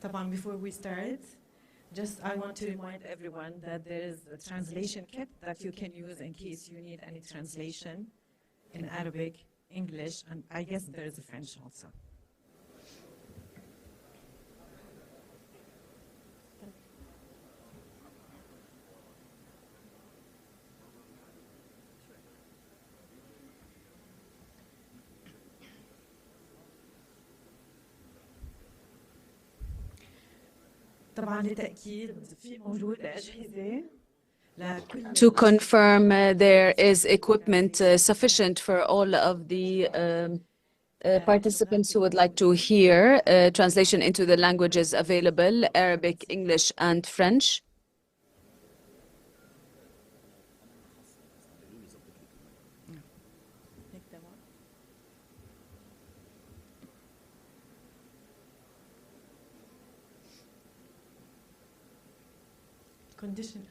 طبعا before we start, just I want to remind everyone that there is a translation kit that you can use in case you need any translation in Arabic, English, and I guess there is a French also. طبعا لتأكيد في موجود أجهزة To confirm there is equipment sufficient for all of the participants who would like to hear translation into the languages available, Arabic, English, and French. Condition.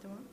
تمام.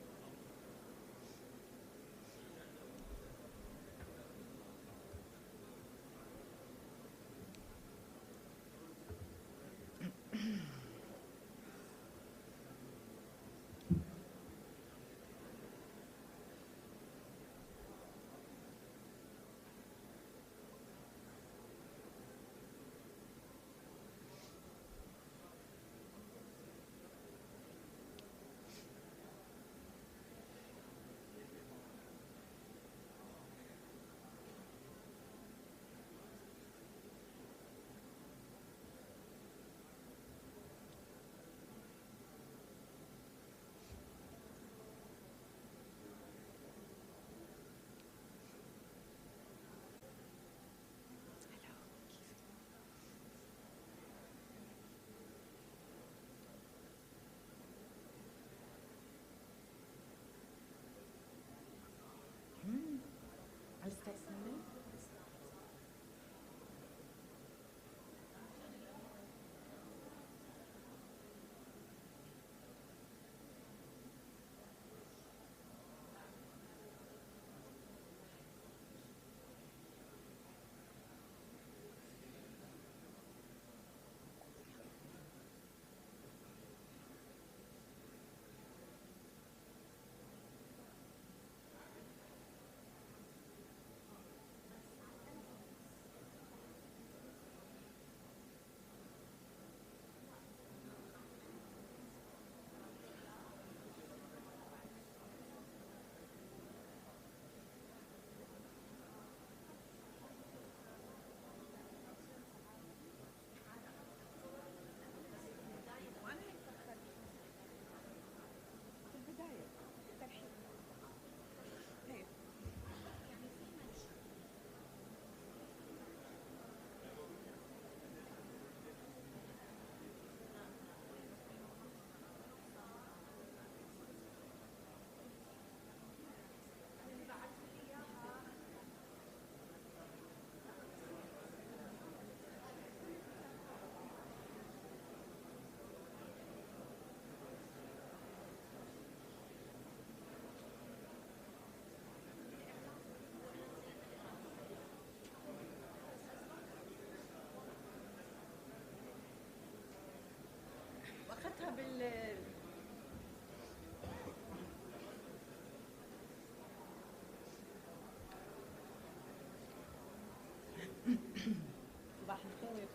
صباح الخير.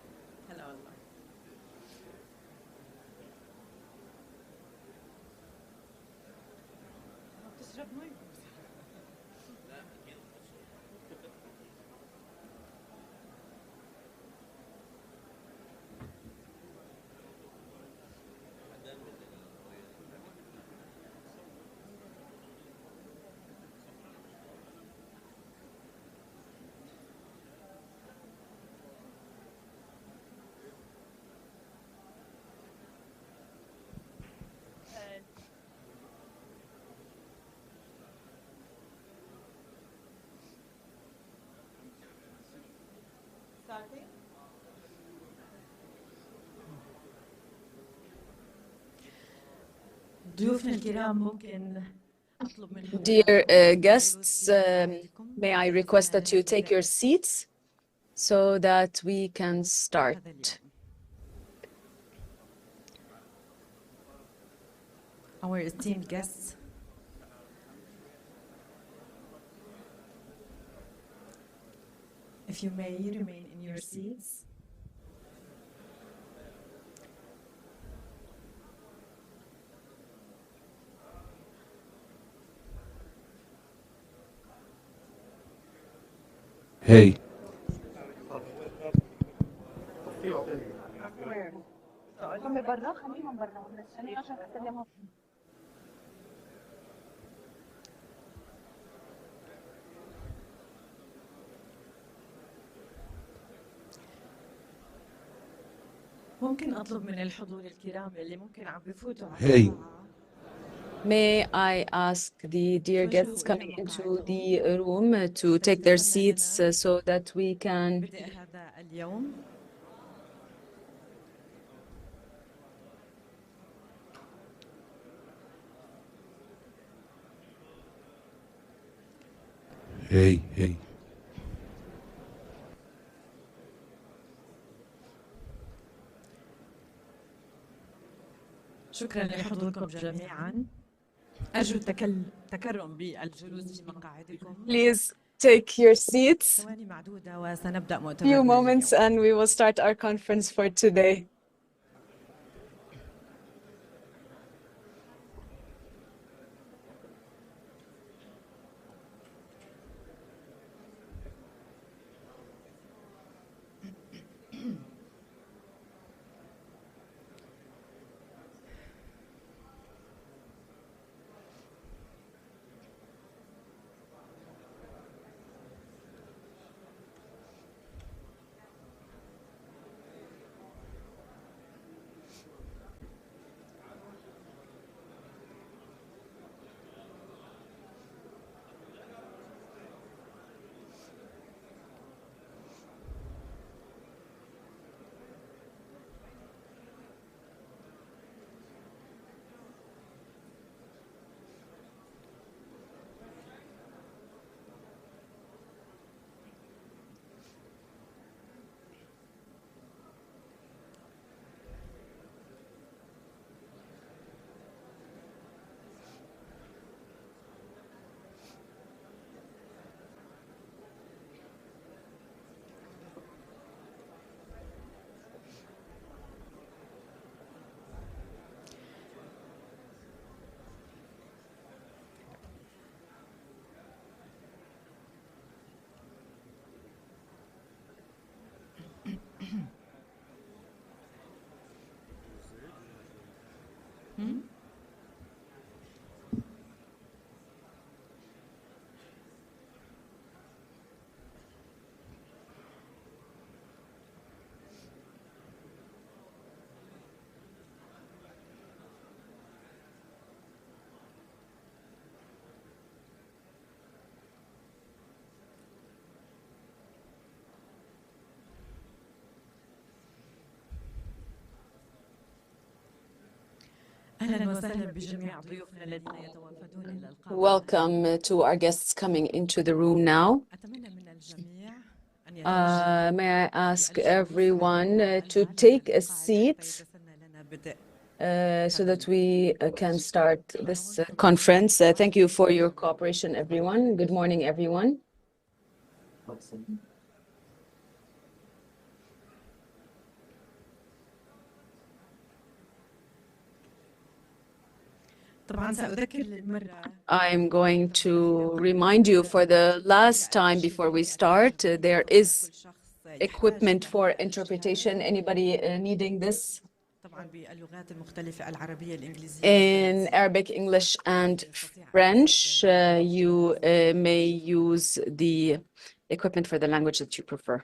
هلا والله. بتشرب مي؟ لا اكيد. ضيوفنا الكرام ممكن أطلب من Dear حضراتكم guests, may I request that you take your seats so that we can start. Our esteemed guests, if you may remain in your seats. Hey. ممكن أطلب من الحضور الكرام اللي ممكن عم بفوتوا على Hey. القاعة May I ask the dear guests coming into the room to take their seats so that we can بدء هذا اليوم. Hey. شكرا لحضوركم جميعا. أرجو التكرم بالجلوس في مقاعدكم. please take your seats. ثواني معدودة وسنبدأ Few مؤتمرنا moments اليوم. and we will start our conference for today. أهلا وسهلا بجميع ضيوفنا الذين يتوافدون إلى القاعة. Welcome to our guests coming into the room now. أتمنى من الجميع أن يتوجهوا May I ask في الجلوس everyone على to المعلم take a القاعدة seat حتى يتسنى لنا بدء so that we can start this conference. Thank you for your cooperation, everyone. Good morning, everyone. طبعا سأذكر للمرة I'm going to remind you for the last time before we start, there is equipment for interpretation. Anybody needing this? طبعا باللغات المختلفة العربية الإنجليزية In Arabic, English, and French, you may use the equipment for the language that you prefer.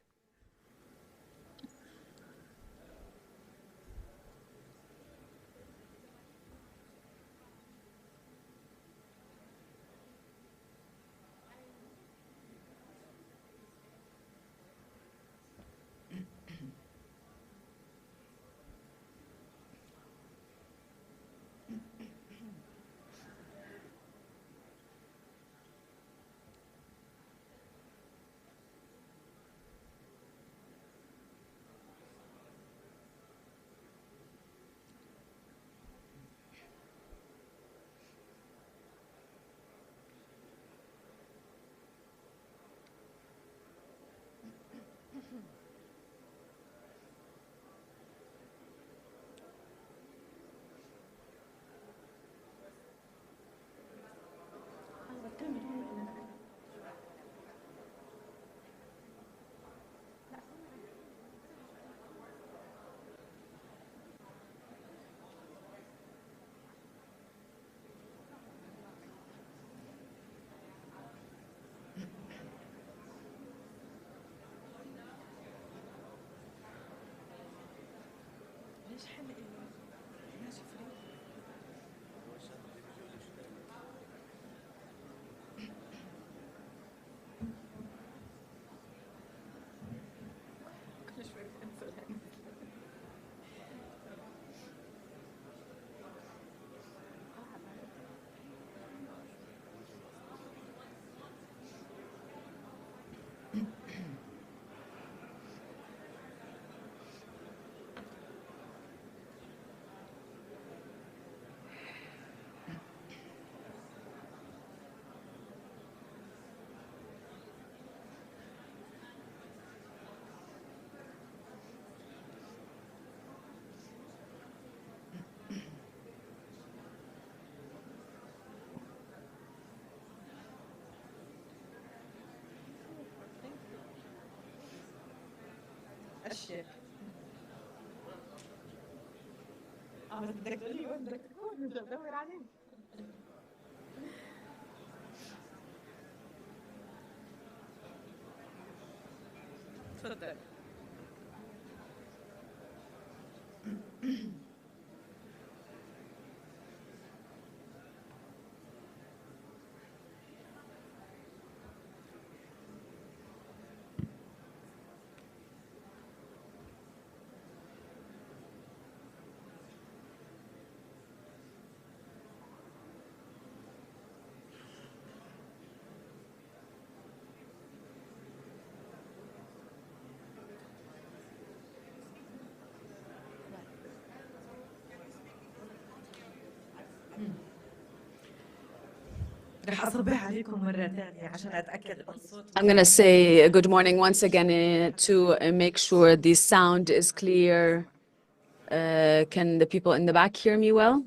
أشياء. بس بدك تقولي وين بدك تكون بدي أدور عليك. تفضل. رح أصبح عليكم مرة ثانية عشان أتأكد إن الصوت. I'm going to say good morning once again to make sure the sound is clear. Can the people in the back hear me well?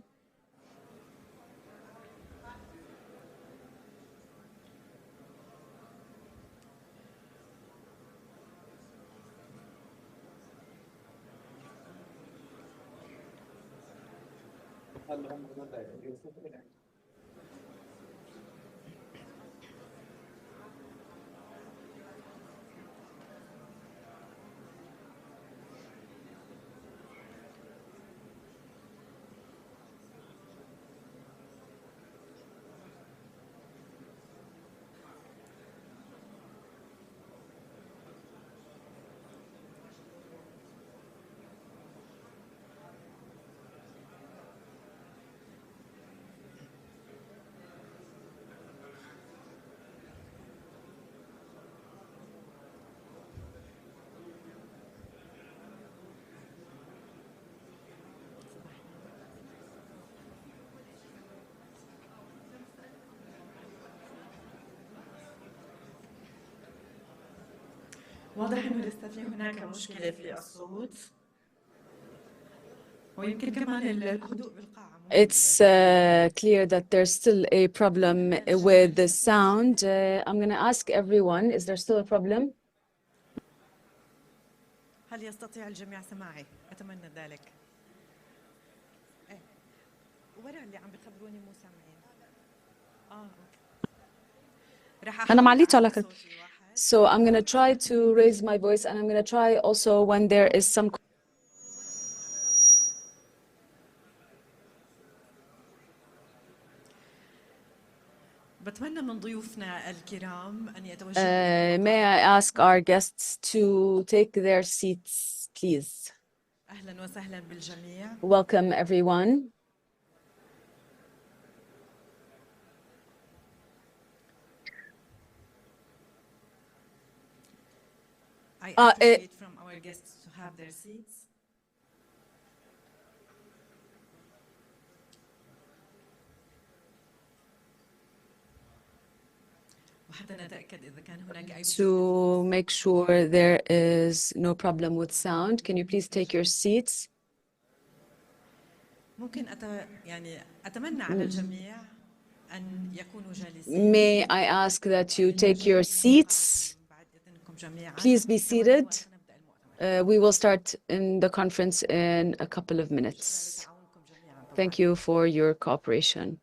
واضح إنه لسه في هناك مشكلة في الصوت. ويمكن كمان الهدوء بالقاعة. It's clear that there's still a problem with the sound. I'm going to ask everyone, is there still a problem? هل يستطيع الجميع سماعي؟ أتمنى ذلك. ورا اللي عم بخبروني مو سامعين. أنا معليت على كده. So I'm going to try to raise my voice, and I'm going to try also when there is some. بتمنى من ضيوفنا الكرام أن يتوجهوا. May I ask our guests to take their seats, please? أهلا وسهلا بالجميع. Welcome everyone. I appreciate from our guests to have their seats. To make sure there is no problem with sound, can you please take your seats? May I ask that you take your seats? Please be seated. We will start in the conference in a couple of minutes. Thank you for your cooperation.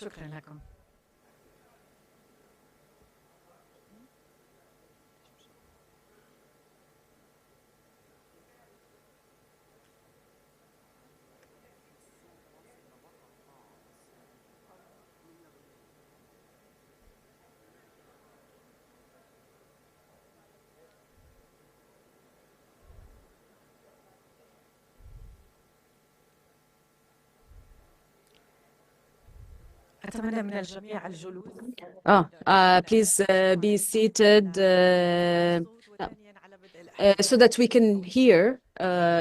شكرا لكم. أتمنى من الجميع الجلوس. Please be seated so that we can hear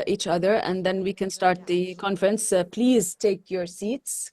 each other, and then we can start the conference. Please take your seats.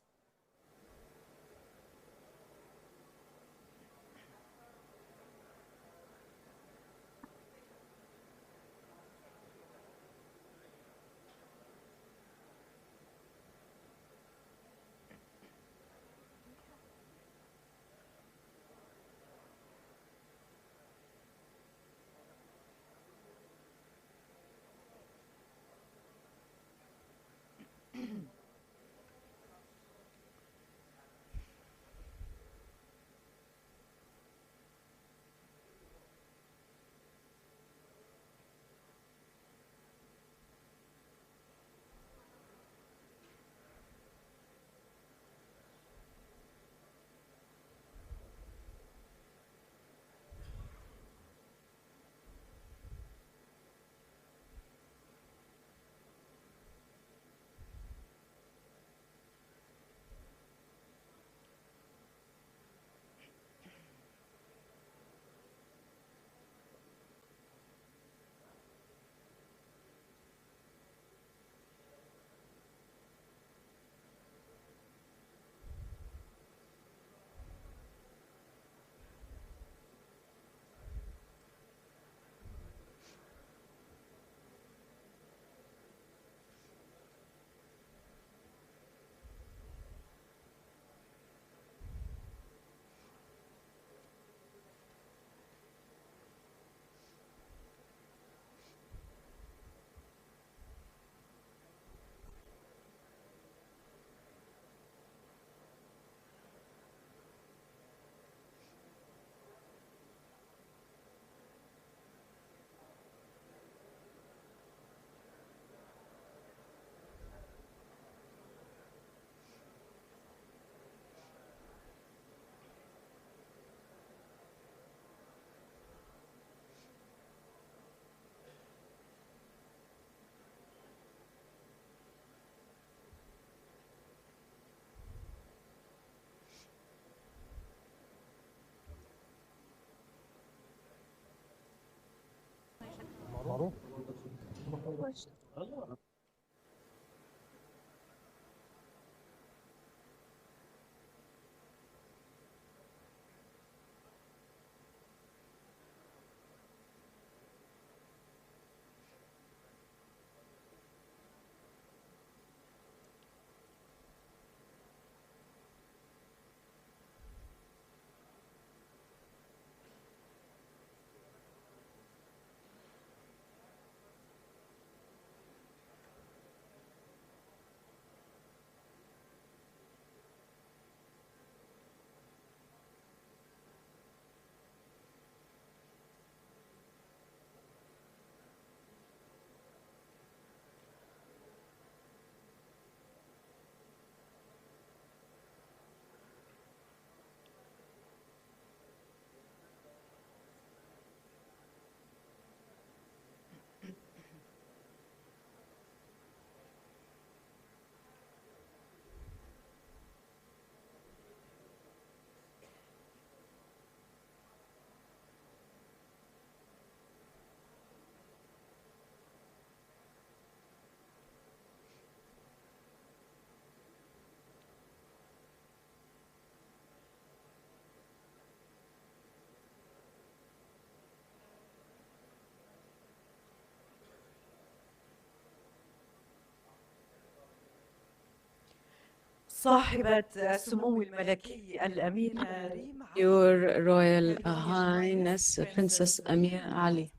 صاحبة السمو الملكي الأميرة ريم علي. Your Royal Highness Princess Amir Ali.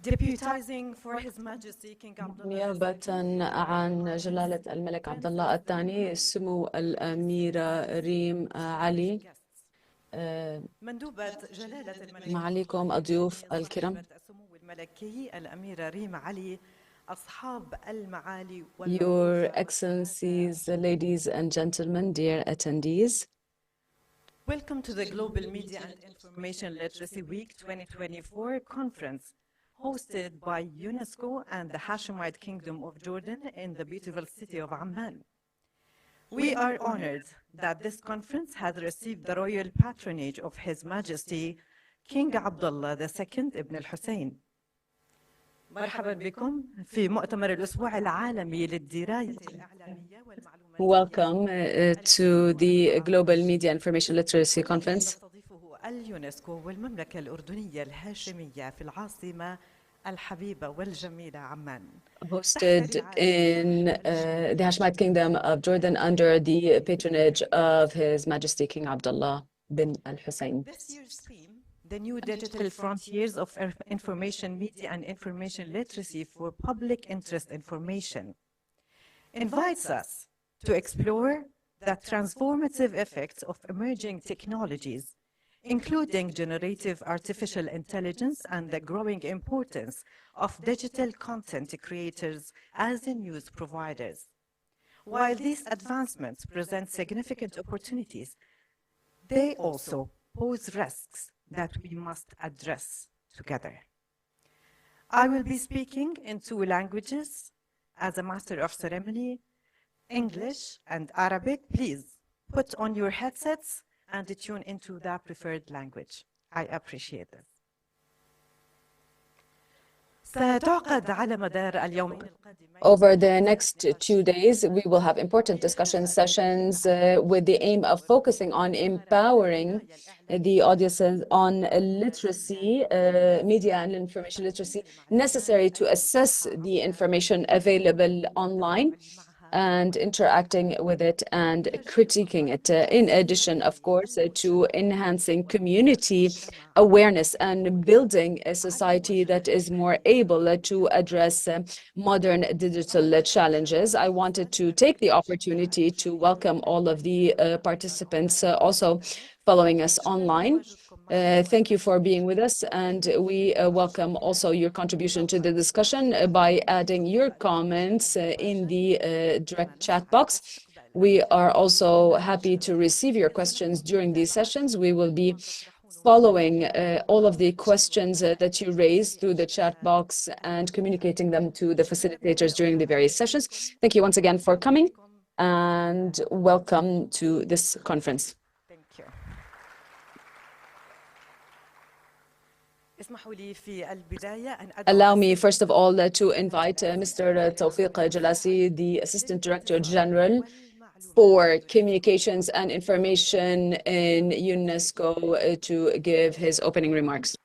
Deputizing for His Majesty King Abdullah نيابة عن جلالة الملك عبد الله الثاني سمو الأميرة ريم علي مندوبة جلالة الملك معاليكم الضيوف الكرام السمو الملكي الأميرة ريم علي أصحاب المعالي Your Excellencies, ladies and gentlemen, dear attendees. Welcome to the Global Media and Information Literacy Week 2024 conference hosted by UNESCO and the Hashemite Kingdom of Jordan in the beautiful city of Amman. We are honored that this conference has received the royal patronage of His Majesty King Abdullah II ibn al-Hussein. مرحبا بكم في مؤتمر الأسبوع العالمي للدراية الإعلامية والمعلومات. Welcome to the Global Media Information Literacy Conference. تستضيفه اليونسكو والمملكة الأردنية الهاشمية في العاصمة الحبيبة والجميلة عمان. Hosted in the Hashemite Kingdom of Jordan under the patronage of His Majesty King Abdullah bin al-Hussein. This year's theme, the new digital frontiers of information media and information literacy for public interest information, invites us to explore the transformative effects of emerging technologies, including generative artificial intelligence and the growing importance of digital content creators as news providers. While these advancements present significant opportunities, they also pose risks that we must address together. I will be speaking in 2 languages as a master of ceremony, English and Arabic. Please put on your headsets and tune into the preferred language. I appreciate this. ستعقد على مدار اليومين القادمين Over the next 2 days, we will have important discussion sessions with the aim of focusing on empowering the audiences on literacy, media and information literacy, necessary to assess the information available online and interacting with it and critiquing it. In addition, of course, to enhancing community awareness and building a society that is more able to address modern digital challenges. I wanted to take the opportunity to welcome all of the participants also following us online. Thank you for being with us, and we welcome also your contribution to the discussion by adding your comments in the direct chat box. We are also happy to receive your questions during these sessions. We will be following all of the questions that you raise through the chat box and communicating them to the facilitators during the various sessions. Thank you once again for coming, and welcome to this conference. Thank you. Allow me, first of all, to invite Mr. Tawfiq Jalasi, the Assistant Director General for Communications and Information in UNESCO, to give his opening remarks.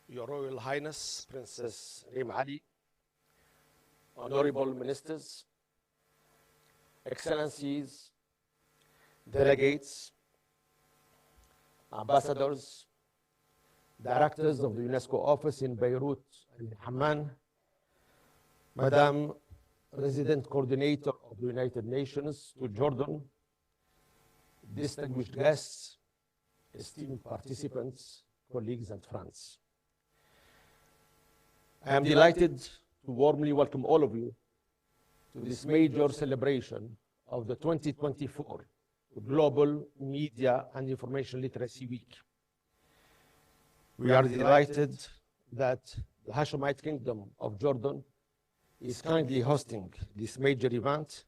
Your Royal Highness, Princess Rym Ali, Honorable Ministers, Excellencies, Delegates, Ambassadors, Directors of the UNESCO office in Beirut and Amman, Madam Resident Coordinator of the United Nations to Jordan, distinguished guests, esteemed participants, colleagues and friends. I am delighted to warmly welcome all of you to this major celebration of the 2024 Global Media and Information Literacy Week. We are delighted that the Hashemite Kingdom of Jordan is kindly hosting this major event,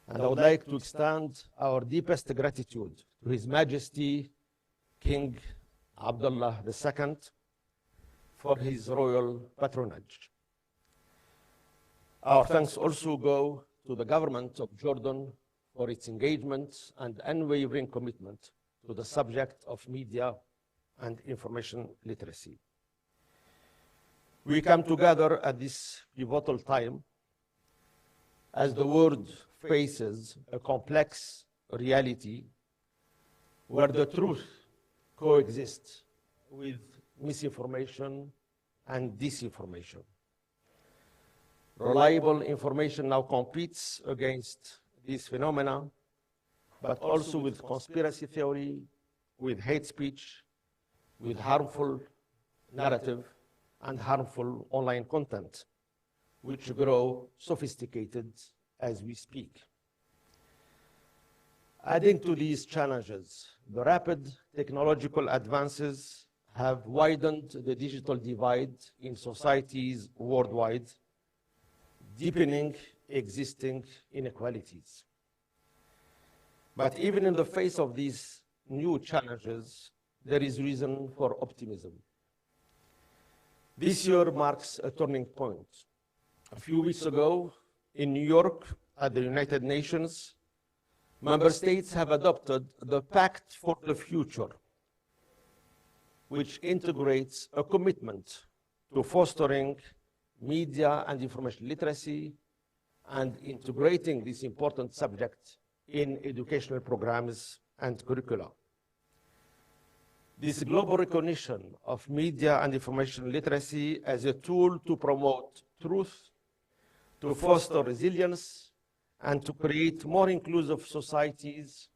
and I would like to extend our deepest gratitude to His Majesty King Abdullah II for his royal patronage. Our thanks also go to the government of Jordan for its engagement and unwavering commitment to the subject of media and information literacy. We come together at this pivotal time as the world faces a complex reality where the truth coexists with misinformation and disinformation. Reliable information now competes against these phenomena, but also with conspiracy theory, with hate speech, with harmful narrative, and harmful online content, which grow sophisticated as we speak. Adding to these challenges, the rapid technological advances have widened the digital divide in societies worldwide, deepening existing inequalities. But even in the face of these new challenges, there is reason for optimism. This year marks a turning point. A few weeks ago, in New York, at the United Nations, member states have adopted the Pact for the Future, which integrates a commitment to fostering media and information literacy and integrating this important subject in educational programs and curricula. This global recognition of media and information literacy as a tool to promote truth, to foster resilience, and to create more inclusive societies,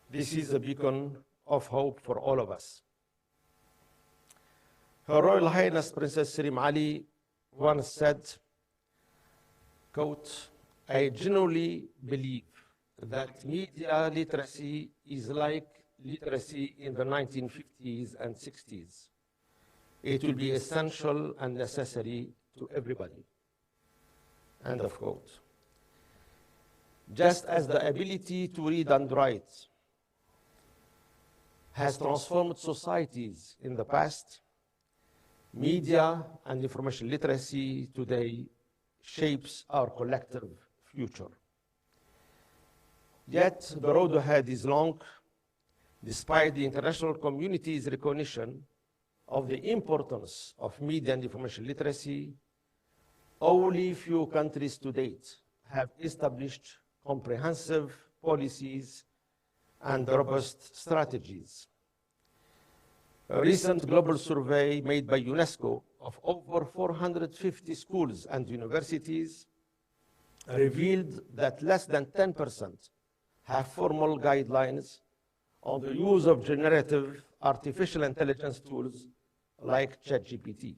this is a beacon of hope for all of us. Her Royal Highness Princess Rym Ali once said, quote, "I genuinely believe that media literacy is like literacy in the 1950s and 60s. It will be essential and necessary to everybody." End of quote. Just as the ability to read and write has transformed societies in the past, media and information literacy today shapes our collective future. Yet the road ahead is long. Despite the international community's recognition of the importance of media and information literacy, only few countries to date have established comprehensive policies and robust strategies. A recent global survey made by UNESCO of over 450 schools and universities revealed that less than 10% have formal guidelines on the use of generative artificial intelligence tools like ChatGPT.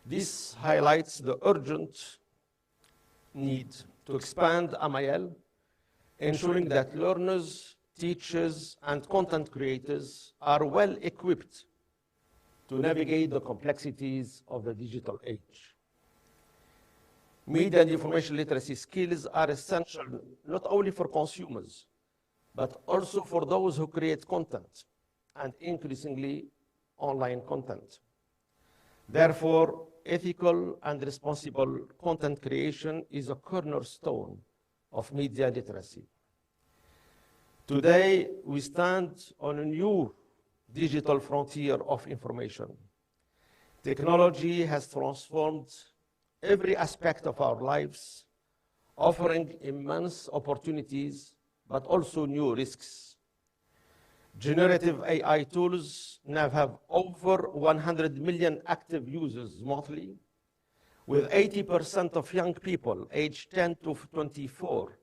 This highlights the urgent need to expand MIL, ensuring that learners, teachers, and content creators are well equipped to navigate the complexities of the digital age. Media and information literacy skills are essential not only for consumers, but also for those who create content, and increasingly online content. Therefore, ethical and responsible content creation is a cornerstone of media literacy. Today, we stand on a new digital frontier of information. Technology has transformed every aspect of our lives, offering immense opportunities, but also new risks. Generative AI tools now have over 100 million active users monthly, with 80% of young people aged 10 to 24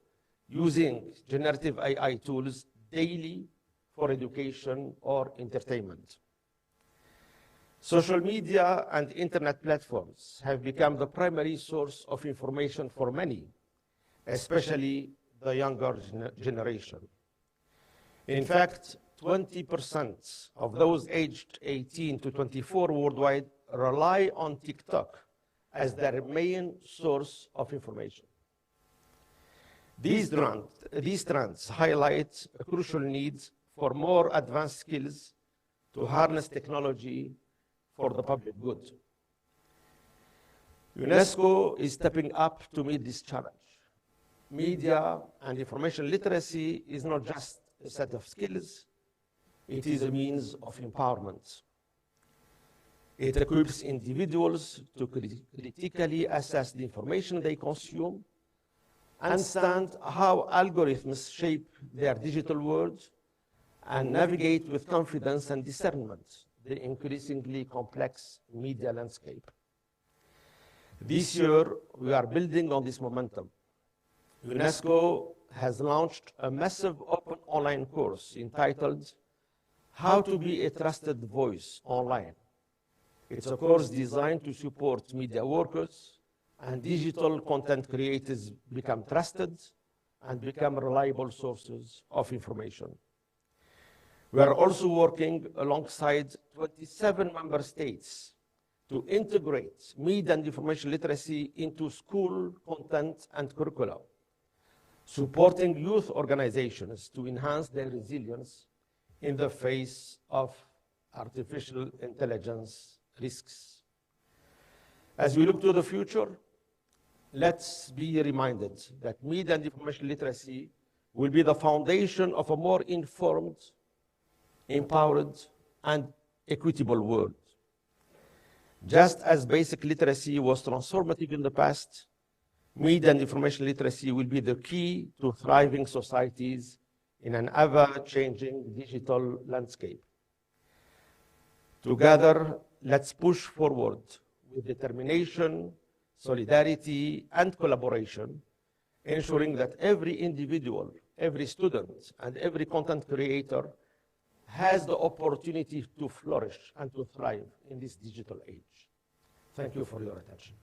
using generative AI tools daily for education or entertainment. Social media and internet platforms have become the primary source of information for many, especially the younger generation. In fact, 20% of those aged 18 to 24 worldwide rely on TikTok as their main source of information. These trends highlight a crucial need for more advanced skills to harness technology for the public good. UNESCO is stepping up to meet this challenge. Media and information literacy is not just a set of skills, it is a means of empowerment. It equips individuals to critically assess the information they consume, understand how algorithms shape their digital world, and navigate with confidence and discernment the increasingly complex media landscape. This year, we are building on this momentum. UNESCO has launched a massive open online course entitled How to be a Trusted Voice Online. It's a course designed to support media workers and digital content creators become trusted and become reliable sources of information. We are also working alongside 27 member states to integrate media and information literacy into school content and curricula, supporting youth organizations to enhance their resilience in the face of artificial intelligence risks. As we look to the future, let's be reminded that media and information literacy will be the foundation of a more informed, empowered, and equitable world. Just as basic literacy was transformative in the past, media and information literacy will be the key to thriving societies in an ever-changing digital landscape. Together, let's push forward with determination, solidarity, and collaboration, ensuring that every individual, every student, and every content creator has the opportunity to flourish and to thrive in this digital age. Thank you for your attention.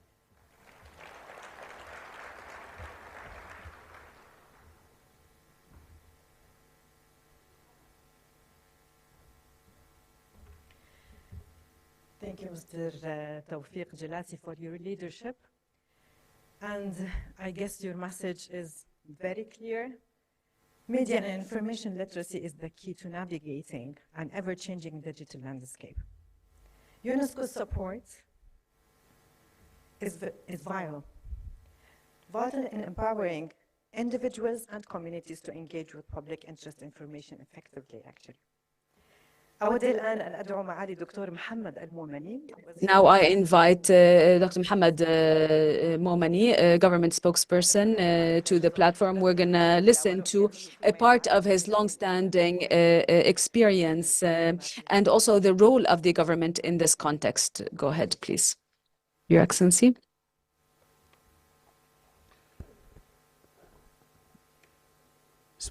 Thank you, Mr. Tawfiq Jalati, for your leadership. And I guess your message is very clear. Media and information literacy is the key to navigating an ever-changing digital landscape. UNESCO's support is vital in empowering individuals and communities to engage with public interest information effectively, actually. Now I invite Dr. Mohammed Momani, government spokesperson, to the platform. We're going to listen to a part of his long-standing experience and also the role of the government in this context. Go ahead, please. Your Excellency.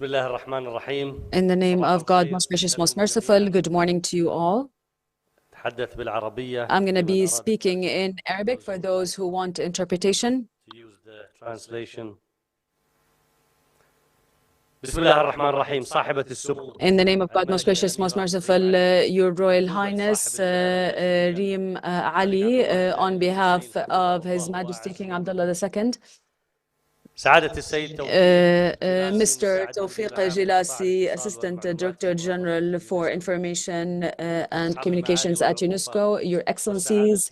In the name of God, most gracious, most merciful, good morning to you all. I'm going to be speaking in Arabic for those who want interpretation. To use the translation. In the name of God, most gracious, most merciful, Your Royal Highness, Rym Ali, on behalf of His Majesty King Abdullah II, Mr. Tawfiq Jalasi, Assistant Director General for Information and Communications at UNESCO, Your Excellencies,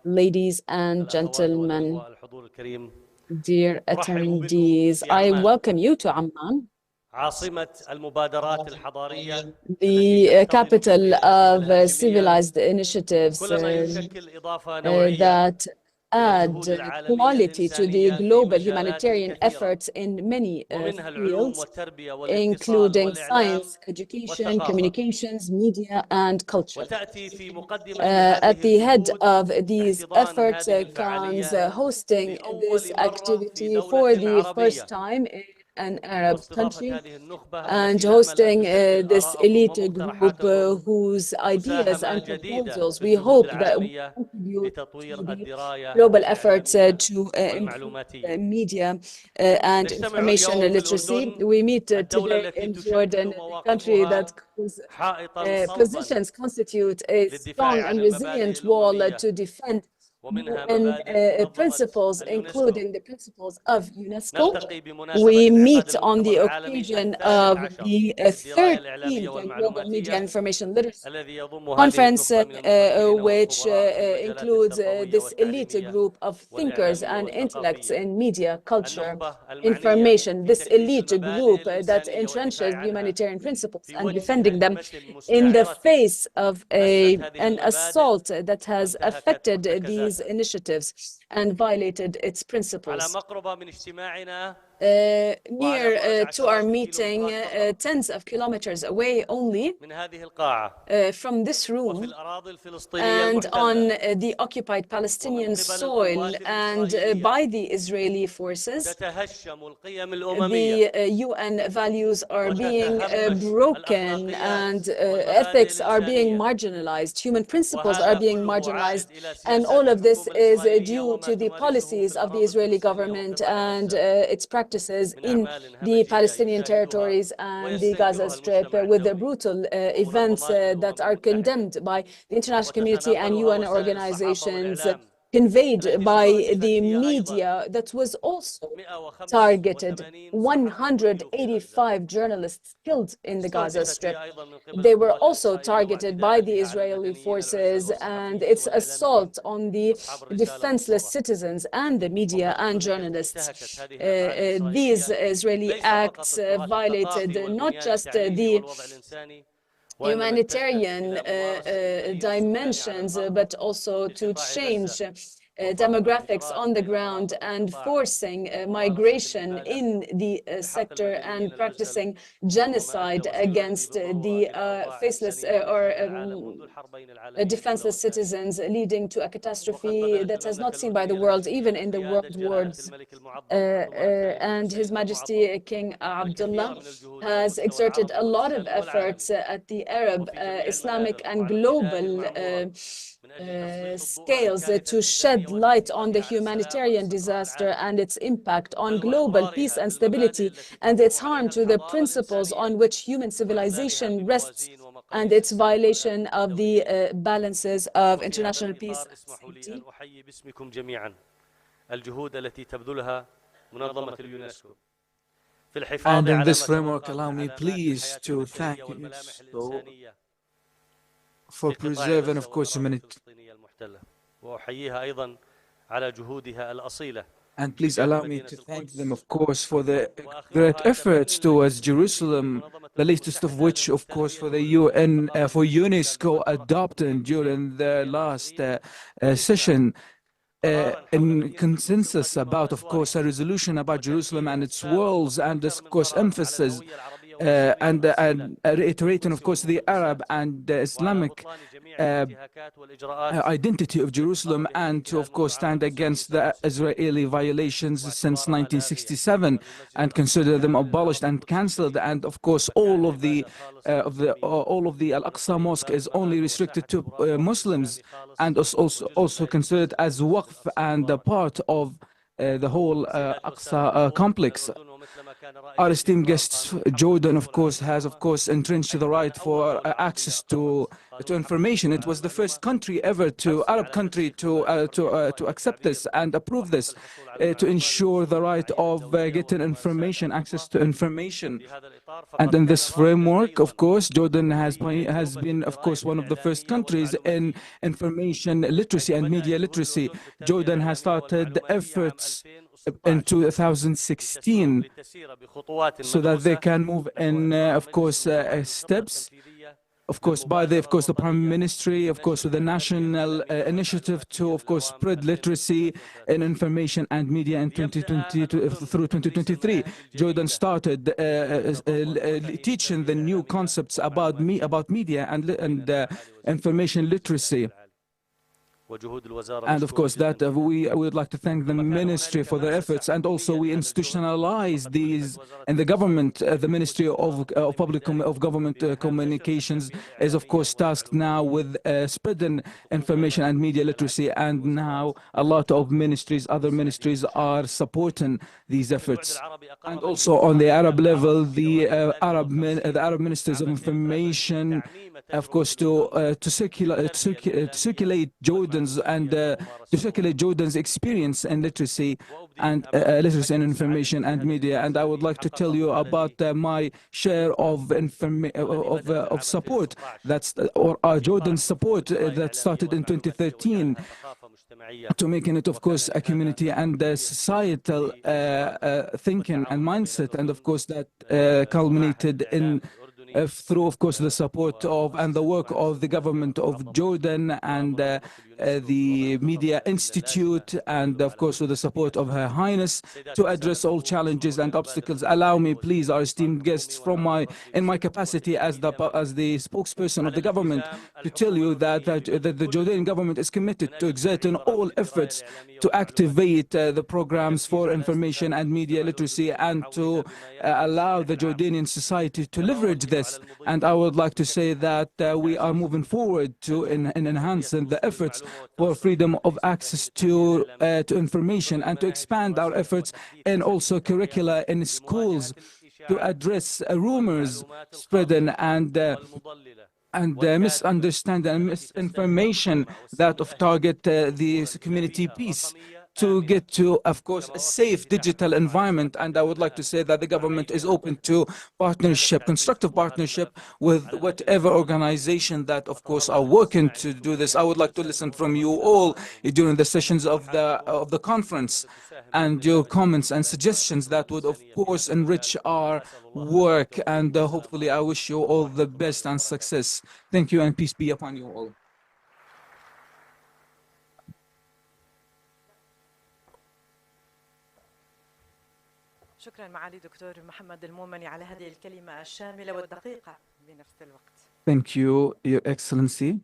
ladies and gentlemen, dear attendees, I welcome you to Amman, the capital of civilized initiatives that add quality to the global humanitarian efforts in many fields, including science, education, communications, media, and culture. At the head of these efforts comes hosting this activity for the first time in an Arab country, and hosting this elite group whose ideas and proposals we hope that will contribute to the global efforts to improve media and information literacy. We meet today in Jordan, a country that positions constitute a strong and resilient wall to defend UN principles, including the principles of UNESCO. We meet on the occasion of the 13th Global Media and Information Literacy Conference, which includes this elite group of thinkers and intellects in media, culture, information. This elite group that entrenches humanitarian principles and defending them in the face of an assault that has affected these initiatives and violated its principles. Near to our meeting, tens of kilometers away only from this room and on the occupied Palestinian soil and by the Israeli forces, the UN values are being broken and ethics are being marginalized, human principles are being marginalized, and all of this is due to the policies of the Israeli government and its practices in the Palestinian territories and the Gaza Strip, with the brutal events that are condemned by the international community and UN organizations, conveyed by the media that was also targeted. 185 journalists killed in the Gaza Strip. They were also targeted by the Israeli forces, and its assault on the defenseless citizens and the media and journalists. These Israeli acts violated not just the humanitarian dimensions, but also to change demographics on the ground and forcing migration in the sector and practicing genocide against the faceless or defenseless citizens, leading to a catastrophe that has not seen by the world, even in the world wars. And His Majesty King Abdullah has exerted a lot of efforts at the Arab, Islamic, and global scales to shed light on the humanitarian disaster and its impact on global peace and stability and its harm to the principles on which human civilization rests and its violation of the balances of international peace and safety. And in this framework, allow me please to thank UNESCO for preserving, of course, humanity. And please allow me to thank them, of course, for the great efforts towards Jerusalem, the latest of which, of course, for the UN, for UNESCO adopted during the last session. In consensus about, of course, a resolution about Jerusalem and its walls, and this, of course, emphasis and reiterating, of course, the Arab and the Islamic identity of Jerusalem, and to, of course, stand against the Israeli violations since 1967 and consider them abolished and cancelled. And, of course, all of the Al-Aqsa Mosque is only restricted to Muslims and also considered as waqf and a part of the whole Aqsa complex. Our esteemed guests, Jordan, of course, has, of course, entrenched the right for access to information. It was the first country ever Arab country to accept this and approve this, to ensure the right of getting information, access to information. And in this framework, of course, Jordan has been, of course, one of the first countries in information literacy and media literacy. Jordan has started efforts in 2016 so that they can move in, of course, steps, of course, by the Prime Ministry, of course, with the national initiative to, of course, spread literacy in information and media in 2020 through 2023. Jordan started teaching the new concepts about media and information literacy. And of course, that we would like to thank the Ministry for their efforts, and also we institutionalize these in the government. The Ministry of Government Communications is, of course, tasked now with spreading information and media literacy, and now a lot of ministries, other ministries, are supporting these efforts. And also on the Arab level, the Arab Ministers of Information, of course, to circulate Jordan Jordans and to circulate Jordan's experience in literacy and literacy and information and media. And I would like to tell you about my share of support that's or Jordan's support that started in 2013 to making it, of course, a community and societal thinking and mindset, and of course that culminated in through, of course, the support of and the work of the government of Jordan and the Media Institute, and of course with the support of Her Highness to address all challenges and obstacles. Allow me, please, our esteemed guests, in my capacity as the spokesperson of the government, to tell you that the Jordanian government is committed to exerting all efforts to activate the programs for information and media literacy and to allow the Jordanian society to leverage this. And I would like to say that we are moving forward to enhancing the efforts for freedom of access to information and to expand our efforts and also curricula in schools to address rumors spreading and misunderstanding and misinformation that target the community peace, to get to, of course, a safe digital environment. And I would like to say that the government is open to partnership, constructive partnership with whatever organization that, of course, are working to do this. I would like to listen from you all during the sessions of the conference and your comments and suggestions that would, of course, enrich our work. And hopefully, I wish you all the best and success. Thank you, and peace be upon you all. شكرا معالي دكتور محمد المومني على هذه الكلمة الشاملة والدقيقة بنفس الوقت. Thank you, Your Excellency.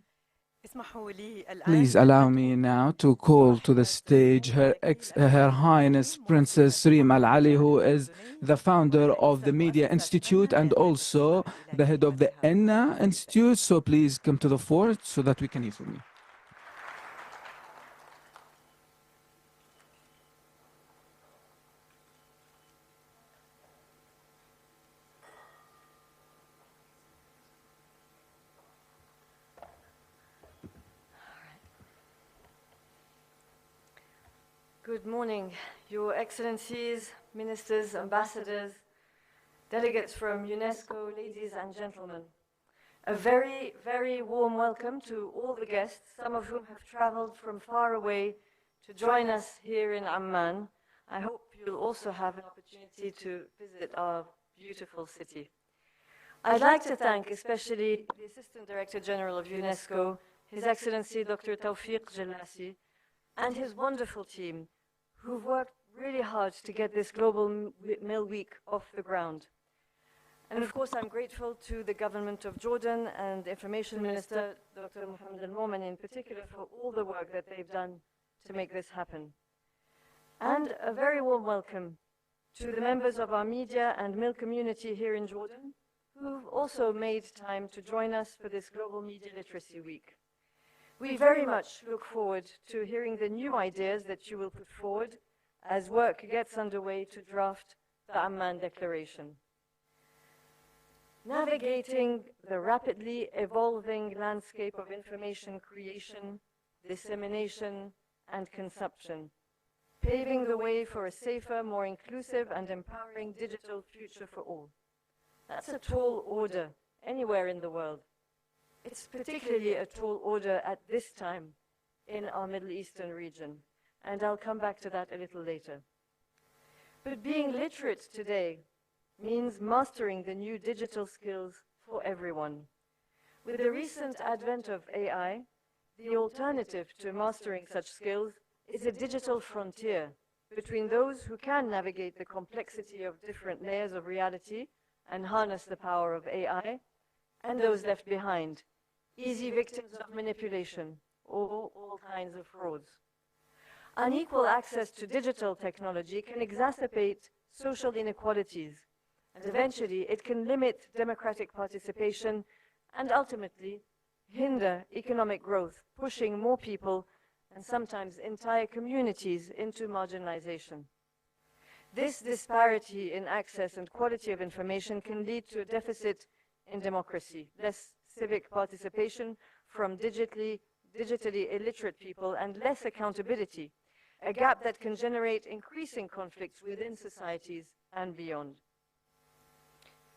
اسمحوا لي الآن. Please allow me now to call to the stage Her Highness Princess Rym Ali, who is the founder of the Media Institute and also the head of the ENA Institute. So please come to the fore so that we can hear from you. Good morning, Your Excellencies, Ministers, Ambassadors, delegates from UNESCO, ladies and gentlemen. A very, very warm welcome to all the guests, some of whom have traveled from far away to join us here in Amman. I hope you'll also have an opportunity to visit our beautiful city. I'd like to thank especially the Assistant Director General of UNESCO, His Excellency Dr. Tawfiq Jalasi, and his wonderful team, who've worked really hard to get this Global Mill Week off the ground. And of course, I'm grateful to the government of Jordan and Information Minister, Dr. Mohammed al-Momen in particular, for all the work that they've done to make this happen. And a very warm welcome to the members of our media and mill community here in Jordan, who've also made time to join us for this Global Media Literacy Week. We very much look forward to hearing the new ideas that you will put forward as work gets underway to draft the Amman Declaration. Navigating the rapidly evolving landscape of information creation, dissemination, and consumption, paving the way for a safer, more inclusive, and empowering digital future for all. That's a tall order anywhere in the world. It's particularly a tall order at this time in our Middle Eastern region, and I'll come back to that a little later. But being literate today means mastering the new digital skills for everyone. With the recent advent of AI, the alternative to mastering such skills is a digital frontier between those who can navigate the complexity of different layers of reality and harness the power of AI, and those left behind, easy victims of manipulation or all kinds of frauds. Unequal access to digital technology can exacerbate social inequalities, and eventually it can limit democratic participation and ultimately hinder economic growth, pushing more people and sometimes entire communities into marginalization. This disparity in access and quality of information can lead to a deficit in democracy, less civic participation from digitally digitally illiterate people and less accountability, a gap that can generate increasing conflicts within societies and beyond.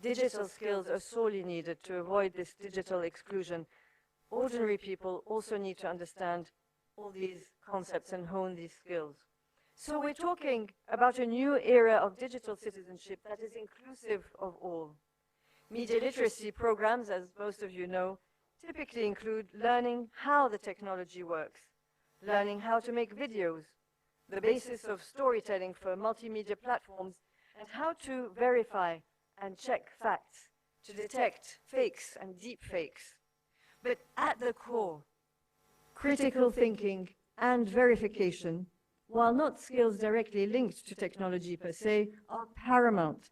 Digital skills are sorely needed to avoid this digital exclusion. Ordinary people also need to understand all these concepts and hone these skills. So we're talking about a new era of digital citizenship that is inclusive of all. Media literacy programs, as most of you know, typically include learning how the technology works, learning how to make videos, the basis of storytelling for multimedia platforms, and how to verify and check facts, to detect fakes and deep fakes. But at the core, critical thinking and verification, while not skills directly linked to technology per se, are paramount.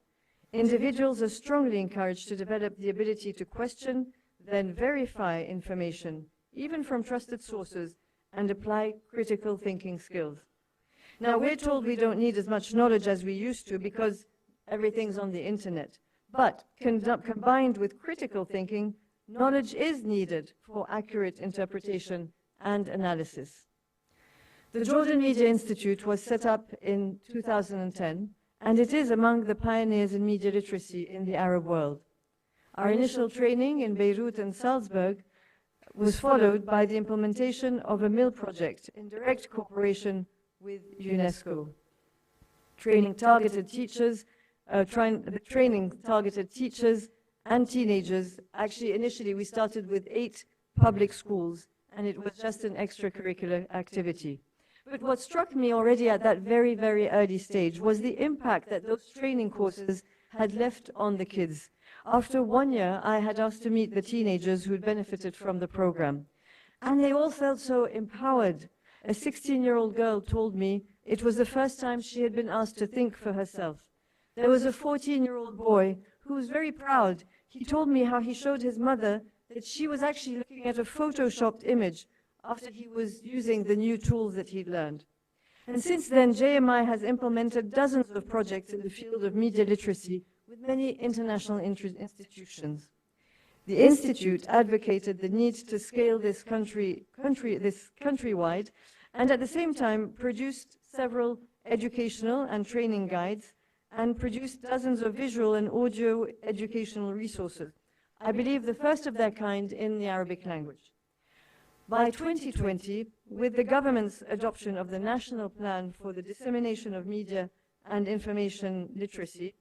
Individuals are strongly encouraged to develop the ability to question, then verify information, even from trusted sources, and apply critical thinking skills. Now, we're told we don't need as much knowledge as we used to because everything's on the internet. But combined with critical thinking, knowledge is needed for accurate interpretation and analysis. The Jordan Media Institute was set up in 2010, and it is among the pioneers in media literacy in the Arab world. Our initial training in Beirut and Salzburg was followed by the implementation of a MIL project in direct cooperation with UNESCO. Training targeted teachers and teenagers. Actually, initially we started with 8 public schools, and it was just an extracurricular activity. But what struck me already at that very, very early stage was the impact that those training courses had left on the kids. After 1 year, I had asked to meet the teenagers who had benefited from the program. And they all felt so empowered. A 16-year-old girl told me it was the first time she had been asked to think for herself. There was a 14-year-old boy who was very proud. He told me how he showed his mother that she was actually looking at a photoshopped image after he was using the new tools that he'd learned. And since then, JMI has implemented dozens of projects in the field of media literacy with many international institutions. The Institute advocated the need to scale this countrywide, and at the same time produced several educational and training guides and produced dozens of visual and audio educational resources. I believe the first of their kind in the Arabic language. By 2020, with the government's adoption of the National Plan for the Dissemination of Media and Information Literacy,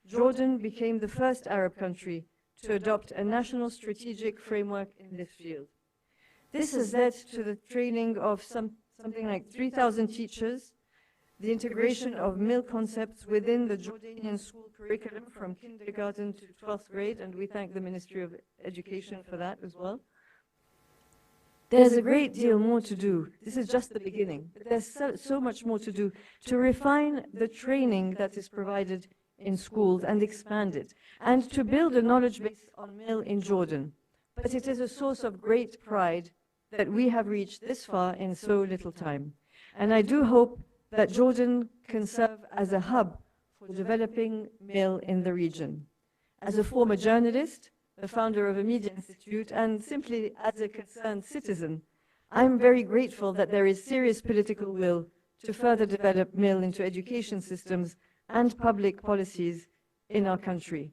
Jordan became the first Arab country to adopt a national strategic framework in this field. This has led to the training of something like 3,000 teachers, the integration of MIL concepts within the Jordanian school curriculum from kindergarten to 12th grade, and we thank the Ministry of Education for that as well. There's a great deal more to do. This is just the beginning. But there's so much more to do to refine the training that is provided in schools and expand it, and to build a knowledge base on MIL in Jordan. But it is a source of great pride that we have reached this far in so little time. And I do hope that Jordan can serve as a hub for developing MIL in the region. As a former journalist, the founder of a media institute, and simply as a concerned citizen, I'm very grateful that there is serious political will to further develop MIL into education systems and public policies in our country.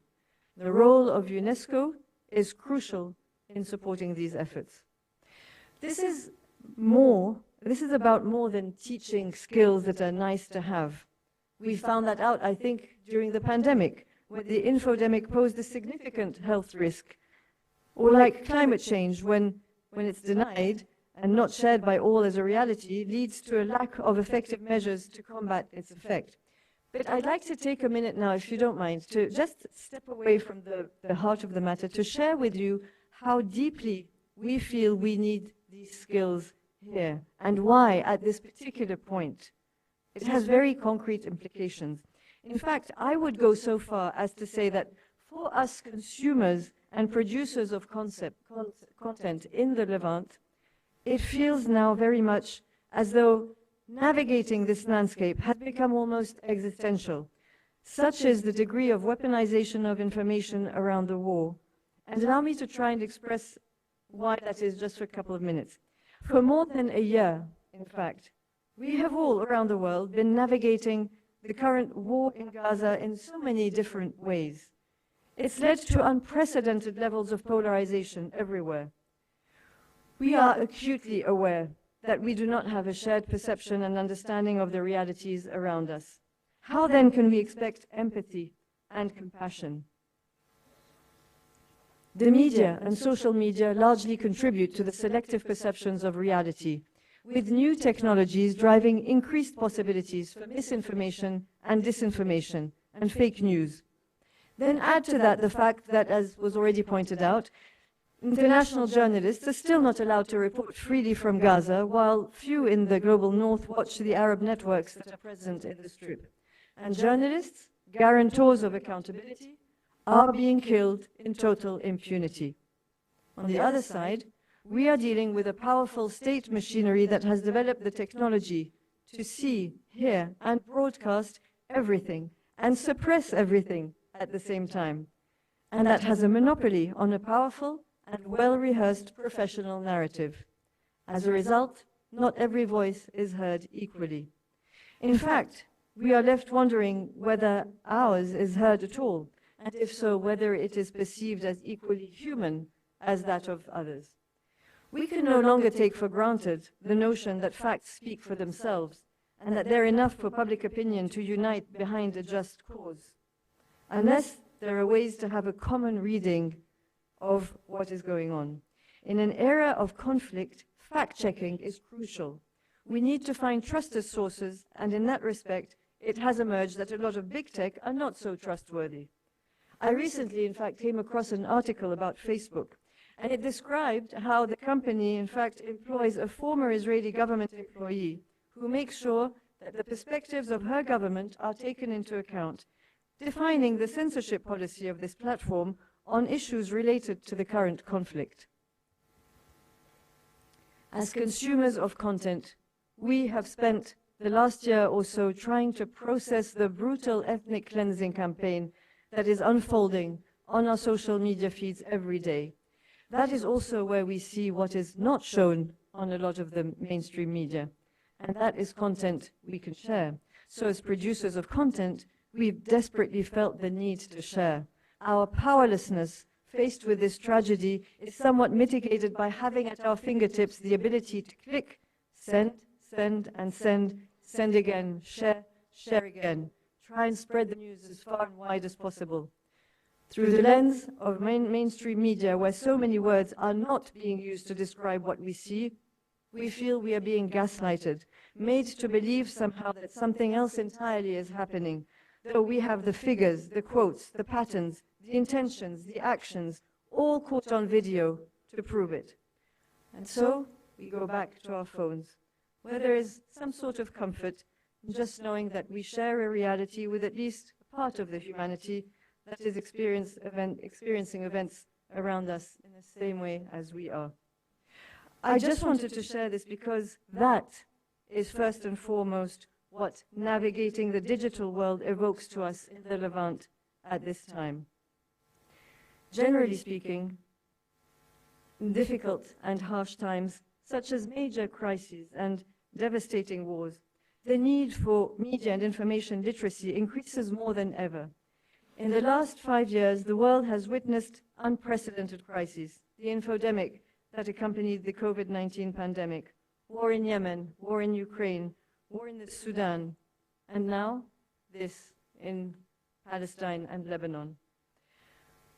The role of UNESCO is crucial in supporting these efforts. This is about more than teaching skills that are nice to have. We found that out, I think, during the pandemic, when the infodemic posed a significant health risk, or like climate change, when it's denied and not shared by all as a reality, leads to a lack of effective measures to combat its effect. But I'd like to take a minute now, if you don't mind, to just step away from the heart of the matter, to share with you how deeply we feel we need these skills here, and why at this particular point. It has very concrete implications. In fact, I would go so far as to say that for us consumers and producers of content in the Levant, it feels now very much as though navigating this landscape has become almost existential. Such is the degree of weaponization of information around the war. And allow me to try and express why that is just for a couple of minutes. For more than a year, in fact, we have all around the world been navigating the current war in Gaza in so many different ways. It's led to unprecedented levels of polarization everywhere. We are acutely aware that we do not have a shared perception and understanding of the realities around us. How then can we expect empathy and compassion? The media and social media largely contribute to the selective perceptions of reality, with new technologies driving increased possibilities for misinformation and disinformation and fake news. Then add to that the fact that, as was already pointed out, international journalists are still not allowed to report freely from Gaza, while few in the global north watch the Arab networks that are present in the Strip. And journalists, guarantors of accountability, are being killed in total impunity. On the other side, we are dealing with a powerful state machinery that has developed the technology to see, hear, and broadcast everything and suppress everything at the same time. And that has a monopoly on a powerful and well-rehearsed professional narrative. As a result, not every voice is heard equally. In fact, we are left wondering whether ours is heard at all, and if so, whether it is perceived as equally human as that of others. We can no longer take for granted the notion that facts speak for themselves, and that they're enough for public opinion to unite behind a just cause, unless there are ways to have a common reading of what is going on. In an era of conflict, fact-checking is crucial. We need to find trusted sources, and in that respect, it has emerged that a lot of big tech are not so trustworthy. I recently, in fact, came across an article about Facebook, and it described how the company, in fact, employs a former Israeli government employee who makes sure that the perspectives of her government are taken into account, defining the censorship policy of this platform on issues related to the current conflict. As consumers of content, we have spent the last year or so trying to process the brutal ethnic cleansing campaign that is unfolding on our social media feeds every day. That is also where we see what is not shown on a lot of the mainstream media, and that is content we can share. So as producers of content, we've desperately felt the need to share. Our powerlessness faced with this tragedy is somewhat mitigated by having at our fingertips the ability to click, send, send, and send, send again, share, share again. Try and spread the news as far and wide as possible. Through the lens of mainstream media, where so many words are not being used to describe what we see, we feel we are being gaslighted, made to believe somehow that something else entirely is happening, though we have the figures, the quotes, the patterns, the intentions, the actions, all caught on video to prove it. And so we go back to our phones, where there is some sort of comfort in just knowing that we share a reality with at least a part of the humanity that is experiencing events around us in the same way as we are. I just wanted to share this because that is first and foremost what navigating the digital world evokes to us in the Levant at this time. Generally speaking, in difficult and harsh times, such as major crises and devastating wars, the need for media and information literacy increases more than ever. In the last 5 years, the world has witnessed unprecedented crises: the infodemic that accompanied the COVID-19 pandemic, war in Yemen, war in Ukraine, war in the Sudan, and now this in Palestine and Lebanon.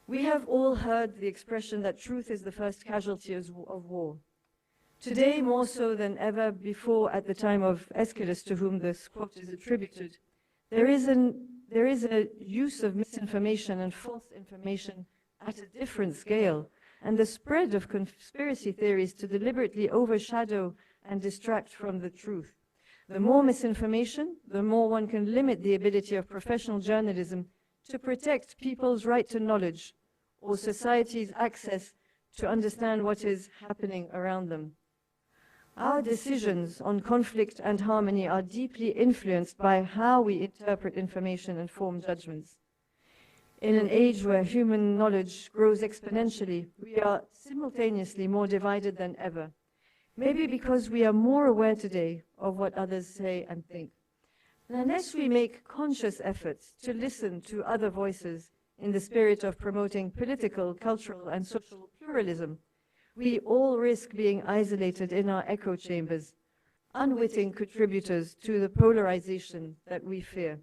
We have all heard the expression that truth is the first casualty of war. Today, more so than ever before at the time of Aeschylus, to whom this quote is attributed, there is a use of misinformation and false information at a different scale, and the spread of conspiracy theories to deliberately overshadow and distract from the truth. The more misinformation, the more one can limit the ability of professional journalism to protect people's right to knowledge or society's access to understand what is happening around them. Our decisions on conflict and harmony are deeply influenced by how we interpret information and form judgments. In an age where human knowledge grows exponentially, we are simultaneously more divided than ever. Maybe because we are more aware today of what others say and think. And unless we make conscious efforts to listen to other voices in the spirit of promoting political, cultural, and social pluralism, we all risk being isolated in our echo chambers, unwitting contributors to the polarization that we fear.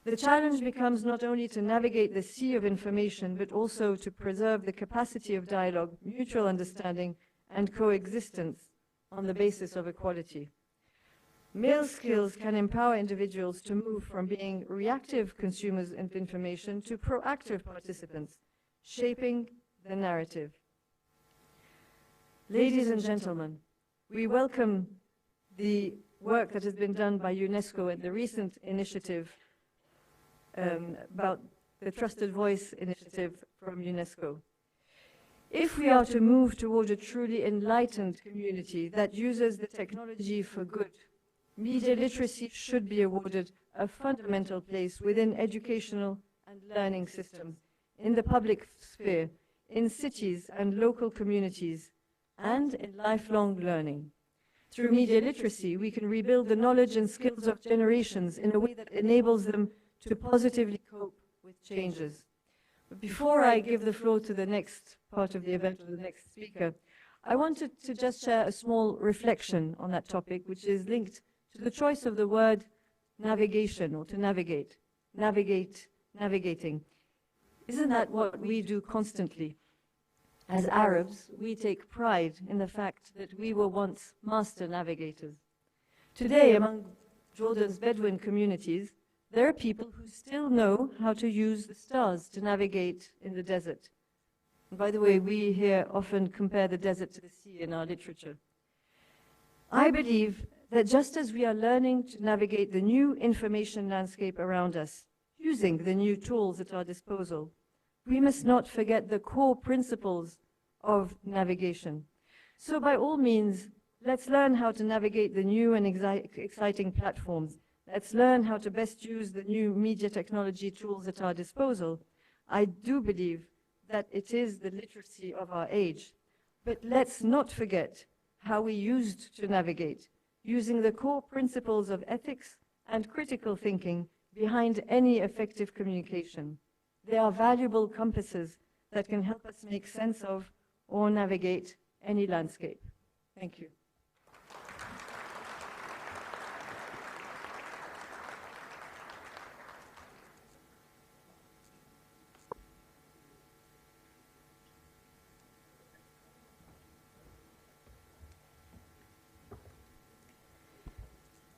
The challenge becomes not only to navigate the sea of information, but also to preserve the capacity of dialogue, mutual understanding, and coexistence on the basis of equality. Male skills can empower individuals to move from being reactive consumers of information to proactive participants, shaping the narrative. Ladies and gentlemen, we welcome the work that has been done by UNESCO and the recent initiative about the Trusted Voice initiative from UNESCO. If we are to move toward a truly enlightened community that uses the technology for good, media literacy should be awarded a fundamental place within educational and learning systems, in the public sphere, in cities and local communities, and in lifelong learning. Through media literacy, we can rebuild the knowledge and skills of generations in a way that enables them to positively cope with changes. But before I give the floor to the next part of the event, or the next speaker, I wanted to just share a small reflection on that topic, which is linked to the choice of the word navigation, or to navigate, navigating. Isn't that what we do constantly? As Arabs, we take pride in the fact that we were once master navigators. Today, among Jordan's Bedouin communities, there are people who still know how to use the stars to navigate in the desert. And by the way, we here often compare the desert to the sea in our literature. I believe that just as we are learning to navigate the new information landscape around us, using the new tools at our disposal, we must not forget the core principles of navigation. So by all means, let's learn how to navigate the new and exciting platforms. Let's learn how to best use the new media technology tools at our disposal. I do believe that it is the literacy of our age. But let's not forget how we used to navigate, using the core principles of ethics and critical thinking behind any effective communication. They are valuable compasses that can help us make sense of or navigate any landscape. Thank you.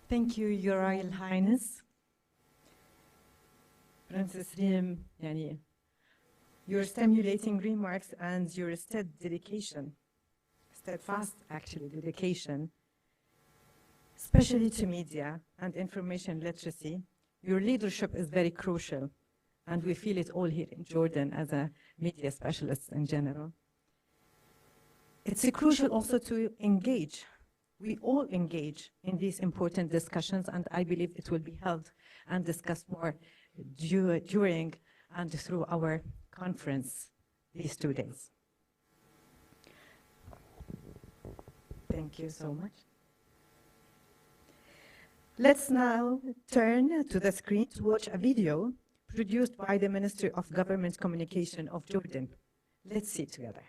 Thank you, Your Royal Highness. Princess Rym, your stimulating remarks and your steadfast dedication, especially to media and information literacy, your leadership is very crucial, and we feel it all here in Jordan as a media specialist in general. It's crucial also to engage. We all engage in these important discussions, and I believe it will be held and discussed more during and through our conference these 2 days. Thank you so much. Let's now turn to the screen to watch a video produced by the Ministry of Government Communication of Jordan. Let's see it together.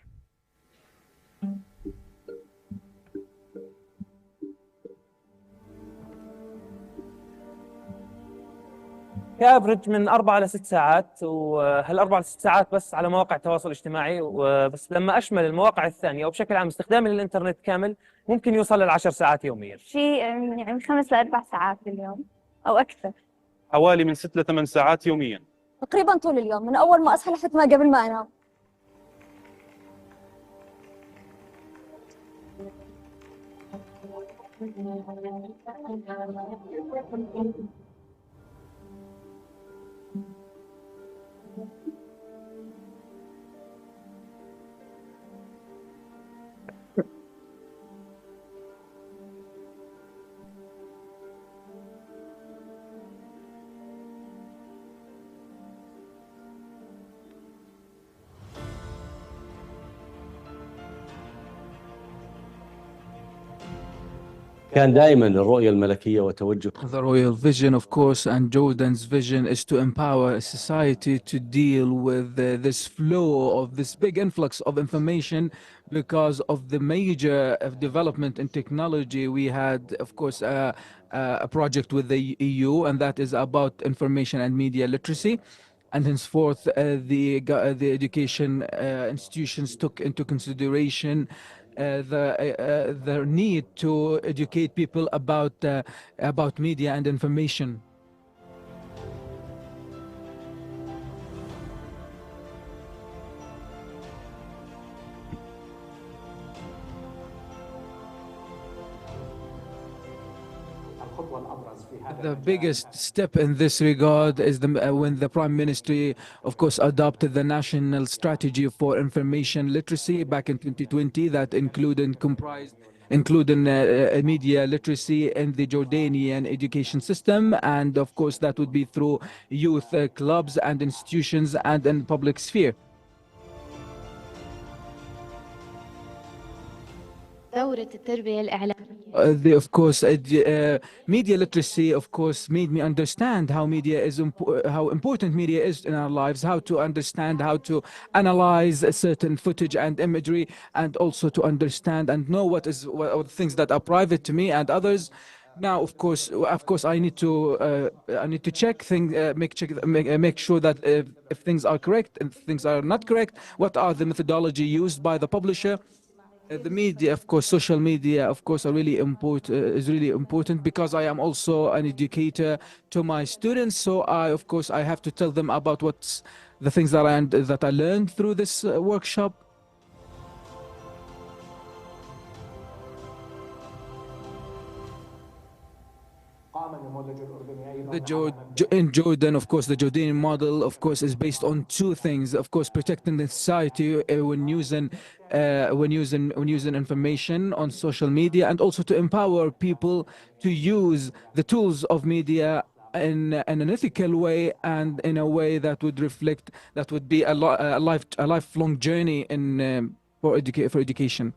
كافرج من 4 ل 6 ساعات، وهال4 ل 6 ساعات بس على مواقع التواصل الاجتماعي، وبس لما اشمل المواقع الثانيه او بشكل عام استخدامي للانترنت كامل ممكن يوصل ل10 ساعات يوميا. شيء من 5 ل 4 ساعات باليوم او اكثر. حوالي من 6 ل 8 ساعات يوميا. تقريبا طول اليوم من اول ما اصحى لحد ما قبل ما انام. كان دائما الرؤية الملكية وتوجه The royal vision, of course, and Jordan's vision is to empower society to deal with this flow of this big influx of information because of the major development in technology. We had, of course, a project with the EU, and that is about information and media literacy. And henceforth, the education institutions took into consideration the need to educate people about media and information. The biggest step in this regard is when the Prime Ministry, of course, adopted the National Strategy for Information Literacy back in 2020 that including media literacy in the Jordanian education system. And of course, that would be through youth clubs and institutions and in public sphere. دورة التربية الإعلامية. Of course, media literacy, of course, made me understand how media is how important media is in our lives, how to understand, how to analyze a certain footage and imagery, and also to understand and know what are things that are private to me and others. Now, of course, I need to check things, make sure that if things are correct and things are not correct, what are the methodology used by the publisher. The media, of course, social media, of course, are really is really important because I am also an educator to my students. So of course, I have to tell them about what's the things that I learned through this workshop. In Jordan, of course, the Jordanian model, of course, is based on two things. Of course, protecting the society when using information on social media, and also to empower people to use the tools of media in an ethical way and in a way that would reflect, that would be a lifelong journey in for education.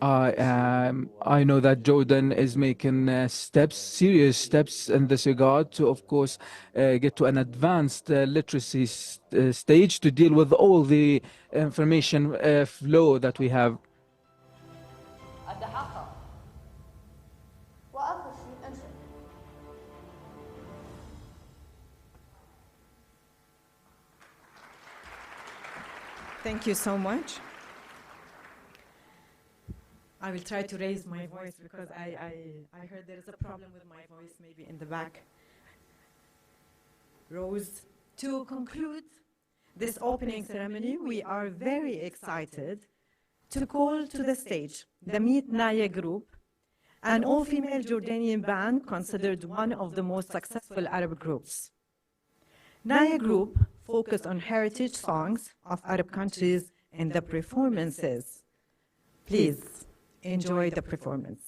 I know that Jordan is making serious steps in this regard to, of course, get to an advanced literacy stage to deal with all the information flow that we have. Thank you so much. I will try to raise my voice because I heard there is a problem with my voice, maybe in the back. Rose, to conclude this opening ceremony, we are very excited to call to the stage the Meet Naya group, an all-female Jordanian band considered one of the most successful Arab groups. Naya group focused on heritage songs of Arab countries in the performances. Please enjoy the performance.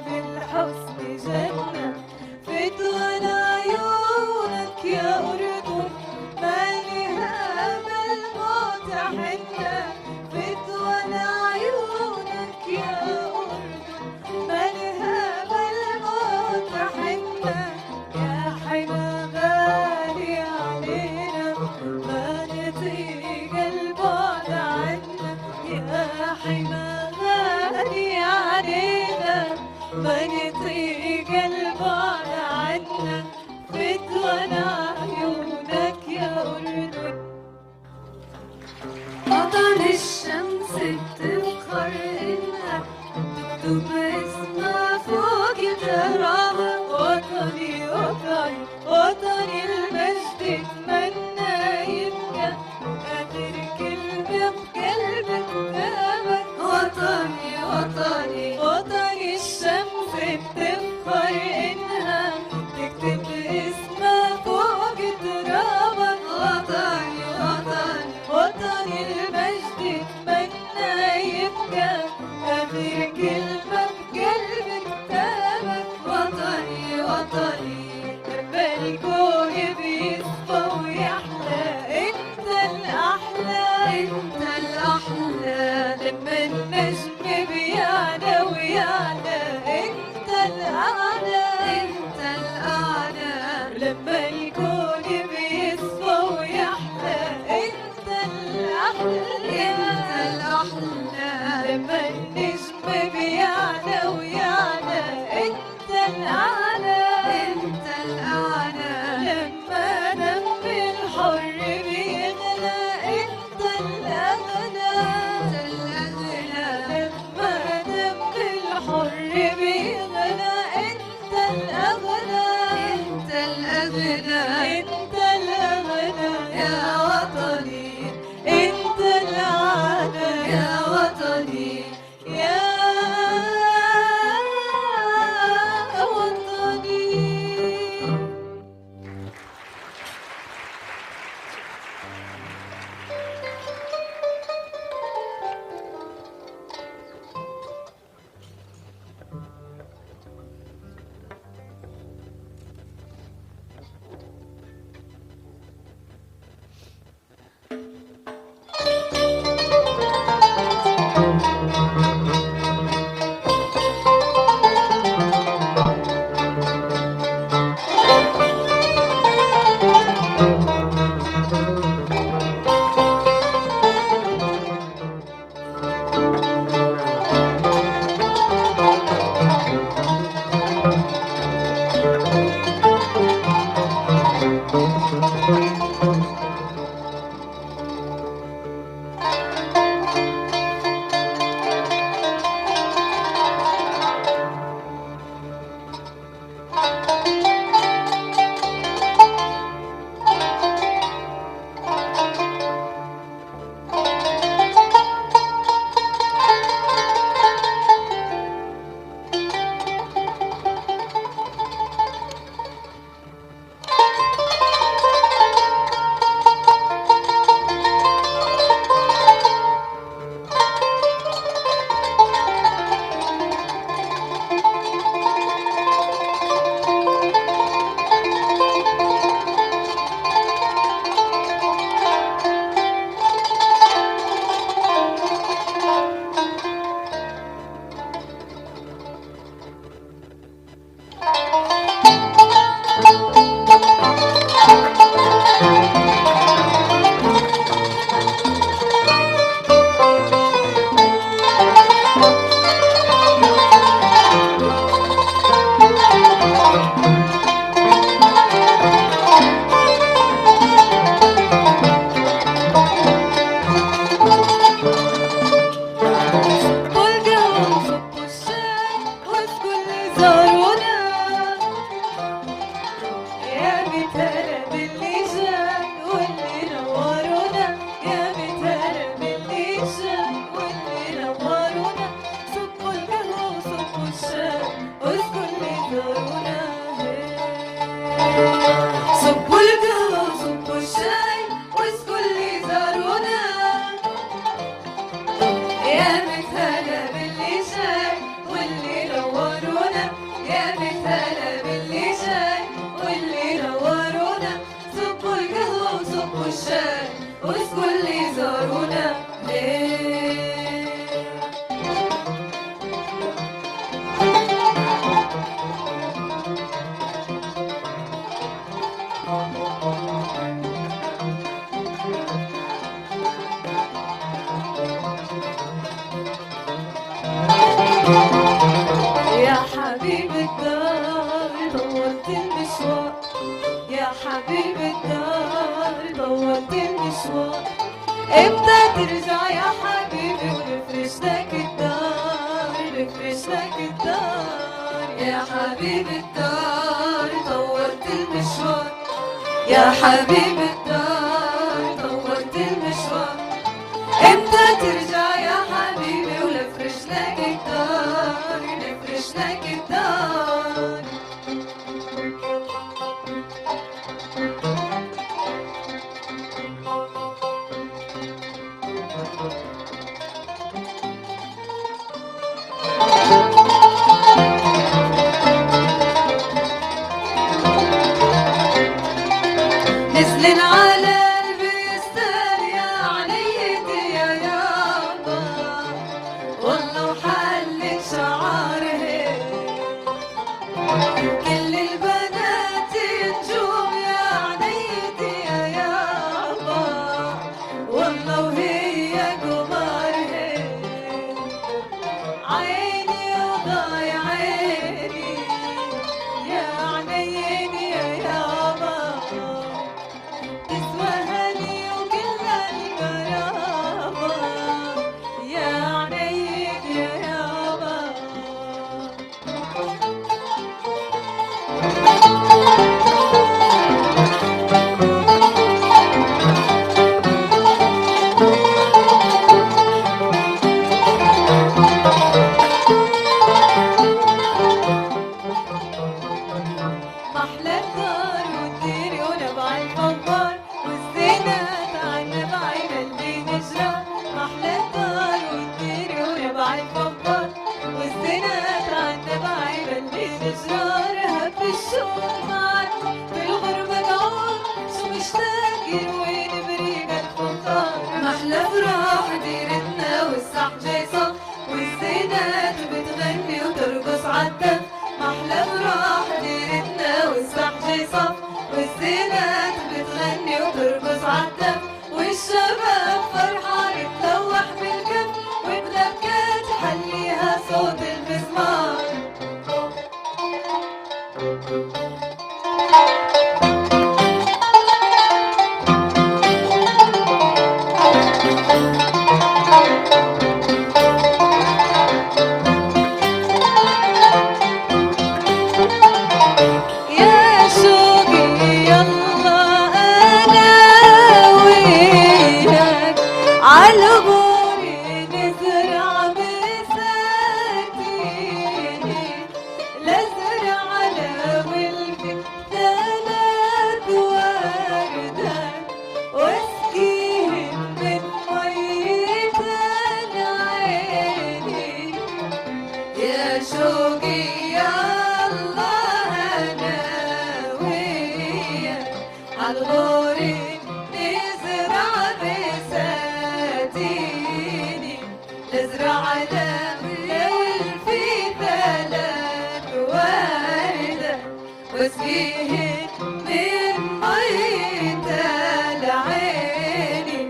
بالحسن جنة فدوة أحلى فتوى عيونك يا أردن. وطن الشمس بتفخر إنها تكتب اسمها فوق التراب. وطني وطني وطني المجد اتمنى يبقى آخر كلمة بقلب كتابك. وطني وطني وطني الشمس بتفخر إنها تكتب اسمها فوق ترابك. وطني وطني وطني المجد اتمنى يبقى آخر كلمة بقلب كتابك. وطني وطني لما الكون بيصفى ويحلى انت الأحلى انت الأحلى. لما النجم بيعلى ويعلى انت الأعلى انت الأعلى. لما الكون بيصفى ويحلى انت الأحلى انت الأحلى. لما النجم بيعلى ويعلى انت الأعلى انت الأعلى. لما دم الحر بيغلى انت الأغلى انت الأغلى. لما دم الحر بيغلى انت الأغلى انت الأغلى انت الأغلى. يا وطني انت الأعلى يا وطني يا وطني. يا حبيب الدار طولت طولت المشوار يا حبيب الدار طولت المشوار امتى ترجع يا حبيبي ونفرش لك الدار نفرش لك الدار يا حبيب الدار طولت المشوار يا حبيب الدار طولت المشوار امتى ترجع يا حبيبي ونفرش لك الدار نفرش لك الدار نزلن على البستان يا عليتي يا يابا والله وحلت شعاره كل البنات نجوم يا عليتي يا يابا والله وهي قمره عيني وضايع عيني يا عيني يا يابا تسوهني وكل القرابة يا عيني يا يابا محلى الدار والدير ونبع الفوار والزينات عنا بعين اللي نجرى محلى الدار والدير ونبع الفوار والزينات عنا بعين اللي نجرى رهب الشوق معك في الغربة تعود شو مشتاق وين بريق الفخار محلى فرح ديرتنا والصح جايصة والزينات بتغني وترقص عالدف محلى فرح ديرتنا والصح جايصة والزينات بتغني وترقص عالدف والشباب فرحان تلوح بالكف وبلبكات حليها صوت المزمار يا شوقي يلا أنا وياك عالغوري نزرع بساتيني لازرع على ولدي 3 وردات واسقيهن من مية عيني يا شوقي يلا أنا وياك عالغوري نزرع بساتيني نزرع على والفي 3 وردة واسقيهن من مية العيني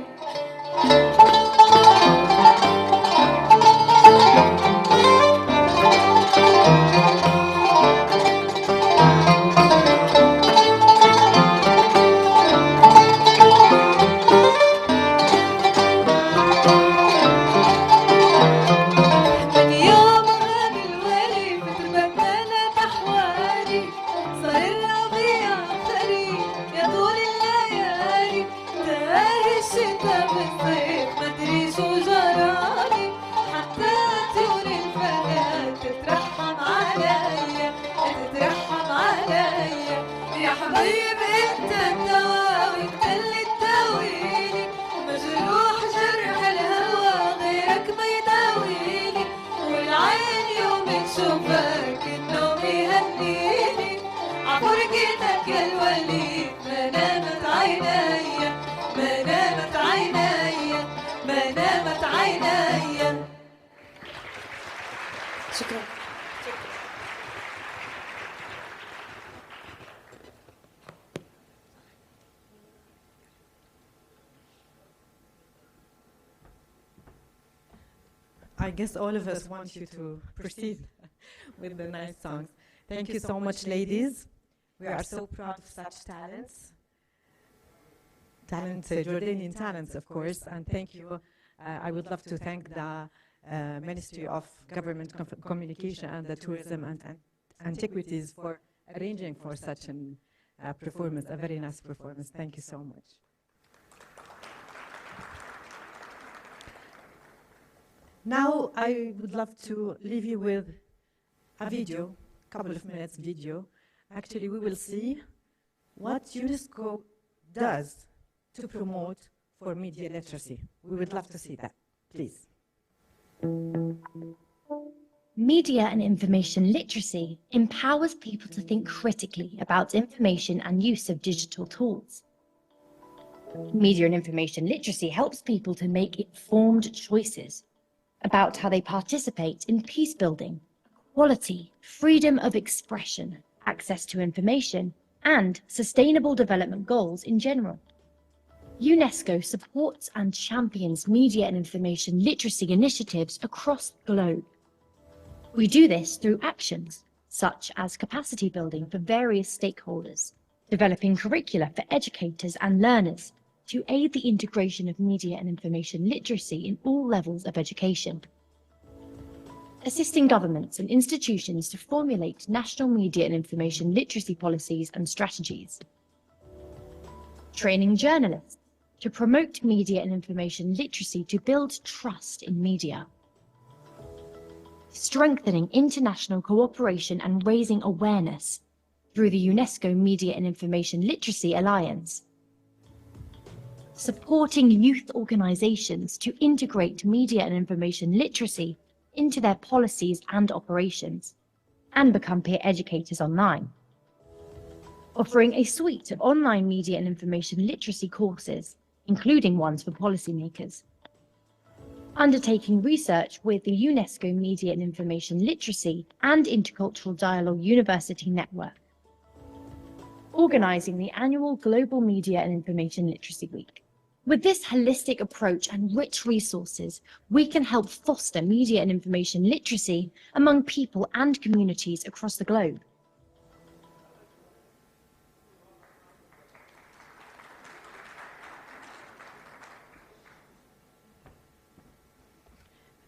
من يوم غاب الولي فتبدلت أحوالي صار الربيع ثري يا طول الليالي تاهي الشتا بالصيف مدري شو جرالي حتى طيور الفلات تترحم عليا تترحم عليا يا حبيب انت الدواوي انت اللي تداويني مجروح جرح الهوى غيرك ما يداويني والعين يوم تشوفك النوم يهنيني عفرقتك يا الولي ما نامت عينيا ما نامت عينيا ما نامت عينيا شكرا I guess all of us want you to proceed with the nice songs. Thank you so much, ladies. We are so proud of such talents. Jordanian talents, of course, and thank you. I would love to thank the Ministry of Government Communication and the Tourism and Antiquities for arranging for such a performance, a very nice performance. Thank you so much. Now I would love to leave you with a video, couple of minutes video. Actually, we will see what UNESCO does to promote for media literacy. We would love to see that, please. Media and information literacy empowers people to think critically about information and use of digital tools. Media and information literacy helps people to make informed choices about how they participate in peace building, equality, freedom of expression, access to information, and sustainable development goals in general. UNESCO supports and champions media and information literacy initiatives across the globe. We do this through actions such as capacity building for various stakeholders, developing curricula for educators and learners to aid the integration of media and information literacy in all levels of education, assisting governments and institutions to formulate national media and information literacy policies and strategies, training journalists to promote media and information literacy to build trust in media, strengthening international cooperation and raising awareness through the UNESCO Media and Information Literacy Alliance, supporting youth organizations to integrate media and information literacy into their policies and operations, and become peer educators online, offering a suite of online media and information literacy courses, including ones for policymakers, undertaking research with the UNESCO Media and Information Literacy and Intercultural Dialogue University Network, organizing the annual Global Media and Information Literacy Week. With this holistic approach and rich resources, we can help foster media and information literacy among people and communities across the globe.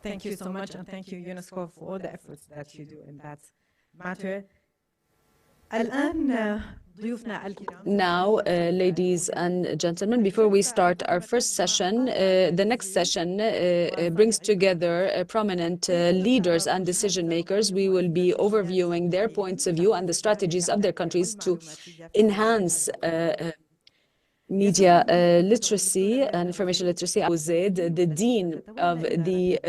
Thank you so much, and thank you, UNESCO, for all the efforts that you do in that matter. Now, ladies and gentlemen, before we start our first session, the next session brings together prominent leaders and decision makers. We will be overviewing their points of view and the strategies of their countries to enhance media literacy and information literacy. Zaid, the Dean of the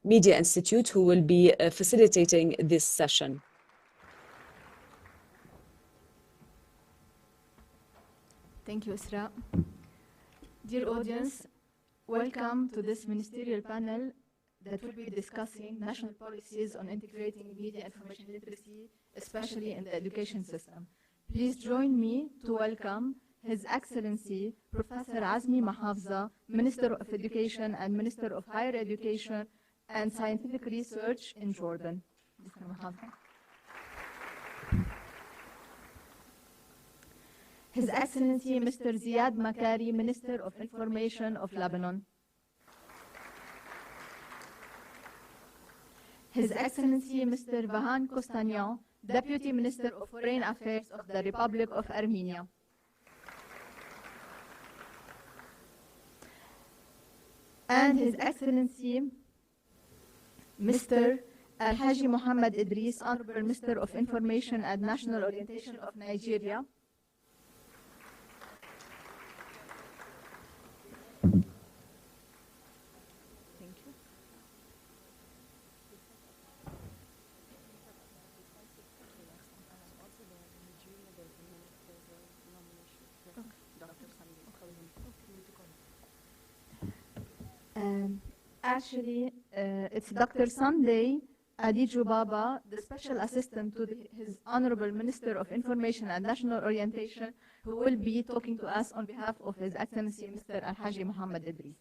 Media Institute, who will be facilitating this session. Thank you, Isra. Dear audience, welcome to this ministerial panel that will be discussing national policies on integrating media information literacy, especially in the education system. Please join me to welcome His Excellency Professor Azmi Mahafza, Minister of Education and Minister of Higher Education and Scientific Research in Jordan. Mr. Mahafza. His Excellency Mr. Ziad Makari, Minister of Information of Lebanon. His Excellency Mr. Vahan Kostanyan, Deputy Minister of Foreign Affairs of the Republic of Armenia. And His Excellency Mr. Al-Haji Muhammad Idris, Honorable Minister of Information and National Orientation of Nigeria. Actually, it's Dr. Sunday Adiju Baba, the Special Assistant to His Honorable Minister of Information and National Orientation, who will be talking to us on behalf of His Excellency Mr. Al-Haji Muhammad Idris.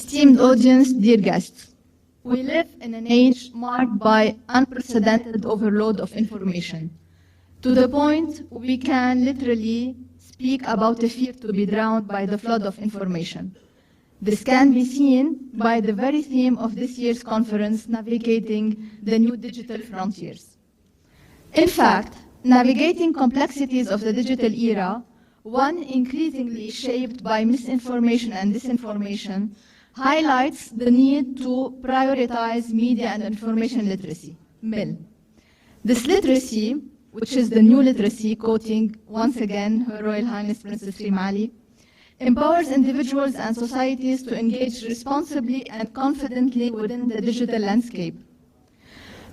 esteemed audience, dear guests. We live in an age marked by unprecedented overload of information, to the point we can literally speak about a fear to be drowned by the flood of information. This can be seen by the very theme of this year's conference, Navigating the New Digital Frontiers. In fact, navigating complexities of the digital era, one increasingly shaped by misinformation and disinformation, highlights the need to prioritize media and information literacy, MIL. This literacy, which is the new literacy, quoting once again Her Royal Highness Princess Rym Ali, empowers individuals and societies to engage responsibly and confidently within the digital landscape.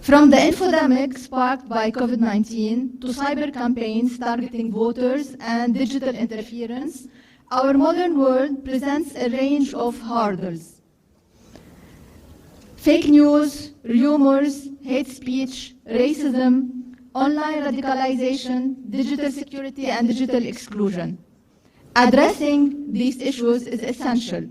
From the infodemic sparked by COVID-19 to cyber campaigns targeting voters and digital interference, our modern world presents a range of hurdles. Fake news, rumors, hate speech, racism, online radicalization, digital security, and digital exclusion. Addressing these issues is essential,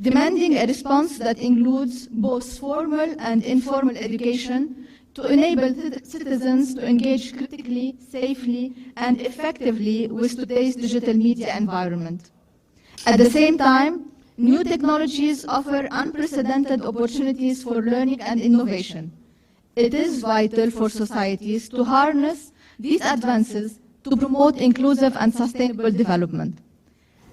demanding a response that includes both formal and informal education to enable citizens to engage critically, safely, and effectively with today's digital media environment. At the same time, new technologies offer unprecedented opportunities for learning and innovation. It is vital for societies to harness these advances to promote inclusive and sustainable development.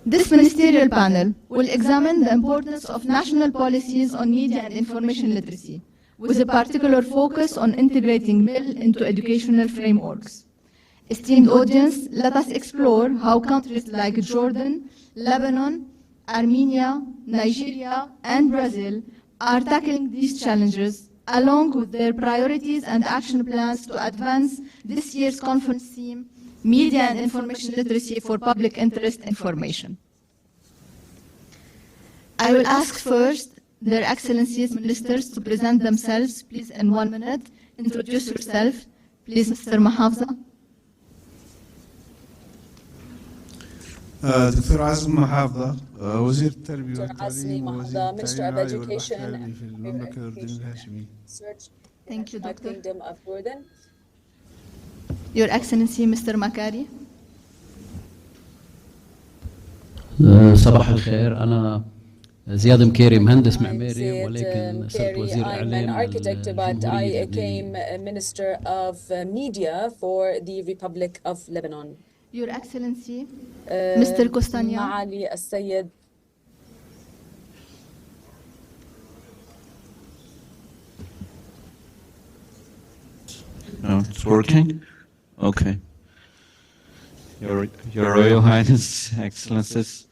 This ministerial panel will examine the importance of national policies on media and information literacy, with a particular focus on integrating MIL into educational frameworks. Esteemed audience, let us explore how countries like Jordan, Lebanon, Armenia, Nigeria, and Brazil are tackling these challenges, along with their priorities and action plans to advance this year's conference theme, Media and Information Literacy for Public Interest Information. I will ask first Their Excellencies Ministers to present themselves, please, in 1 minute. Introduce yourself, please, Mr. Mahafza. دكتور عزمي محافظة وزير التربية والتعليم ووزير Minister of Education في المملكة الأردنية الهاشمية. Thank you, Doctor. Kingdom of Jordan. Your Excellency Mr. Makari. صباح الخير، أنا زياد مكيري مهندس معماري ولكن صرت وزير إعلام architect, but I became a Minister of Media for the Republic of Lebanon. Your Excellency Mr. Kostania. معالي السيد Oh, it's working? Okay. Your Royal Highness, Excellencies,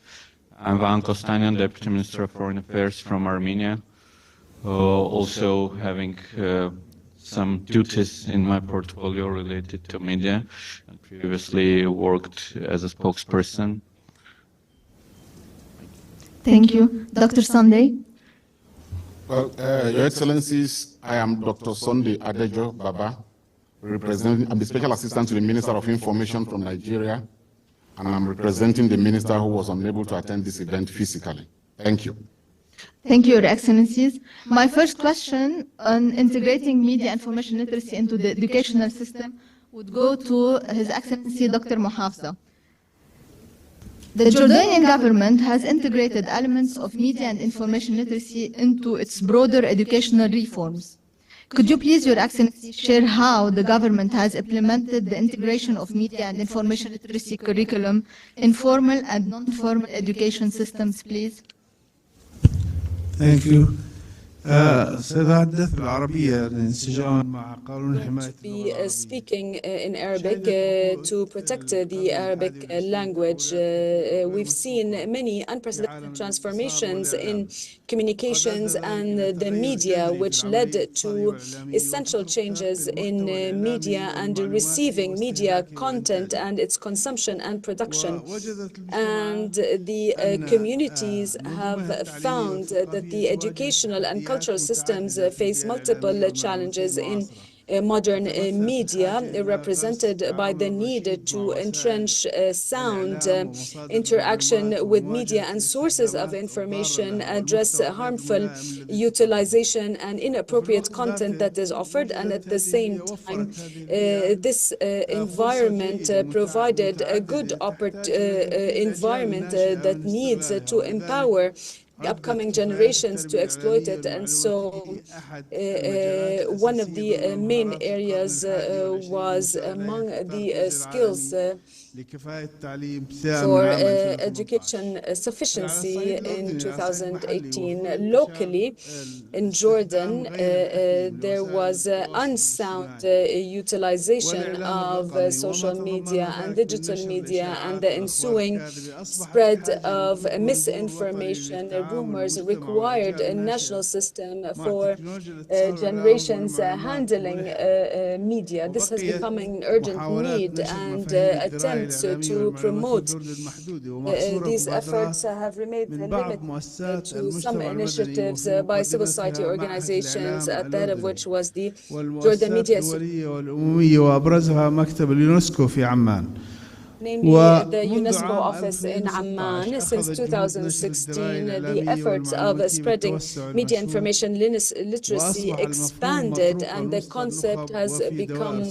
I'm Van Kostanian, Deputy Minister of Foreign Affairs from Armenia, also having some duties in my portfolio related to media, and previously worked as a spokesperson. Thank you. Dr. Sunday. Well, Your Excellencies, I am Dr. Sunday Adejo Baba, I'm the Special Assistant to the Minister of Information from Nigeria, and I'm representing the Minister who was unable to attend this event physically. Thank you. Thank you, Your Excellencies. My first question on integrating media information literacy into the educational system would go to His Excellency Dr. Mahafza. The Jordanian government has integrated elements of media and information literacy into its broader educational reforms. Could you please, Your Excellency, share how the government has implemented the integration of media and information literacy curriculum in formal and non-formal education systems, please? Thank you. سأتحدث بالعربية لانسجام مع قانون حماية be speaking in Arabic to protect the Arabic language. We've seen many unprecedented transformations in communications and the media, which led to essential changes in media and receiving media content and its consumption and production. And the communities have found that the educational and cultural systems face multiple challenges in modern media, represented by the need to entrench sound, interaction with media and sources of information, address harmful utilization and inappropriate content that is offered, and at the same time, this environment provided a good environment that needs to empower the upcoming generations to exploit it. And so one of the main areas was among the skills for education sufficiency in 2018. Locally in Jordan, there was unsound utilization of social media and digital media, and the ensuing spread of misinformation, rumors required a national system for generations handling media. This has become an urgent need, and attempts to promote these efforts have remained limited to some initiatives by civil society organizations, at the head of which was the Jordan Media namely the UNESCO office in Amman. Since 2016, the efforts of spreading media information literacy expanded, and the concept has become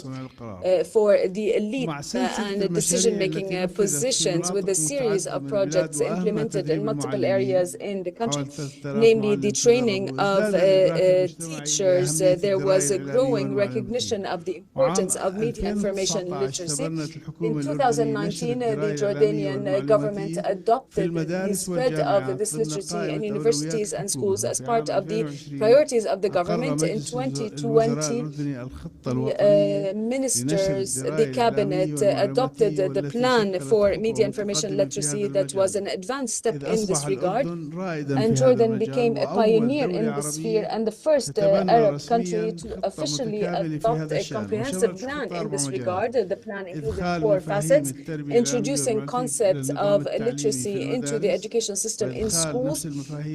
for the elite and decision-making positions, with a series of projects implemented in multiple areas in the country, namely the training of teachers. There was a growing recognition of the importance of media information literacy. In 2019, the Jordanian government adopted the spread of this literacy in universities and schools as part of the priorities of the government. In 2020, the ministers, the cabinet adopted the plan for media information literacy that was an advanced step in this regard, and Jordan became a pioneer in this sphere and the first Arab country to officially adopt a comprehensive plan in this regard. The plan included 4 facets: introducing concepts of literacy into the education system in schools,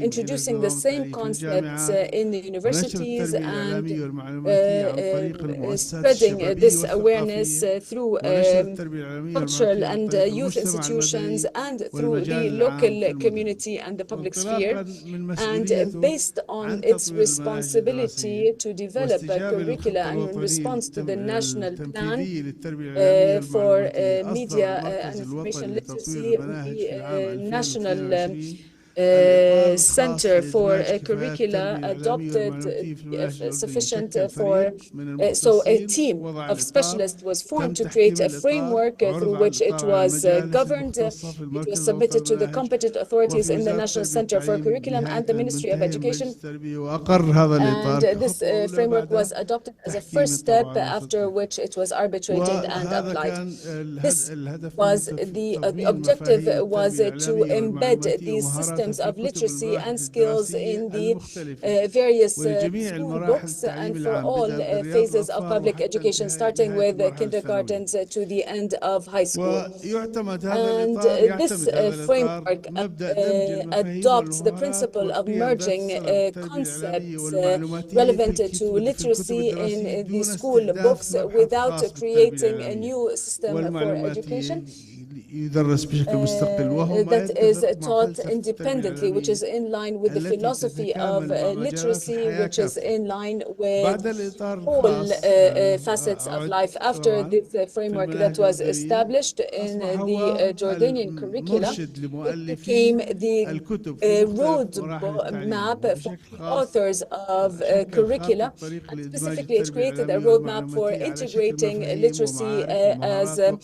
introducing the same concepts in the universities, and spreading this awareness through cultural and youth institutions and through the local community and the public sphere. And based on its responsibility to develop a curricula and in response to the national plan for media and information literacy, the National Center for Curricula adopted sufficient for, so a team of specialists was formed to create a framework through which it was governed. It was submitted to the competent authorities in the National Center for Curriculum and the Ministry of Education. And this framework was adopted as a first step, after which it was arbitrated and applied. This was the objective was to embed these systems of literacy and skills in the various school books and for all phases of public education, starting with kindergartens to the end of high school. And this framework adopts the principle of merging concepts relevant to literacy in the school books without creating a new system for education that is taught independently, which is in line with the philosophy of literacy, which is in line with all facets of life. After this framework that was established in the Jordanian curricula, it became the roadmap for the authors of curricula, and specifically it created a roadmap for integrating literacy as a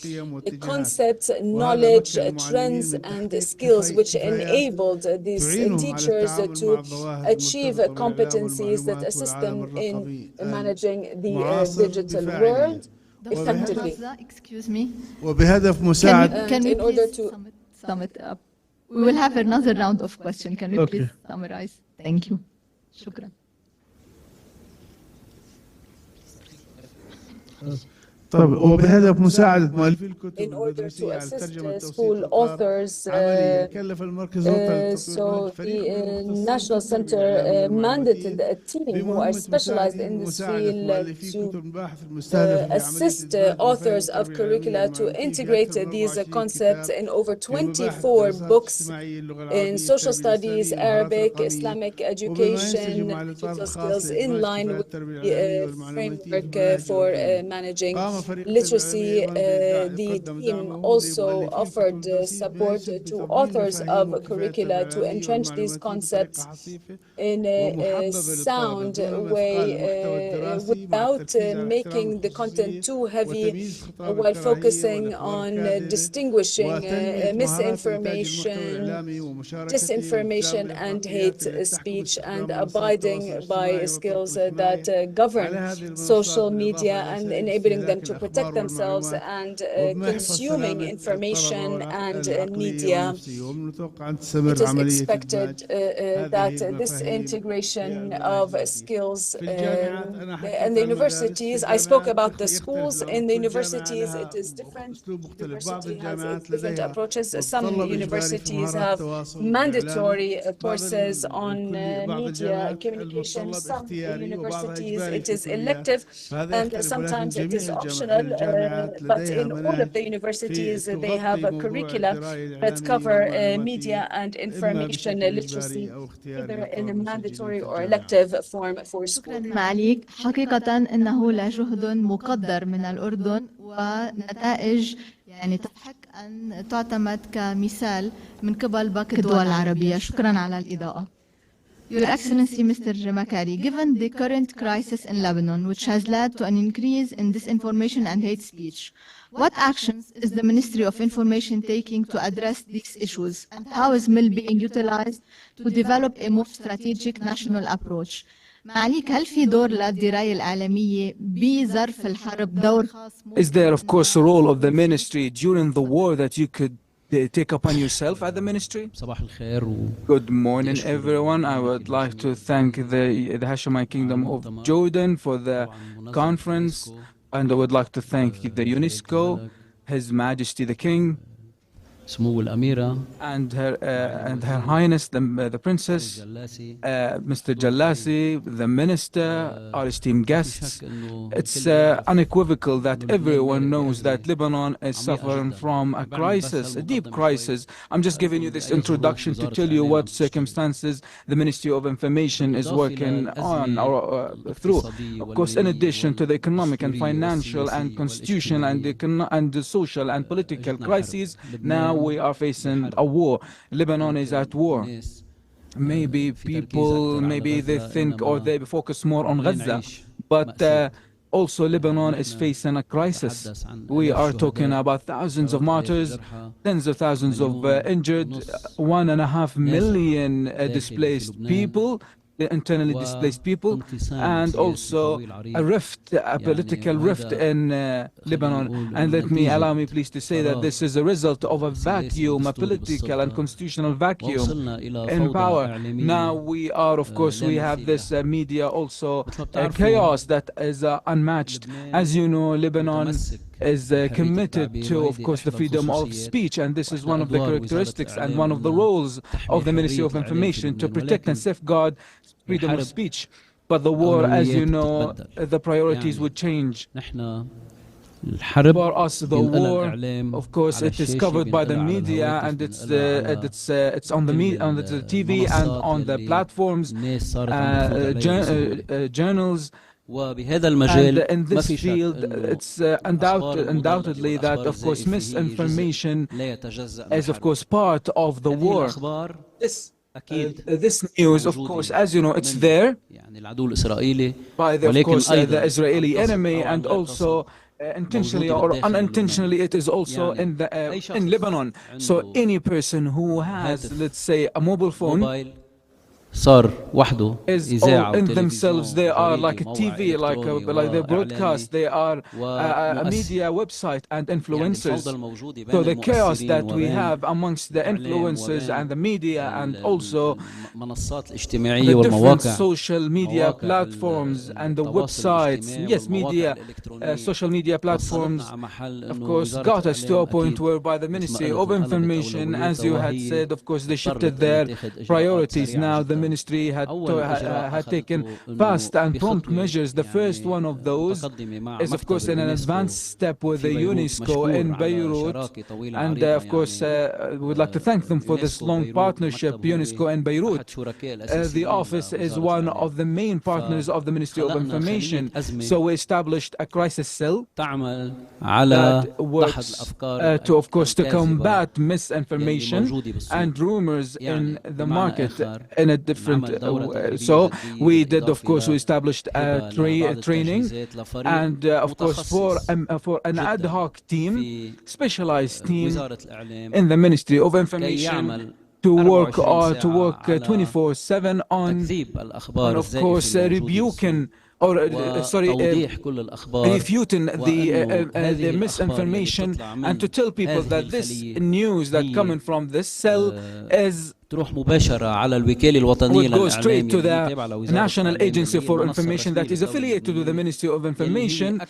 concept, knowledge, trends, and skills, which enabled these teachers to achieve competencies that assist them in managing the digital world effectively. Excuse me. Can we in order to sum it up, we will have another round of questions. Can we please summarize? Thank you. Shukran. طب وبهدف مساعدة مؤلفي الكتب in order to المدرسية على assist الترجمة والتوثيق school والإطلاق authors. عمليا كلف المركز الوطني So the National Center mandated a team who are specialized in this field to assist authors of curricula to integrate these concepts in over 24 books in social studies, Arabic, Islamic education, digital skills, in line with the framework for managing literacy. The team also offered support to authors of curricula to entrench these concepts in a sound way without making the content too heavy, while focusing on distinguishing misinformation, disinformation, and hate speech, and abiding by skills that govern social media and enabling them to protect themselves and consuming information and media. It is expected that this integration of skills and the universities, I spoke about the schools. In the universities, it is different. University has different approaches. Some universities have mandatory courses on media communication. Some universities, it is elective, and sometimes it is optional. But in all of the universities, they have a curricula that cover media and information literacy, either in a mandatory or elective form for school. معاليك حقيقة إنه لجهد مقدر من الأردن ونتائج يعني تضحك أن تعتمد كمثال من قبل باقي الدول العربية. شكرا على الإضاءة. Your Excellency, Mr. Makari, given the current crisis in Lebanon, which has led to an increase in disinformation and hate speech, what actions is the Ministry of Information taking to address these issues, and how is MIL being utilized to develop a more strategic national approach? معاليك هل في دور للدراية الإعلامية بظرف الحرب دور خاص؟ Is there, of course, a role of the ministry during the war that you could take upon yourself at the ministry? Good morning, everyone. I would like to thank the Hashemite Kingdom of Jordan for the conference, and I would like to thank the UNESCO, His Majesty the King, and Her Highness the Princess, Mr. Jalasi, the Minister, our esteemed guests. It's unequivocal that everyone knows that Lebanon is suffering from a crisis, a deep crisis. I'm just giving you this introduction to tell you what circumstances the Ministry of Information is working on or through. Of course, in addition to the economic and financial and constitutional and the social and political crises, now we are facing a war. Lebanon is at war. Maybe people, maybe they think or they focus more on Gaza, but also Lebanon is facing a crisis. We are talking about thousands of martyrs, tens of thousands of injured, 1.5 million displaced people, internally displaced people, and also a rift, a political rift in Lebanon. And allow me please to say that this is a result of a vacuum, a political and constitutional vacuum in power. Now we are, of course, we have this media also chaos that is unmatched. As you know, Lebanon is committed to, of course, the freedom of speech, and this is one of the characteristics and one of the roles of the Ministry of Information to protect and safeguard freedom of speech. But the war, as you know, the priorities would change. For us, the war, of course, it is covered by the media, and it's on the TV and on the platforms, journals. And in this field, it's undoubtedly that, of course, misinformation is, of course, part of the war. This news, of course, as you know, it's there by the, of course, the Israeli enemy, and also intentionally or unintentionally, it is also in Lebanon. So any person who has, let's say, a mobile phone صار وحده is إذاعة all in وتلفزيون themselves. They are like a وجريدة TV, like they broadcast. They are a media website and influencers. So the chaos that we have amongst the influencers and the media and also المنصات الاجتماعية the different والمواقع social media platforms and the websites, yes, media, social media platforms, of course, got us to a point whereby the Ministry of Information, as you had said, of course, they shifted their priorities. Now the ministry had taken fast and prompt measures. The first one of those is, of course, in an advanced step with the UNESCO in Beirut. And of course, we would like to thank them for this long partnership, UNESCO and Beirut. The office is one of the main partners of the Ministry of Information. So we established a crisis cell that works to, of course, to combat misinformation and rumors in the market in a different so we did, of course, we established a training and of course for an ad hoc team, specialized team in the Ministry of Information to work 24/7 on of course rebuking or refuting the misinformation and to tell people that this news that coming from this cell is تروح مباشرة على الوكالة الوطنية would go straight to the للإعلام اللي National Agency for Information that is affiliated with the Ministry of Information,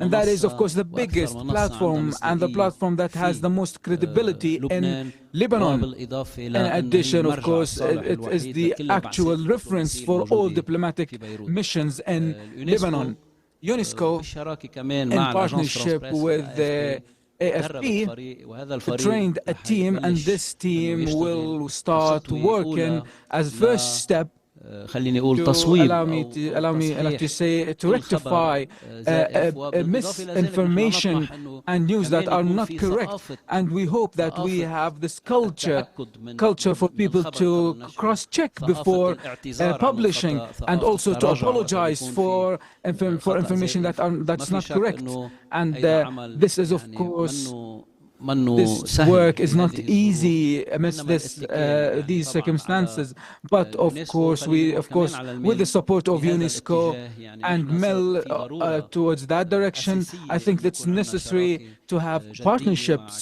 and that is, of course, the biggest platform and the platform that has the most credibility in Lebanon. In addition, of course, it is the actual reference for all diplomatic missions in Lebanon. UNESCO, in partnership with the AFP, trained a team, and this team will start working as first step allow me to say to rectify misinformation and news that are not correct, and we hope that we have this culture for people to cross-check before publishing and also to apologize for information that's not correct, and this is, of course, this work is not easy amidst these circumstances, but of course with the support of UNESCO and MEL towards that direction, I think it's necessary to have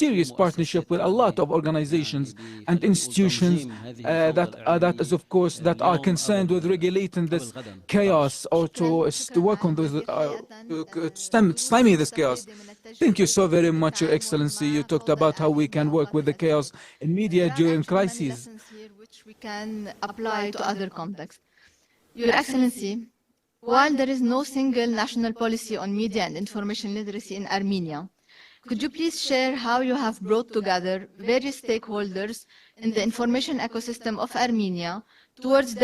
serious partnership with a lot of organizations and institutions that is, of course, that are concerned with regulating this chaos or to work on those stymie this chaos. Thank you so very much, Your Excellency. You talked about how we can work with the chaos in media during crises, which we can apply to other contexts. Your Excellency, while there is no single national policy on media and information literacy in Armenia, could you please share how you have brought together various stakeholders in the information ecosystem of Armenia towards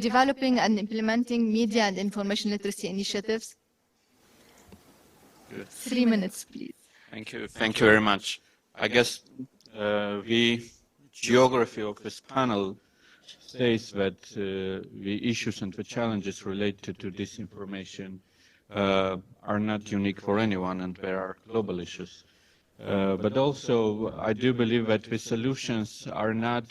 developing and implementing media and information literacy initiatives? Good. 3 minutes, please. Thank you. Thank you very much. I guess the geography of this panel says that the issues and the challenges related to disinformation are not unique for anyone, and there are global issues. But also, I do believe that the solutions are not,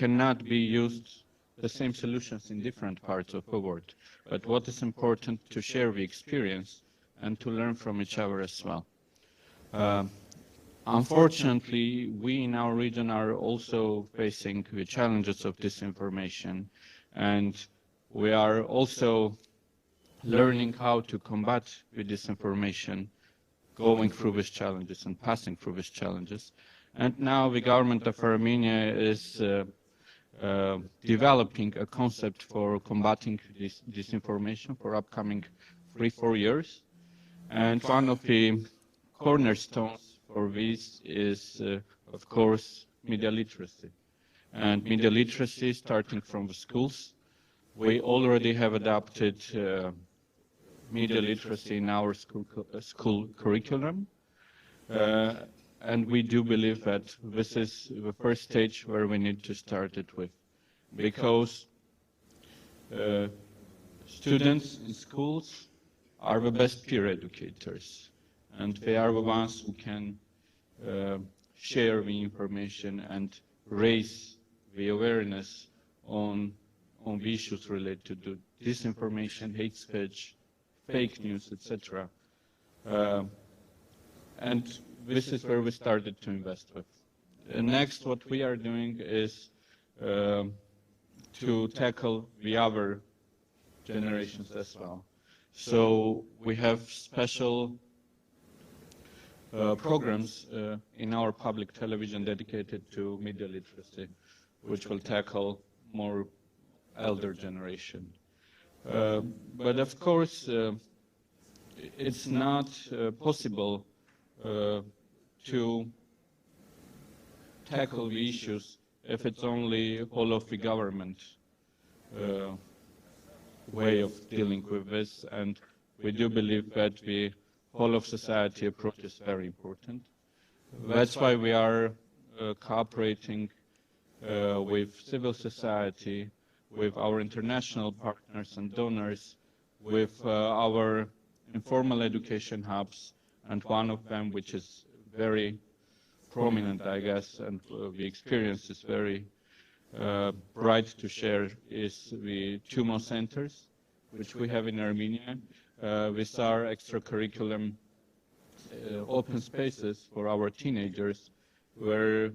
cannot be used the same solutions in different parts of the world. But what is important to share the experience and to learn from each other as well. Unfortunately, we in our region are also facing the challenges of disinformation, and we are also learning how to combat the disinformation, going through these challenges and passing through these challenges. And now the government of Armenia is developing a concept for combating this disinformation for upcoming 3-4 years. And one of the cornerstones for this is, of course, media literacy. And media literacy starting from the schools. We already have adopted media literacy in our school curriculum. And we do believe that this is the first stage where we need to start it with. Because students in schools are the best peer educators, and they are the ones who can share the information and raise the awareness on the issues related to disinformation, hate speech, fake news, etc. And this is where we started to invest with. Next, what we are doing is to tackle the other generations as well. So we have special programs in our public television dedicated to media literacy, which will tackle more elder generation. But of course, it's not possible to tackle the issues if it's only whole of the government way of dealing with this, and we do believe that the whole of society approach is very important. That's why we are cooperating with civil society, with our international partners and donors, with our informal education hubs, and one of them, which is very prominent, I guess, and the experience is very bright to share, is the TUMO centers, which we have in Armenia. These are extracurriculum open spaces for our teenagers, where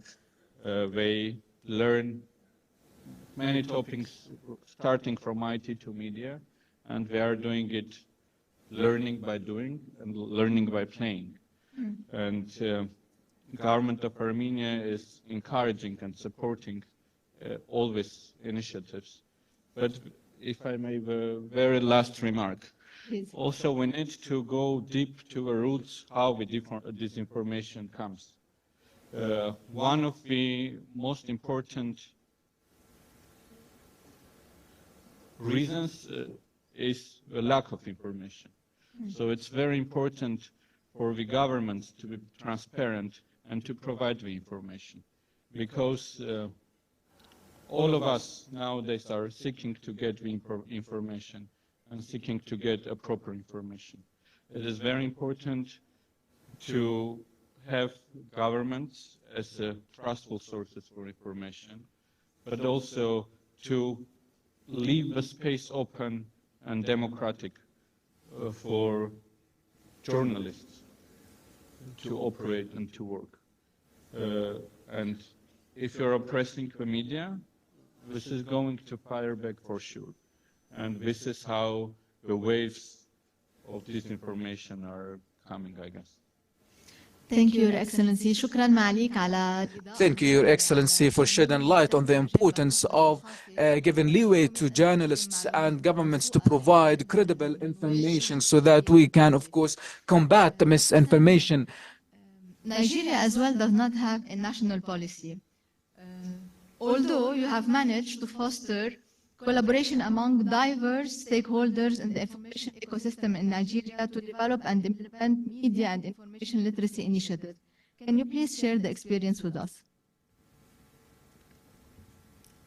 they learn many topics, starting from IT to media, and they are doing it learning by doing and learning by playing. And government of Armenia is encouraging and supporting all these initiatives. But if I may, the very last remark. Please. Also, we need to go deep to the roots how the disinformation comes. One of the most important reasons is the lack of information. So it's very important for the governments to be transparent and to provide the information, because all of us nowadays are seeking to get the information and seeking to get a proper information. It is very important to have governments as trustful sources for information, but also to leave the space open and democratic for journalists to operate and to work. And if you're oppressing the media, this is going to fire back for sure. And this is how the waves of disinformation are coming, I guess. Thank you, Your Excellency. شكرا معاليك على Thank you, Your Excellency, for shedding light on the importance of giving leeway to journalists and governments to provide credible information so that we can, of course, combat the misinformation. Nigeria as well does not have a national policy. Although you have managed to foster collaboration among diverse stakeholders in the information ecosystem in Nigeria to develop and implement media and information literacy initiatives. Can you please share the experience with us?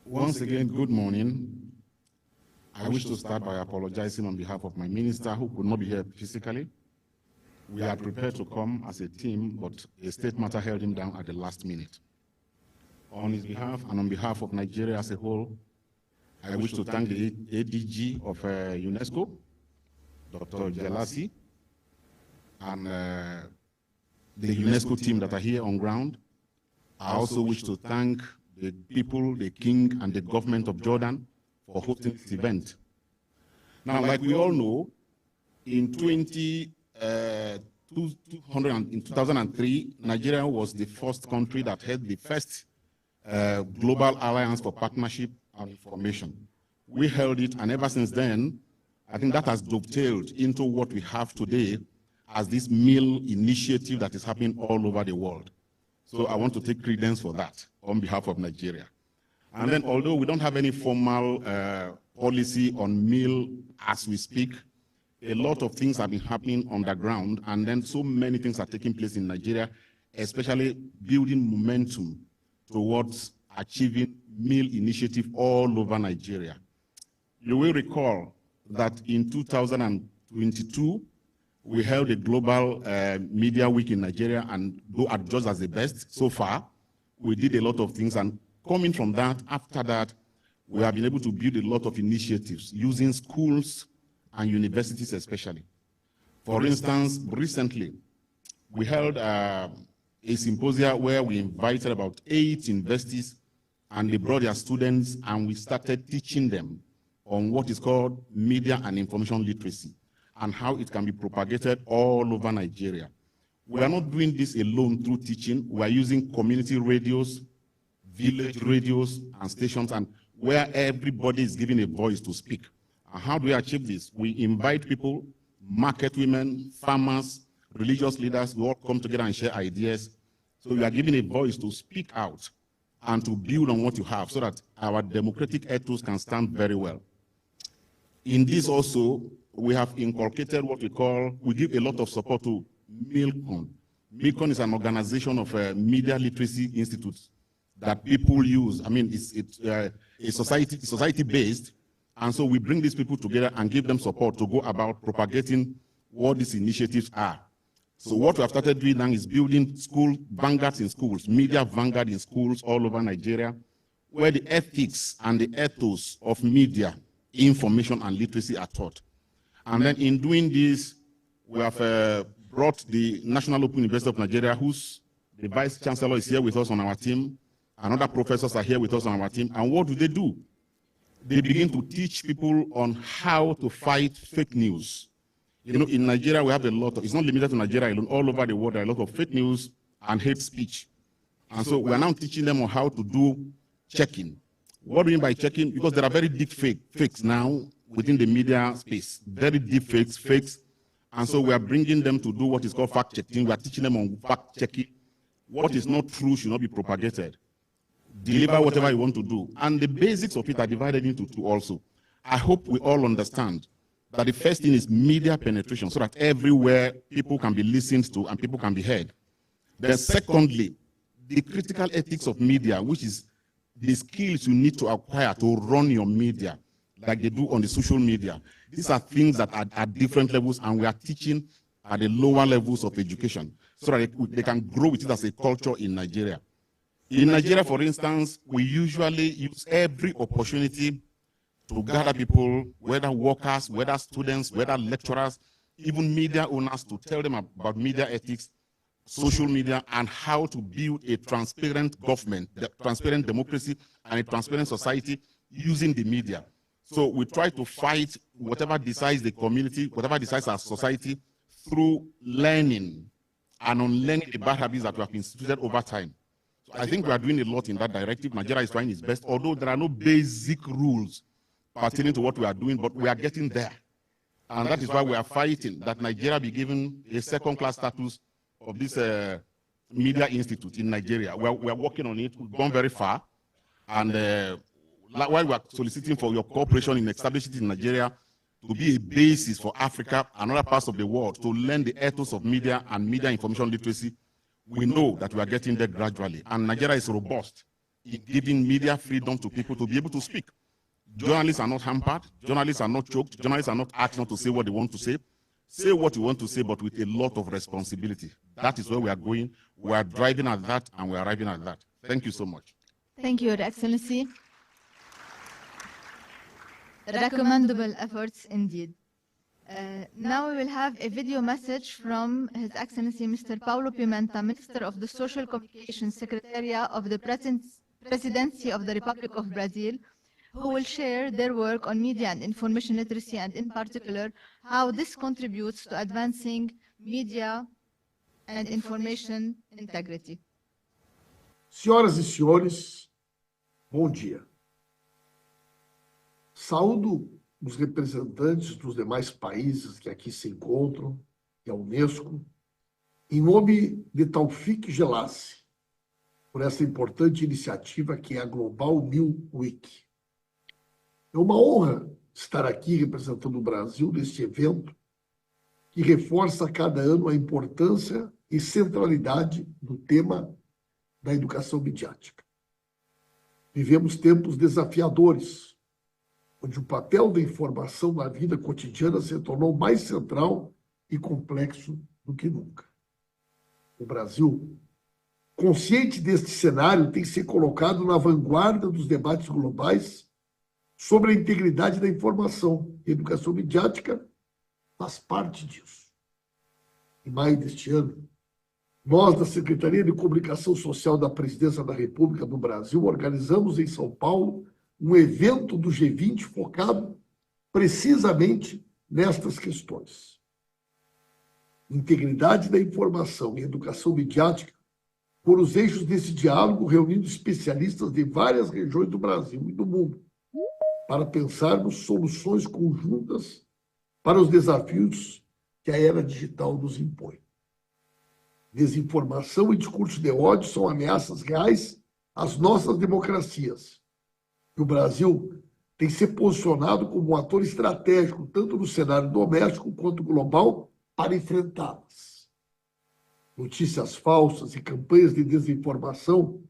Once again, good morning. I wish to start by apologizing on behalf of my minister who could not be here physically. We are prepared to come as a team, but a state matter held him down at the last minute. On his behalf and on behalf of Nigeria as a whole, I wish to thank the ADG of UNESCO, Dr. Jelasi, and the UNESCO team that are here on ground. I also wish to thank the people, the king, and the government of Jordan for hosting this event. Now, like we all know, in 2003, Nigeria was the first country that had the first Global Alliance for Partnership and Information. We held it, and ever since then, I think that has dovetailed into what we have today as this meal initiative that is happening all over the world. So I want to take credence for that on behalf of Nigeria. And then, although we don't have any formal policy on meal as we speak, a lot of things have been happening on the ground, and then so many things are taking place in Nigeria, especially building momentum towards achieving meal initiative all over Nigeria. You will recall that in 2022, we held a global media week in Nigeria, and though adjudged as the best so far, we did a lot of things, and coming from that, after that, we have been able to build a lot of initiatives using schools and universities especially. For instance, recently, we held a symposium where we invited about 8 universities, and they brought their students, and we started teaching them on what is called media and information literacy and how it can be propagated all over Nigeria. We are not doing this alone through teaching. We are using community radios, village radios, and stations, and where everybody is given a voice to speak. And how do we achieve this? We invite people, market women, farmers, religious leaders, who all come together and share ideas. So we are given a voice to speak out and to build on what you have so that our democratic ethos can stand very well. In this also, we have inculcated what we call, we give a lot of support to MILCON. MILCON is an organization of media literacy institutes that people use. I mean, it's society-based, and so we bring these people together and give them support to go about propagating what these initiatives are. So what we have started doing now is building school vanguards in schools, media vanguard in schools all over Nigeria, where the ethics and the ethos of media, information, and literacy are taught. And then in doing this, we have brought the National Open University of Nigeria, whose the Vice Chancellor is here with us on our team, and other professors are here with us on our team. And what do? They begin to teach people on how to fight fake news. You know, in Nigeria, we have a lot of, it's not limited to Nigeria alone, all over the world, there are a lot of fake news and hate speech. And so we're now teaching them on how to do checking. What do we mean by checking? Because there are very deep fakes now within the media space, very deep fakes. And so we are bringing them to do what is called fact-checking. We are teaching them on fact-checking. What is not true should not be propagated. Deliver whatever you want to do. And the basics of it are divided into 2 also. I hope we all understand that the first thing is media penetration, so that everywhere people can be listened to and people can be heard. Then secondly, the critical ethics of media, which is the skills you need to acquire to run your media, like they do on the social media. These are things that are at different levels, and we are teaching at the lower levels of education, so that they can grow with it as a culture in Nigeria. In Nigeria, for instance, we usually use every opportunity to gather people, whether workers, whether students, whether lecturers, even media owners, to tell them about media ethics, social media, and how to build a transparent government, transparent democracy, and a transparent society using the media. So we try to fight whatever decides the community, whatever decides our society, through learning and unlearning the bad habits that we have instituted over time. So I think we are doing a lot in that directive. Nigeria is trying its best, although there are no basic rules pertaining to what we are doing, but we are getting there. And that is why we are fighting that Nigeria be given a second-class status of this media institute in Nigeria. We are working on it. We've gone very far. And while we are soliciting for your cooperation in establishing it in Nigeria to be a basis for Africa and other parts of the world to learn the ethos of media and media information literacy, we know that we are getting there gradually. And Nigeria is robust in giving media freedom to people to be able to speak. Journalists are not hampered. Journalists are not choked. Journalists are not asked not to say what they want to say. Say what you want to say, but with a lot of responsibility. That is where we are going. We are driving at that, and we are arriving at that. Thank you so much. Thank you, Your Excellency. Recommendable efforts indeed. Now we will have a video message from His Excellency Mr. Paulo Pimenta, Minister of the Social Communications Secretariat of the Presidency of the Republic of Brazil, who will share their work on media and information literacy, and in particular, how this contributes to advancing media and information integrity. Senhoras e senhores, bom dia. Saúdo os representantes dos demais países que aqui se encontram e a UNESCO, em nome de Taufik Gelassi, por essa importante iniciativa que é a Global New Week. É uma honra estar aqui representando o Brasil neste evento que reforça a cada ano a importância e centralidade do tema da educação midiática. Vivemos tempos desafiadores, onde o papel da informação na vida cotidiana se tornou mais central e complexo do que nunca. O Brasil consciente deste cenário, tem se colocado na vanguarda dos debates globais sobre a integridade da informação. A educação midiática faz parte disso. Em maio deste ano, nós, da Secretaria de Comunicação Social da Presidência da República do Brasil, organizamos em São Paulo um evento do G20 focado precisamente nestas questões. Integridade da informação e educação midiática foram os eixos desse diálogo, reunindo especialistas de várias regiões do Brasil e do mundo, para pensarmos soluções conjuntas para os desafios que a era digital nos impõe. Desinformação e discurso de ódio são ameaças reais às nossas democracias. O Brasil tem se posicionado como um ator estratégico, tanto no cenário doméstico quanto global, para enfrentá-las. Notícias falsas e campanhas de desinformação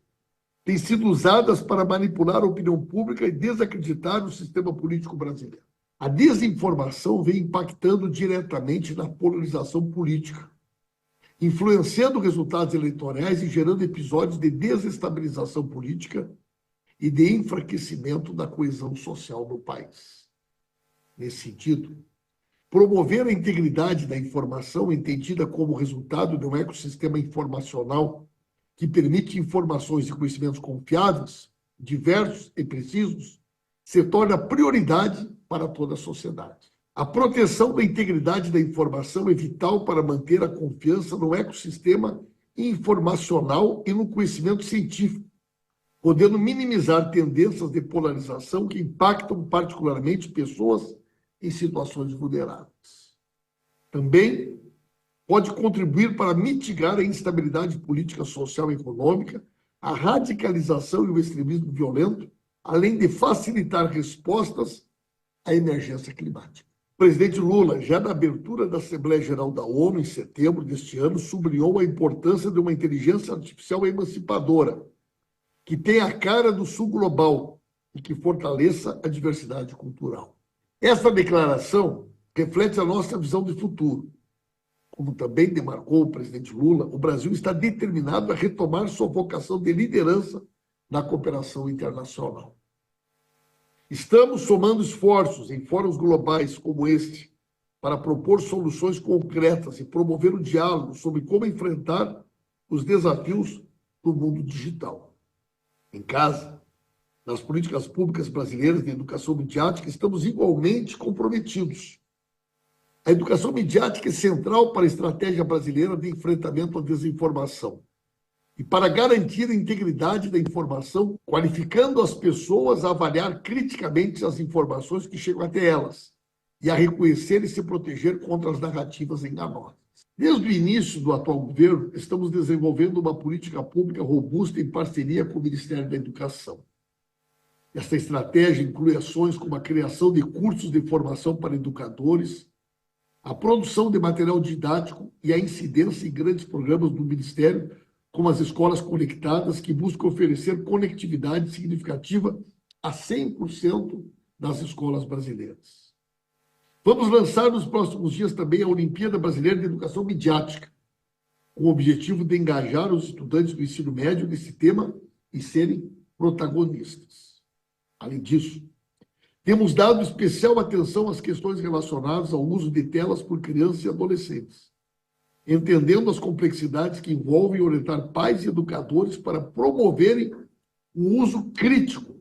têm sido usadas para manipular a opinião pública e desacreditar o sistema político brasileiro. A desinformação vem impactando diretamente na polarização política, influenciando resultados eleitorais e gerando episódios de desestabilização política e de enfraquecimento da coesão social no país. Nesse sentido, promover a integridade da informação, entendida como resultado de um ecossistema informacional que permite informações e conhecimentos confiáveis, diversos e precisos, se torna prioridade para toda a sociedade. A proteção da integridade da informação é vital para manter a confiança no ecossistema informacional e no conhecimento científico, podendo minimizar tendências de polarização que impactam particularmente pessoas em situações vulneráveis. Também pode contribuir para mitigar a instabilidade política, social e econômica, a radicalização e o extremismo violento, além de facilitar respostas à emergência climática. O presidente Lula, já na abertura da Assembleia Geral da ONU, em setembro deste ano, sublinhou a importância de uma inteligência artificial emancipadora, que tenha a cara do sul global e que fortaleça a diversidade cultural. Essa declaração reflete a nossa visão de futuro. Como também demarcou o presidente Lula, o Brasil está determinado a retomar sua vocação de liderança na cooperação internacional. Estamos somando esforços em fóruns globais como este para propor soluções concretas e promover o diálogo sobre como enfrentar os desafios do mundo digital. Em casa, nas políticas públicas brasileiras de educação midiática, estamos igualmente comprometidos. A educação midiática é central para a estratégia brasileira de enfrentamento à desinformação e para garantir a integridade da informação, qualificando as pessoas a avaliar criticamente as informações que chegam até elas e a reconhecer e se proteger contra as narrativas enganosas. Desde o início do atual governo, estamos desenvolvendo uma política pública robusta em parceria com o Ministério da Educação. Esta estratégia inclui ações como a criação de cursos de formação para educadores, a produção de material didático e a incidência em grandes programas do Ministério, como as escolas conectadas, que buscam oferecer conectividade significativa a 100% das escolas brasileiras. Vamos lançar nos próximos dias também a Olimpíada Brasileira de Educação Midiática, com o objetivo de engajar os estudantes do ensino médio nesse tema e serem protagonistas. Além disso, temos dado especial atenção às questões relacionadas ao uso de telas por crianças e adolescentes, entendendo as complexidades que envolvem orientar pais e educadores para promoverem o uso crítico,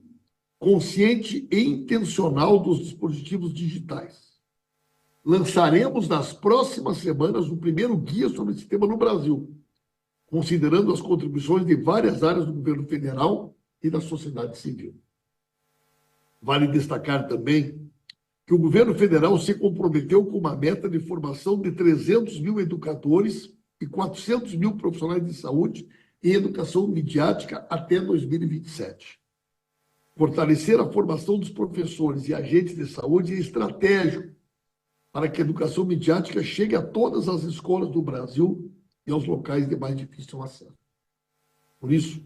consciente e intencional dos dispositivos digitais. Lançaremos nas próximas semanas o primeiro guia sobre esse tema no Brasil, considerando as contribuições de várias áreas do governo federal e da sociedade civil. Vale destacar também que o governo federal se comprometeu com uma meta de formação de 300 mil educadores e 400 mil profissionais de saúde em educação midiática até 2027. Fortalecer a formação dos professores e agentes de saúde é estratégico para que a educação midiática chegue a todas as escolas do Brasil e aos locais de mais difícil acesso. Por isso,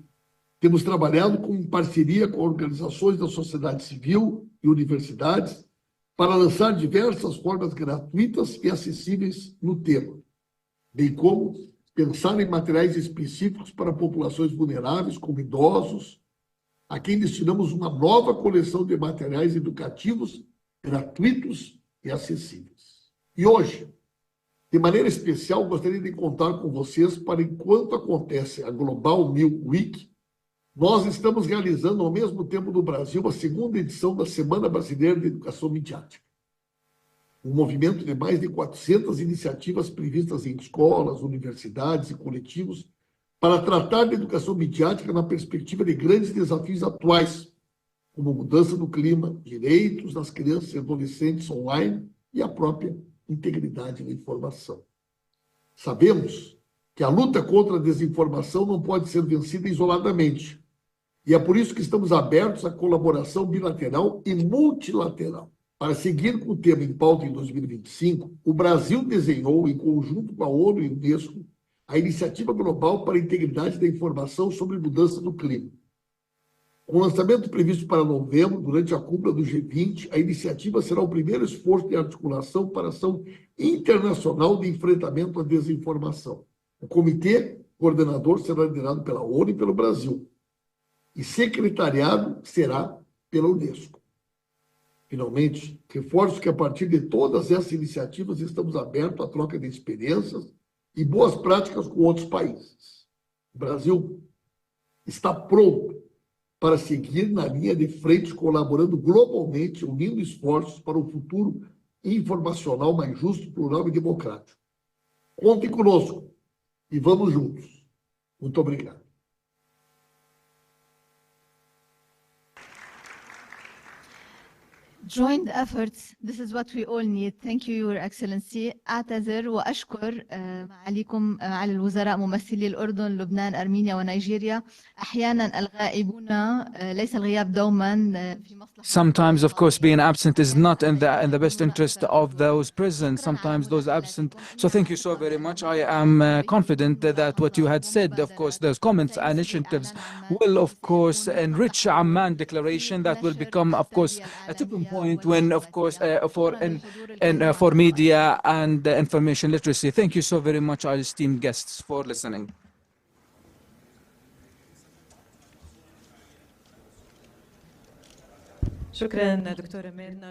temos trabalhado em parceria com organizações da sociedade civil e universidades para lançar diversas formas gratuitas e acessíveis no tema, bem como pensar em materiais específicos para populações vulneráveis, como idosos, a quem destinamos uma nova coleção de materiais educativos gratuitos e acessíveis. E hoje, de maneira especial, gostaria de contar com vocês para, enquanto acontece a Global Mill Week, nós estamos realizando ao mesmo tempo no Brasil a segunda edição da Semana Brasileira de Educação Midiática. Um movimento de mais de 400 iniciativas previstas em escolas, universidades e coletivos para tratar de educação midiática na perspectiva de grandes desafios atuais, como mudança do clima, direitos das crianças e adolescentes online e a própria integridade da informação. Sabemos que a luta contra a desinformação não pode ser vencida isoladamente, e é por isso que estamos abertos à colaboração bilateral e multilateral. Para seguir com o tema em pauta em 2025, o Brasil desenhou, em conjunto com a ONU e a UNESCO, a Iniciativa Global para a Integridade da Informação sobre Mudança do Clima. Com o lançamento previsto para novembro, durante a cúpula do G20, a iniciativa será o primeiro esforço de articulação para a ação internacional de enfrentamento à desinformação. O comitê coordenador será liderado pela ONU e pelo Brasil, e secretariado será pela UNESCO. Finalmente, reforço que a partir de todas essas iniciativas estamos abertos à troca de experiências e boas práticas com outros países. O Brasil está pronto para seguir na linha de frente, colaborando globalmente, unindo esforços para um futuro informacional mais justo, plural e democrático. Contem conosco e vamos juntos. Muito obrigado. Joint efforts, this is what we all need. Thank you, Your Excellency. أعتذر وأشكر معاليكم معالي الوزراء ممثلي الأردن، لبنان، أرمينيا ونيجيريا. أحيانا الغائبون ليس الغياب دوما في مصلحة. Sometimes, of course, being absent is not in the best interest of those present. Sometimes those absent. So thank you so very much. I am confident that what you had said, of course, those comments and initiatives will, of course, enrich Amman Declaration. That will become, of course, a tipping point when, of course, for media and information literacy. Thank you so very much, our esteemed guests, for listening.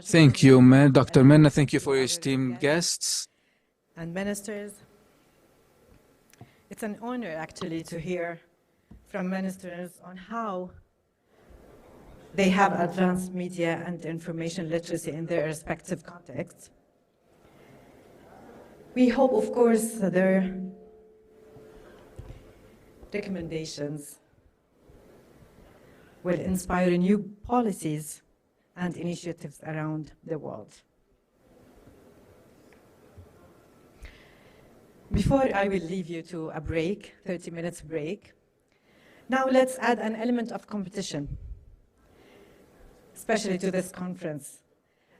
Thank you, Dr. Minna. Thank you for your esteemed guests and ministers. It's an honor, actually, to hear from ministers on how they have advanced media and information literacy in their respective contexts. We hope, of course, their recommendations will inspire new policies and initiatives around the world. Before I will leave you to a break, 30 minutes break, now let's add an element of competition, especially to this conference.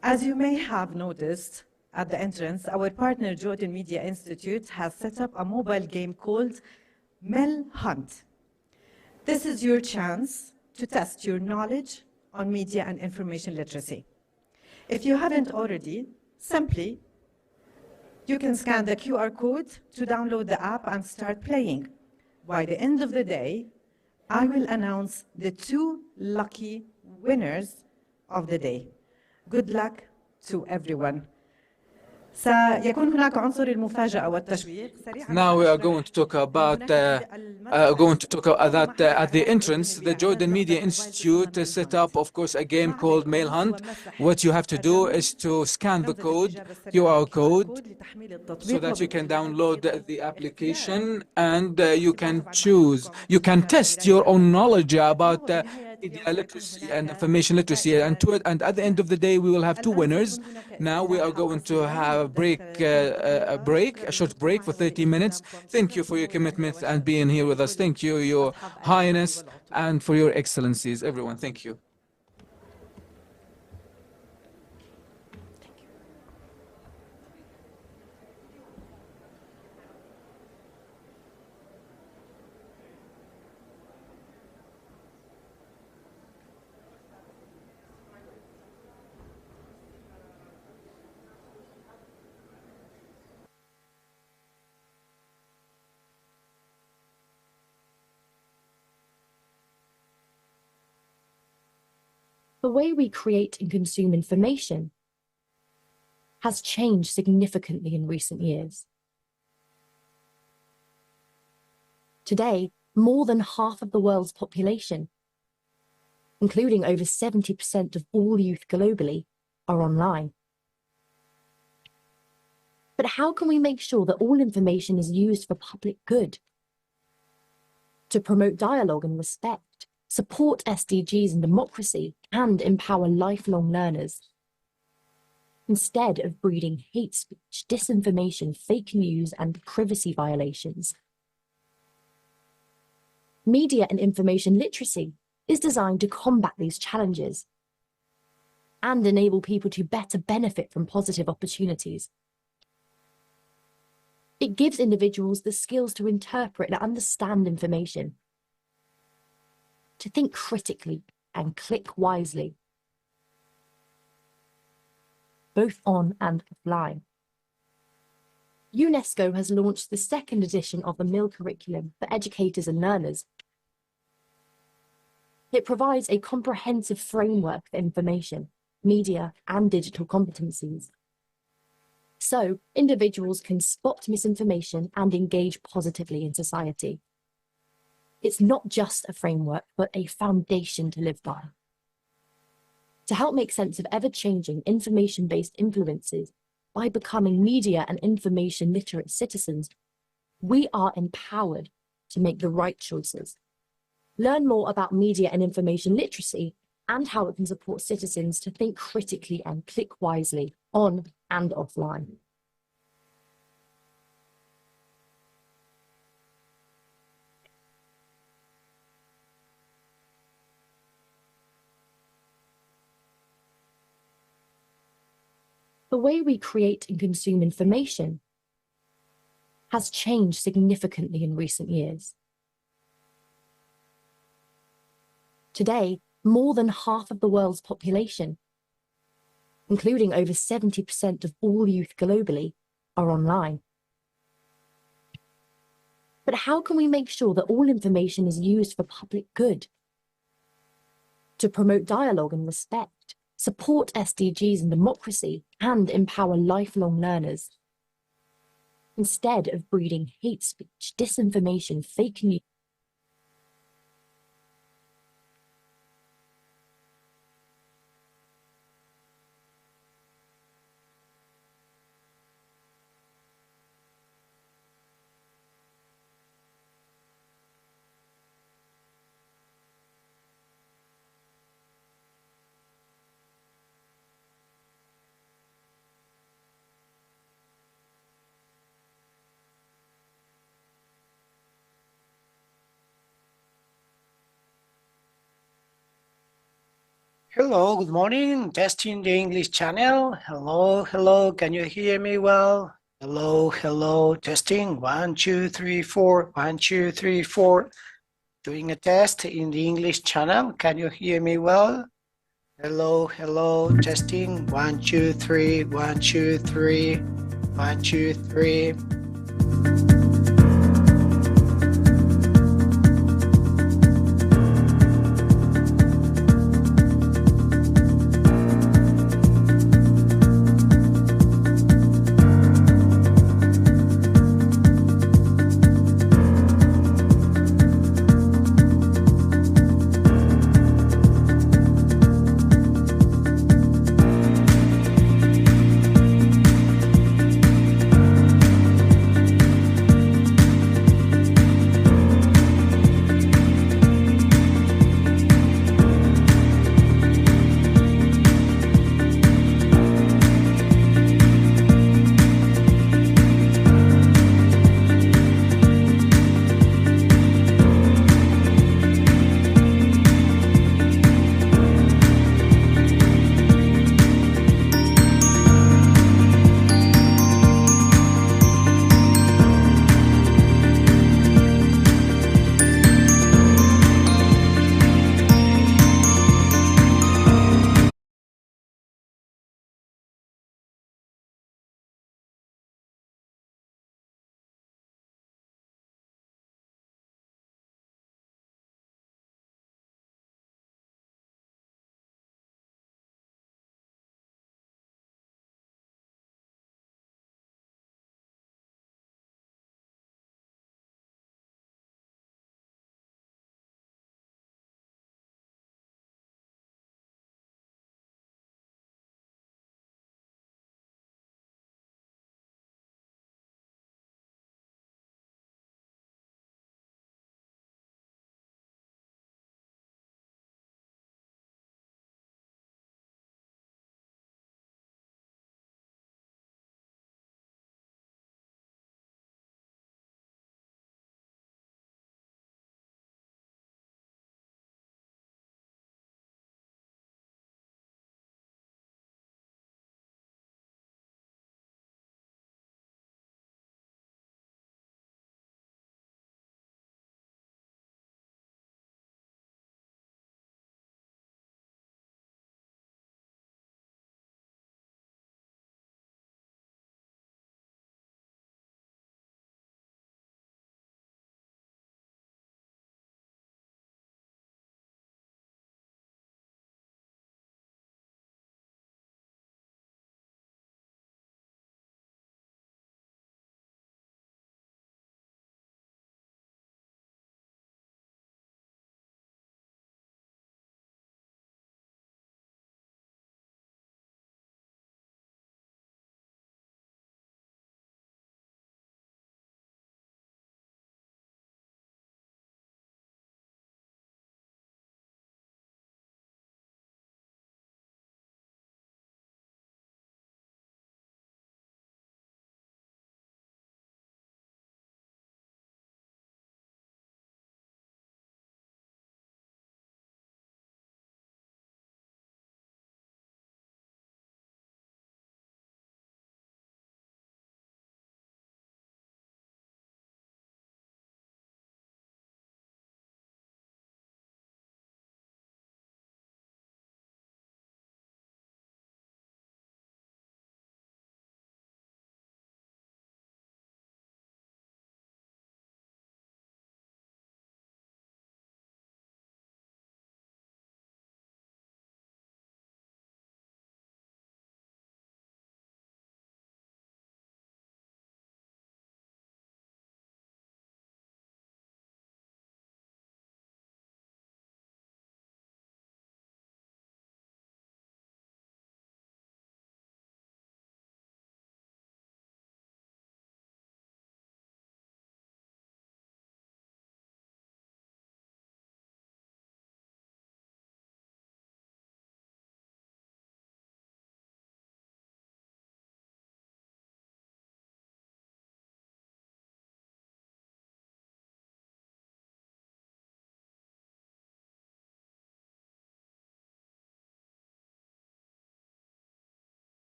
As you may have noticed at the entrance, our partner Jordan Media Institute has set up a mobile game called Mel Hunt. This is your chance to test your knowledge on media and information literacy. If you haven't already, simply you can scan the QR code to download the app and start playing. By the end of the day, I will announce the 2 lucky winners of the day. Good luck to everyone. سيكون هناك عنصر المفاجأة والتشويق. Now we are going to talk about that at the entrance, the Jordan Media Institute set up, of course, a game called Mail Hunt. What you have to do is to scan the code, QR code, so that you can download the application and you can choose. You can test your own knowledge about media literacy and information literacy, and at the end of the day, we will have 2 winners. Now we are going to have a short break for 30 minutes. Thank you for your commitment and being here with us. Thank you, Your Highness, and for your excellencies, everyone. Thank you. The way we create and consume information has changed significantly in recent years. Today, more than half of the world's population, including over 70% of all youth globally, are online. But how can we make sure that all information is used for public good? To promote dialogue and respect, support SDGs and democracy, and empower lifelong learners, instead of breeding hate speech, disinformation, fake news, and privacy violations. Media and information literacy is designed to combat these challenges and enable people to better benefit from positive opportunities. It gives individuals the skills to interpret and understand information, to think critically and click wisely, both on and offline. UNESCO has launched the second edition of the MIL curriculum for educators and learners. It provides a comprehensive framework for information, media, and digital competencies, so individuals can spot misinformation and engage positively in society. It's not just a framework, but a foundation to live by. To help make sense of ever-changing information-based influences by becoming media and information literate citizens, we are empowered to make the right choices. Learn more about media and information literacy and how it can support citizens to think critically and click wisely on and offline. The way we create and consume information has changed significantly in recent years. Today, more than half of the world's population, including over 70% of all youth globally, are online. But how can we make sure that all information is used for public good? To promote dialogue and respect, support SDGs and democracy, and empower lifelong learners, instead of breeding hate speech, disinformation, fake news, Hello, good morning. Testing the English channel. Hello, hello. Can you hear me well? Hello, hello. Testing. 1, 2, 3, 4. 1, 2, 3, 4. Doing a test in the English channel. Can you hear me well? Hello, hello. Testing. 1, 2, 3. 1, 2, 3. 1, 2, 3.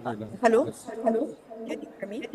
Hello? Hello? Can you hear me?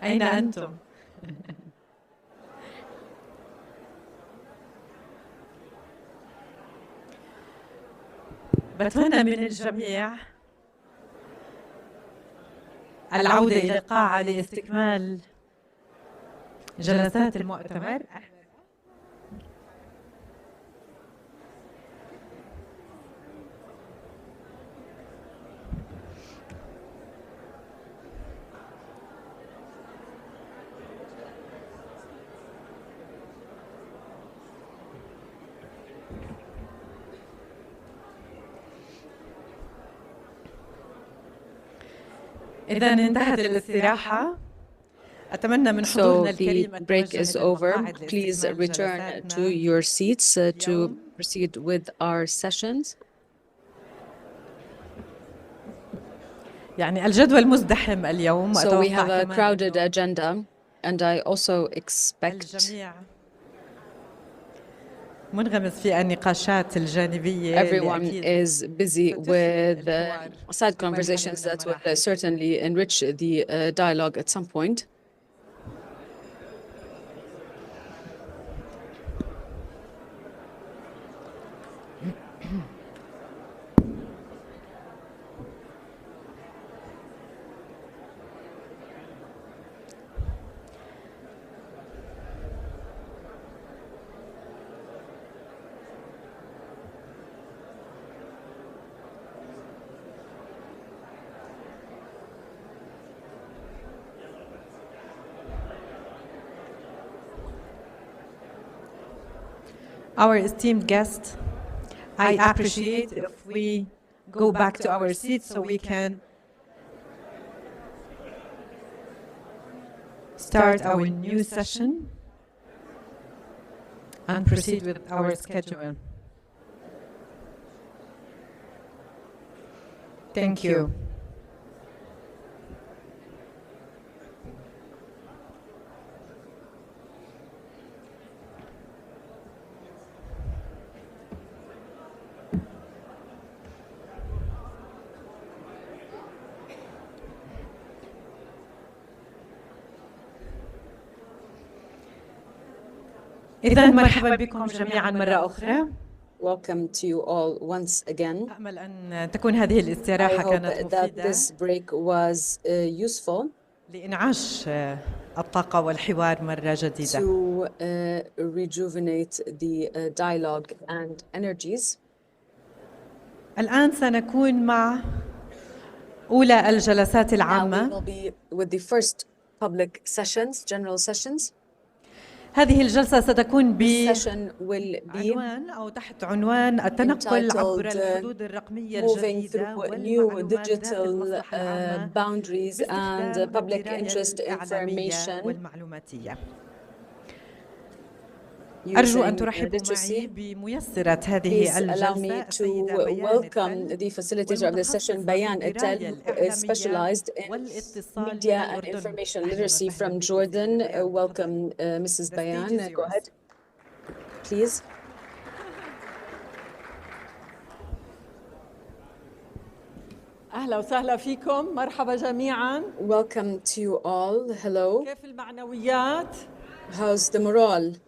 أين أنتم؟ بتمنى من الجميع العودة إلى القاعة لاستكمال جلسات المؤتمر. إذا انتهت الاستراحة أتمنى من حضورنا الكريم the break is over. Please return to your seats to proceed with our sessions. يعني الجدول مزدحم اليوم. So we have a crowded agenda, and I also expect منغمس في النقاشات الجانبية. Everyone is busy with side conversations that will certainly enrich the dialogue at some point. Our esteemed guest, I appreciate if we go back to our seats so we can start our new session and proceed with our schedule. Thank you. إذا مرحبا بكم جميعا مرة أخرى. Welcome to you all once again. أأمل أن تكون هذه I الاستراحة hope كانت that مفيدة this break was useful لإنعاش الطاقة والحوار مرة جديدة. to rejuvenate the dialogue and energies. الآن سنكون مع أولى الجلسات Now we العامة. will be with the first public sessions, general sessions. هذه الجلسة ستكون This session will be بعنوان أو تحت عنوان التنقل عبر entitled الحدود الرقمية Moving الجديدة through new والمعلومات ذات digital المصلحة العامة boundaries and باستخدام public الدراية interest الإعلامية information والمعلوماتية. أرجو أن using ترحبوا literacy. معي بميسرة هذه Please allow me الجلسة to السيدة بيان welcome التل the facilitator of this session, والمتخصصة في Bayan Etel, الدراية who is الإعلامية specialized in والاتصال من media and الأردن. information أهلا literacy وسهلا from بك Jordan. سيدة بيان. Welcome, Mrs. The stage is Bayan. Go yours. ahead, please. أهلا وسهلا فيكم، مرحبا جميعا. Welcome to you all. Hello. كيف المعنويات؟ How's the morale?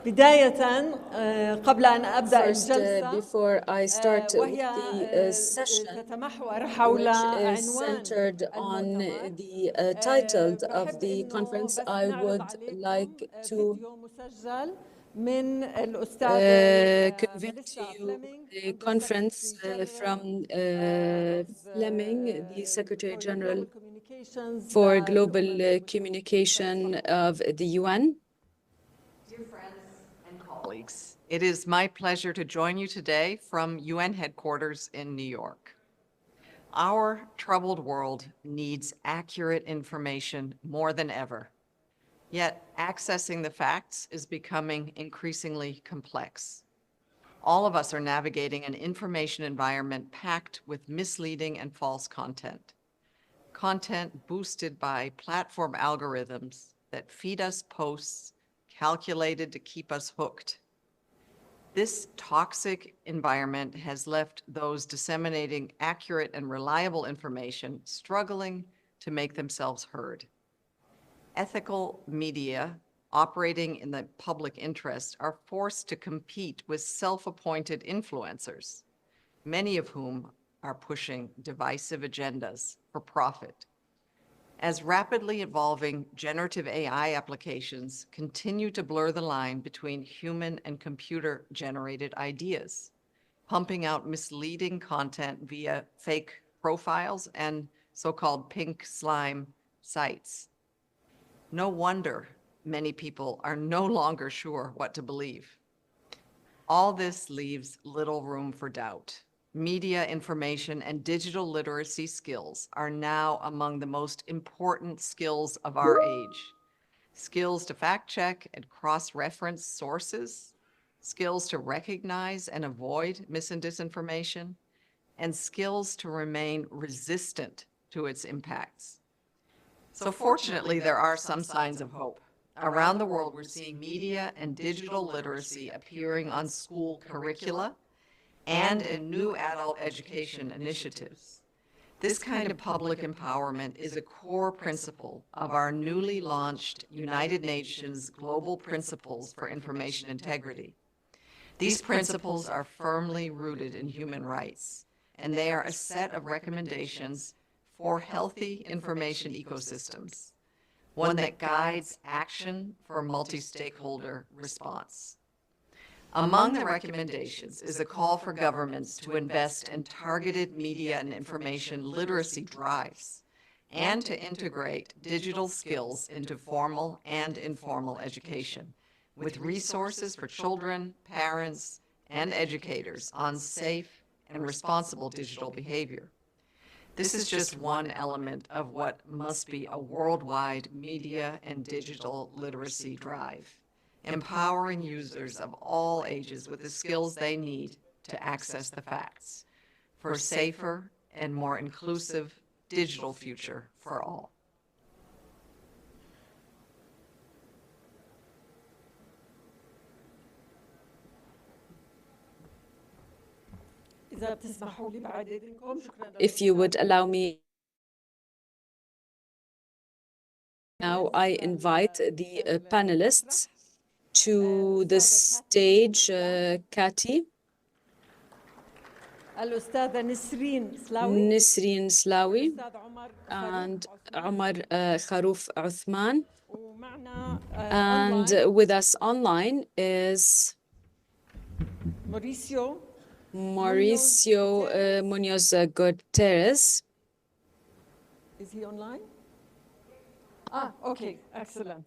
بداية قبل أن أبدأ First, الجلسة before I start with وهي the session, تتمحور حول which is عنوان centered on the title of the conference, I would like to فيديو مسجل من الأستاذة convey to you a conference from Fleming, the Secretary General for Global Communication of the UN. Dear friends and colleagues, it is my pleasure to join you today from UN headquarters in New York. Our troubled world needs accurate information more than ever. Yet accessing the facts is becoming increasingly complex. All of us are navigating an information environment packed with misleading and false content. Content boosted by platform algorithms that feed us posts calculated to keep us hooked. This toxic environment has left those disseminating accurate and reliable information struggling to make themselves heard. Ethical media operating in the public interest are forced to compete with self-appointed influencers, many of whom are pushing divisive agendas for profit. As rapidly evolving generative AI applications continue to blur the line between human and computer-generated ideas, pumping out misleading content via fake profiles and so-called pink slime sites. No wonder many people are no longer sure what to believe. All this leaves little room for doubt. Media information and digital literacy skills are now among the most important skills of our age. Skills to fact-check and cross-reference sources, skills to recognize and avoid mis and disinformation, and skills to remain resistant to its impacts. So fortunately, there are some signs of hope. Around the world, we're seeing media and digital literacy appearing on school curricula and in new adult education initiatives. This kind of public empowerment is a core principle of our newly launched United Nations Global Principles for Information Integrity. These principles are firmly rooted in human rights, and they are a set of recommendations for healthy information ecosystems, one that guides action for a multi-stakeholder response. Among the recommendations is a call for governments to invest in targeted media and information literacy drives and to integrate digital skills into formal and informal education with resources for children, parents, and educators on safe and responsible digital behavior. This is just one element of what must be a worldwide media and digital literacy drive, empowering users of all ages with the skills they need to access the facts for a safer and more inclusive digital future for all. If you would allow me Now I invite the panelists to the stage. Kati, الأستاذة نسرين سلاوي Nisreen Slawi, الأستاذ عمر and Omar Kharouf Uthman. ومعنا And online with us online is Mauricio Munoz Guterres. Is he online? Okay, excellent.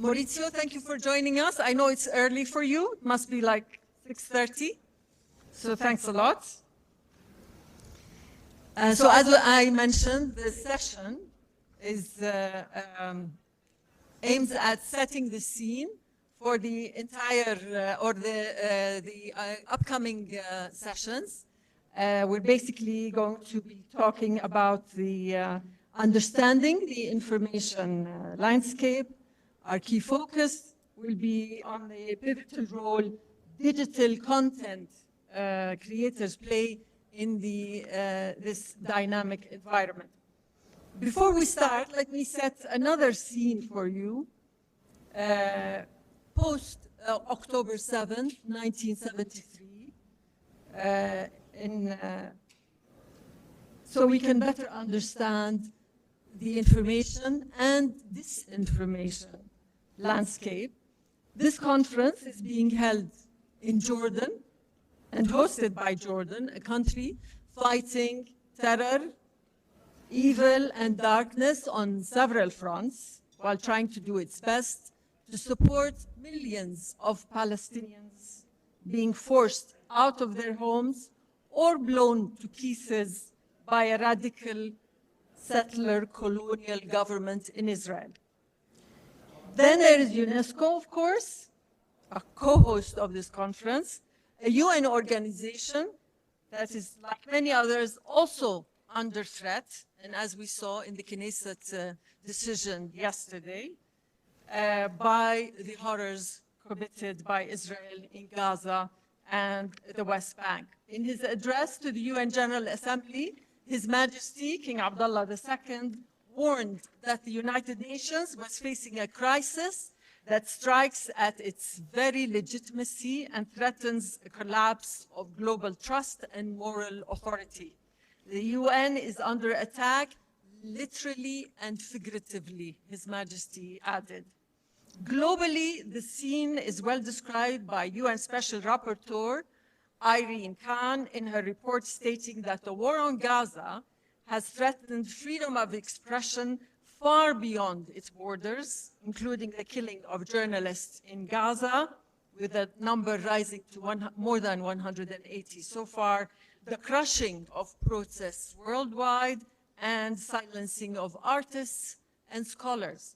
Maurizio, thank you for joining us. I know it's early for you. It must be like 6:30. So thanks a lot. So as I mentioned, the session is aims at setting the scene for the entire or the upcoming sessions. We're basically going to be talking about the understanding the information landscape. Our key focus will be on the pivotal role digital content creators play in this dynamic environment. Before we start, let me set another scene for you. Post October 7th, 1973, so we can better understand the information and disinformation landscape. This conference is being held in Jordan and hosted by Jordan, a country fighting terror, evil, and darkness on several fronts, while trying to do its best to support millions of Palestinians being forced out of their homes or blown to pieces by a radical settler colonial government in Israel. Then there is UNESCO, of course, a co-host of this conference, a UN organization that is, like many others, also under threat, and as we saw in the Knesset decision yesterday, by the horrors committed by Israel in Gaza and the West Bank. In his address to the UN General Assembly, His Majesty King Abdullah II warned that the United Nations was facing a crisis that strikes at its very legitimacy and threatens a collapse of global trust and moral authority. The UN is under attack, literally and figuratively, His Majesty added. Globally, the scene is well described by UN Special Rapporteur Irene Khan in her report, stating that the war on Gaza has threatened freedom of expression far beyond its borders, including the killing of journalists in Gaza, with the number rising to more than 180 so far, the crushing of protests worldwide, and silencing of artists and scholars.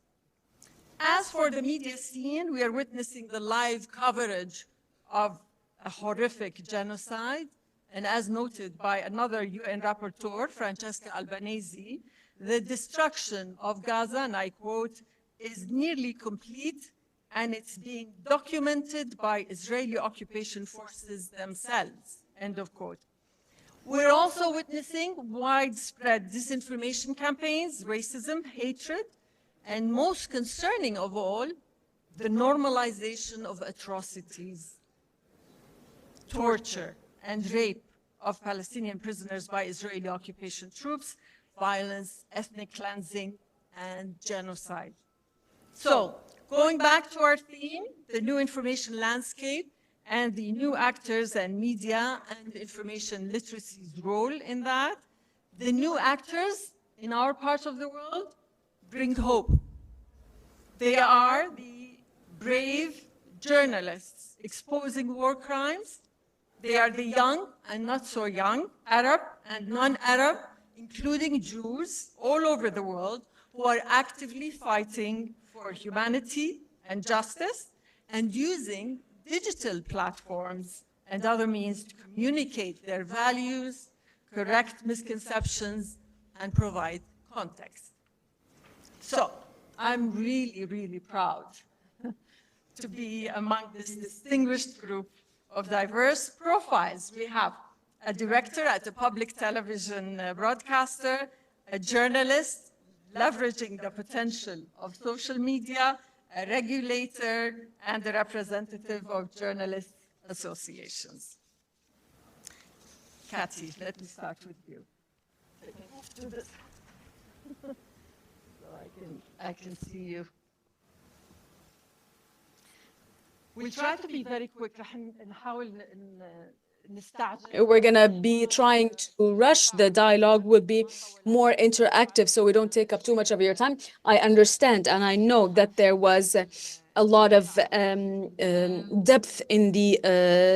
As for the media scene, we are witnessing the live coverage of a horrific genocide, and as noted by another UN rapporteur, Francesca Albanese, the destruction of Gaza, and I quote, is nearly complete, and it's being documented by Israeli occupation forces themselves, end of quote. We're also witnessing widespread disinformation campaigns, racism, hatred, and most concerning of all, the normalization of atrocities, torture, and rape of Palestinian prisoners by Israeli occupation troops, violence, ethnic cleansing, and genocide. So, going back to our theme, the new information landscape and the new actors and media and information literacy's role in that, the new actors in our part of the world bring hope. They are the brave journalists exposing war crimes. They are the young and not so young, Arab and non-Arab, including Jews all over the world, who are actively fighting for humanity and justice and using digital platforms and other means to communicate their values, correct misconceptions, and provide context. So I'm really, really proud to be among this distinguished group of diverse profiles. We have a director at a public television broadcaster, a journalist leveraging the potential of social media, a regulator, and a representative of journalist associations. Kathy, let me start with you. Move to this. So I can see you. We'll try to be very quick. We're going to be trying to rush. The dialogue will be more interactive, so we don't take up too much of your time. I understand, and I know that there was a lot of depth in the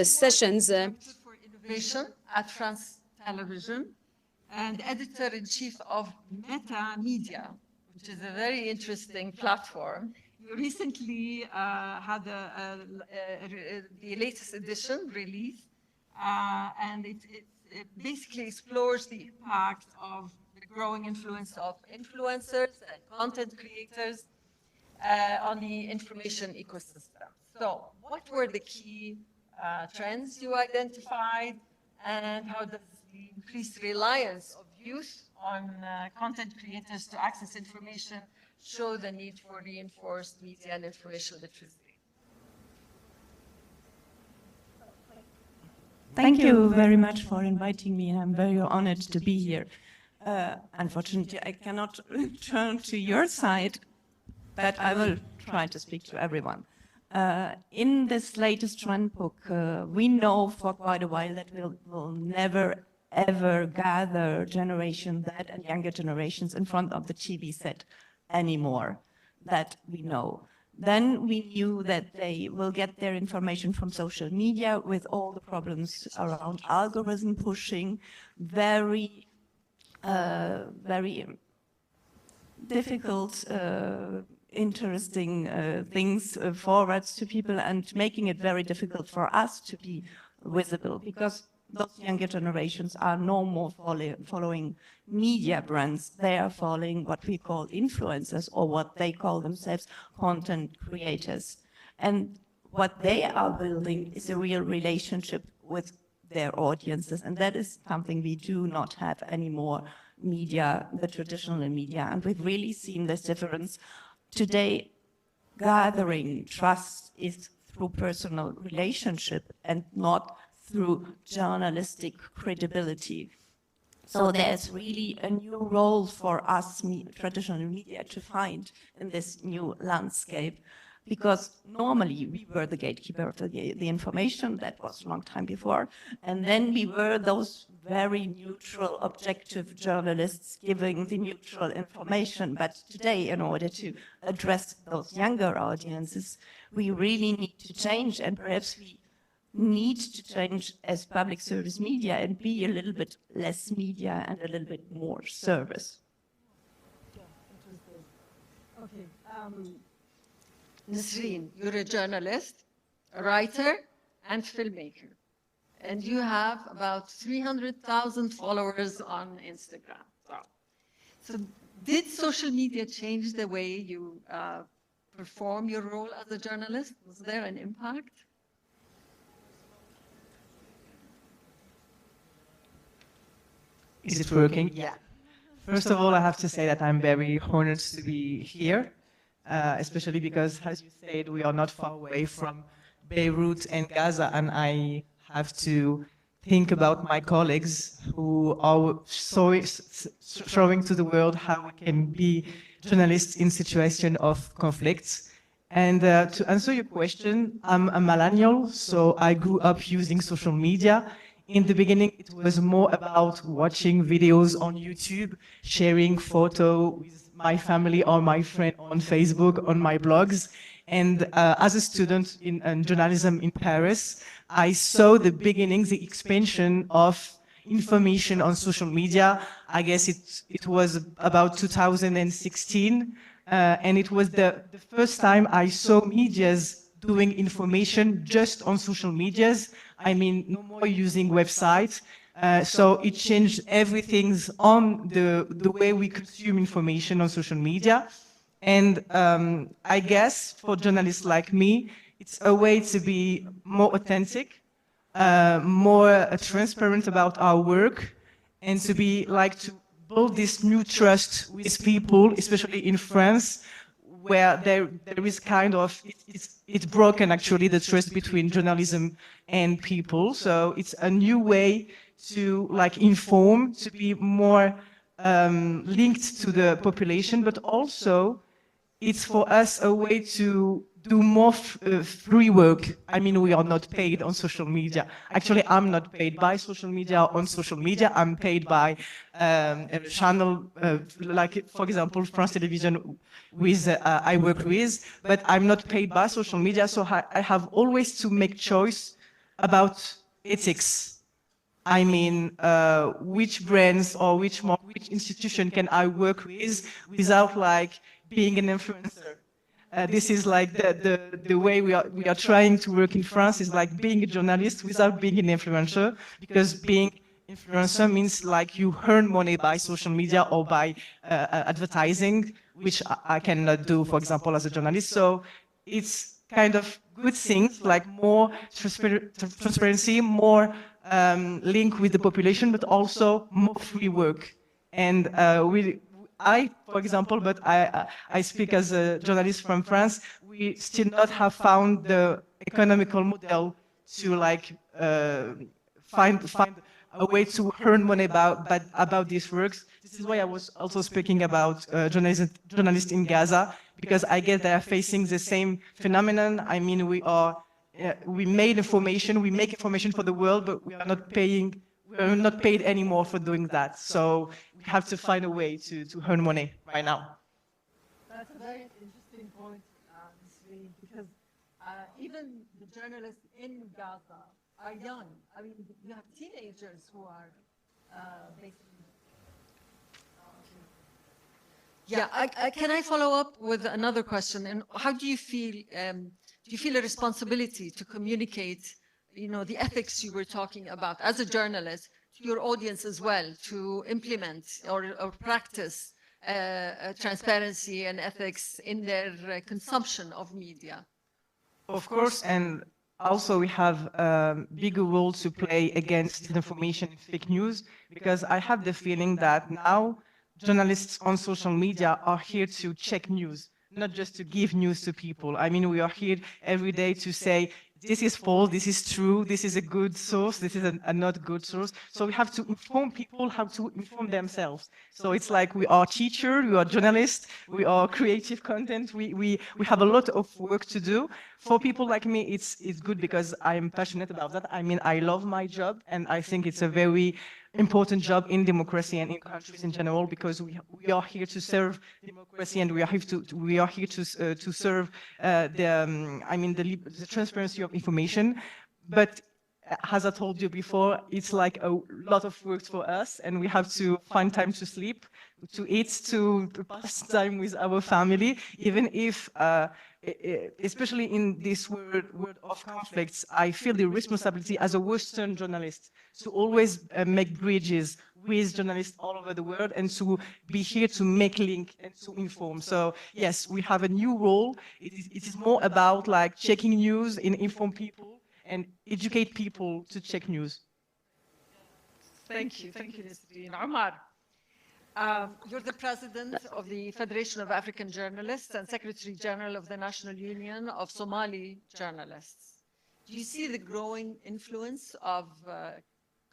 sessions. For innovation at France Television and editor-in-chief of Meta Media, which is a very interesting platform. You recently had the latest edition released, and it basically explores the impact of the growing influence of influencers and content creators on the information ecosystem. So what were the key trends you identified, and how does the increased reliance of youth on content creators to access information show the need for reinforced media and information literacy? Thank you very much for inviting me, and I'm very honored to be here. Unfortunately, I cannot turn to your side, but I will try to speak to everyone. In this latest trend book, we know for quite a while that we'll never, ever gather Generation Z and younger generations in front of the TV set anymore. That we know. Then we knew that they will get their information from social media with all the problems around algorithm pushing, very difficult, interesting things forwards to people, and making it very difficult for us to be visible, because those younger generations are no more following media brands. They are following what we call influencers, or what they call themselves content creators. And what they are building is a real relationship with their audiences. And that is something we do not have anymore, media, the traditional media. And we've really seen this difference. Today, gathering trust is through personal relationship and not through journalistic credibility. So there's really a new role for us, traditional media, to find in this new landscape, because normally we were the gatekeeper of the information. That was a long time before. And then we were those very neutral, objective journalists giving the neutral information. But today, in order to address those younger audiences, we really need to change, and perhaps we need to change as public service media and be a little bit less media and a little bit more service. Okay. Nasreen, you're a journalist, a writer, and filmmaker. And you have about 300,000 followers on Instagram. So did social media change the way you perform your role as a journalist? Was there an impact? Is it working? Yeah. First of all, I have to say that I'm very honored to be here, especially because, as you said, we are not far away from Beirut and Gaza, and I have to think about my colleagues who are showing to the world how we can be journalists in situation of conflicts. And to answer your question, I'm a millennial, so I grew up using social media. In the beginning, it was more about watching videos on YouTube, sharing photos with my family or my friend on Facebook, on my blogs. And as a student in journalism in Paris, I saw the beginnings, the expansion of information on social media. I guess it was about 2016. And it was the first time I saw medias doing information just on social medias. I mean, no more using websites. So it changed everything on the way we consume information on social media. And I guess for journalists like me, it's a way to be more authentic, more transparent about our work, and to be like to build this new trust with people, especially in France, where there is kind of, it's broken actually, the trust between journalism and people. So it's a new way to like inform, to be more linked to the population, but also it's for us a way to do more free work. I mean, we are not paid on social media. Actually, I'm not paid by social media or on social media. I'm paid by a channel, like, for example, France Television, with I work with, but I'm not paid by social media. So I have always to make choice about ethics. I mean, which brands or which institution can I work with without like being an influencer? This is like the way we are trying to work in France, is like being a journalist without being an influencer, because being influencer means like you earn money by social media or by advertising, which I cannot do, for example, as a journalist. So it's kind of good things, like more transparency, more link with the population, but also more free work. And for example, but I speak as a journalist from France, we still not have found the economical model to like find a way to earn money about these works. This is why I was also speaking about journalists in Gaza, because I guess they are facing the same phenomenon. I mean, we make information for the world, but we are not paid anymore for doing that. So we have to find a way to earn money right now. That's a very interesting point, Ms. Reed, because even the journalists in Gaza are young. I mean, you have teenagers who are basically. Yeah, can I follow up with another question? And how do you feel? Do you feel a responsibility to communicate, the ethics you were talking about as a journalist to your audience as well, to implement or practice transparency and ethics in their consumption of media? Of course, and also we have a bigger role to play against disinformation and fake news, because I have the feeling that now journalists on social media are here to check news, not just to give news to people. I mean, we are here every day to say, this is false, this is true, this is a good source, this is a not good source. So we have to inform people how to inform themselves. So it's like we are teachers, we are journalists, we are creative content, we have a lot of work to do. For people like me, it's good because I'm passionate about that. I mean, I love my job, and I think it's a very important job in democracy and in countries in general, because we are here to serve democracy, and we are here to serve the transparency of information. But as I told you before, it's like a lot of work for us, and we have to find time to sleep, to eat, to pass time with our family, even if especially in this world of conflicts, I feel the responsibility as a Western journalist to always make bridges with journalists all over the world, and to be here to make link and to inform. So yes, we have a new role. It is more about like checking news and inform people and educate people to check news. Thank you, Nisreen. Omar, you're the president of the Federation of African Journalists and Secretary General of the National Union of Somali Journalists. Do you see the growing influence of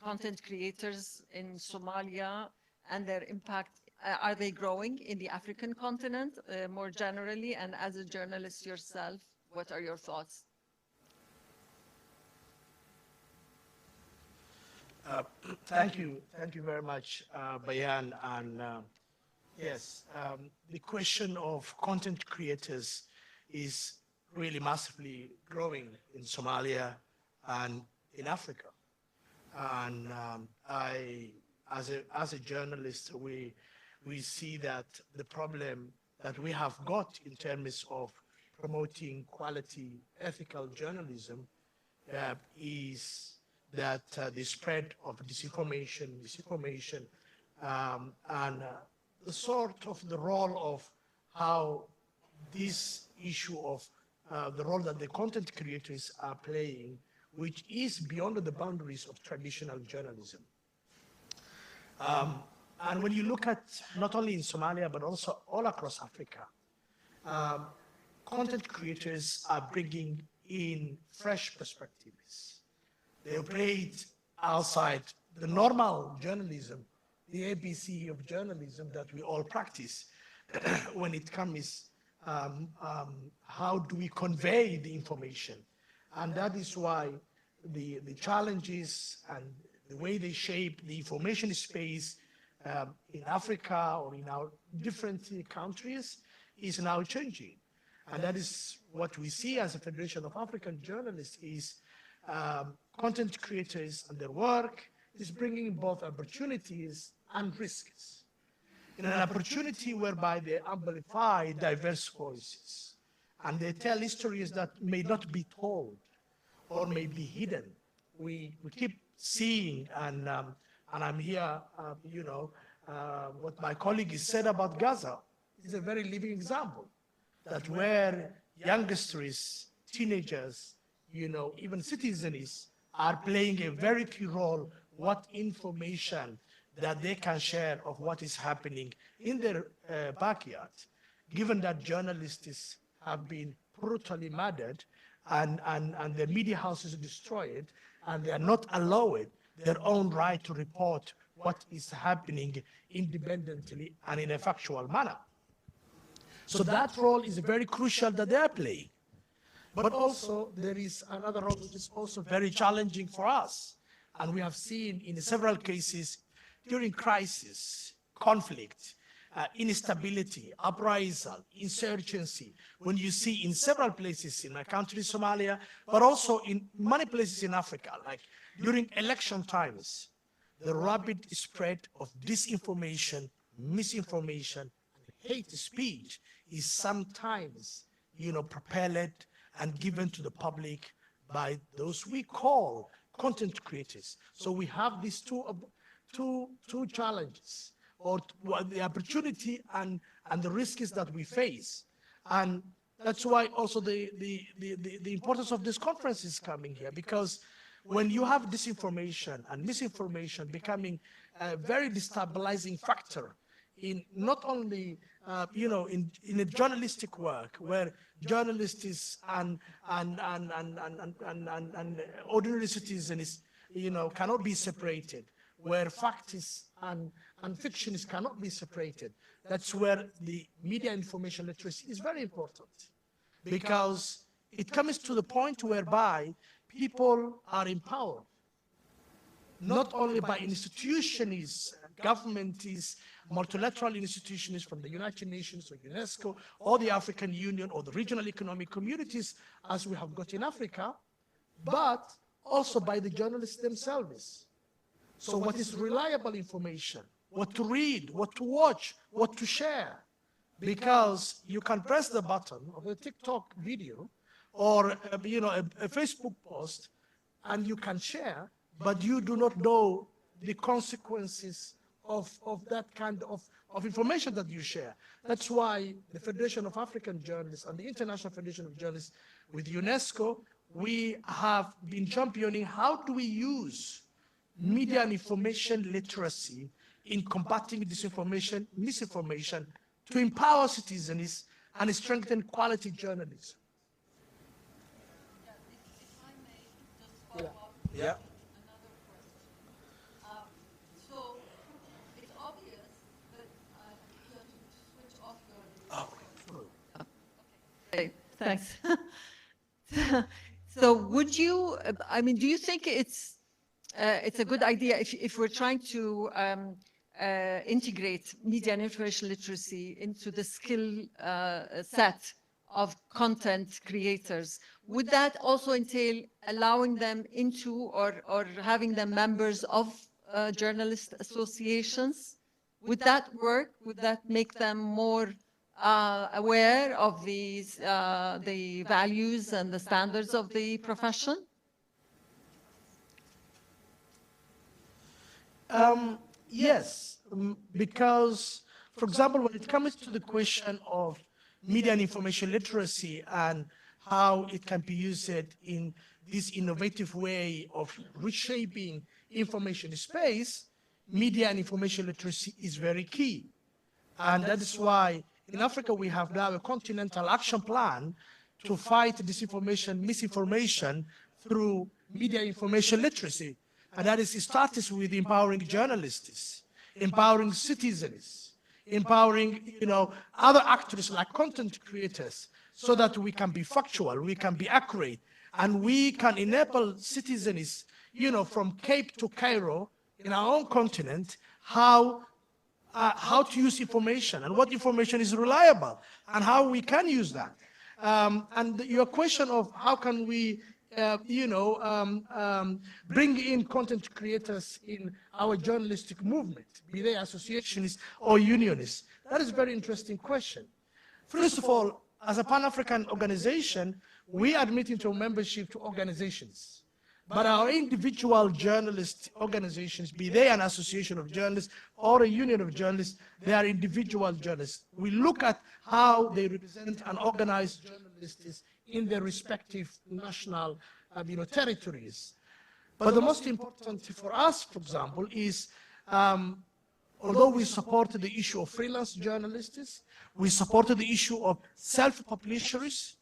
content creators in Somalia and their impact? Are they growing in the African continent more generally? And as a journalist yourself, what are your thoughts? Thank you very much, Bayan. And yes, the question of content creators is really massively growing in Somalia and in Africa. And as a journalist, we see that the problem that we have got in terms of promoting quality, ethical journalism is that the spread of disinformation, and the sort of the role of how this issue of the role that the content creators are playing, which is beyond the boundaries of traditional journalism. And when you look at not only in Somalia, but also all across Africa, content creators are bringing in fresh perspectives. They operate outside the normal journalism, the ABC of journalism that we all practice when it comes how do we convey the information. And that is why the challenges and the way they shape the information space in Africa or in our different countries is now changing. And that is what we see as a Federation of African Journalists is content creators and their work is bringing both opportunities and risks. In an opportunity whereby they amplify diverse voices and they tell histories that may not be told or may be hidden. We keep seeing, and I'm here, what my colleague has said about Gaza is a very living example, that where youngsters, teenagers, even citizens are playing a very key role, what information that they can share of what is happening in their backyard, given that journalists have been brutally murdered and the media houses destroyed, and they are not allowed their own right to report what is happening independently and in a factual manner. So that role is very crucial that they are playing. But also there is another role which is also very challenging for us. And we have seen in several cases during crisis, conflict, instability, uprisal, insurgency, when you see in several places in my country, Somalia, but also in many places in Africa, like during election times, the rapid spread of disinformation, misinformation, and hate speech is sometimes, propelled and given to the public by those we call content creators. So we have these two challenges, or the opportunity and the risks that we face. And that's why also the importance of this conference is coming here, because when you have disinformation and misinformation becoming a very destabilizing factor in not only in a journalistic work where journalists and ordinary citizens cannot be separated, where facts and fiction cannot be separated. That's where the media information literacy is very important, because it comes to the point whereby people are empowered, not only by institutions, governments, multilateral institutions from the United Nations or UNESCO or the African Union or the regional economic communities as we have got in Africa, but also by the journalists themselves. So what is reliable information, what to read, what to watch, what to share, because you can press the button of a TikTok video or a Facebook post and you can share, but you do not know the consequences of that kind of information that you share. That's why the Federation of African Journalists and the International Federation of Journalists with UNESCO, we have been championing how do we use media and information literacy in combating disinformation, misinformation, to empower citizens and strengthen quality journalism. Yeah. So it's obvious that you have to switch off your. Okay, thanks. So would you, do you think it's a good idea if we're trying to integrate media and information literacy into the skill set of content creators? Would that also entail allowing them into or having them members of journalist associations? Would that work? Would that make them more aware of these the values and the standards of the profession? Yes, because, for example, when it comes to the question of media and information literacy and how it can be used in this innovative way of reshaping information space, media and information literacy is very key. And that is why in Africa we have now a continental action plan to fight disinformation, misinformation through media information literacy. And that is, it starts with empowering journalists, empowering citizens, empowering other actors like content creators, so that we can be factual, we can be accurate, and we can enable citizens, from Cape to Cairo in our own continent, how to use information and what information is reliable and how we can use that. And your question of how can we bring in content creators in our journalistic movement, be they associationists or unionists? That is a very interesting question. First of all, as a Pan-African organization, we admit into membership to organizations. But our individual journalist organizations, be they an association of journalists or a union of journalists, they are individual journalists. We look at how they represent and organize journalists in their respective national territories. But the most important for us, for example, is although we supported the issue of freelance journalists, we supported the issue of self-publishers,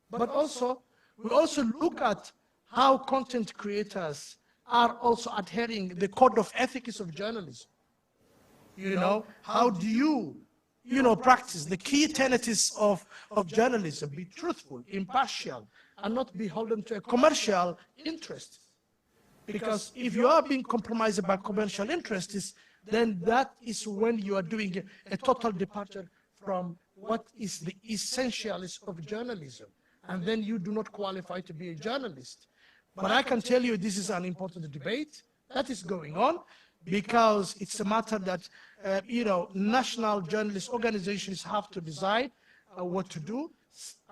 but we also look at how content creators are also adhering the code of ethics of journalism. How do you practice the key tenets of journalism, be truthful, impartial, and not beholden to a commercial interest? Because if you are being compromised by commercial interests, then that is when you are doing a total departure from what is the essentials of journalism. And then you do not qualify to be a journalist. But I can tell you this is an important debate that is going on, because it's a matter that, national journalist organizations have to decide what to do.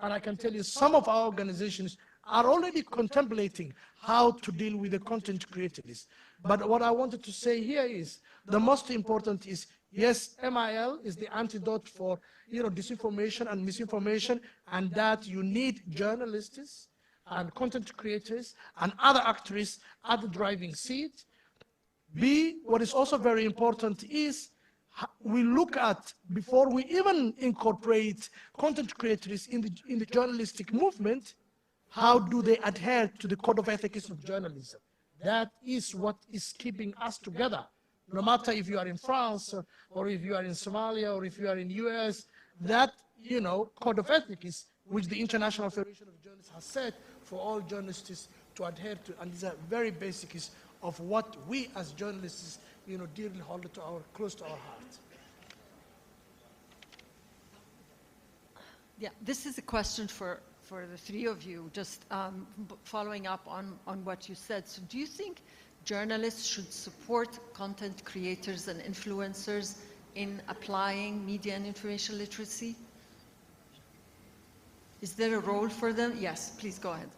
And I can tell you some of our organizations are already contemplating how to deal with the content creators. But what I wanted to say here is, the most important is, yes, MIL is the antidote for disinformation and misinformation, and that you need journalists and content creators and other actors at the driving seat. B, what is also very important is we look at, before we even incorporate content creators in the journalistic movement, how do they adhere to the code of ethics of journalism? That is what is keeping us together. No matter if you are in France or if you are in Somalia or if you are in US, that code of ethics, which the International Federation of Journalists has said for all journalists to adhere to, and these are very basics of what we as journalists, dearly hold close to our heart. Yeah, this is a question for the three of you, just following up on what you said. So do you think journalists should support content creators and influencers in applying media and information literacy? Is there a role for them? Yes, please go ahead.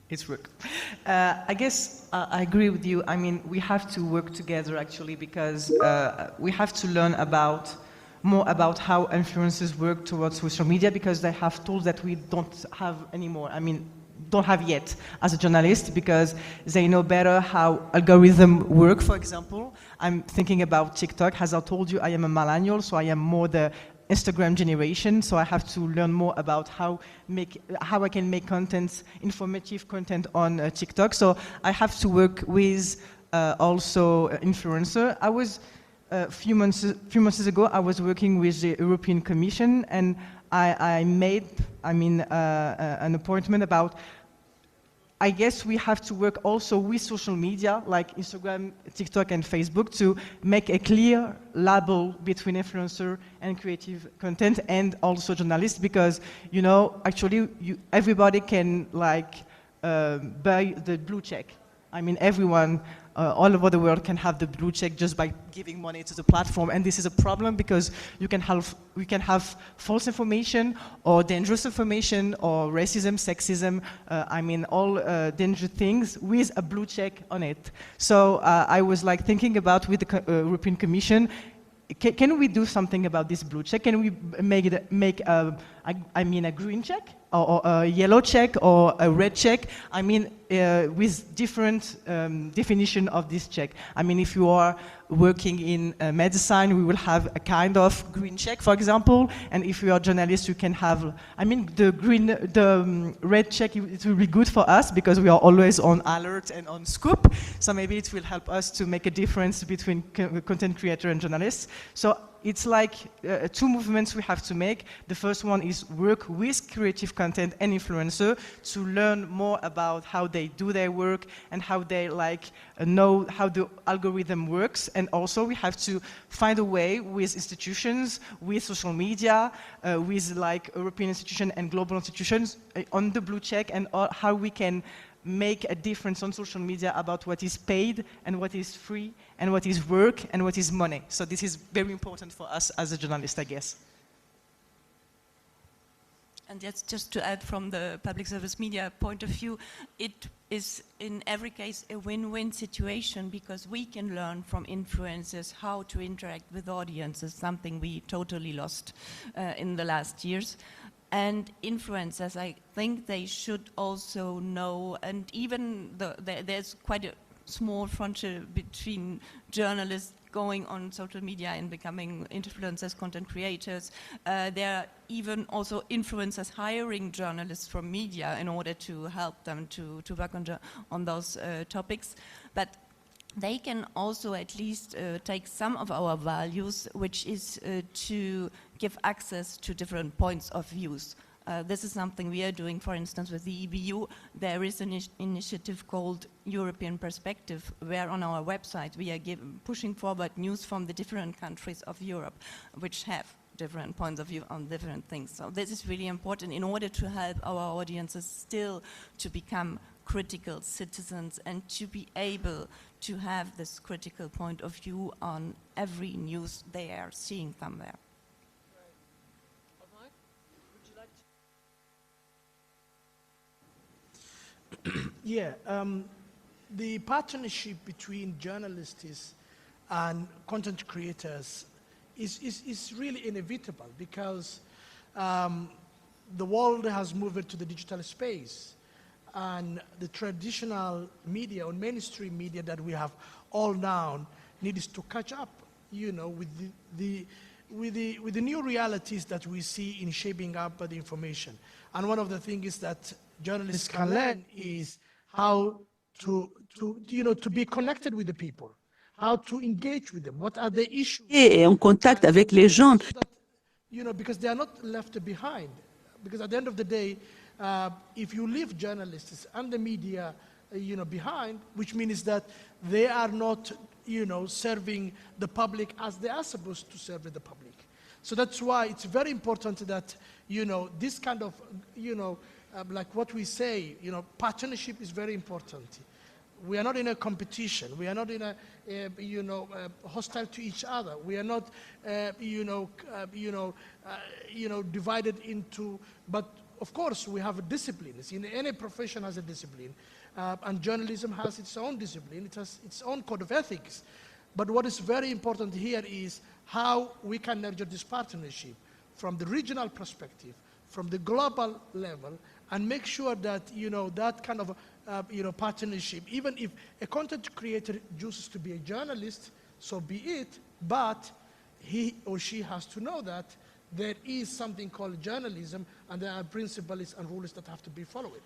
It's work. I guess I agree with you. I mean, we have to work together actually, because we have to learn more about how influencers work towards social media, because they have tools that we don't have anymore. I mean, don't have yet as a journalist, because they know better how algorithms work. For example, I'm thinking about TikTok. As I told you, I am a millennial, so I am more the Instagram generation, so I have to learn more about how I can make content, informative content on TikTok. So I have to work with also influencer. I was a few months ago, I was working with the European Commission, and I made, an appointment about, I guess we have to work also with social media like Instagram, TikTok, and Facebook to make a clear label between influencer and creative content and also journalists, because, actually everybody can buy the blue check. I mean, everyone all over the world can have the blue check just by giving money to the platform, and this is a problem because we can have false information or dangerous information or racism, sexism, all dangerous things with a blue check on it. So I was thinking about with the European Commission, can we do something about this blue check? Can we make a green check or a yellow check or a red check? I mean, with different definition of this check. I mean, if you are working in medicine, we will have a kind of green check, for example. And if you are a journalist, you can have, I mean, the red check, it will be good for us because we are always on alert and on scoop. So maybe it will help us to make a difference between content creator and journalists. So it's like two movements we have to make. The first one is work with creative content and influencer to learn more about how they do their work and how they know how the algorithm works. And also we have to find a way with institutions, with social media, with European institutions and global institutions on the blue check and how we can make a difference on social media about what is paid and what is free and what is work and what is money. So this is very important for us as a journalist, I guess. And that's just to add from the public service media point of view, it is in every case a win-win situation because we can learn from influencers how to interact with audiences, something we totally lost in the last years. And influencers, I think they should also know, and even there's quite a small frontier between journalists going on social media and becoming influencers, content creators. There are even also influencers hiring journalists from media in order to help them to work on those topics. But they can also at least take some of our values, which is to give access to different points of views. This is something we are doing, for instance, with the EBU. There is an initiative called European Perspective, where on our website we are pushing forward news from the different countries of Europe, which have different points of view on different things. So this is really important in order to help our audiences still to become critical citizens and to be able to have this critical point of view on every news they are seeing somewhere. Yeah, the partnership between journalists and content creators is really inevitable because the world has moved to the digital space, and the traditional media or mainstream media that we have all now needs to catch up, you know, with the new realities that we see in shaping up the information. And one of the things that journalists can learn is how to be connected with the people, how to engage with them, what are the issues. Et en contact avec les gens. You know, because they are not left behind. Because at the end of the day, if you leave journalists and the media, behind, which means that they are not, serving the public as they are supposed to serve the public. So that's why it's very important that, this kind of, like what we say, partnership is very important. We are not in a competition. We are not in a, hostile to each other. We are not, divided into. But of course, we have disciplines. In any profession has a discipline, and journalism has its own discipline. It has its own code of ethics. But what is very important here is how we can nurture this partnership from the regional perspective, from the global level, and make sure that that kind of partnership, even if a content creator chooses to be a journalist, so be it, but he or she has to know that there is something called journalism, and there are principles and rules that have to be followed.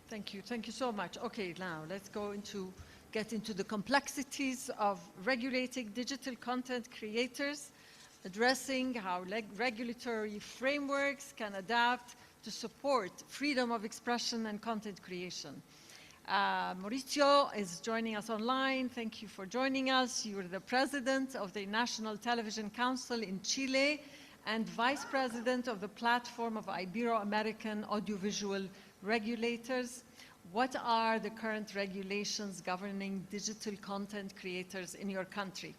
Thank you so much. Okay, now let's get into the complexities of regulating digital content creators, addressing how regulatory frameworks can adapt to support freedom of expression and content creation. Mauricio is joining us online. Thank you for joining us. You are the president of the National Television Council in Chile and vice president of the Platform of Ibero-American Audiovisual Regulators. What are the current regulations governing digital content creators in your country?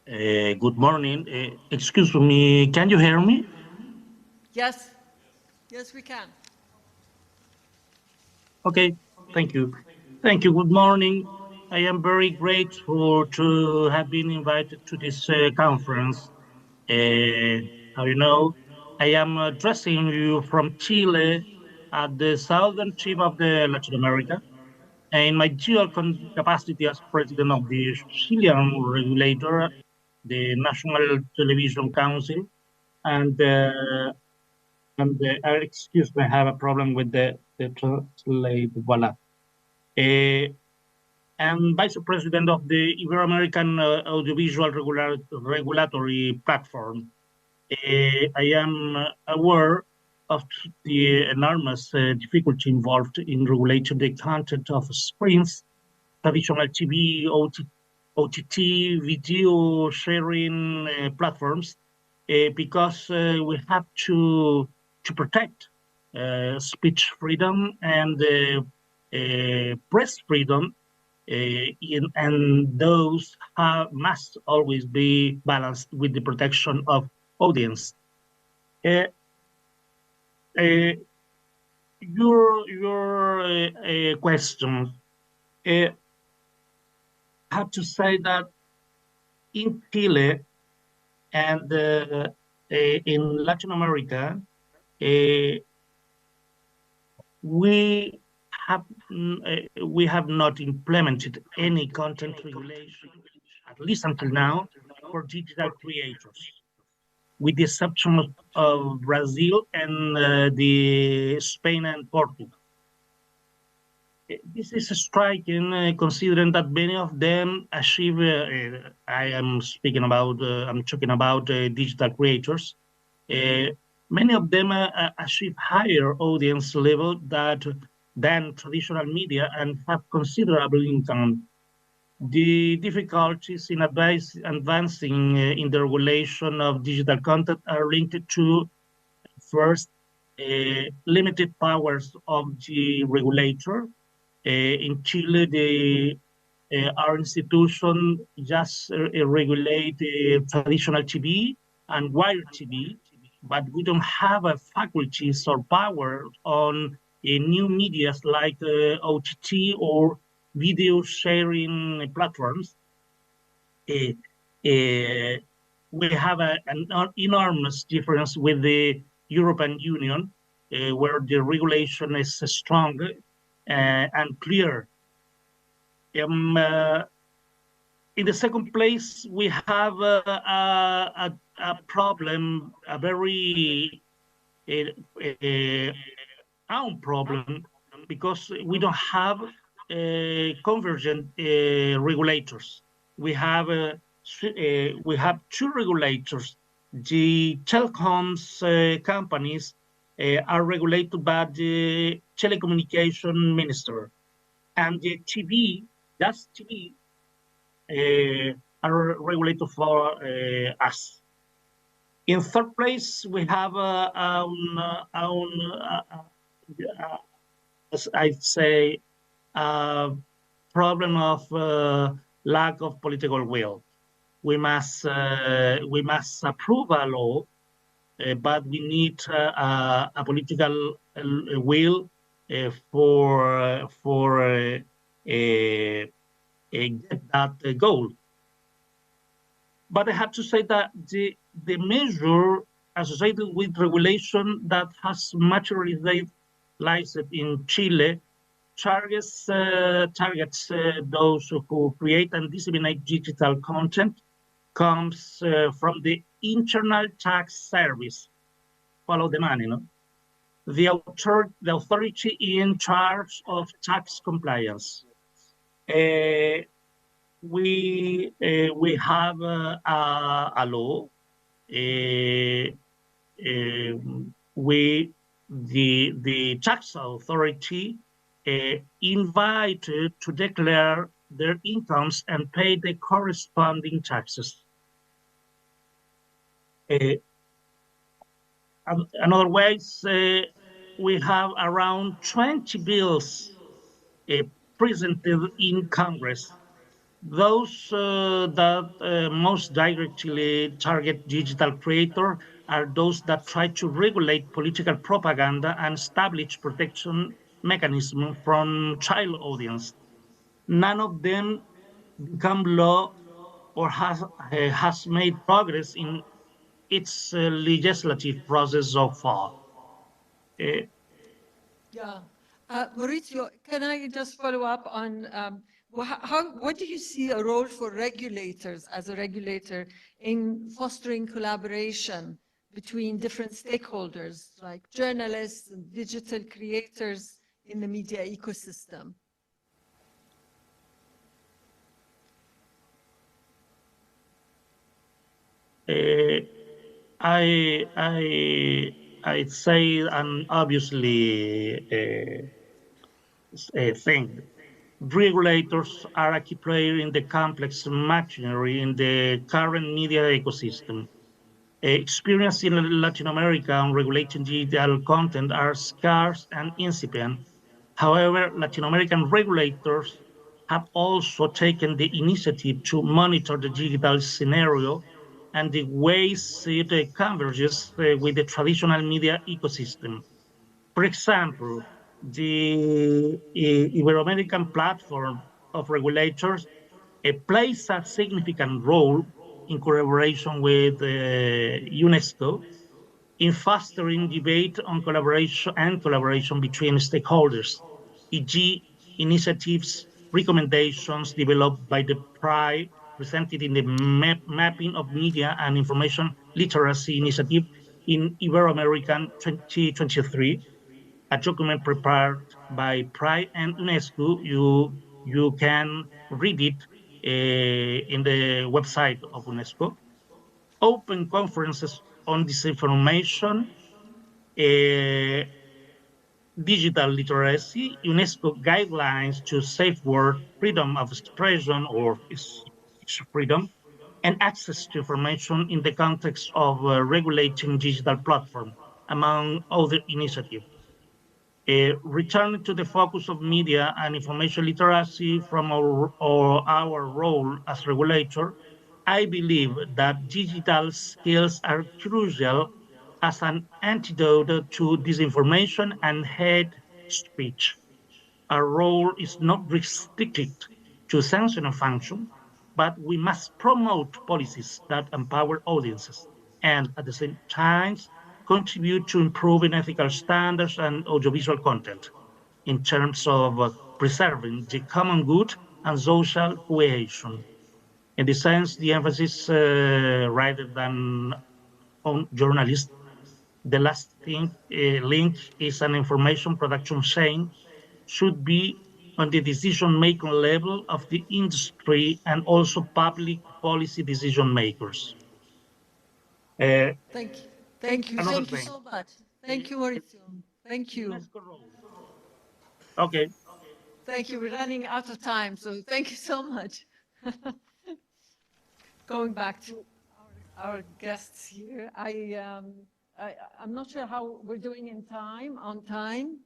Good morning. Excuse me, can you hear me? Yes, Yes, we can. Okay, thank you. Thank you. Good morning. I am very grateful to have been invited to this conference. How you know, I am addressing you from Chile at the southern tip of the Latin America. In my dual capacity as president of the Chilean regulator, the National Television Council, and excuse me, I have a problem with the translate. Voila. And vice president of the Ibero-American Audiovisual Regulatory Platform. I am aware of the enormous difficulty involved in regulating the content of screens, traditional TV, OTT, video sharing platforms, because we have to protect speech freedom and press freedom, and those must always be balanced with the protection of audience. Your question, I have to say that in Chile and in Latin America, we have not implemented any content regulation, at least until now, for digital creators, with the exception of Brazil and the Spain and Portugal. This is striking, considering that many of them achieve. I'm talking about digital creators. Many of them achieve higher audience level than traditional media and have considerable income. The difficulties in advancing in the regulation of digital content are linked to, first, limited powers of the regulator. In Chile, our institution just regulate traditional TV and wired TV, but we don't have faculties or power on new medias like OTT or video sharing platforms. We have an enormous difference with the European Union, where the regulation is strong and clear. In the second place, we have a problem, a very own problem, because we don't have convergent regulators. We have two regulators. The telecoms companies are regulated by the telecommunication minister, and the TV, just TV, are regulated for us. In third place, we have as I say, problem of lack of political will. We must approve a law, but we need a political will for get that goal. But I have to say that the measure associated with regulation that has materialized in Chile targets those who create and disseminate digital content, comes from the internal tax service. Follow the money, no? The authority in charge of tax compliance. We have a law. The tax authority invited to declare their incomes and pay the corresponding taxes. In other ways, we have around 20 bills presented in Congress. Those that most directly target digital creator are those that try to regulate political propaganda and establish protection mechanisms from child audience. None of them become law or has made progress in its legislative process so far. Yeah. Maurizio, can I just follow up on what do you see a role for regulators as a regulator in fostering collaboration between different stakeholders like journalists and digital creators in the media ecosystem? I'd say an obviously thing. Regulators are a key player in the complex machinery in the current media ecosystem. Experience in Latin America on regulating digital content are scarce and incipient. However, Latin American regulators have also taken the initiative to monitor the digital scenario and the ways it converges with the traditional media ecosystem. For example, the Ibero-American platform of regulators plays a significant role in collaboration with UNESCO in fostering debate on collaboration between stakeholders, e.g. initiatives, recommendations developed by the PRI presented in the Mapping of Media and Information Literacy Initiative in Ibero-American 2023, a document prepared by PRI and UNESCO. You can read it in the website of UNESCO. Open conferences on disinformation, digital literacy, UNESCO guidelines to safeguard freedom of expression or speech freedom, and access to information in the context of regulating digital platform, among other initiatives. Returning to the focus of media and information literacy from our role as regulator, I believe that digital skills are crucial as an antidote to disinformation and hate speech. Our role is not restricted to sanctioning function, but we must promote policies that empower audiences and at the same time contribute to improving ethical standards and audiovisual content in terms of preserving the common good and social cohesion. In this sense, the emphasis, rather than on journalists, the last thing link is an information production chain should be on the decision-making level of the industry and also public policy decision makers. Thank you. Thank you. Another Thank you thing. so much. Thank you, Maurizio. Thank you. Okay. Thank you. We're running out of time, so thank you so much. Going back to our guests here, I'm not sure how we're doing on time.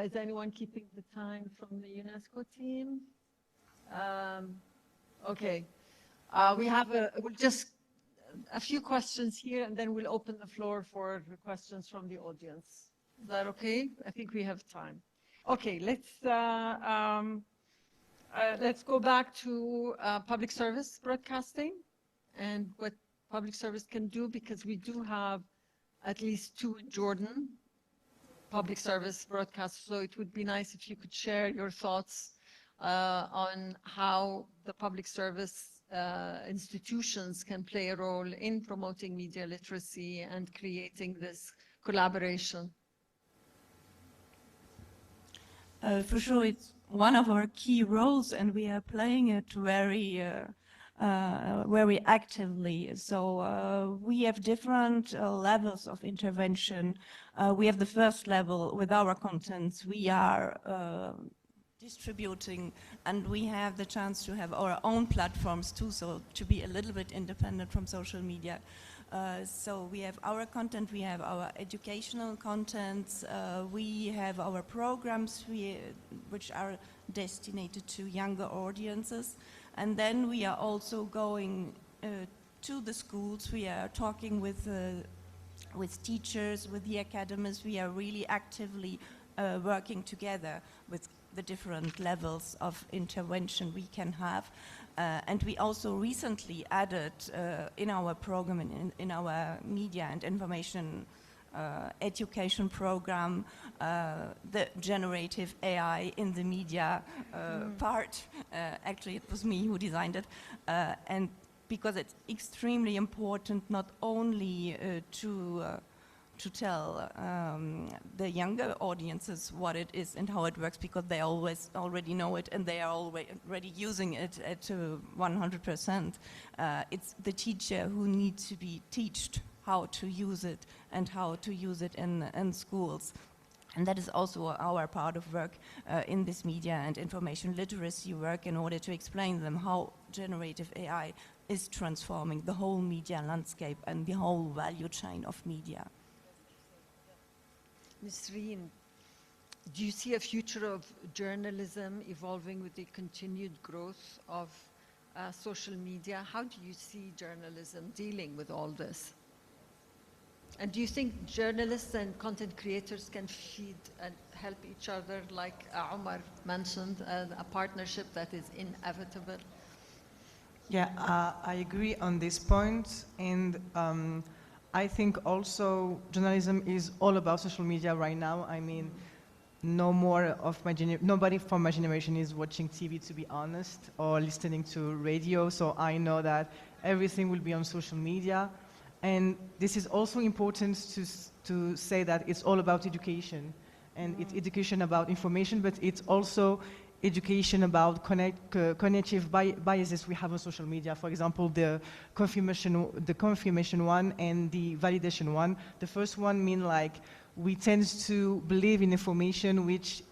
Is anyone keeping the time from the UNESCO team? Okay. We have just a few questions here, and then we'll open the floor for questions from the audience. Is that okay? I think we have time. Okay, let's go back to public service broadcasting and what public service can do, because we do have at least 2 in Jordan public service broadcasts. So it would be nice if you could share your thoughts on how the public service institutions can play a role in promoting media literacy and creating this collaboration. For sure, it's one of our key roles, and we are playing it very actively. So we have different levels of intervention. We have the first level with our contents. We are distributing, and we have the chance to have our own platforms too, so to be a little bit independent from social media. So we have our content, we have our educational contents, we have our programs which are destined to younger audiences, and then we are also going to the schools. We are talking with with teachers, with the academies. We are really actively working together with the different levels of intervention we can have. And we also recently added in our program, in our media and information education program, the generative AI in the media part. Actually, it was me who designed it. And because it's extremely important not only to tell the younger audiences what it is and how it works, because they already know it and they are already using it at 100%. It's the teacher who needs to be taught how to use it and how to use it in schools. And that is also our part of work in this media and information literacy work, in order to explain them how generative AI is transforming the whole media landscape and the whole value chain of media. Ms. Rym, do you see a future of journalism evolving with the continued growth of social media? How do you see journalism dealing with all this? And do you think journalists and content creators can feed and help each other, like Omar mentioned, a partnership that is inevitable? Yeah, I agree on this point. And I think also journalism is all about social media right now. I mean, no more of nobody from my generation is watching TV, to be honest, or listening to radio. So I know that everything will be on social media. And this is also important to say that it's all about education. And it's education about information, but it's also education about cognitive biases we have on social media. For example, the confirmation one and the validation one. The first one mean like we tend to believe in information which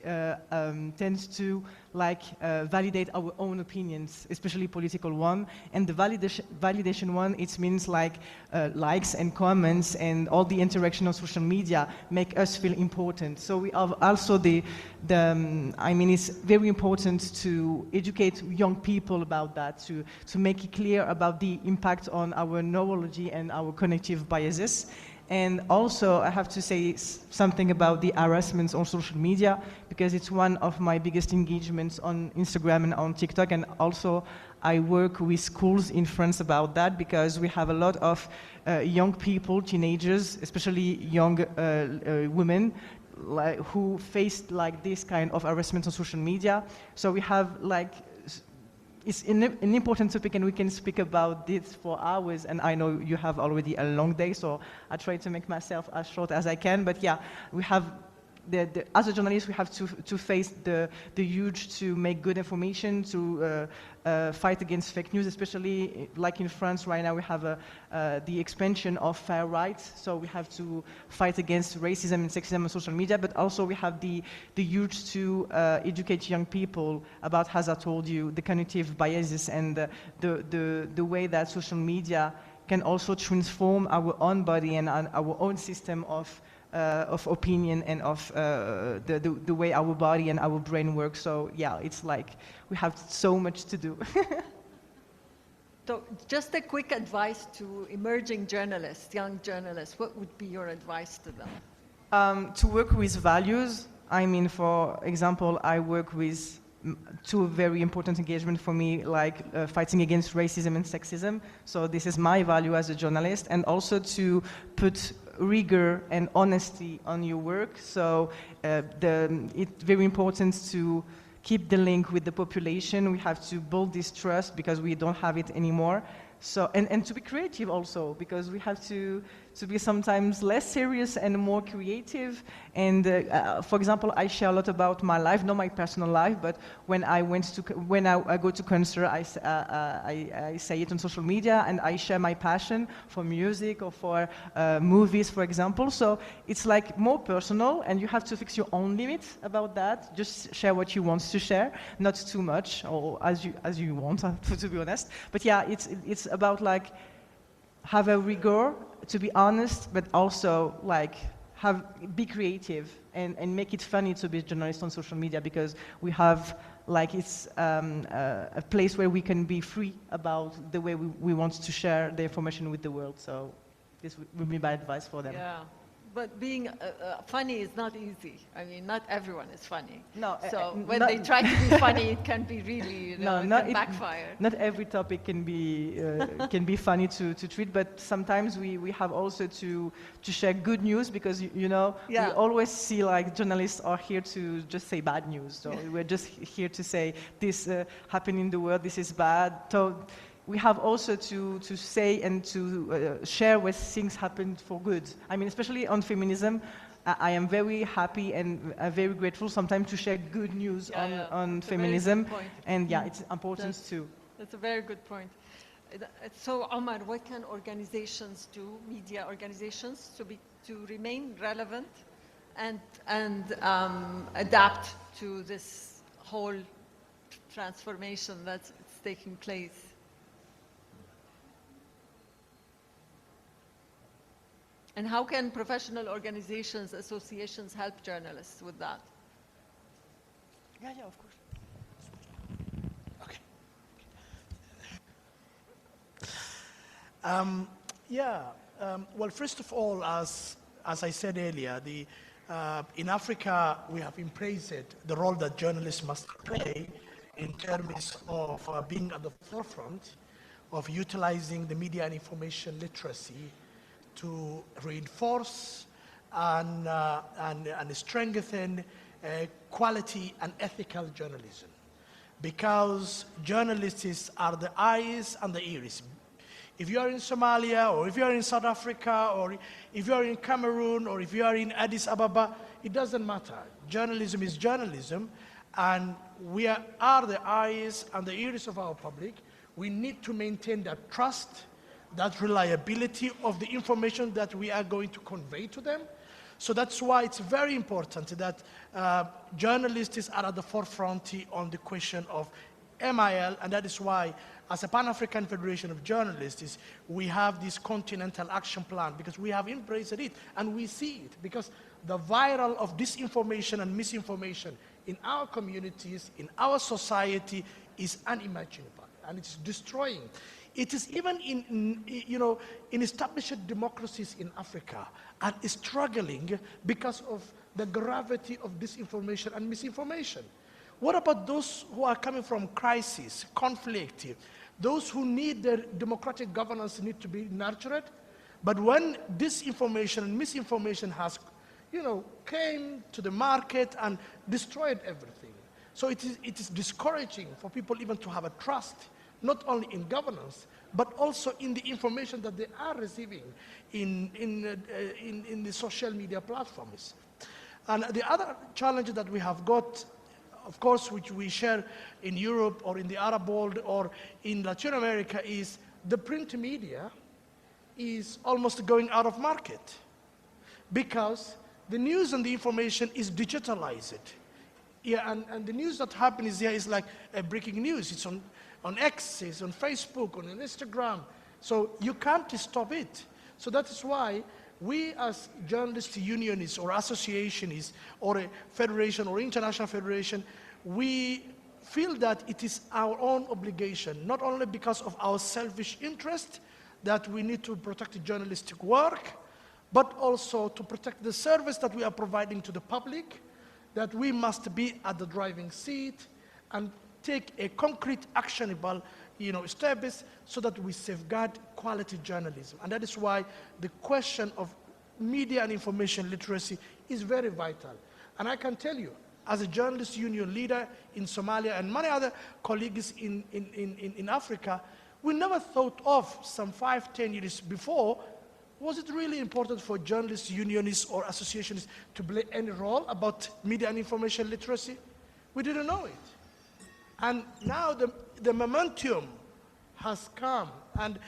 tends to validate our own opinions, especially political one. And the validation one, it means like likes and comments and all the interaction on social media make us feel important. So we have also I mean, it's very important to educate young people about that, to make it clear about the impact on our neurology and our cognitive biases. And also, I have to say something about the harassments on social media, because it's one of my biggest engagements on Instagram and on TikTok. And also, I work with schools in France about that, because we have a lot of young people, teenagers, especially young women, who faced this kind of harassment on social media. So we have it's an important topic, and we can speak about this for hours, and I know you have already a long day, so I try to make myself as short as I can. But yeah, we have, as a journalist, we have to face the urge to make good information, to fight against fake news, especially like in France right now we have the expansion of far right, so we have to fight against racism and sexism on social media, but also we have the urge to educate young people about, as I told you, the cognitive biases and the way that social media can also transform our own body and our own system of opinion and of the way our body and our brain works. So yeah, it's like we have so much to do. So just a quick advice to emerging journalists, young journalists, what would be your advice to them? To work with values. I mean, for example, I work with two very important engagements for me, like fighting against racism and sexism. So this is my value as a journalist, and also to put rigor and honesty on your work. So it's very important to keep the link with the population. We have to build this trust because we don't have it anymore. So, and to be creative also, because we have to be sometimes less serious and more creative. And for example, I share a lot about my life, not my personal life, but when I go to concert, I say it on social media, and I share my passion for music or for movies, for example. So it's like more personal, and you have to fix your own limits about that. Just share what you want to share, not too much, or as you want, to be honest. But yeah, it's about like have a rigor, to be honest, but also like be creative and make it funny to be a journalist on social media, because we have like it's a place where we can be free about the way we want to share the information with the world. So this would be my advice for them. Yeah, but being funny is not easy. I mean, not everyone is funny. No, so when they try to be funny, it can be really, it can backfire. Not every topic can be funny to treat, but sometimes we have also to share good news, because we always see like journalists are here to just say bad news. So we're just here to say this happened in the world, this is bad. So we have also to say and to share where things happened for good. I mean, especially on feminism, I am very happy and very grateful sometimes to share good news on feminism. And it's important too. That's a very good point. So, Omar, what can organizations do, media organizations, to remain relevant and adapt to this whole transformation that's taking place? And how can professional organizations, associations help journalists with that? Yeah, of course. Okay. Well, first of all, as I said earlier, in Africa, we have embraced the role that journalists must play in terms of being at the forefront of utilizing the media and information literacy to reinforce and strengthen quality and ethical journalism, because journalists are the eyes and the ears. If you are in Somalia, or if you are in South Africa, or if you are in Cameroon, or if you are in Addis Ababa, it doesn't matter. Journalism is journalism, and we are the eyes and the ears of our public. We need to maintain that trust, that reliability of the information that we are going to convey to them. So that's why it's very important that journalists are at the forefront on the question of MIL, and that is why, as a Pan-African Federation of Journalists, we have this continental action plan, because we have embraced it, and we see it, because the viral of disinformation and misinformation in our communities, in our society, is unimaginable, and it's destroying. It is even in established democracies in Africa, and is struggling because of the gravity of disinformation and misinformation. What about those who are coming from crisis, conflict? Those who need their democratic governance need to be nurtured. But when disinformation and misinformation has, came to the market and destroyed everything. So it is discouraging for people even to have a trust, not only in governance, but also in the information that they are receiving in the social media platforms. And the other challenge that we have got, of course, which we share in Europe or in the Arab world or in Latin America, is the print media is almost going out of market, because the news and the information is digitalized. Yeah, and the news that happens here is like breaking news. It's on X, it's on Facebook, on Instagram. So you can't stop it. So that is why we as journalist unionists or associations or a federation or international federation, we feel that it is our own obligation, not only because of our selfish interest that we need to protect journalistic work, but also to protect the service that we are providing to the public, that we must be at the driving seat and take a concrete, actionable, steps so that we safeguard quality journalism. And that is why the question of media and information literacy is very vital. And I can tell you, as a journalist union leader in Somalia and many other colleagues in Africa, we never thought of some 5-10 years before, was it really important for journalist unionists or associations to play any role about media and information literacy? We didn't know it. And now the momentum has come. And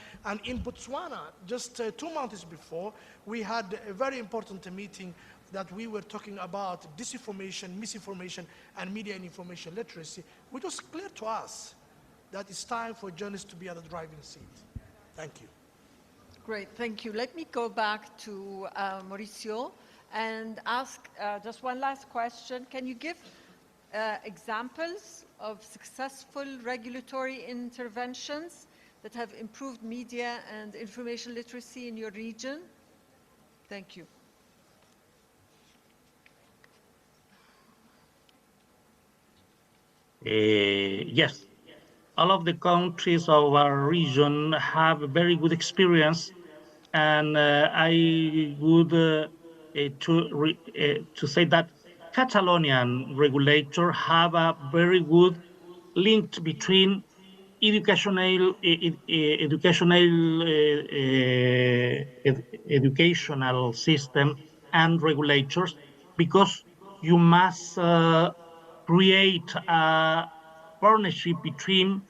in Botswana, just 2 months before, we had a very important meeting that we were talking about disinformation, misinformation, and media and information literacy, which was clear to us that it's time for journalists to be at the driving seat. Thank you. Great, thank you. Let me go back to Mauricio and ask just one last question. Can you give examples of successful regulatory interventions that have improved media and information literacy in your region? Thank you. Yes, all of the countries of our region have a very good experience, and I would to say that Catalonian regulators have a very good link between educational educational system and regulators, because you must create a partnership between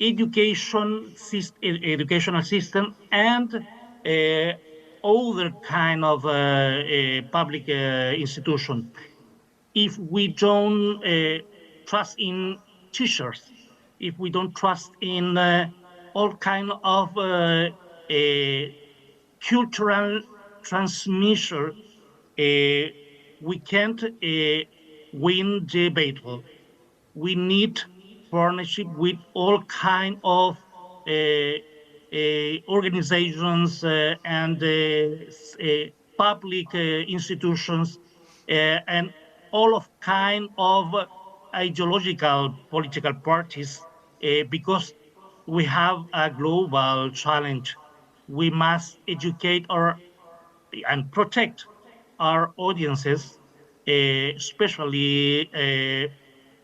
educational system and other kind of public institution. If we don't trust in teachers, if we don't trust in all kind of cultural transmission, we can't win the battle. We need partnership with all kind of organizations and public institutions and all of kind of ideological political parties, because we have a global challenge. We must educate and protect our audiences, especially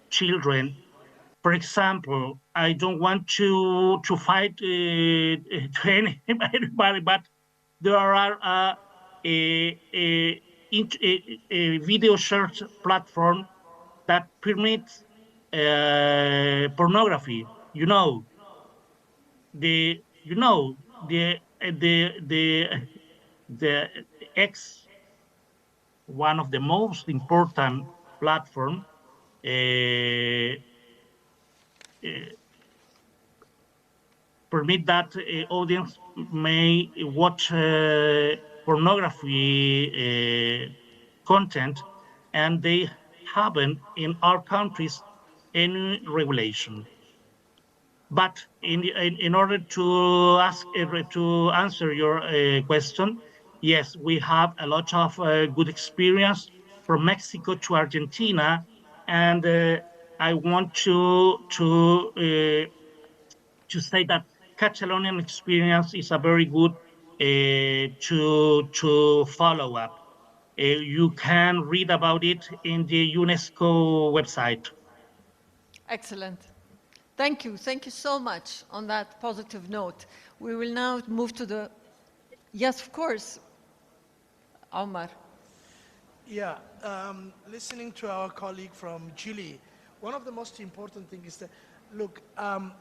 children. For example, I don't want to fight to anybody, but there are a video search platform that permits pornography. The X, one of the most important platform, permit that audience may watch pornography content, and they haven't in our countries any regulation. But in order to answer your question, yes, we have a lot of good experience from Mexico to Argentina, and I want to say that Catalonian experience is a very good to follow up. You can read about it in the UNESCO website. Excellent. Thank you. Thank you so much on that positive note. We will now move to the... Yes, of course. Omar. Yeah, listening to our colleague from Chile, one of the most important things is that, look,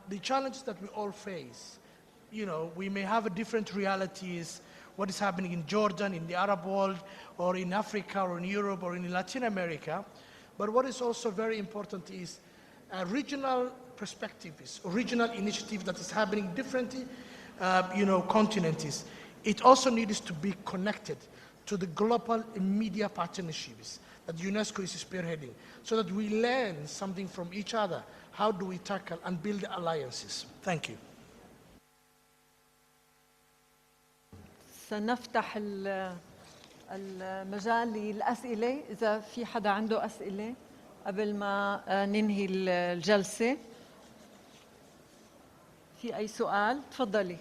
the challenges that we all face, we may have a different realities, what is happening in Jordan, in the Arab world, or in Africa, or in Europe, or in Latin America. But what is also very important is a regional perspective, is regional initiative that is happening differently, continents. It also needs to be connected to the global media partnerships that UNESCO is spearheading, so that we learn something from each other. How do we tackle and build alliances? Thank you. سنفتح المجال للأسئلة، إذا في حدا عنده أسئلة قبل ما ننهي الجلسة. في أي سؤال؟ تفضلي.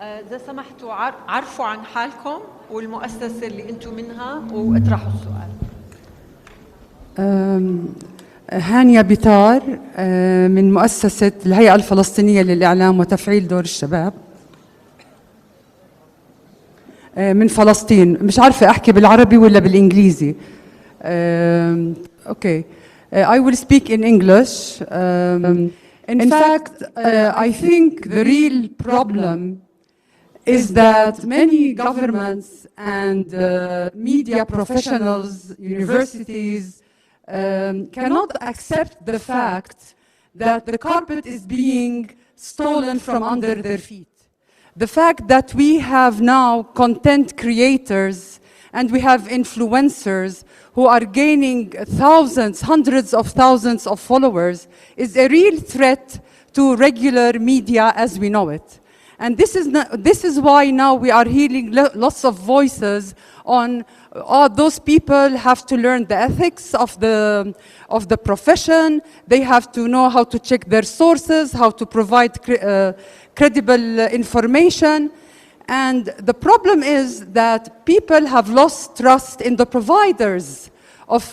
إذا سمحتوا عرفوا عن حالكم والمؤسسة اللي أنتم منها واطرحوا السؤال. هانية بيطار من مؤسسة الهيئة الفلسطينية للإعلام وتفعيل دور الشباب من فلسطين. مش عارفة أحكي بالعربي ولا بالإنجليزي. Okay. I will speak in English. In fact, I think the real problem is that many governments and media professionals, universities, cannot accept the fact that the carpet is being stolen from under their feet. The fact that we have now content creators and we have influencers who are gaining thousands, hundreds of thousands of followers, is a real threat to regular media as we know it. And this is why now we are hearing lots of voices on those people have to learn the ethics of the profession. They have to know how to check their sources, how to provide credible information. And the problem is that people have lost trust in the providers of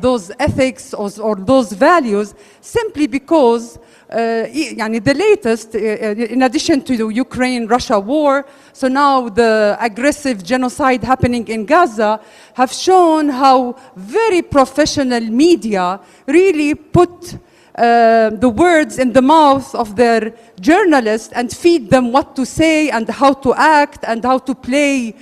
those ethics or those values simply because the latest, in addition to the Ukraine-Russia war, so now the aggressive genocide happening in Gaza have shown how very professional media really put the words in the mouth of their journalists and feed them what to say and how to act and how to play,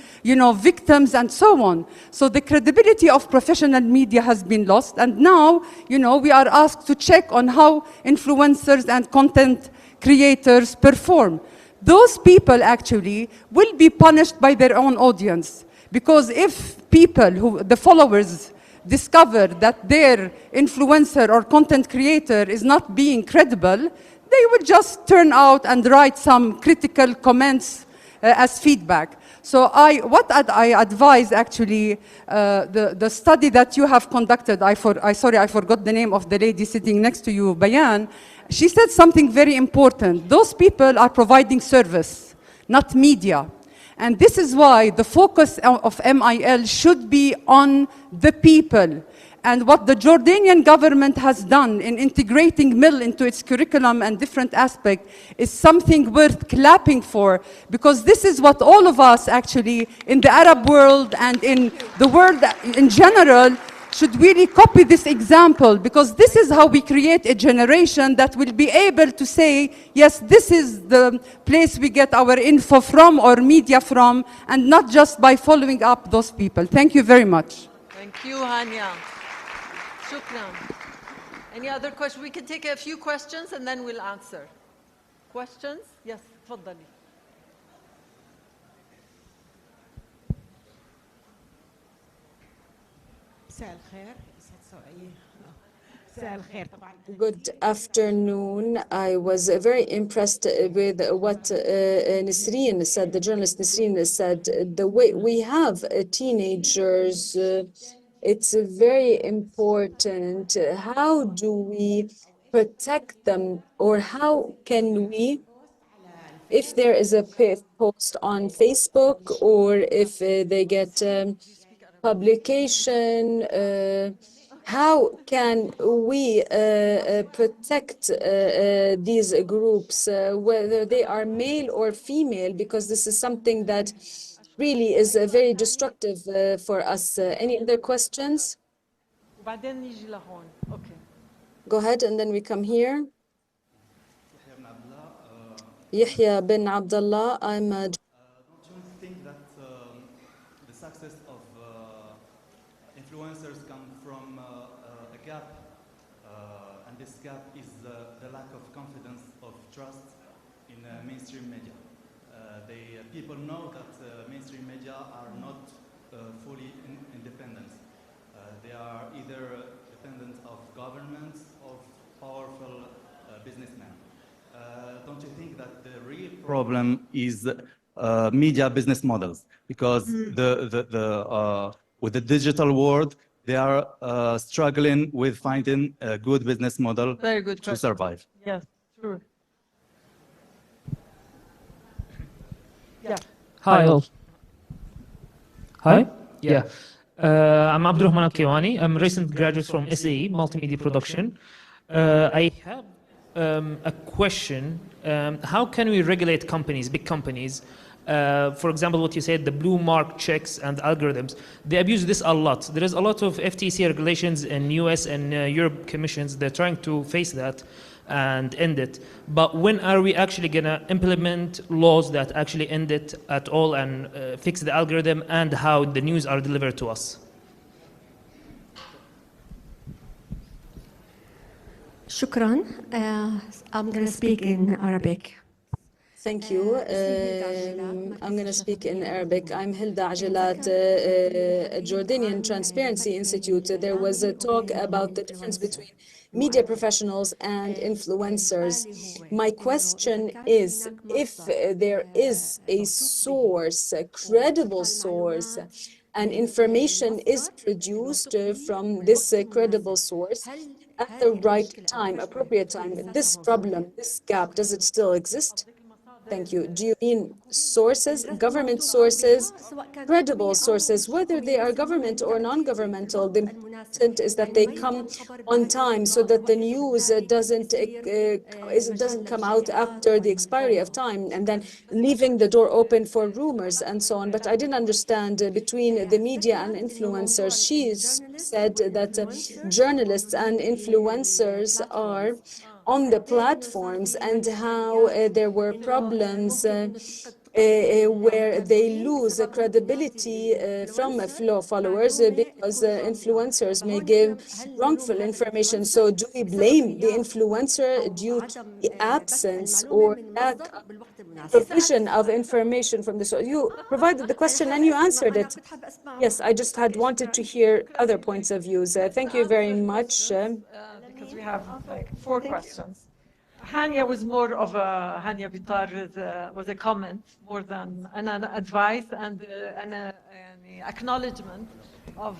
victims and so on. So the credibility of professional media has been lost, and now, we are asked to check on how influencers and content creators perform. Those people actually will be punished by their own audience, because if people, the followers, discover that their influencer or content creator is not being credible, they will just turn out and write some critical comments as feedback. So what I advise actually, the study that you have conducted, I forgot the name of the lady sitting next to you, Bayan, she said something very important. Those people are providing service, not media. And this is why the focus of MIL should be on the people. And what the Jordanian government has done in integrating MIL into its curriculum and different aspects is something worth clapping for, because this is what all of us actually in the Arab world and in the world in general should really copy this example, because this is how we create a generation that will be able to say, yes, this is the place we get our info from or media from, and not just by following up those people. Thank you very much. Thank you, Hania. Shukran. Any other questions? We can take a few questions and then we'll answer. Questions? Yes, تفضلي. Good afternoon. I was very impressed with what Nisreen said, the journalist Nisreen said. The way we have teenagers, it's very important. How do we protect them, or how can we, if there is a post on Facebook, or if they get publication, how can we protect these groups, whether they are male or female, because this is something that really is very destructive for us. Any other questions? Go ahead, and then we come here. Yahya bin Abdullah, I'm a... Don't you think that the success of influencers come from a gap, and this gap is the lack of confidence, of trust in mainstream media? People know that mainstream media are not fully independent. They are either dependent of governments or powerful businessmen. Don't you think that the real problem is media business models? Because with the digital world, they are struggling with finding a good business model to survive. Yes, true. Yeah. Hi all. Hi? Yeah. I'm Abdurrahman Al-Kiwani. I'm a recent graduate from SAE, Multimedia Production. I have a question. How can we regulate companies, big companies? For example, what you said, the blue mark checks and algorithms, they abuse this a lot. There is a lot of FTC regulations in US and Europe commissions. They're trying to face that and end it. But when are we actually going to implement laws that actually end it at all and fix the algorithm and how the news are delivered to us? Shukran. I'm going to speak in Arabic. Thank you. I'm going to speak in Arabic. I'm Hilda Ajelat, Jordanian Transparency Institute. There was a talk about the difference between media professionals and influencers. My question is, if there is a source, a credible source, and information is produced from this credible source at the right time, appropriate time, this problem, this gap, does it still exist? Thank you. Do you mean sources, government sources, credible sources, whether they are government or non-governmental? The important is that they come on time so that the news doesn't come out after the expiry of time and then leaving the door open for rumors and so on. But I didn't understand between the media and influencers. She said that journalists and influencers are on the platforms and how there were problems where they lose credibility from followers because influencers may give wrongful information. So do we blame the influencer due to the absence or lack of provision of information from the source? You provided the question and you answered it. Yes, I just had wanted to hear other points of views. Thank you very much. Because we have like 4 questions. Hania was more of a, Hania Bitar was a comment more than an advice and an acknowledgement of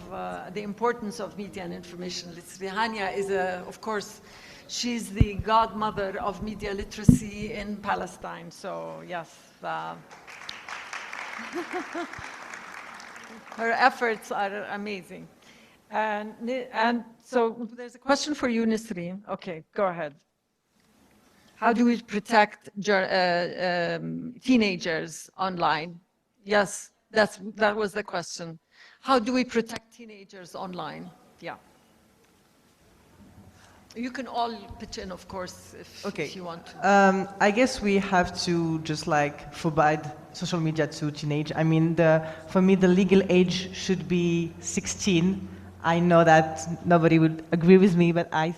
the importance of media and information literacy. Hania is, of course, she's the godmother of media literacy in Palestine. So yes, her efforts are amazing. And so there's a question for you, Nisreen. Okay, go ahead. How do we protect teenagers online? Yes, that was the question. How do we protect teenagers online? Yeah. You can all pitch in, of course, if you want to. I guess we have to just like forbid social media to teenage. I mean, for me, the legal age should be 16. I know that nobody would agree with me, but I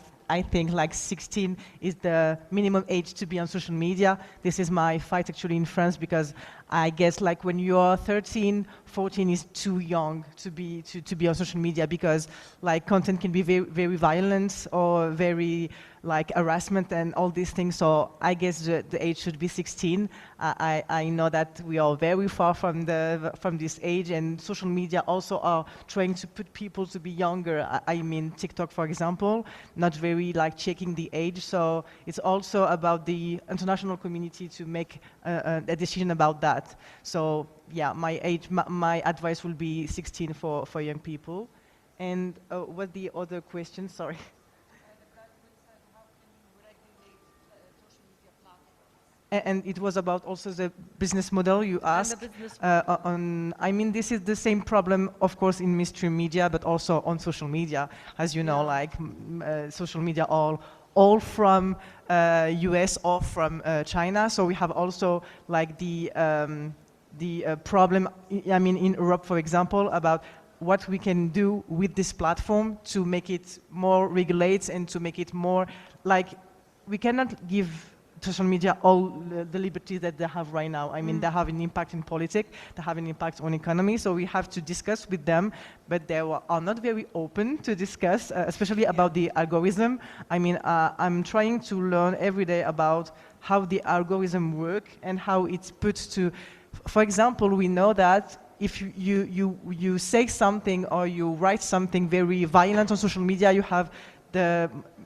think like 16 is the minimum age to be on social media. This is my fight actually in France, because I guess like when you're 13, 14 is too young to be on social media, because like content can be very, very violent or very like harassment and all these things. So I guess the age should be 16. I know that we are very far from this age, and social media also are trying to put people to be younger. I mean TikTok, for example, not very like checking the age. So it's also about the international community to make a decision about that. So yeah, my advice will be 16 for young people. And what the other question? Sorry. And it was about also the business model you asked. I mean, this is the same problem, of course, in mainstream media, but also on social media. As you know, like social media all from US or from China. So we have also like the problem, I mean, in Europe, for example, about what we can do with this platform to make it more regulated and to make it more like, we cannot give social media all the liberties that they have right now. I mean, they have an impact in politics, they have an impact on economy, so we have to discuss with them, but they are not very open to discuss, especially about the algorithm. I mean, I'm trying to learn every day about how the algorithm work and how it's put to, for example, we know that if you say something or you write something very violent on social media, you have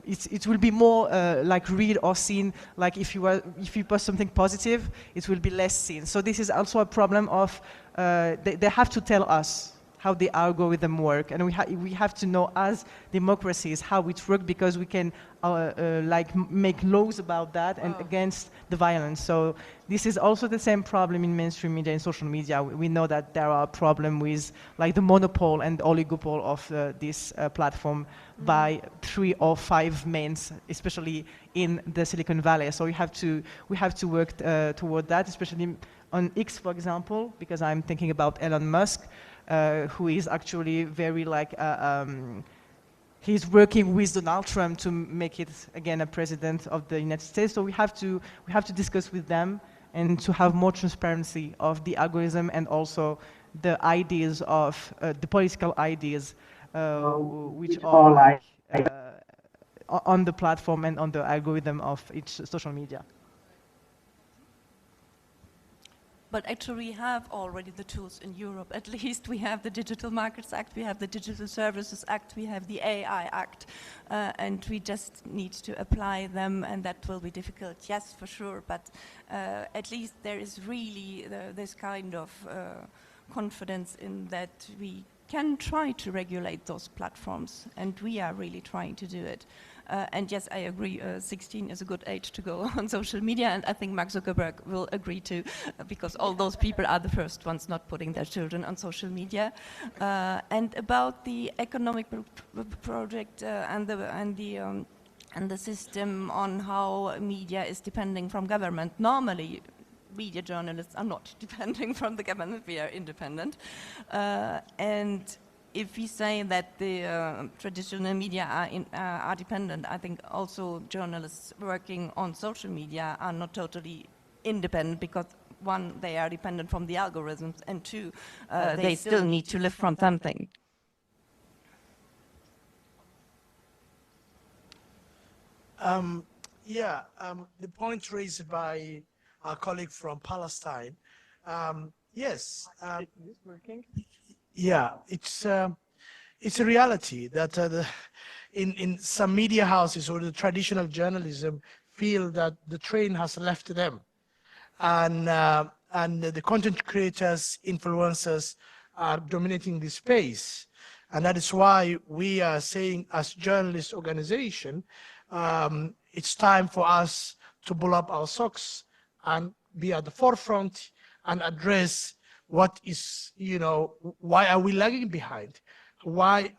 it will be more like read or seen. Like if you post something positive, it will be less seen. So this is also a problem of they have to tell us how the algorithm work, and we have to know as democracies how it works, because we can like make laws about that and against the violence. So this is also the same problem in mainstream media and social media. We know that there are problems with like the monopoly and oligopoly of this platform by 3 or 5 mains, especially in the Silicon Valley. So we have to work toward that, especially on X, for example, because I'm thinking about Elon Musk, who is actually very like he's working with Donald Trump to make it again a president of the United States. So we have to discuss with them and to have more transparency of the algorithm and also the ideas of the political ideas which are like on the platform and on the algorithm of each social media. But actually we have already the tools in Europe. At least we have the Digital Markets Act, we have the Digital Services Act, we have the AI Act, and we just need to apply them, and that will be difficult, yes, for sure, but at least there is really this kind of confidence in that we can try to regulate those platforms, and we are really trying to do it. And yes, I agree, 16 is a good age to go on social media, and I think Mark Zuckerberg will agree too, because all those people are the first ones not putting their children on social media. And about the economic project and the system on how media is depending from government, normally media journalists are not depending from the government, we are independent. And if we say that the traditional media are dependent, I think also journalists working on social media are not totally independent, because one, they are dependent from the algorithms, and two, they still need to live from something. The point raised by our colleague from Palestine, yes. Yeah, it's a reality that in some media houses or the traditional journalism feel that the train has left them, and the content creators, influencers are dominating the space, and that is why we are saying, as journalist organization, it's time for us to pull up our socks and be at the forefront and address what is, why are we lagging behind?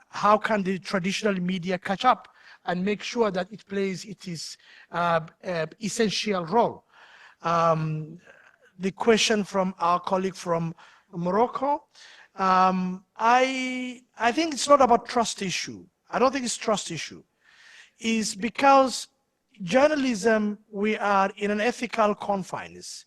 How can the traditional media catch up and make sure that it plays its essential role? The question from our colleague from Morocco, I think it's not about trust issue. I don't think it's trust issue. It's because journalism, we are in an ethical confines.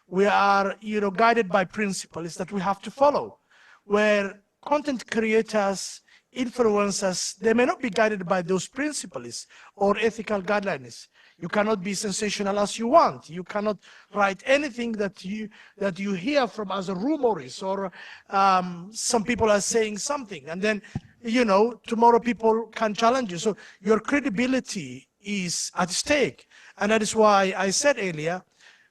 We are, guided by principles that we have to follow, where content creators, influencers, they may not be guided by those principles or ethical guidelines. You cannot be sensational as you want. You cannot write anything that you hear from as a rumors, or some people are saying something, and then, tomorrow people can challenge you. So your credibility is at stake. And that is why I said earlier,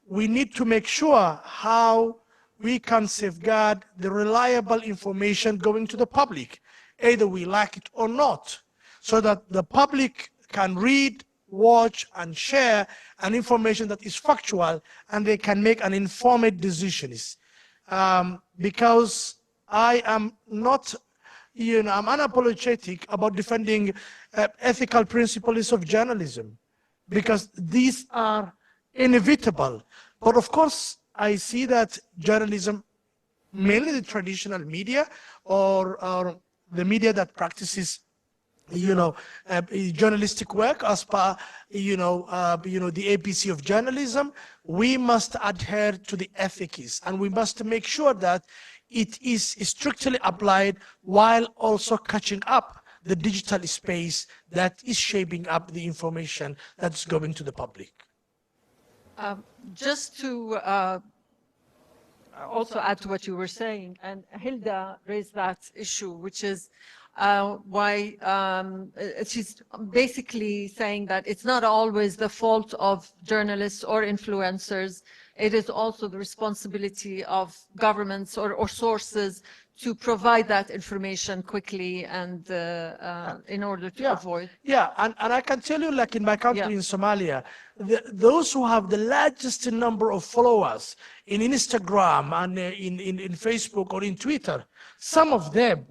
we need to make sure how we can safeguard the reliable information going to the public, either we like it or not, so that the public can read, watch, and share an information that is factual, and they can make an informed decisions. Because I am not, I'm unapologetic about defending ethical principles of journalism, because these are inevitable. But of course, I see that journalism, mainly the traditional media or the media that practices, journalistic work as per, the APC of journalism, we must adhere to the ethics, and we must make sure that it is strictly applied while also catching up the digital space that is shaping up the information that's going to the public. Just to also add to what you were saying, and Hilda raised that issue, which is why she's basically saying that it's not always the fault of journalists or influencers. It is also the responsibility of governments or sources to provide that information quickly and in order to avoid. Yeah, and I can tell you, like in my country, in Somalia, those who have the largest number of followers in Instagram and in Facebook or in Twitter, some of them,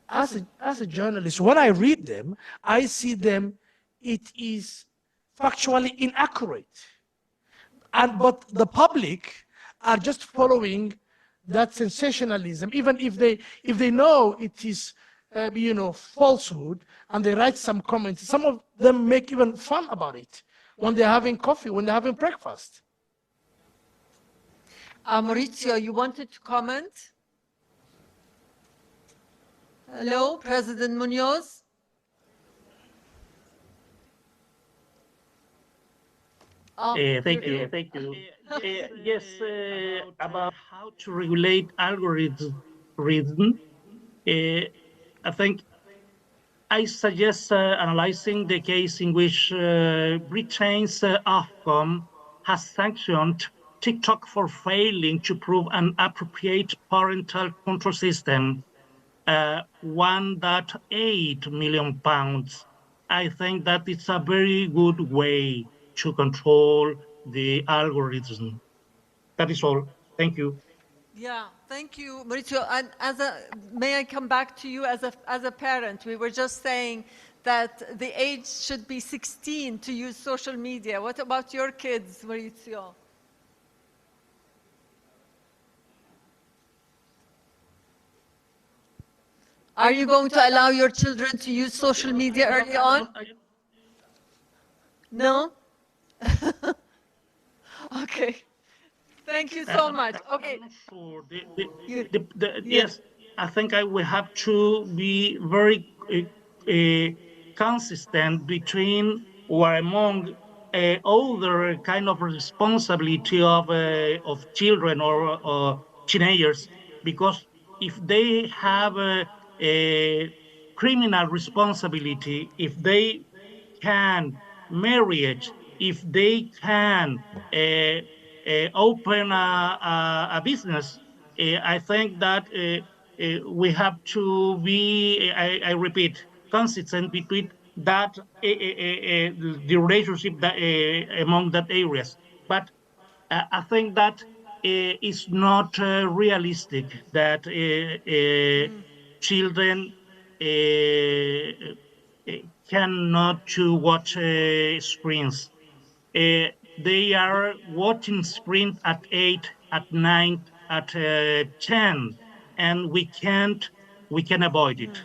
as a journalist, when I read them, I see them, it is factually inaccurate. But the public are just following that sensationalism, even if they know it is falsehood, and they write some comments. Some of them make even fun about it when they're having coffee, when they're having breakfast. Maurizio, you wanted to comment? Hello, President Munoz. Thank you. Yes, about how to regulate algorithms. I think I suggest analyzing the case in which Britain's Ofcom has sanctioned TikTok for failing to prove an appropriate parental control system, £1.8 million. I think that it's a very good way to control the algorithm. That is all. Thank you. Yeah, thank you, Maurizio. And may I come back to you as a parent? We were just saying that the age should be 16 to use social media. What about your kids, Maurizio? Are you going to allow your children to use social media early on? No? Okay. Thank you so much. Okay. I'm not sure. Yes, I think I will have to be very consistent between or among other kind of responsibility of children or teenagers, because if they have a criminal responsibility, if they can marriage, if they can open a business, I think that we have to be, I repeat, consistent between that the relationship that among that areas. But I think that it's not realistic that children cannot to watch screens. They are watching screens at 8, at 9, at 10, and we can avoid it.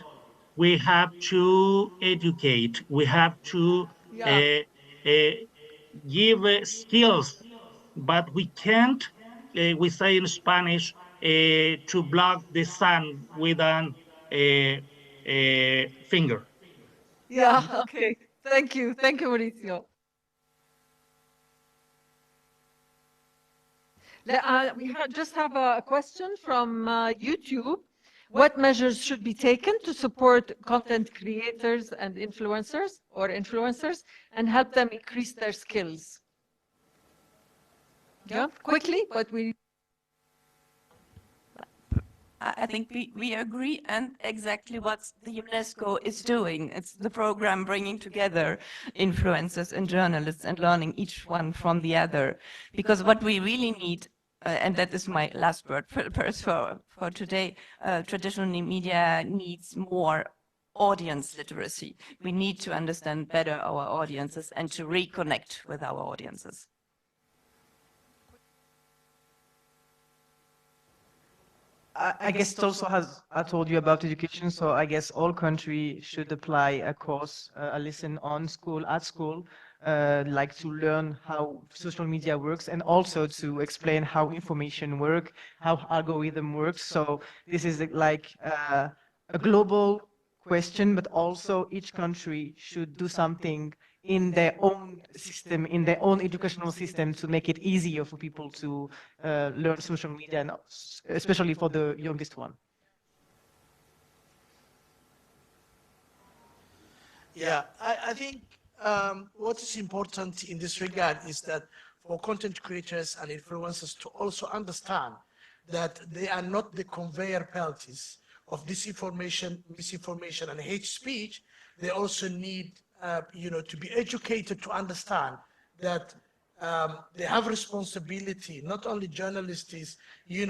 We have to educate. We have to give skills, but we can't. We say in Spanish to block the sun with an finger. Yeah, okay. Thank you. Thank you, Maurizio. We just have a question from YouTube. What measures should be taken to support content creators and influencers and help them increase their skills? Yeah, quickly, but we... I think we agree, and exactly what the UNESCO is doing. It's the program bringing together influencers and journalists and learning each one from the other. Because what we really need, and that is my last word for today, traditional media needs more audience literacy. We need to understand better our audiences and to reconnect with our audiences. I guess it also has, I told you about education, so I guess all countries should apply a course, a lesson at school, like to learn how social media works and also to explain how information works, how algorithm works. So this is like a global question, but also each country should do something in their own system, in their own educational system, to make it easier for people to learn social media, and especially for the youngest one. Yeah, I think what is important in this regard is that for content creators and influencers to also understand that they are not the conveyor belts of disinformation, misinformation, and hate speech. They also need to be educated to understand that they have responsibility. Not only journalists is, being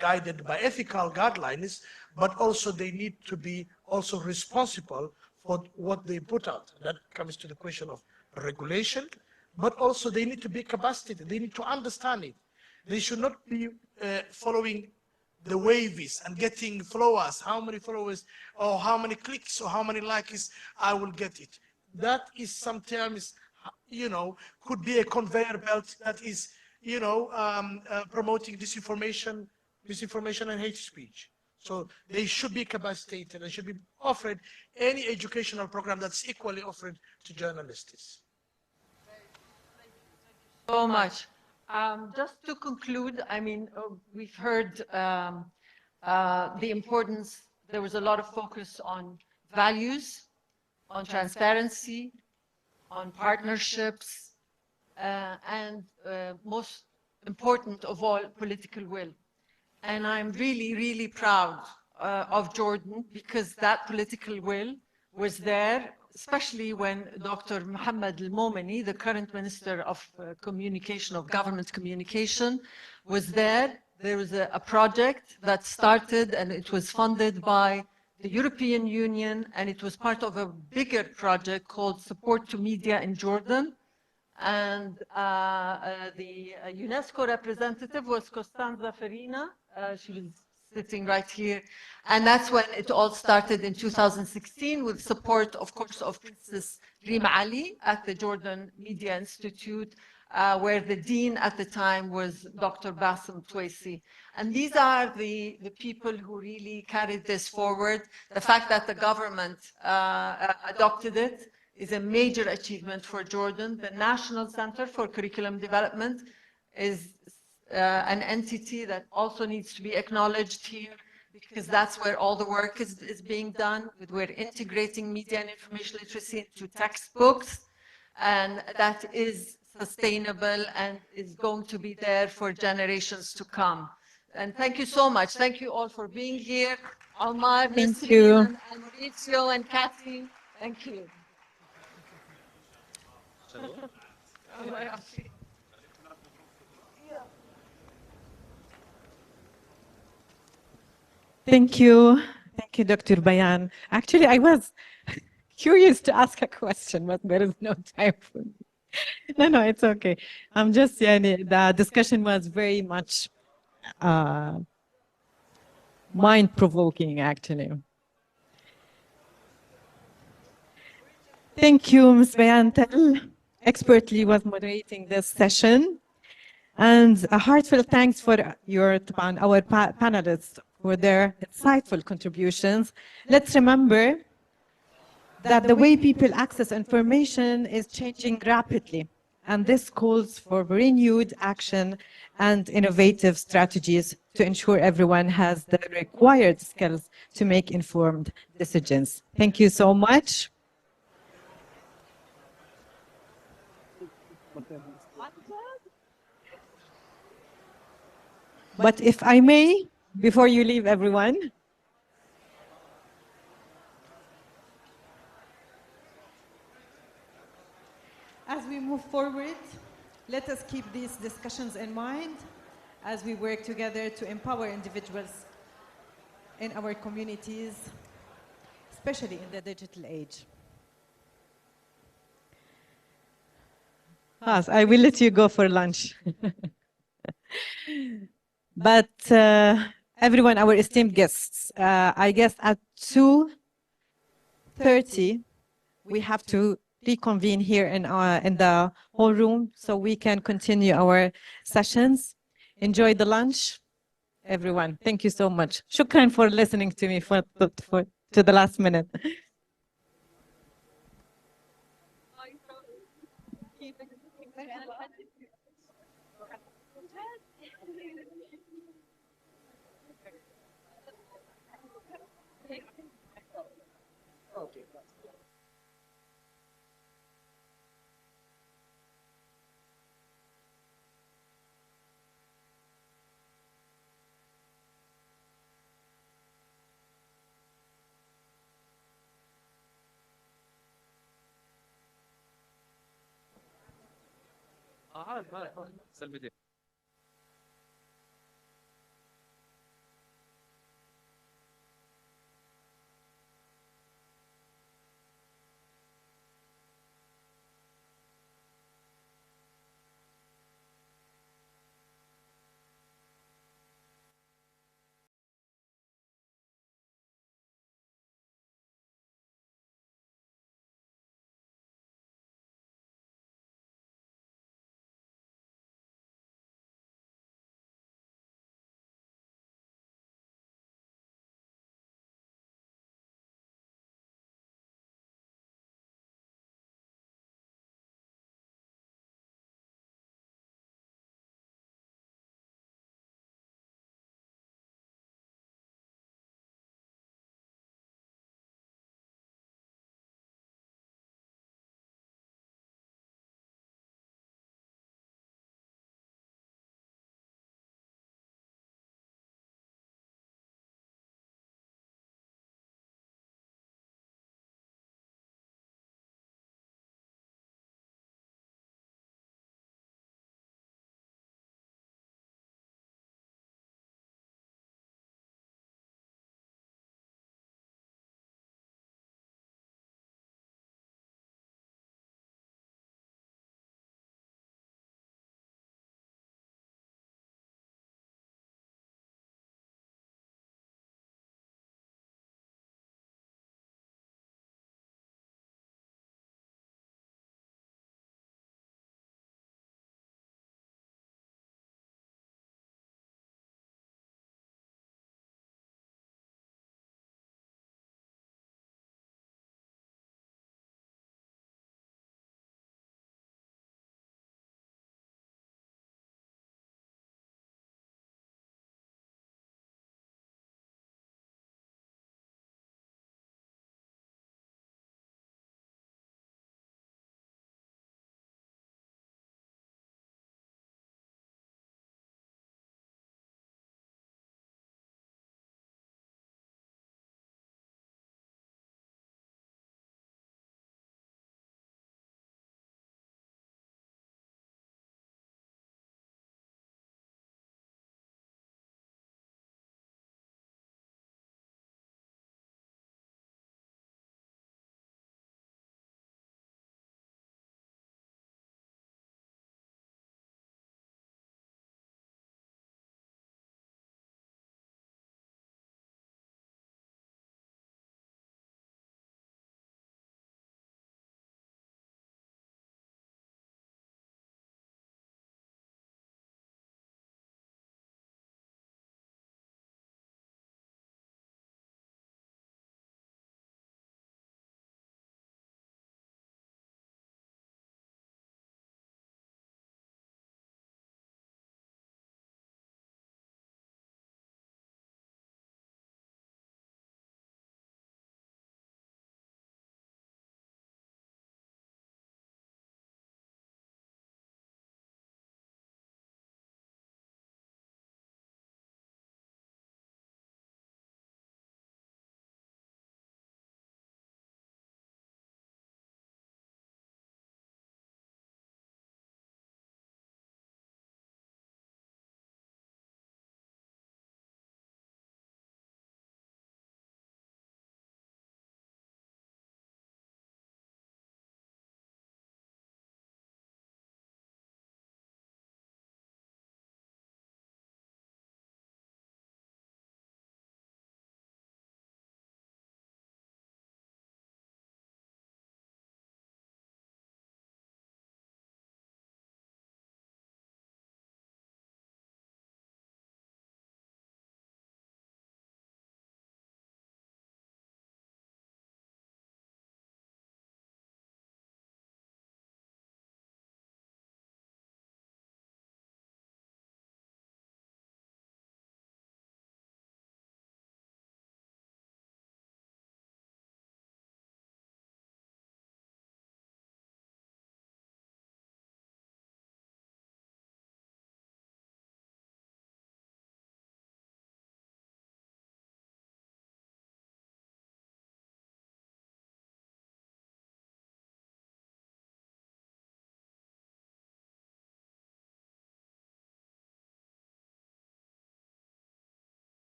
guided by ethical guidelines, but also they need to be also responsible for what they put out. That comes to the question of regulation, but also they need to be capacitated. They need to understand it. They should not be following the waves and getting followers, how many followers or how many clicks or how many likes I will get it. That is sometimes, could be a conveyor belt that is promoting misinformation and hate speech. So they should be capacitated and should be offered any educational program that's equally offered to journalists. So much. Just to conclude, I mean, we've heard the importance, there was a lot of focus on values, on transparency, on partnerships, and most important of all, political will. And I'm really, really proud of Jordan because that political will was there, especially when Dr. Mohammed Al-Momeni, the current Minister of Communication, of Government Communication, was there. There was a project that started and it was funded by the European Union, and it was part of a bigger project called Support to Media in Jordan. And the UNESCO representative was Costanza Farina. She was sitting right here. And that's when it all started in 2016 with support, of course, of Princess Rym Ali at the Jordan Media Institute, where the dean at the time was Dr. Bassem Twaisi. And these are the people who really carried this forward. The fact that the government adopted it is a major achievement for Jordan. The National Center for Curriculum Development is an entity that also needs to be acknowledged here because that's where all the work is being done. We're integrating media and information literacy into textbooks, and that is sustainable and is going to be there for generations to come. And thank you so much. Thank you all for being here. Almar, Thank you. and Maurizio and Kathy, thank you. Thank you. Thank you, Dr. Bayan. Actually, I was curious to ask a question, but there is no time for me. No, it's okay. I'm just, the discussion was very much mind-provoking, actually. Thank you, Ms. Bayan Tel, expertly was moderating this session. And a heartfelt thanks for our panelists for their insightful contributions. Let's remember that the way people access information is changing rapidly, and this calls for renewed action and innovative strategies to ensure everyone has the required skills to make informed decisions. Thank you so much. But if I may, before you leave, everyone, as we move forward, let us keep these discussions in mind as we work together to empower individuals in our communities, especially in the digital age. Yes, I will let you go for lunch. But everyone, our esteemed guests, I guess at 2:30, we have to reconvene here in the whole room so we can continue our sessions. Enjoy the lunch, everyone. Thank you so much. Shukran for listening to me to the last minute. سلبتين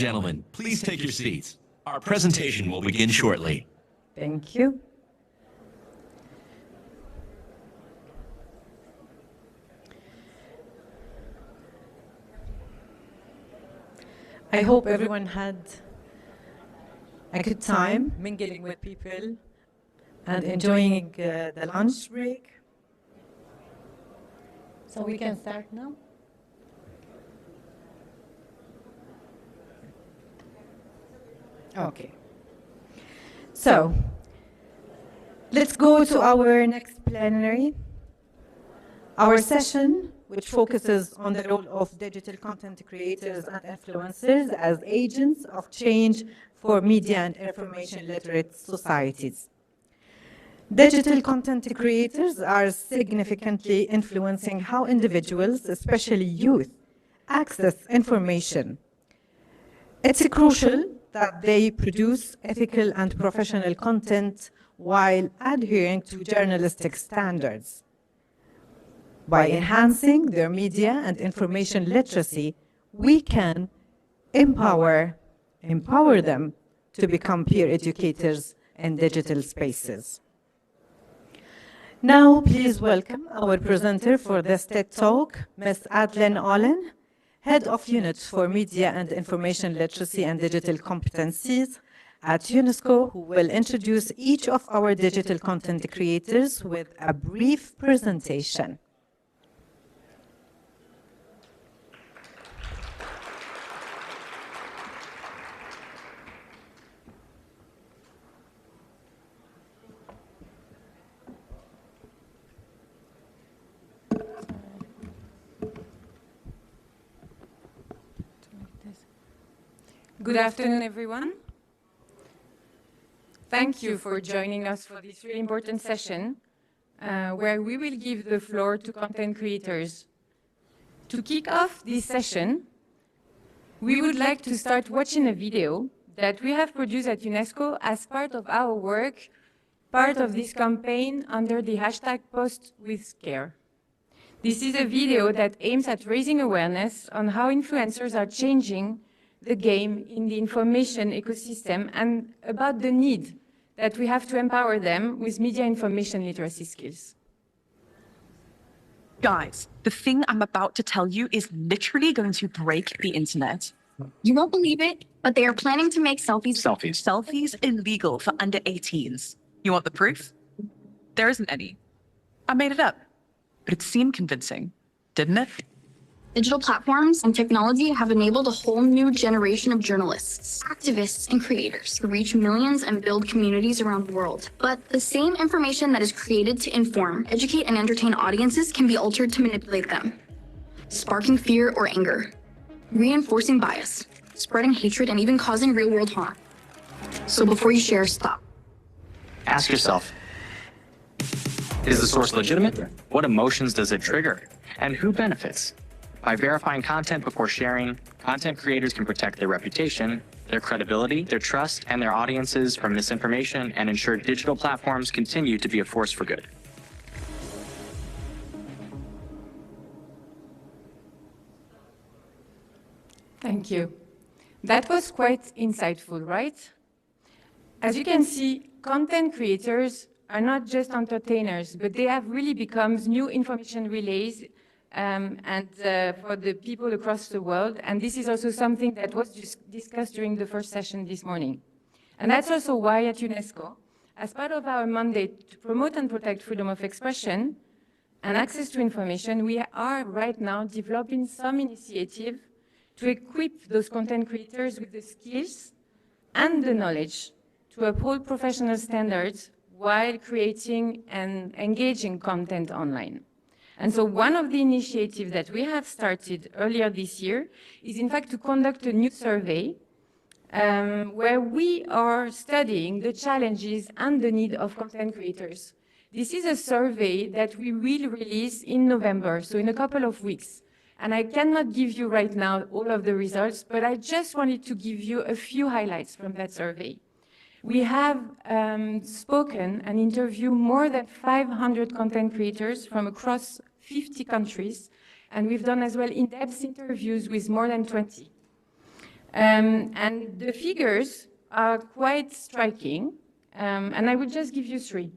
gentlemen, please take your seats. Our presentation will begin shortly. Thank you. I hope everyone had a good time mingling with people and enjoying the lunch break. So we can start now? Okay. So, let's go to our next plenary. Our session, which focuses on the role of digital content creators and influencers as agents of change for media and information literate societies. Digital content creators are significantly influencing how individuals, especially youth, access information. It's crucial that they produce ethical and professional content while adhering to journalistic standards. By enhancing their media and information literacy, we can empower them to become peer educators in digital spaces. Now, please welcome our presenter for this TED Talk, Ms. Adlin Olin, Head of Unit for Media and Information Literacy and Digital Competencies at UNESCO, who will introduce each of our digital content creators with a brief presentation. Good afternoon, everyone. Thank you for joining us for this really important session, where we will give the floor to content creators. To kick off this session, we would like to start watching a video that we have produced at UNESCO as part of our work, part of this campaign under the hashtag #PostWithCare. This is a video that aims at raising awareness on how influencers are changing the game in the information ecosystem and about the need that we have to empower them with media information literacy skills. Guys, the thing I'm about to tell you is literally going to break the internet. You won't believe it, but they are planning to make selfies. Selfies illegal for under 18s. You want the proof? There isn't any. I made it up, but it seemed convincing, didn't it? Digital platforms and technology have enabled a whole new generation of journalists, activists, and creators to reach millions and build communities around the world. But the same information that is created to inform, educate, and entertain audiences can be altered to manipulate them, sparking fear or anger, reinforcing bias, spreading hatred, and even causing real-world harm. So before you share, stop. Ask yourself, is the source legitimate? What emotions does it trigger? And who benefits? By verifying content before sharing, content creators can protect their reputation, their credibility, their trust, and their audiences from misinformation and ensure digital platforms continue to be a force for good. Thank you. That was quite insightful, right? As you can see, content creators are not just entertainers, but they have really become new information relays for the people across the world. And this is also something that was discussed during the first session this morning. And that's also why at UNESCO, as part of our mandate to promote and protect freedom of expression and access to information, we are right now developing some initiative to equip those content creators with the skills and the knowledge to uphold professional standards while creating and engaging content online. And so one of the initiatives that we have started earlier this year is in fact to conduct a new survey where we are studying the challenges and the need of content creators. This is a survey that we will release in November, so in a couple of weeks. And I cannot give you right now all of the results, but I just wanted to give you a few highlights from that survey. We have spoken and interviewed more than 500 content creators from across 50 countries, and we've done as well in-depth interviews with more than 20. And the figures are quite striking, and I will just give you three.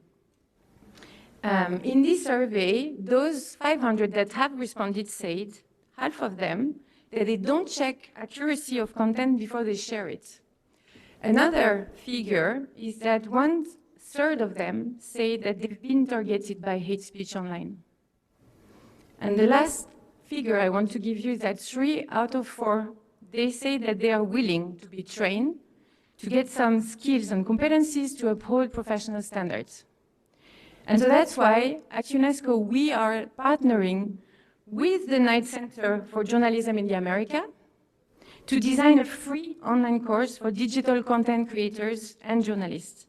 In this survey, those 500 that have responded said, half of them, that they don't check accuracy of content before they share it. Another figure is that 1/3 of them say that they've been targeted by hate speech online. And the last figure I want to give you is that 3 out of 4, they say that they are willing to be trained to get some skills and competencies to uphold professional standards. And so that's why at UNESCO we are partnering with the Knight Center for Journalism in the America to design a free online course for digital content creators and journalists.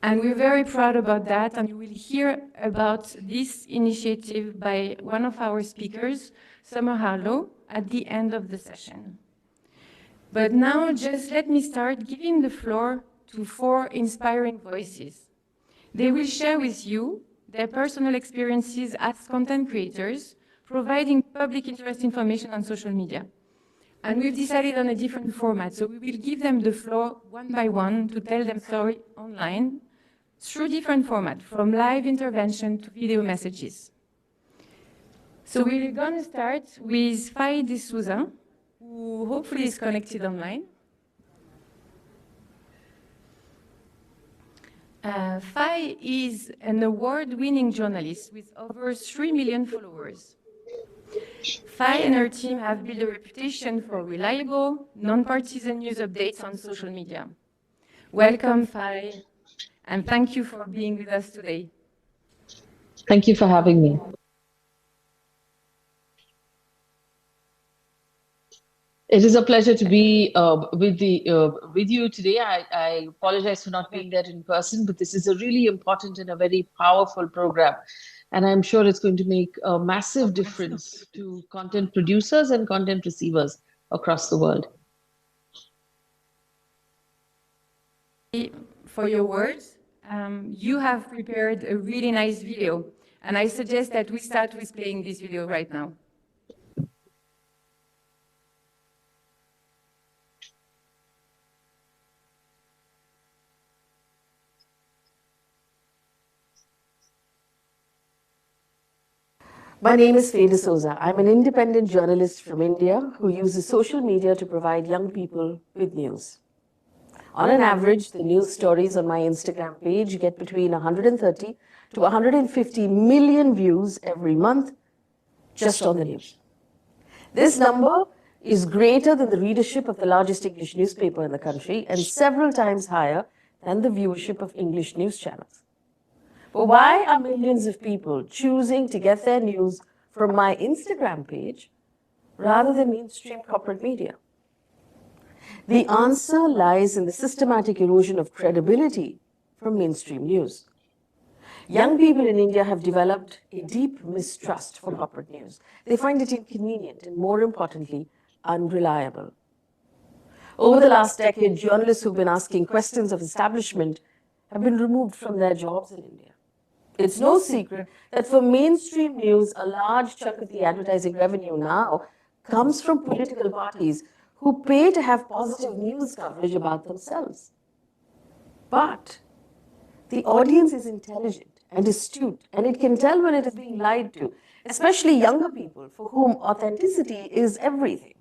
And we're very proud about that, and you will hear about this initiative by one of our speakers, Summer Harlow, at the end of the session. But now just let me start giving the floor to 4 inspiring voices. They will share with you their personal experiences as content creators, providing public interest information on social media. And we've decided on a different format, so we will give them the floor one by one to tell them story online through different formats, from live intervention to video messages. So we're going to start with Faye De Souza, who hopefully is connected online. Faye is an award-winning journalist with over 3 million followers. Faye and her team have built a reputation for reliable, non-partisan news updates on social media. Welcome, Faye, and thank you for being with us today. Thank you for having me. It is a pleasure to be with you today. I apologize for not being there in person, but this is a really important and a very powerful program. And I'm sure it's going to make a massive difference to content producers and content receivers across the world. For your words, you have prepared a really nice video, and I suggest that we start with playing this video right now. My name is Faye De Souza. I'm an independent journalist from India who uses social media to provide young people with news. On an average, the news stories on my Instagram page get between 130 to 150 million views every month just on the news. This number is greater than the readership of the largest English newspaper in the country and several times higher than the viewership of English news channels. But why are millions of people choosing to get their news from my Instagram page rather than mainstream corporate media? The answer lies in the systematic erosion of credibility from mainstream news. Young people in India have developed a deep mistrust for corporate news. They find it inconvenient and, more importantly, unreliable. Over the last decade, journalists who've been asking questions of establishment have been removed from their jobs in India. It's no secret that for mainstream news, a large chunk of the advertising revenue now comes from political parties who pay to have positive news coverage about themselves. But the audience is intelligent and astute, and it can tell when it is being lied to, especially younger people for whom authenticity is everything.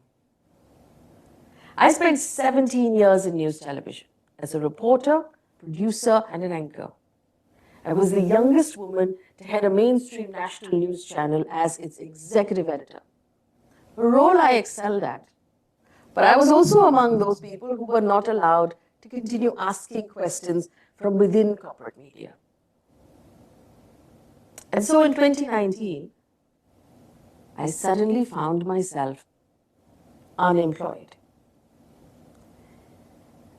I spent 17 years in news television as a reporter, producer, and an anchor. I was the youngest woman to head a mainstream national news channel as its executive editor, a role I excelled at. But I was also among those people who were not allowed to continue asking questions from within corporate media. And so in 2019, I suddenly found myself unemployed.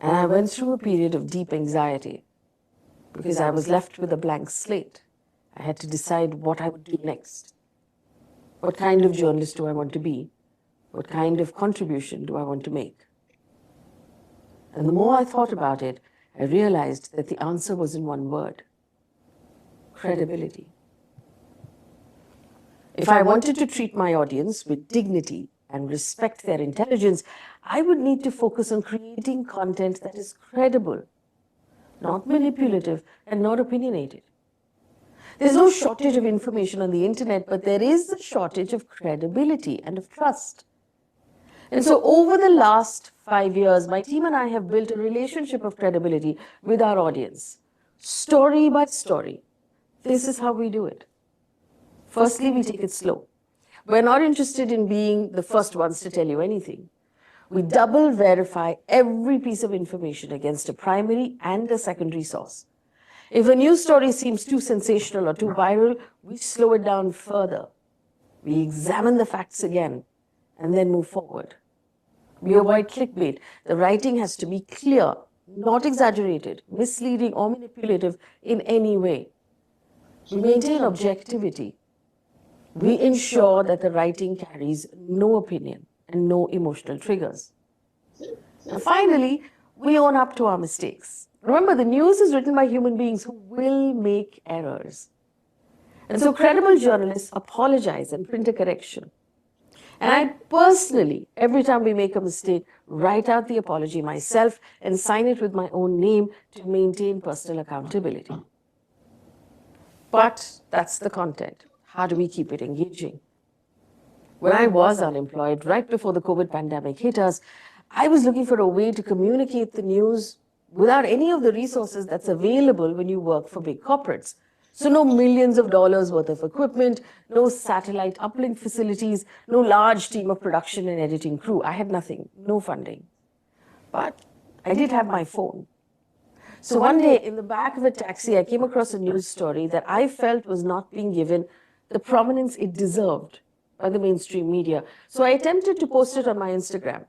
And I went through a period of deep anxiety because I was left with a blank slate. I had to decide what I would do next. What kind of journalist do I want to be? What kind of contribution do I want to make? And the more I thought about it, I realized that the answer was in one word: credibility. If I wanted to treat my audience with dignity and respect their intelligence, I would need to focus on creating content that is credible, not manipulative and not opinionated. There's no shortage of information on the internet, but there is a shortage of credibility and of trust. And so over the last 5 years, my team and I have built a relationship of credibility with our audience, story by story. This is how we do it. Firstly, we take it slow. We're not interested in being the first ones to tell you anything. We double verify every piece of information against a primary and a secondary source. If a news story seems too sensational or too viral, we slow it down further. We examine the facts again and then move forward. We avoid clickbait. The writing has to be clear, not exaggerated, misleading or manipulative in any way. We maintain objectivity. We ensure that the writing carries no opinion and no emotional triggers. And finally, we own up to our mistakes. Remember, the news is written by human beings who will make errors. And so credible journalists apologize and print a correction. And I personally, every time we make a mistake, write out the apology myself and sign it with my own name to maintain personal accountability. But that's the content. How do we keep it engaging? When I was unemployed, right before the COVID pandemic hit us, I was looking for a way to communicate the news without any of the resources that's available when you work for big corporates. So no millions of dollars worth of equipment, no satellite uplink facilities, no large team of production and editing crew. I had nothing, no funding. But I did have my phone. So one day in the back of a taxi, I came across a news story that I felt was not being given the prominence it deserved by the mainstream media. So I attempted to post it on my Instagram.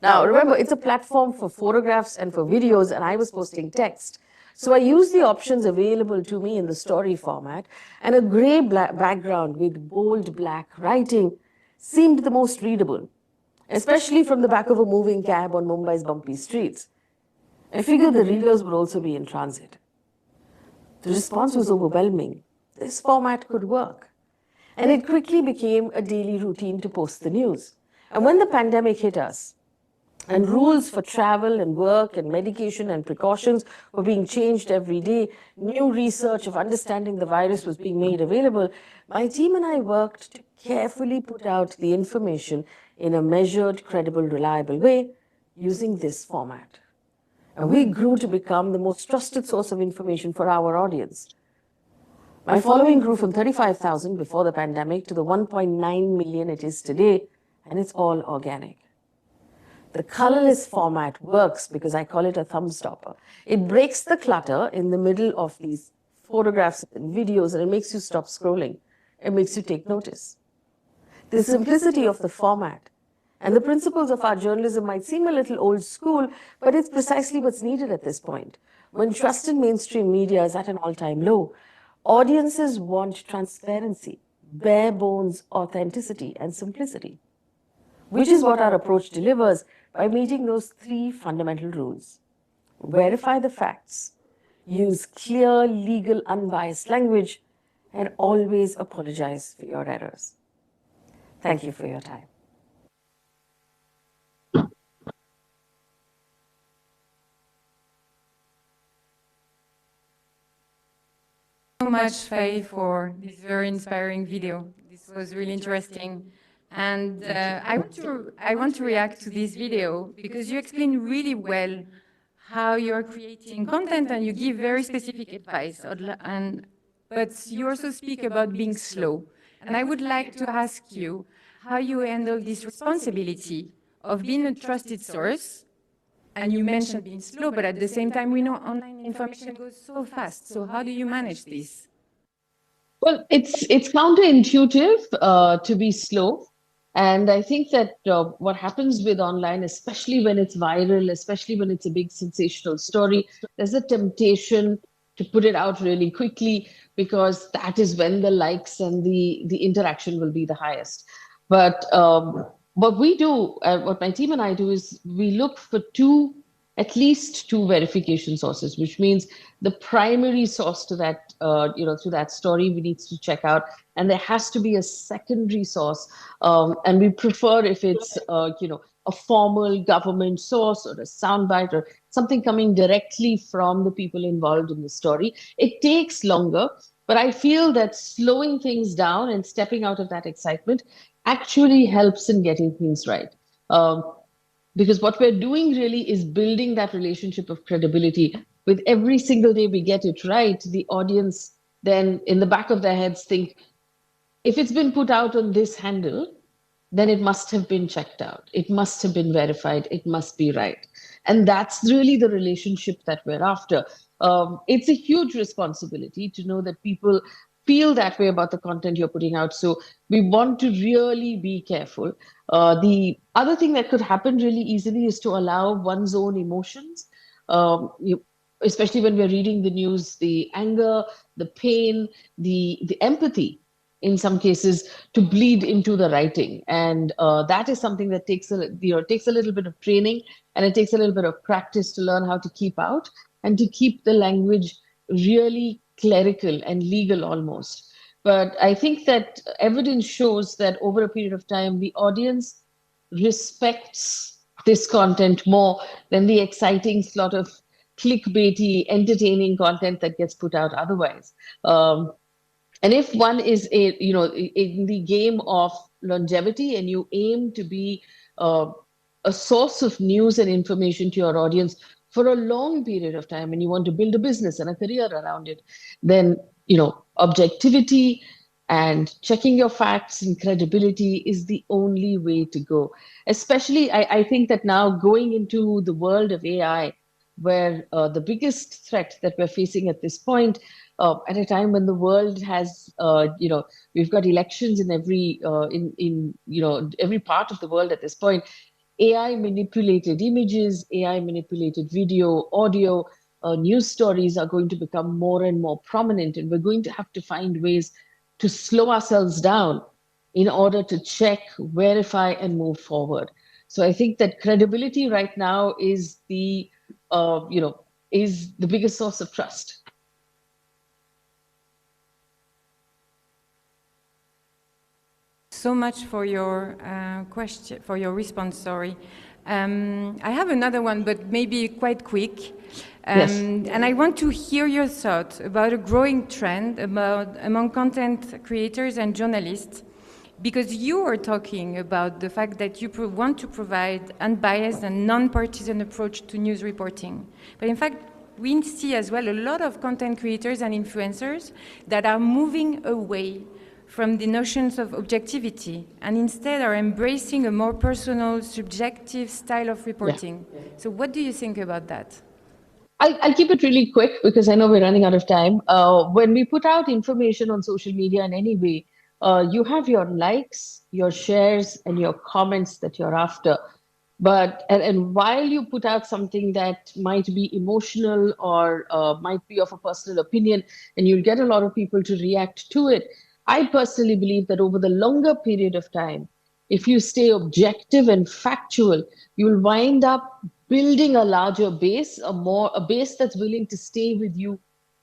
Now, remember, it's a platform for photographs and for videos, and I was posting text. So I used the options available to me in the story format, and a gray background with bold black writing seemed the most readable, especially from the back of a moving cab on Mumbai's bumpy streets. I figured the readers would also be in transit. The response was overwhelming. This format could work. And it quickly became a daily routine to post the news. And when the pandemic hit us, and rules for travel and work and medication and precautions were being changed every day, new research of understanding the virus was being made available, my team and I worked to carefully put out the information in a measured, credible, reliable way using this format. And we grew to become the most trusted source of information for our audience. My following grew from 35,000 before the pandemic to the 1.9 million it is today, and it's all organic. The colorless format works because I call it a thumb stopper. It breaks the clutter in the middle of these photographs and videos, and it makes you stop scrolling. It makes you take notice. The simplicity of the format and the principles of our journalism might seem a little old school, but it's precisely what's needed at this point. When trust in mainstream media is at an all-time low, audiences want transparency, bare bones authenticity, and simplicity, which is what our approach delivers by meeting those three fundamental rules. Verify the facts, use clear, legal, unbiased language, and always apologize for your errors. Thank you for your time. So much, Faye, for this very inspiring video. This was really interesting. And I want to react to this video because you explain really well how you're creating content and you give very specific advice. But you also speak about being slow. And I would like to ask you how you handle this responsibility of being a trusted source. And you mentioned being slow, but at the same time, we know online information goes so fast. So how do you manage this? Well, it's counterintuitive to be slow. And I think that what happens with online, especially when it's viral, especially when it's a big sensational story, there's a temptation to put it out really quickly because that is when the likes and the interaction will be the highest. But what we do, what my team and I do is we look for two at least 2 verification sources, which means the primary source to that, to that story we need to check out, and there has to be a secondary source. And we prefer if it's, a formal government source or a soundbite or something coming directly from the people involved in the story. It takes longer, but I feel that slowing things down and stepping out of that excitement actually helps in getting things right. Because what we're doing really is building that relationship of credibility. With every single day we get it right, the audience then in the back of their heads think, if it's been put out on this handle, then it must have been checked out. It must have been verified. It must be right. And that's really the relationship that we're after. It's a huge responsibility to know that people feel that way about the content you're putting out. So we want to really be careful. The other thing that could happen really easily is to allow one's own emotions, especially when we're reading the news, the anger, the pain, the empathy, in some cases, to bleed into the writing. And that is something that takes a little bit of training, and it takes a little bit of practice to learn how to keep out and to keep the language really clerical and legal almost. But I think that evidence shows that over a period of time, the audience respects this content more than the exciting sort of clickbaity, entertaining content that gets put out otherwise. And if one is in the game of longevity and you aim to be a source of news and information to your audience for a long period of time, and you want to build a business and a career around it, then objectivity and checking your facts and credibility is the only way to go. Especially, I think that now going into the world of AI, where the biggest threat that we're facing at this point, at a time when the world has, we've got elections in every every part of the world at this point. AI manipulated images, AI manipulated video, audio, news stories are going to become more and more prominent, and we're going to have to find ways to slow ourselves down in order to check, verify, and move forward. So I think that credibility right now is the biggest source of trust. So much for your question, for your response, sorry. I have another one, but maybe quite quick. Yes. And I want to hear your thoughts about a growing trend among content creators and journalists, because you are talking about the fact that you want to provide unbiased and non-partisan approach to news reporting. But in fact, we see as well a lot of content creators and influencers that are moving away from the notions of objectivity and instead are embracing a more personal, subjective style of reporting. Yeah. So what do you think about that? I'll keep it really quick because I know we're running out of time. When we put out information on social media in any way, you have your likes, your shares, and your comments that you're after. But and while you put out something that might be emotional or might be of a personal opinion, and you'll get a lot of people to react to it, I personally believe that over the longer period of time, if you stay objective and factual, you'll wind up building a larger base, a base that's willing to stay with you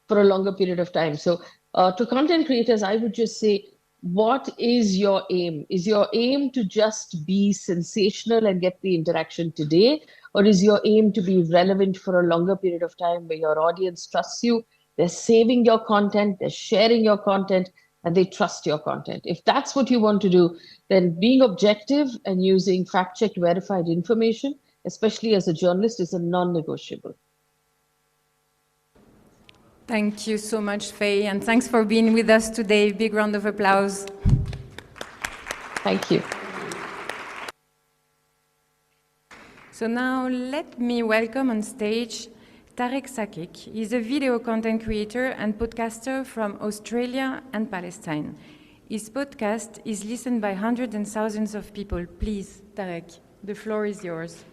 for a longer period of time. So to content creators, I would just say, what is your aim? Is your aim to just be sensational and get the interaction today? Or is your aim to be relevant for a longer period of time where your audience trusts you? They're saving your content, they're sharing your content, and they trust your content. If that's what you want to do, then being objective and using fact-checked, verified information, especially as a journalist, is a non-negotiable. Thank you so much, Faye, and thanks for being with us today. Big round of applause. Thank you. So now let me welcome on stage Tarek Sakik. He's a video content creator and podcaster from Australia and Palestine. His podcast is listened by hundreds and thousands of people. Please, Tarek, the floor is yours.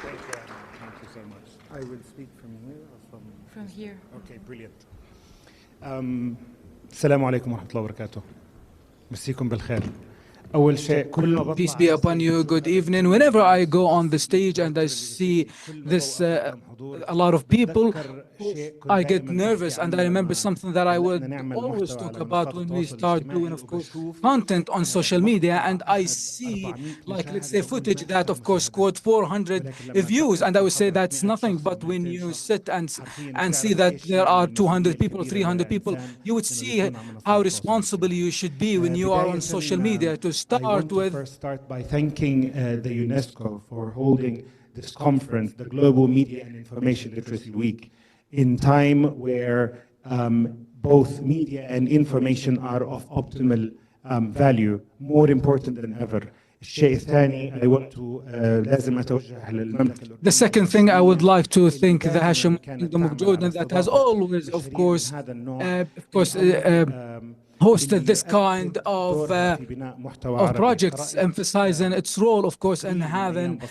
Thank you so much. I will speak from here or from here. Okay, brilliant. السلام عليكم ورحمة الله وبركاته. مسيكم بالخير. أول شيء كل ما بطلع Peace be upon you. Good evening. Whenever I go on the stage and I see this, a lot of people, I get nervous, and I remember something that I would always talk about when we start doing, of course, content on social media, and I see, like, let's say, footage that, of course, scored 400 views, and I would say that's nothing, but when you sit and see that there are 200 people, 300 people, you would see how responsible you should be when you are on social media. To start with, first start by thanking the UNESCO for holding this conference, the Global Media and Information Literacy Week, in time where both media and information are of optimal value, more important than ever. الشيء الثاني I want to لازم أتوجه للمملكة. The second thing, I would like to thank the Hashemite Kingdom of Jordan that has always, of course, hosted this kind of projects, emphasizing its role, of course, in having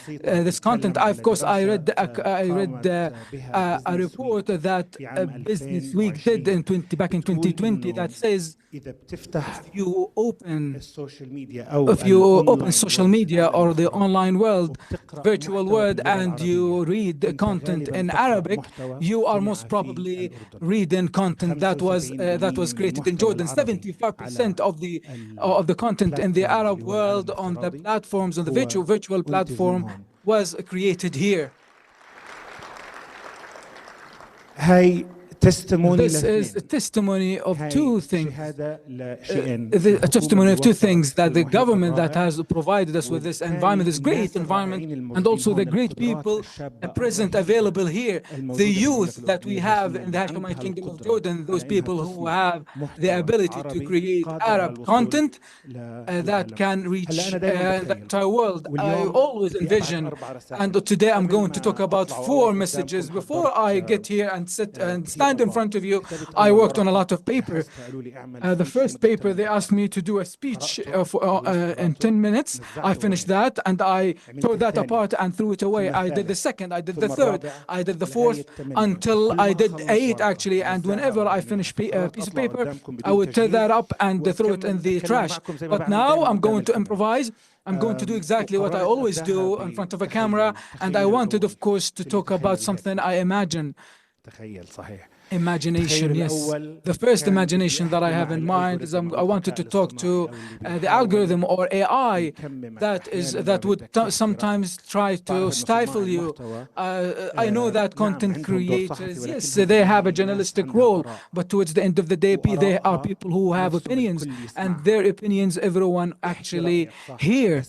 this content. Of course, I read a report that Business Week did back in 2020 that says if you open social media or the online world, virtual world, and you read the content in Arabic, you are most probably reading content that was created in Jordan. 75% of the content in the Arab world on the platforms, on the virtual platform, was created here. This is a testimony of two things. A testimony of two things: that the government that has provided us with this environment, this great environment, and also the great people present available here. The youth that we have in the Hashemite Kingdom of Jordan, those people who have the ability to create Arab content that can reach the entire world. I always envision, and today I'm going to talk about 4 messages. Before I get here and sit and stand in front of you, I worked on a lot of paper. The first paper, they asked me to do a speech in 10 minutes. I finished that, and I tore that apart and threw it away. I did the second, I did the third, I did the fourth, until I did 8 actually. And whenever I finish a piece of paper, I would tear that up and throw it in the trash. But now I'm going to improvise. I'm going to do exactly what I always do in front of a camera. And I wanted, of course, to talk about something I imagine. Imagination, yes. The first imagination that I have in mind is I wanted to talk to the algorithm or AI that would sometimes try to stifle you. I know that content creators, yes, they have a journalistic role, but towards the end of the day, they are people who have opinions, and their opinions everyone actually hear.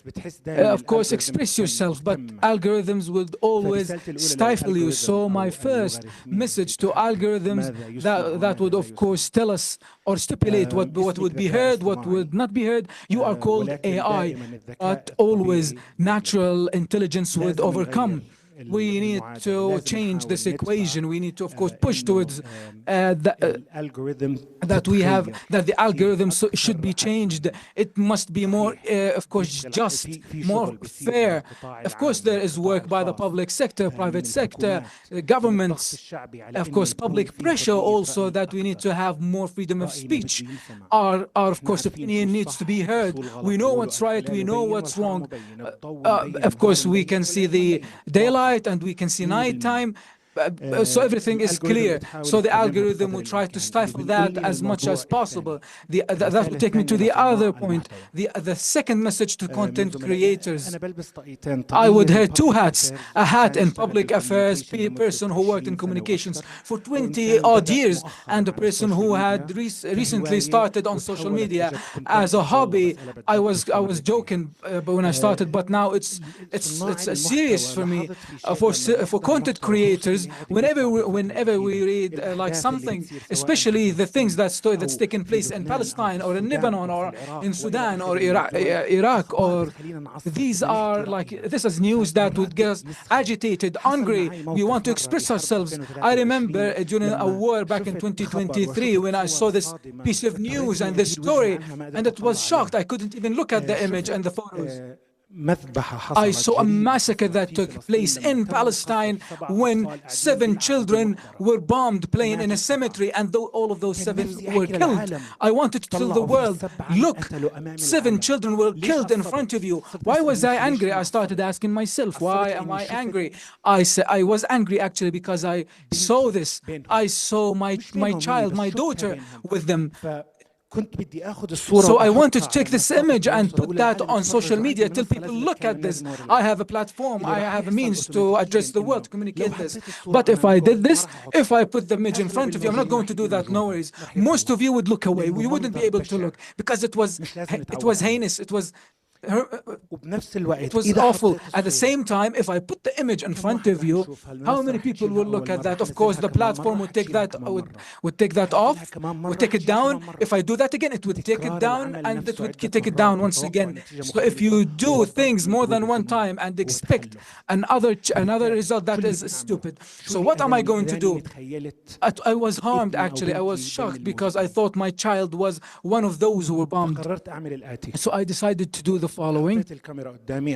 Of course, express yourself, but algorithms would always stifle you. So my first message to algorithms that would, of course, tell us or stipulate what would be heard, what would not be heard. You are called AI, but always natural intelligence would overcome. We need to change this equation. We need to, of course, push towards that the algorithm should be changed. It must be more, of course, just, more fair. Of course, there is work by the public sector, private sector, governments, of course, public pressure also, that we need to have more freedom of speech. Our of course, opinion needs to be heard. We know what's right, we know what's wrong. Of course, we can see the daylight and we can see nighttime. So everything is clear. So the algorithm will try to stifle that as much as possible. That will take me to the other point. The second message to content creators. I would wear 2 hats. A hat in public affairs, person who worked in communications for 20 odd years, and a person who had recently started on social media as a hobby. I was joking when I started, but now it's serious for me. For content creators, whenever we read like something, especially the things that's taken place in Palestine or in Lebanon or in Sudan or Iraq, or these are like, this is news that would get us agitated, angry. We want to express ourselves. I remember during a war back in 2023 when I saw this piece of news and this story, and it was shocked. I couldn't even look at the image and the photos. I saw a massacre that took place in Palestine when 7 children were bombed playing in a cemetery, and all of those 7 were killed. I wanted to tell the world, look, 7 children were killed in front of you. Why was I angry? I started asking myself, why am I angry? I was angry actually because I saw this. I saw my child, my daughter with them. So I wanted to take this image and put that on social media, tell people, look at this. I have a platform, I have a means to address the world, to communicate this. But if I did this, if I put the image in front of you, I'm not going to do that, no worries. Most of you would look away. We wouldn't be able to look because it was heinous. It was awful. At the same time, if I put the image in front of you, how many people will look at that? Of course, the platform would take that off, would take it down. If I do that again, it would take it down, and it would take it down once again. So if you do things more than one time and expect another result, that is stupid. So what am I going to do? I was harmed, actually. I was shocked because I thought my child was one of those who were bombed. So I decided to do the following.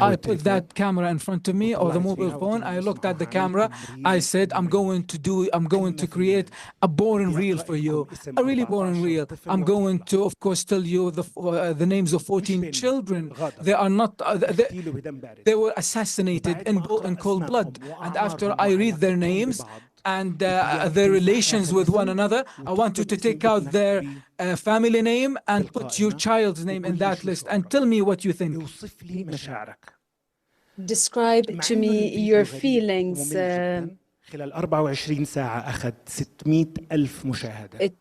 I put that camera in front of me, or the mobile phone. I looked at the camera. I said, I'm going to create a boring reel for you, a really boring reel. I'm going to, of course, tell you the names of 14 children. They are not, they were assassinated in cold blood. And after I read their names and their relations with one another, I want you to take out their family name and put your child's name in that list and tell me what you think. Describe to me your feelings. It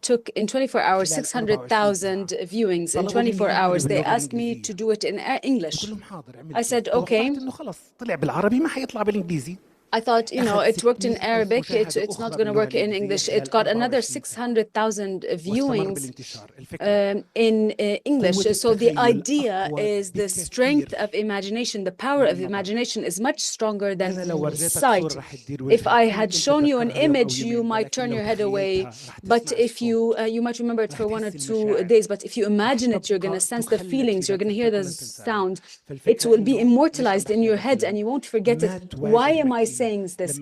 took in 24 hours 600,000 viewings. In 24 hours, they asked me to do it in English. I said, okay. I thought, it worked in Arabic, it's not going to work in English. It got another 600,000 viewings in English. So the idea is the strength of imagination, the power of imagination is much stronger than sight. If I had shown you an image, you might turn your head away. But if you might remember it for 1 or 2 days, but if you imagine it, you're going to sense the feelings, you're going to hear the sound. It will be immortalized in your head and you won't forget it. Why am I saying this?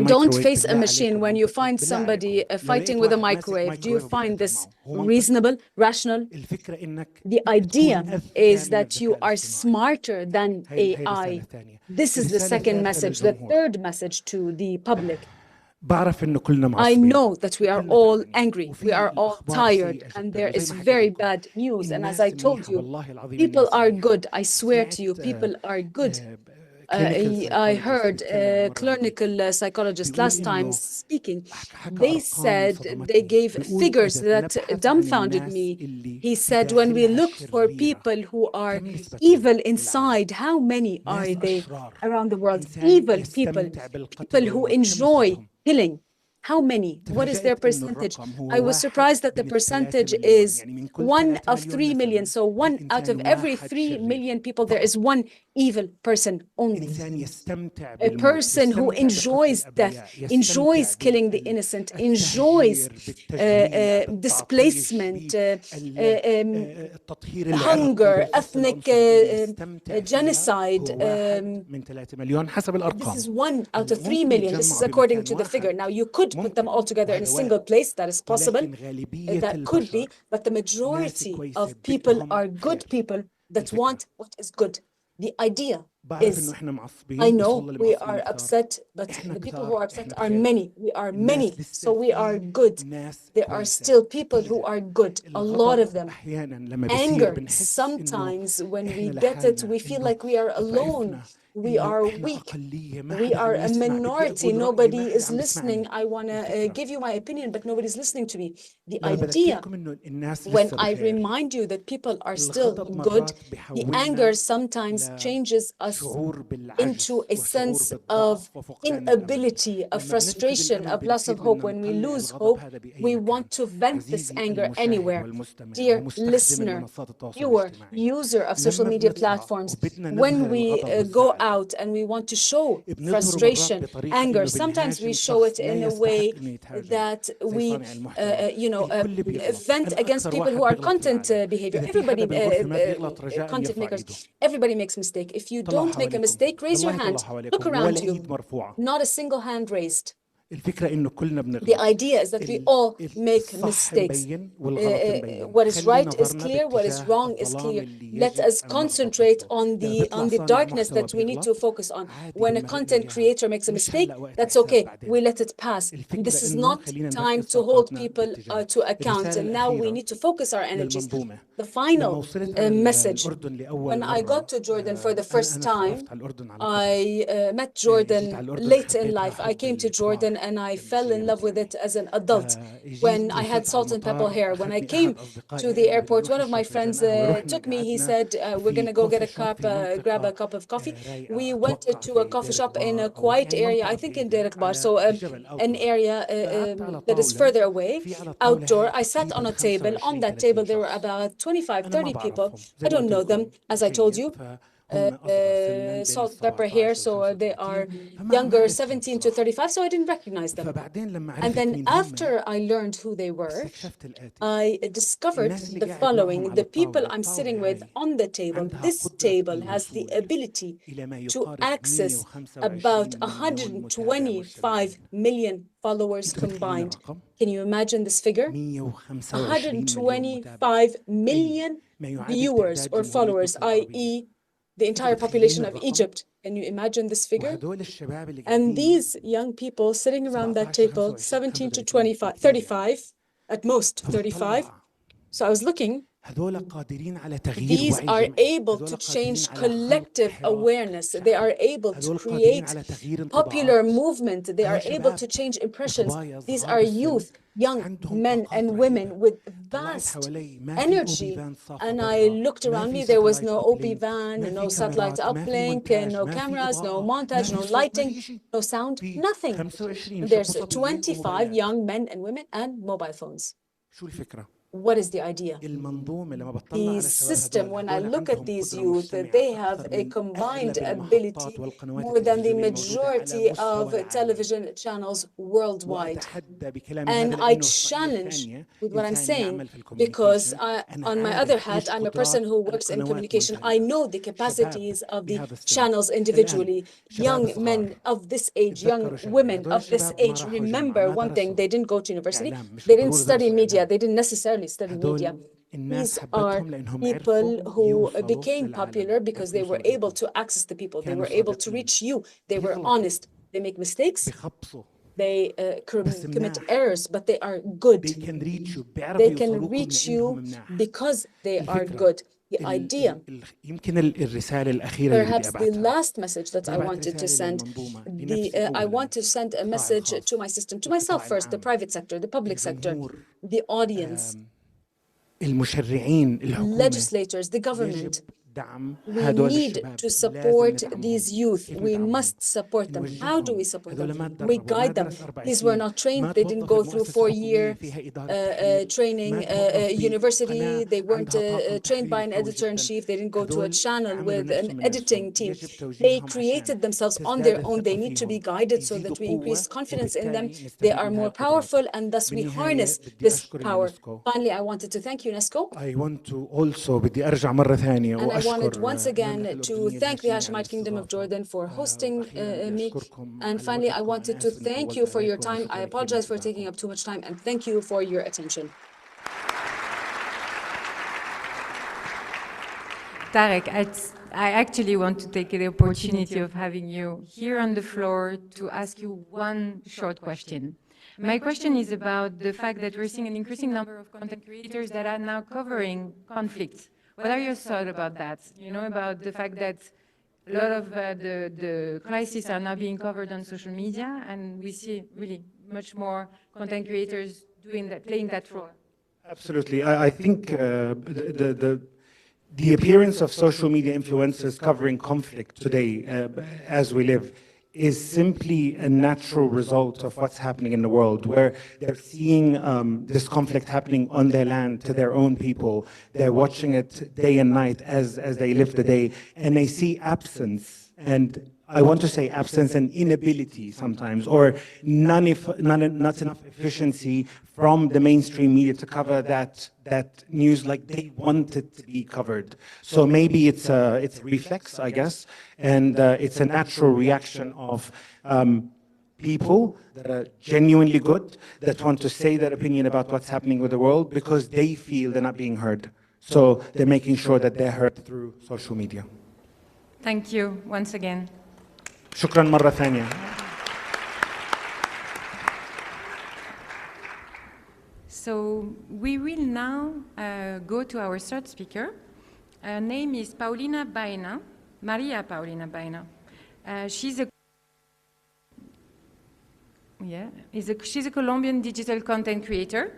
Don't face a machine. When you find somebody fighting with a microwave, do you find this reasonable, rational? The idea is that you are smarter than AI. This is the second message. The third message to the public. I know that we are all angry, we are all tired, and there is very bad news. And as I told you, people are good. I swear to you, people are good. I heard a clinical psychologist last time speaking. They said, they gave figures that dumbfounded me. He said, when we look for people who are evil inside, how many are they around the world? Evil people, people who enjoy killing. How many? What is their percentage? I was surprised that the percentage is 1 of 3 million. So 1 out of every 3 million people, there is one evil person only. A person who enjoys death, enjoys killing the innocent, enjoys displacement, hunger, ethnic genocide. This is 1 out of 3 million. This is according to the figure. Now, you could put them all together in a single place. That is possible. That could be. But the majority of people are good people that want what is good. The idea is, I know we are upset, but the people who are upset are many. We are many, so we are good. There are still people who are good, a lot of them. Anger, sometimes when we get it, we feel like we are alone. We are weak. We are a minority. Nobody is listening. I want to give you my opinion, but nobody's listening to me. The idea, when I remind you that people are still good, the anger sometimes changes us into a sense of inability, of frustration, of loss of hope. When we lose hope, we want to vent this anger anywhere. Dear listener, viewer, user of social media platforms, when we go out out and we want to show frustration, anger. Sometimes we show it in a way that we, vent against people who are content behavior. Everybody, content makers, everybody makes mistake. If you don't make a mistake, raise your hand. Look around you. Not a single hand raised. The idea is that we all make mistakes. What is right is clear, what is wrong is clear. Let us concentrate on the darkness that we need to focus on. When a content creator makes a mistake, that's okay. We let it pass. This is not time to hold people to account. And now we need to focus our energies. The final message. When I got to Jordan for the first time, I met Jordan late in life. I came to Jordan and I fell in love with it as an adult when I had salt and pepper hair. When I came to the airport, one of my friends took me. He said, we're going to go get a cup, grab a cup of coffee. We went to a coffee shop in a quiet area, I think in Deir Akbar, so an area that is further away, outdoor. I sat on a table. On that table, there were about 25, 30 people. I don't know them, as I told you. Salt, pepper hair, so they are younger, 17 to 35, so I didn't recognize them. And then after I learned who they were, I discovered the following. The people I'm sitting with on the table, this table has the ability to access about 125 million followers combined. Can you imagine this figure? 125 million viewers or followers, i.e., the entire population of Egypt. Can you imagine this figure? And these young people sitting around that table, 17 to 25, 35, at most 35. So I was looking. These are able to change collective awareness. They are able to create popular movement. They are able to change impressions. These are youth, young men and women with vast energy. And I looked around me. There was no OP van, no satellite uplink, no cameras, no montage, no lighting, no sound, nothing. There's 25 young men and women and mobile phones. What is the idea? The system, when I look at these youth, they have a combined ability more than the majority of television channels worldwide. And I challenge with what I'm saying, because on my other hand, I'm a person who works in communication. I know the capacities of the channels individually. Young men of this age, young women of this age, remember one thing, they didn't go to university, they didn't study media, they didn't necessarily study media. These are people who became popular because they were able to access the people. They were able to reach you. They were honest. They make mistakes. They commit errors, but they are good. They can reach you because they are good. The idea, perhaps the last message that I wanted to send, I want to send a message to my system, to myself first, the private sector, the public sector, the audience, legislators, the government. We need to support these youth. We must support them. How do we support them? We guide them. These were not trained. They didn't go through 4-year training university. They weren't trained by an editor-in-chief. They didn't go to a channel with an editing team. They created themselves on their own. They need to be guided so that we increase confidence in them. They are more powerful, and thus we harness this power. Finally, I wanted to thank UNESCO. I want to also بدي I wanted once again to thank the Hashemite Kingdom of Jordan for hosting me. And finally, I wanted to thank you for your time. I apologize for taking up too much time, and thank you for your attention. Tarek, I actually want to take the opportunity of having you here on the floor to ask you one short question. My question is about the fact that we're seeing an increasing number of content creators that are now covering conflicts. What are your thoughts about that? You know, about the fact that a lot of the crises are now being covered on social media, and we see really much more content creators doing that, playing that role. Absolutely. I think the appearance of social media influencers covering conflict today, as we live, is simply a natural result of what's happening in the world, where they're seeing this conflict happening on their land to their own people. They're watching it day and night as they live the day, and they see absence and I want to say absence and inability sometimes, or not enough efficiency from the mainstream media to cover that news like they want it to be covered. So maybe it's a reflex, I guess, and it's a natural reaction of people that are genuinely good, that want to say their opinion about what's happening with the world because they feel they're not being heard. So they're making sure that they're heard through social media. Thank you once again. شكرا مرة ثانية. So we will now go to our third speaker. Her name is Paulina Baena, Maria Paulina Baena. She's a Colombian digital content creator,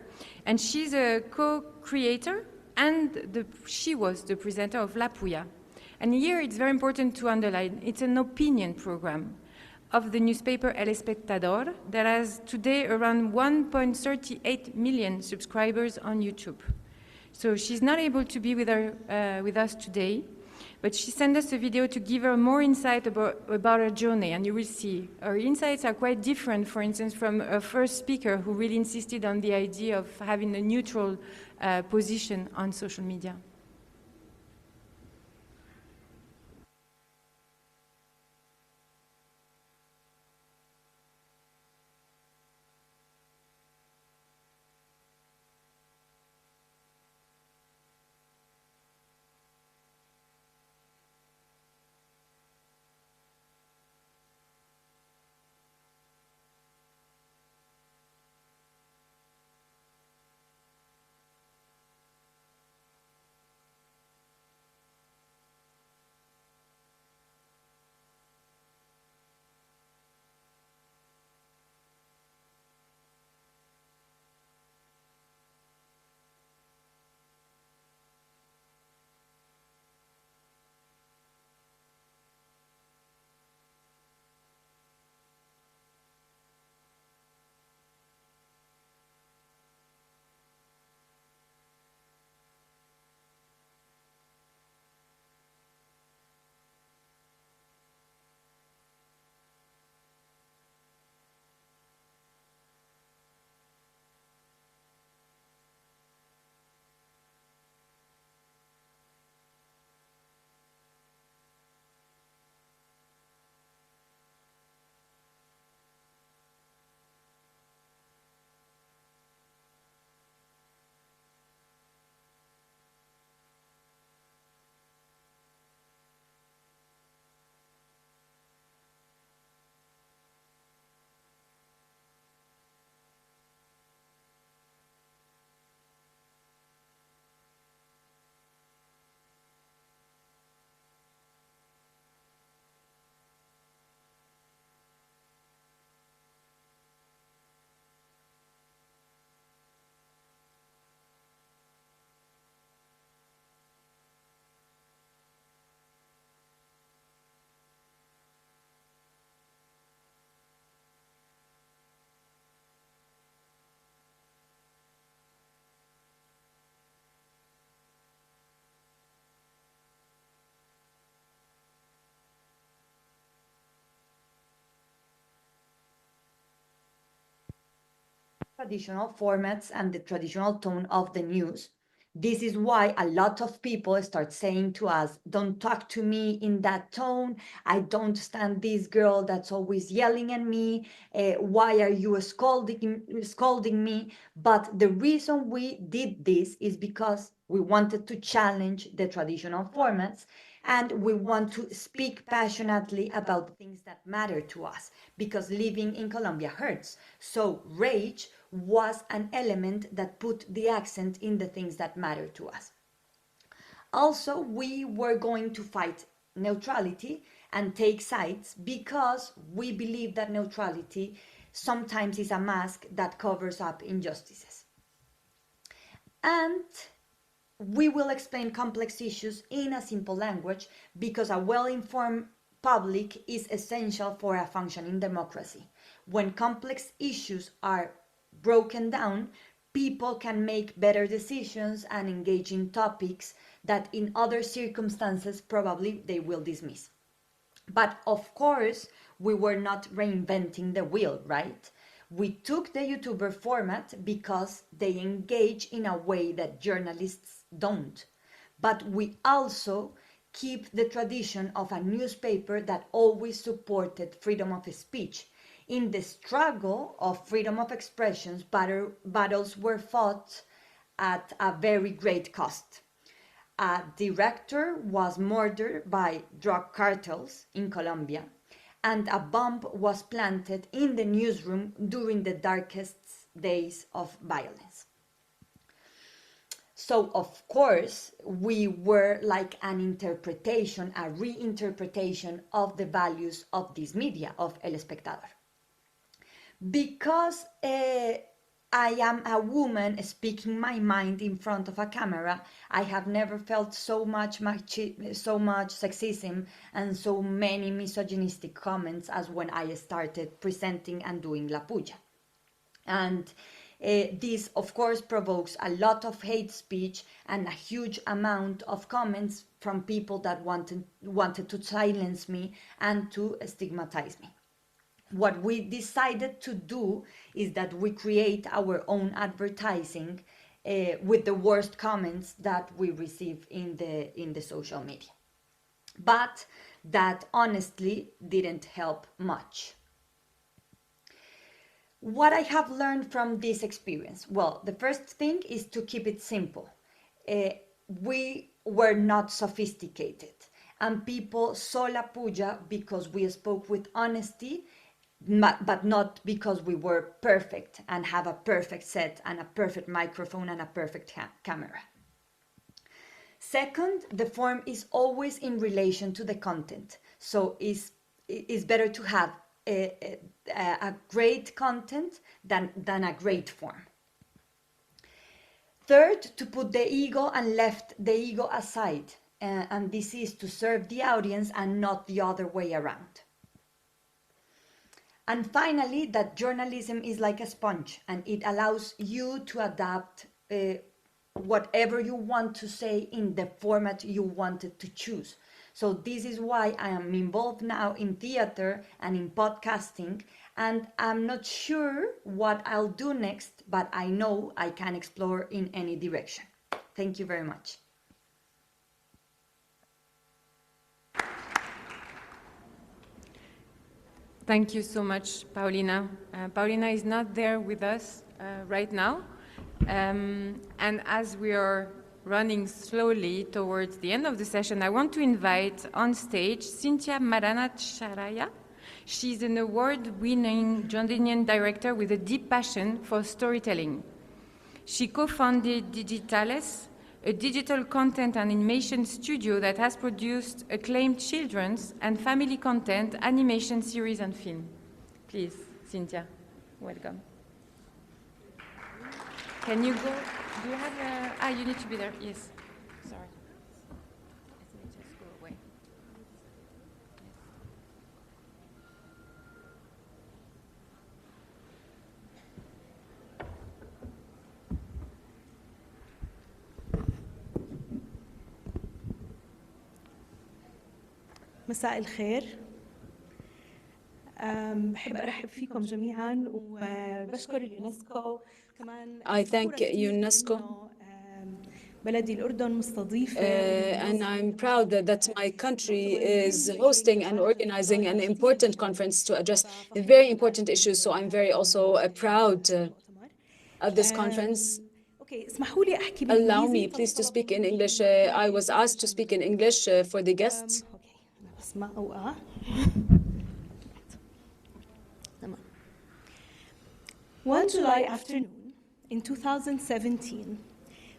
and she's a co-creator, and she was the presenter of La Puya. And here it's very important to underline, it's an opinion program of the newspaper El Espectador that has today around 1.38 million subscribers on YouTube. So she's not able to be with us today, but she sent us a video to give her more insight about her journey, and you will see her insights are quite different, for instance, from her first speaker who really insisted on the idea of having a neutral position on social media. Traditional formats and the traditional tone of the news. This is why a lot of people start saying to us, don't talk to me in that tone. I don't stand this girl that's always yelling at me. Why are you scolding me? But the reason we did this is because we wanted to challenge the traditional formats, and we want to speak passionately about the things that matter to us, because living in Colombia hurts. So rage was an element that put the accent in the things that matter to us. Also, we were going to fight neutrality and take sides because we believe that neutrality sometimes is a mask that covers up injustices. And we will explain complex issues in a simple language because a well-informed public is essential for a functioning democracy. When complex issues are broken down, people can make better decisions and engage in topics that in other circumstances probably they will dismiss. But of course, we were not reinventing the wheel, right? We took the YouTuber format because they engage in a way that journalists don't. But we also keep the tradition of a newspaper that always supported freedom of speech. In the struggle of freedom of expression, battles were fought at a very great cost. A director was murdered by drug cartels in Colombia, and a bomb was planted in the newsroom during the darkest days of violence. So, of course, we were like an interpretation, a reinterpretation of the values of this media, of El Espectador. Because I am a woman speaking my mind in front of a camera, I have never felt so much sexism and so many misogynistic comments as when I started presenting and doing La Puya. And this, of course, provokes a lot of hate speech and a huge amount of comments from people that wanted to silence me and to stigmatize me. What we decided to do is that we create our own advertising with the worst comments that we receive in the social media. But that honestly didn't help much. What I have learned from this experience? Well, the first thing is to keep it simple. We were not sophisticated, and people saw La Puya because we spoke with honesty, but not because we were perfect and have a perfect set and a perfect microphone and a perfect camera. Second, the form is always in relation to the content. So it's better to have a great content than a great form. Third, to put the ego and left the ego aside. And this is to serve the audience and not the other way around. And finally, that journalism is like a sponge and it allows you to adapt whatever you want to say in the format you wanted to choose. So this is why I am involved now in theater and in podcasting, and I'm not sure what I'll do next, but I know I can explore in any direction. Thank you very much. Thank you so much, Paulina. Paulina is not there with us right now. And as we are running slowly towards the end of the session, I want to invite on stage Cynthia Maranacharaya. She's an award-winning Jordanian director with a deep passion for storytelling. She co-founded Digitalis, a digital content and animation studio that has produced acclaimed children's and family content, animation series and film. Please, Cynthia, welcome. Can you go? Do you have a... you need to be there. Yes. Sorry. Let me just go away. مساء الخير. بحب أرحب فيكم جميعاً وبشكر اليونسكو كمان. I thank UNESCO. بلدي الأردن مستضيفة. And I'm proud that my country is hosting and organizing an important conference to address very important issues. So I'm very also proud of this conference. Allow me, please, to speak in English. I was asked to speak in English for the guests. One July afternoon in 2017,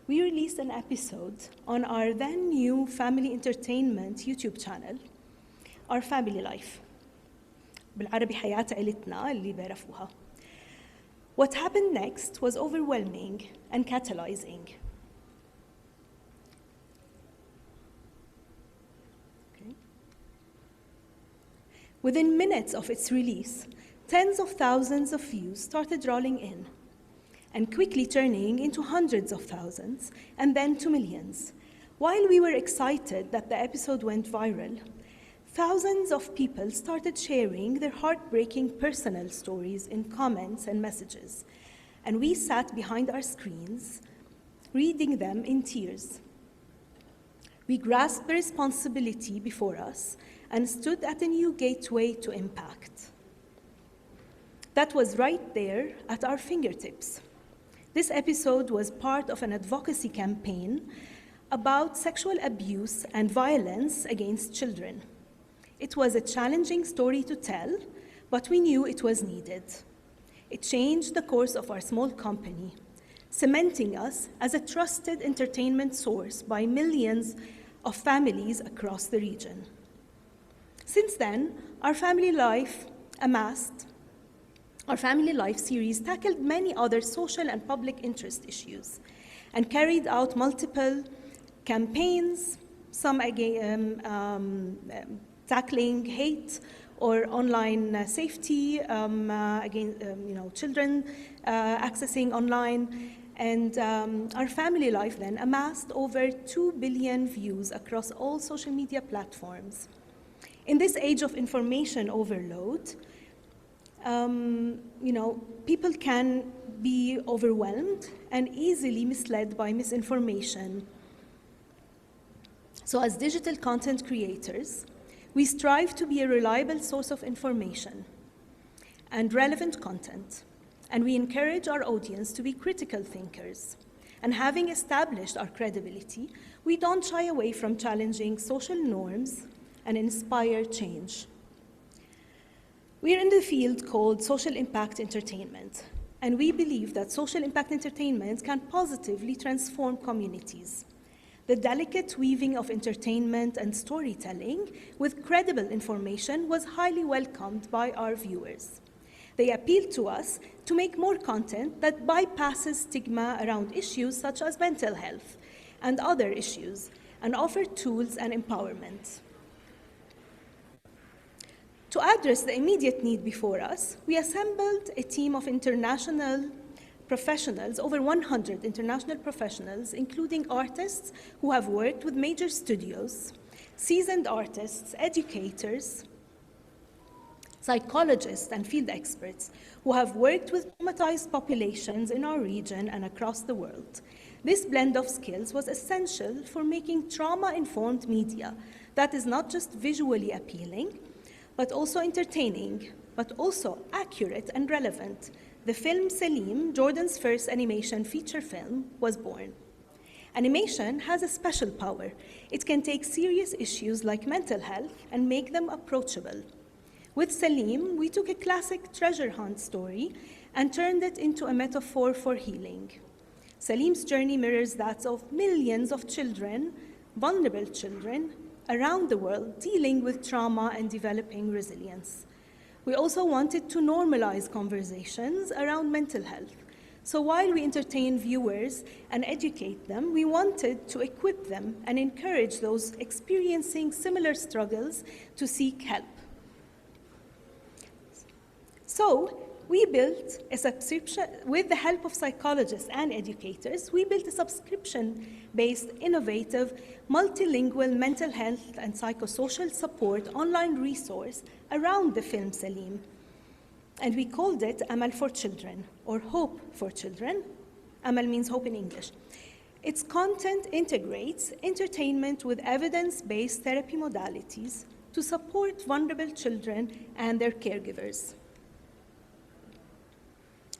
we released an episode on our then new family entertainment YouTube channel, Our Family Life. بالعربي حياة عيلتنا اللي بيعرفوها. What happened next was overwhelming and catalyzing. Within minutes of its release, tens of thousands of views started rolling in, and quickly turning into hundreds of thousands, and then to millions. While we were excited that the episode went viral, Thousands of people started sharing their heartbreaking personal stories in comments and messages, and we sat behind our screens, reading them in tears. We grasped the responsibility before us and stood at a new gateway to impact. That was right there at our fingertips. This episode was part of an advocacy campaign about sexual abuse and violence against children. It was a challenging story to tell, but we knew it was needed. It changed the course of our small company, cementing us as a trusted entertainment source by millions of families across the region. Since then, our family life series tackled many other social and public interest issues and carried out multiple campaigns, some tackling hate or online safety, children accessing online. And our family life then amassed over 2 billion views across all social media platforms. In this age of information overload, people can be overwhelmed and easily misled by misinformation. So as digital content creators, we strive to be a reliable source of information and relevant content, and we encourage our audience to be critical thinkers. And having established our credibility, we don't shy away from challenging social norms and inspire change. We're in the field called social impact entertainment, and we believe that social impact entertainment can positively transform communities. The delicate weaving of entertainment and storytelling with credible information was highly welcomed by our viewers. They appealed to us to make more content that bypasses stigma around issues such as mental health and other issues, and offer tools and empowerment. To address the immediate need before us, we assembled a team of international professionals, over 100 international professionals, including artists who have worked with major studios, seasoned artists, educators, psychologists, and field experts who have worked with traumatized populations in our region and across the world. This blend of skills was essential for making trauma-informed media that is not just visually appealing, but also entertaining, but also accurate and relevant. The film Salim, Jordan's first animation feature film, was born. Animation has a special power. It can take serious issues like mental health and make them approachable. With Salim, we took a classic treasure hunt story and turned it into a metaphor for healing. Salim's journey mirrors that of millions of children, vulnerable children, around the world dealing with trauma and developing resilience. We also wanted to normalize conversations around mental health. So while we entertain viewers and educate them, we wanted to equip them and encourage those experiencing similar struggles to seek help. So we built a subscription, with the help of psychologists and educators, we built a subscription-based, innovative, multilingual mental health and psychosocial support online resource around the film Salim. And we called it Amal for Children, or Hope for Children. Amal means hope in English. Its content integrates entertainment with evidence-based therapy modalities to support vulnerable children and their caregivers.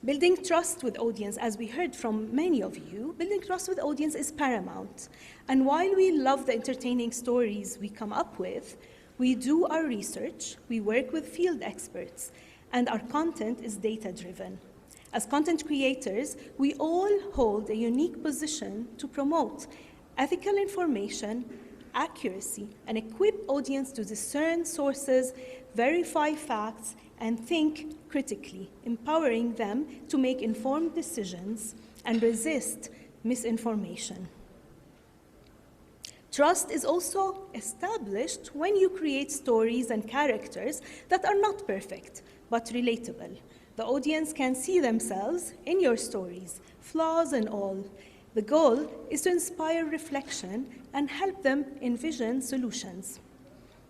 Building trust with audience, as we heard from many of you, building trust with audience is paramount. And while we love the entertaining stories we come up with, we do our research, we work with field experts, and our content is data-driven. As content creators, we all hold a unique position to promote ethical information, accuracy, and equip audience to discern sources, verify facts, and think critically, empowering them to make informed decisions and resist misinformation. Trust is also established when you create stories and characters that are not perfect, but relatable. The audience can see themselves in your stories, flaws and all. The goal is to inspire reflection and help them envision solutions.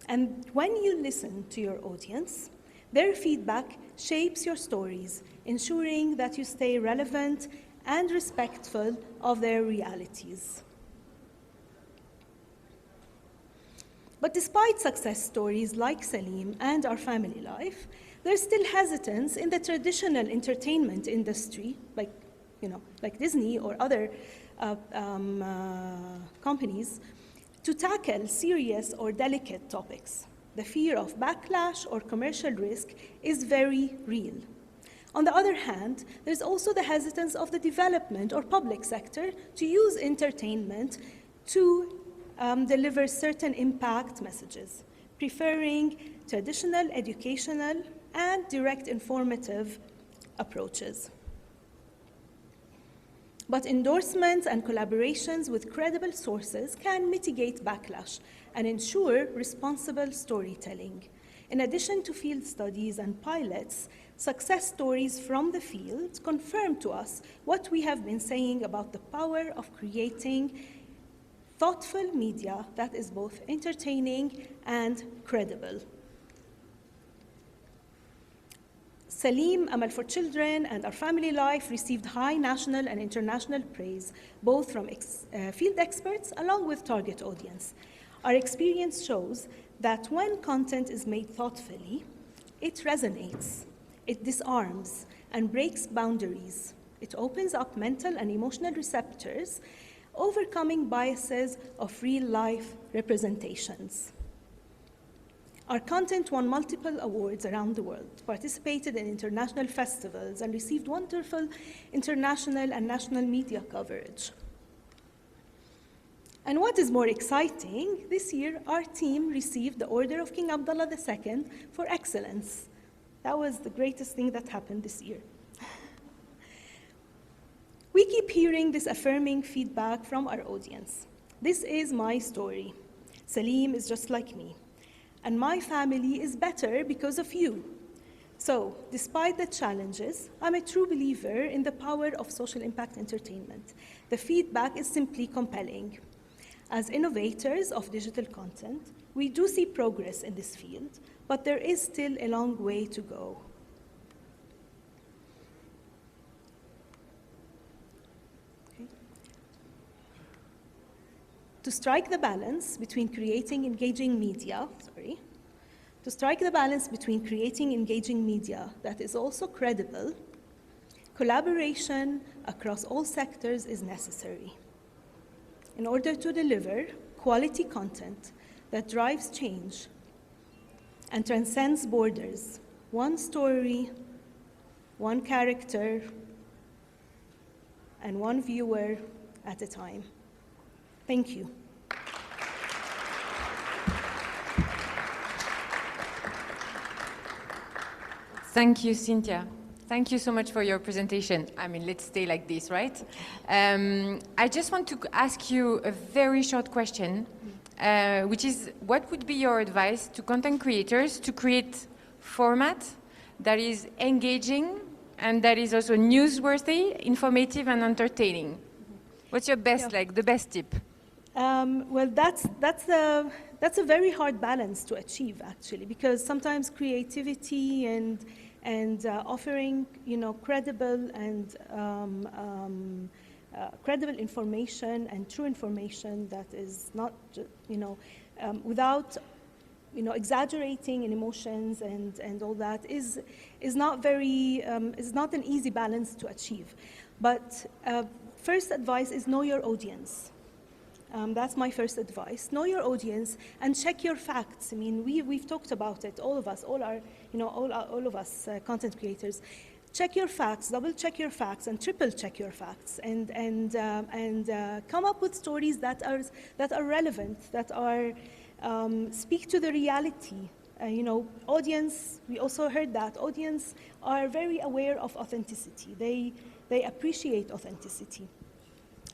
And when you listen to your audience, their feedback shapes your stories, ensuring that you stay relevant and respectful of their realities. But despite success stories like Salim and Our Family Life, there's still hesitance in the traditional entertainment industry, like Disney or other companies, to tackle serious or delicate topics. The fear of backlash or commercial risk is very real. On the other hand, there's also the hesitance of the development or public sector to use entertainment to deliver certain impact messages, preferring traditional, educational, and direct informative approaches. But endorsements and collaborations with credible sources can mitigate backlash and ensure responsible storytelling. In addition to field studies and pilots, success stories from the field confirm to us what we have been saying about the power of creating thoughtful media that is both entertaining and credible. Salim, Amal for Children, and Our Family Life received high national and international praise, both from field experts along with target audience. Our experience shows that when content is made thoughtfully, it resonates, it disarms, and breaks boundaries. It opens up mental and emotional receptors, overcoming biases of real-life representations. Our content won multiple awards around the world, participated in international festivals, and received wonderful international and national media coverage. And what is more exciting, this year our team received the Order of King Abdullah II for excellence. That was the greatest thing that happened this year. We keep hearing this affirming feedback from our audience. This is my story. Salim is just like me. And my family is better because of you. So, despite the challenges, I'm a true believer in the power of social impact entertainment. The feedback is simply compelling. As innovators of digital content, we do see progress in this field, but there is still a long way to go. To strike the balance between creating engaging media, that is also credible, collaboration across all sectors is necessary. In order to deliver quality content that drives change and transcends borders, one story, one character, and one viewer at a time. Thank you. Thank you, Cynthia. Thank you so much for your presentation. I mean, let's stay like this, right? I just want to ask you a very short question, which is, what would be your advice to content creators to create format that is engaging and that is also newsworthy, informative, and entertaining? What's your best, the best tip? Well, that's a very hard balance to achieve, actually, because sometimes creativity and offering, credible and credible information and true information that is not, without, exaggerating in emotions and all that is not an easy balance to achieve. But first advice is know your audience. That's my first advice. Know your audience and check your facts. I mean, we've talked about it. All of us, all of us content creators. Check your facts, double check your facts, and triple check your facts, and come up with stories that are relevant, that are speak to the reality. Audience. We also heard that audience are very aware of authenticity. They appreciate authenticity.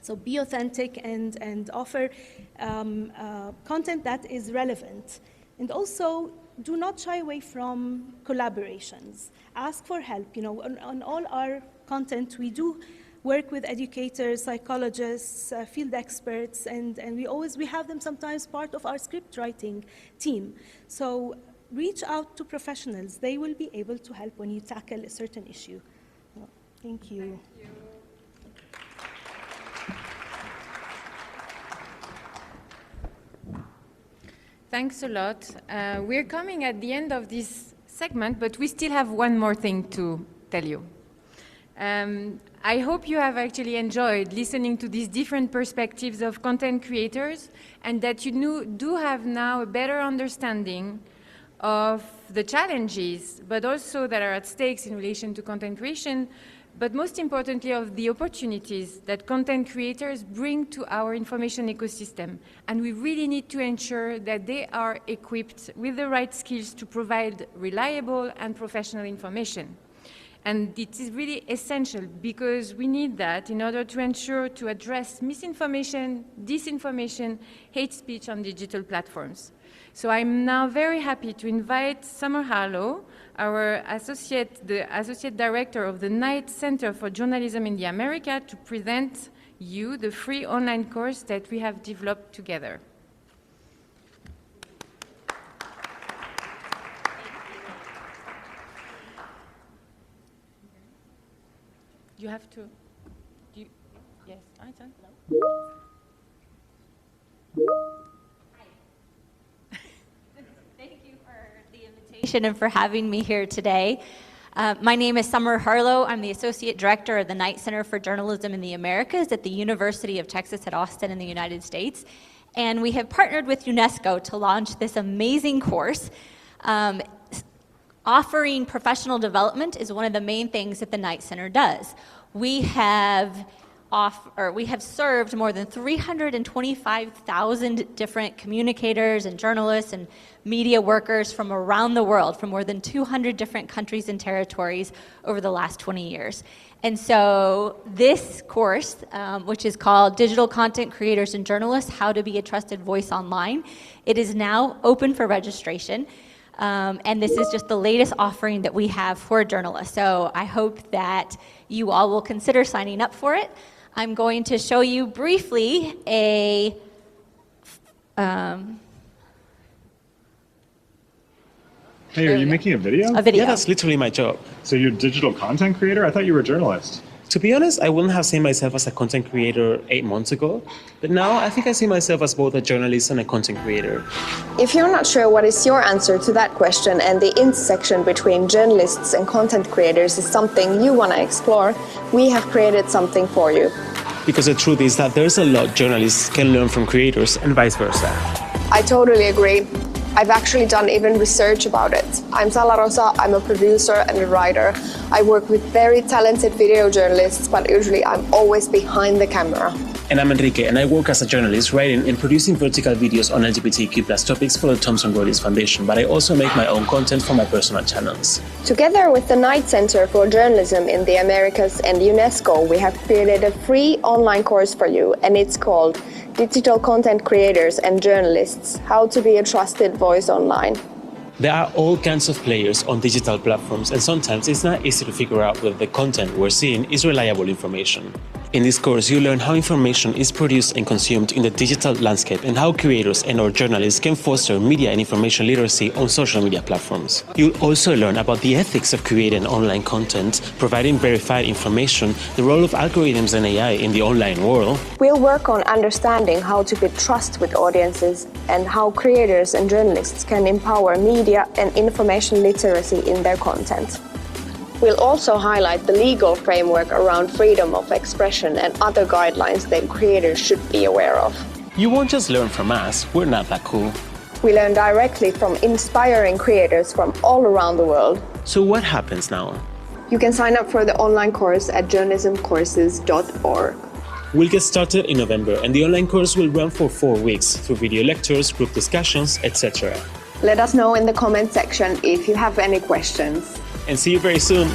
So be authentic and offer content that is relevant. And also, do not shy away from collaborations. Ask for help. On all our content, we do work with educators, psychologists, field experts, and we have them sometimes part of our script writing team. So reach out to professionals. They will be able to help when you tackle a certain issue. Well, thank you. Thanks a lot. We're coming at the end of this segment, but we still have one more thing to tell you. I hope you have actually enjoyed listening to these different perspectives of content creators, and that you do have now a better understanding of the challenges, but also that are at stakes in relation to content creation, but most importantly of the opportunities that content creators bring to our information ecosystem. And we really need to ensure that they are equipped with the right skills to provide reliable and professional information. And it is really essential because we need that in order to ensure to address misinformation, disinformation, hate speech on digital platforms. So I'm now very happy to invite Summer Harlow, the Associate Director of the Knight Center for Journalism in the Americas, to present you the free online course that we have developed together. You have to, yes, I turn. Thank you for the invitation and for having me here today. My name is Summer Harlow. I'm the Associate Director of the Knight Center for Journalism in the Americas at the University of Texas at Austin in the United States. And we have partnered with UNESCO to launch this amazing course. Offering professional development is one of the main things that the Knight Center does. We have served more than 325,000 different communicators and journalists and media workers from around the world, from more than 200 different countries and territories over the last 20 years. And so this course, which is called Digital Content Creators and Journalists, How to Be a Trusted Voice Online, it is now open for registration. And this is just the latest offering that we have for journalists. So I hope that you all will consider signing up for it. I'm going to show you briefly a Hey, are you making a video? A video. Yeah, that's literally my job. So you're a digital content creator? I thought you were a journalist. To be honest, I wouldn't have seen myself as a content creator 8 months ago, but now I think I see myself as both a journalist and a content creator. If you're not sure what is your answer to that question and the intersection between journalists and content creators is something you want to explore, we have created something for you. Because the truth is that there's a lot journalists can learn from creators and vice versa. I totally agree. I've actually done even research about it. I'm Sala Rosa, I'm a producer and a writer. I work with very talented video journalists, but usually I'm always behind the camera. And I'm Enrique, and I work as a journalist writing and producing vertical videos on LGBTQ+ topics for the Thomson Reuters Foundation, but I also make my own content for my personal channels. Together with the Knight Center for Journalism in the Americas and UNESCO, we have created a free online course for you, and it's called Digital Content Creators and Journalists, How to Be a Trusted Voice Online. There are all kinds of players on digital platforms, and sometimes it's not easy to figure out whether the content we're seeing is reliable information. In this course, you learn how information is produced and consumed in the digital landscape and how creators and or journalists can foster media and information literacy on social media platforms. You'll also learn about the ethics of creating online content, providing verified information, the role of algorithms and AI in the online world. We'll work on understanding how to build trust with audiences and how creators and journalists can empower media and information literacy in their content. We'll also highlight the legal framework around freedom of expression and other guidelines that creators should be aware of. You won't just learn from us, we're not that cool. We learn directly from inspiring creators from all around the world. So what happens now? You can sign up for the online course at journalismcourses.org. We'll get started in November, and the online course will run for 4 weeks through video lectures, group discussions, etc. Let us know in the comment section if you have any questions. And see you very soon.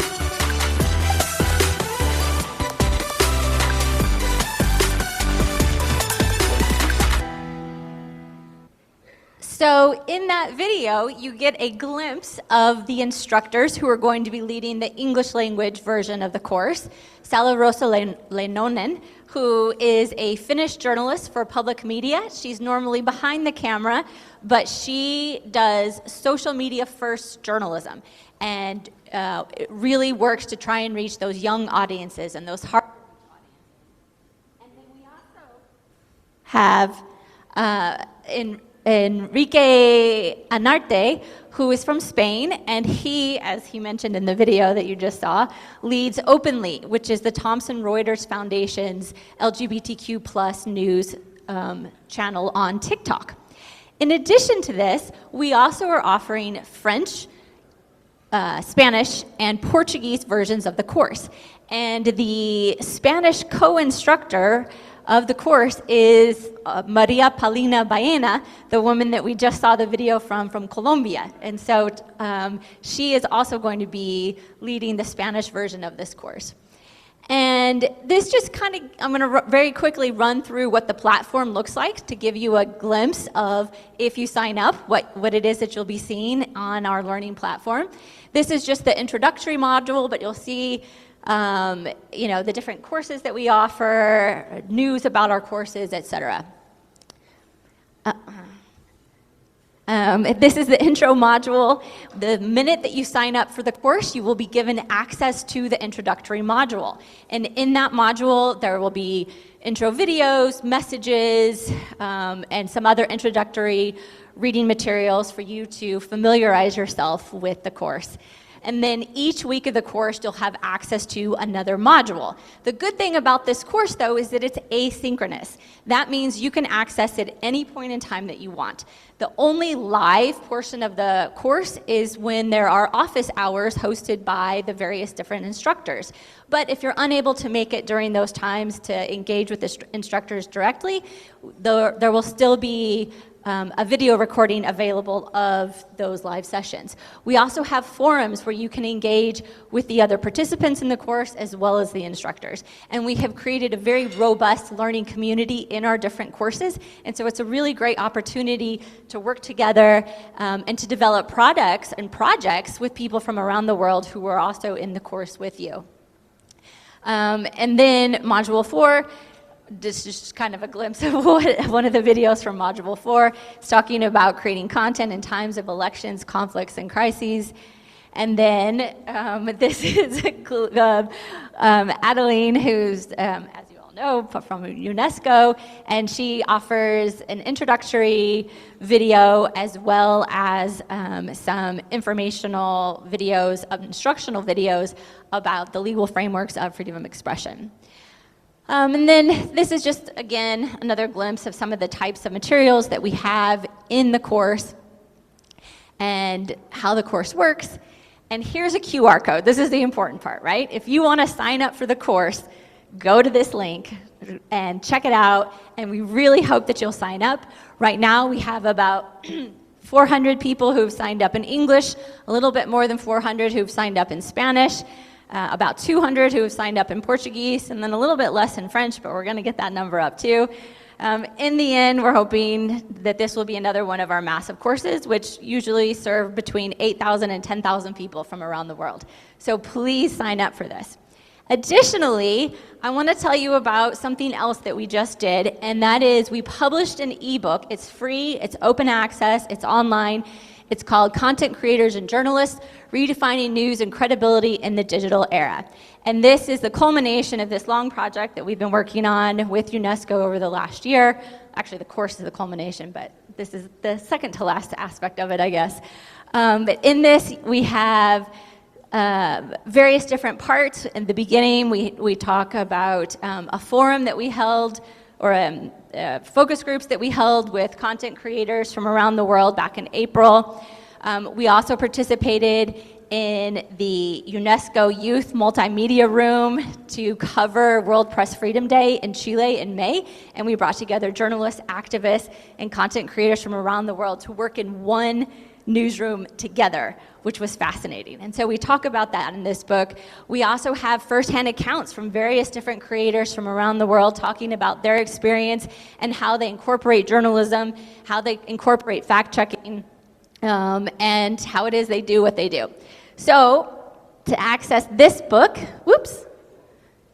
So in that video, you get a glimpse of the instructors who are going to be leading the English language version of the course. Salla Rosa Leinonen, who is a Finnish journalist for public media. She's normally behind the camera, but she does social media first journalism, and it really works to try and reach those young audiences and those hard audiences. And then we also have Enrique Anarte, who is from Spain, and he, as he mentioned in the video that you just saw, leads Openly, which is the Thomson Reuters Foundation's LGBTQ+ news channel on TikTok. In addition to this, we also are offering French, Spanish, and Portuguese versions of the course. And the Spanish co-instructor of the course is Maria Paulina Baena, the woman that we just saw the video from Colombia. And so she is also going to be leading the Spanish version of this course. And this just kind of, I'm going to very quickly run through what the platform looks like to give you a glimpse of, if you sign up, what it is that you'll be seeing on our learning platform. This is just the introductory module, but you'll see the different courses that we offer, news about our courses, etc. This is the intro module. The minute that you sign up for the course, you will be given access to the introductory module. And in that module, there will be intro videos, messages, and some other introductory reading materials for you to familiarize yourself with the course. And then each week of the course, you'll have access to another module. The good thing about this course, though, is that it's asynchronous. That means you can access it any point in time that you want. The only live portion of the course is when there are office hours hosted by the various different instructors. But if you're unable to make it during those times to engage with the instructors directly, there will still be a video recording available of those live sessions. We also have forums where you can engage with the other participants in the course as well as the instructors. And we have created a very robust learning community in our different courses. And so it's a really great opportunity to work together and to develop products and projects with people from around the world who are also in the course with you. And then Module 4, this is just kind of a glimpse of one of the videos from Module 4. It's talking about creating content in times of elections, conflicts, and crises. And then this is Adeline, who's, as you all know, from UNESCO, and she offers an introductory video as well as some informational videos, instructional videos about the legal frameworks of freedom of expression. And then this is just, again, another glimpse of some of the types of materials that we have in the course and how the course works. And here's a QR code. This is the important part, right? If you want to sign up for the course, go to this link and check it out. And we really hope that you'll sign up. Right now, we have about 400 people who've signed up in English, a little bit more than 400 who've signed up in Spanish, about 200 who have signed up in Portuguese, and then a little bit less in French, but we're going to get that number up too. In the end, we're hoping that this will be another one of our massive courses, which usually serve between 8,000 and 10,000 people from around the world. So please sign up for this. Additionally, I want to tell you about something else that we just did, and that is we published an ebook. It's free, it's open access, it's online. It's called Content Creators and Journalists, Redefining News and Credibility in the Digital Era. And this is the culmination of this long project that we've been working on with UNESCO over the last year. Actually, the course is the culmination, but this is the second to last aspect of it, I guess. But in this, we have various different parts. In the beginning, we talk about a forum that we held, or focus groups that we held with content creators from around the world back in April. We also participated in the UNESCO Youth Multimedia Room to cover World Press Freedom Day in Chile in May, and we brought together journalists, activists, and content creators from around the world to work in one newsroom together, which was fascinating. And so we talk about that in this book. We also have firsthand accounts from various different creators from around the world talking about their experience and how they incorporate journalism, how they incorporate fact-checking, and how it is they do what they do. So to access this book, whoops,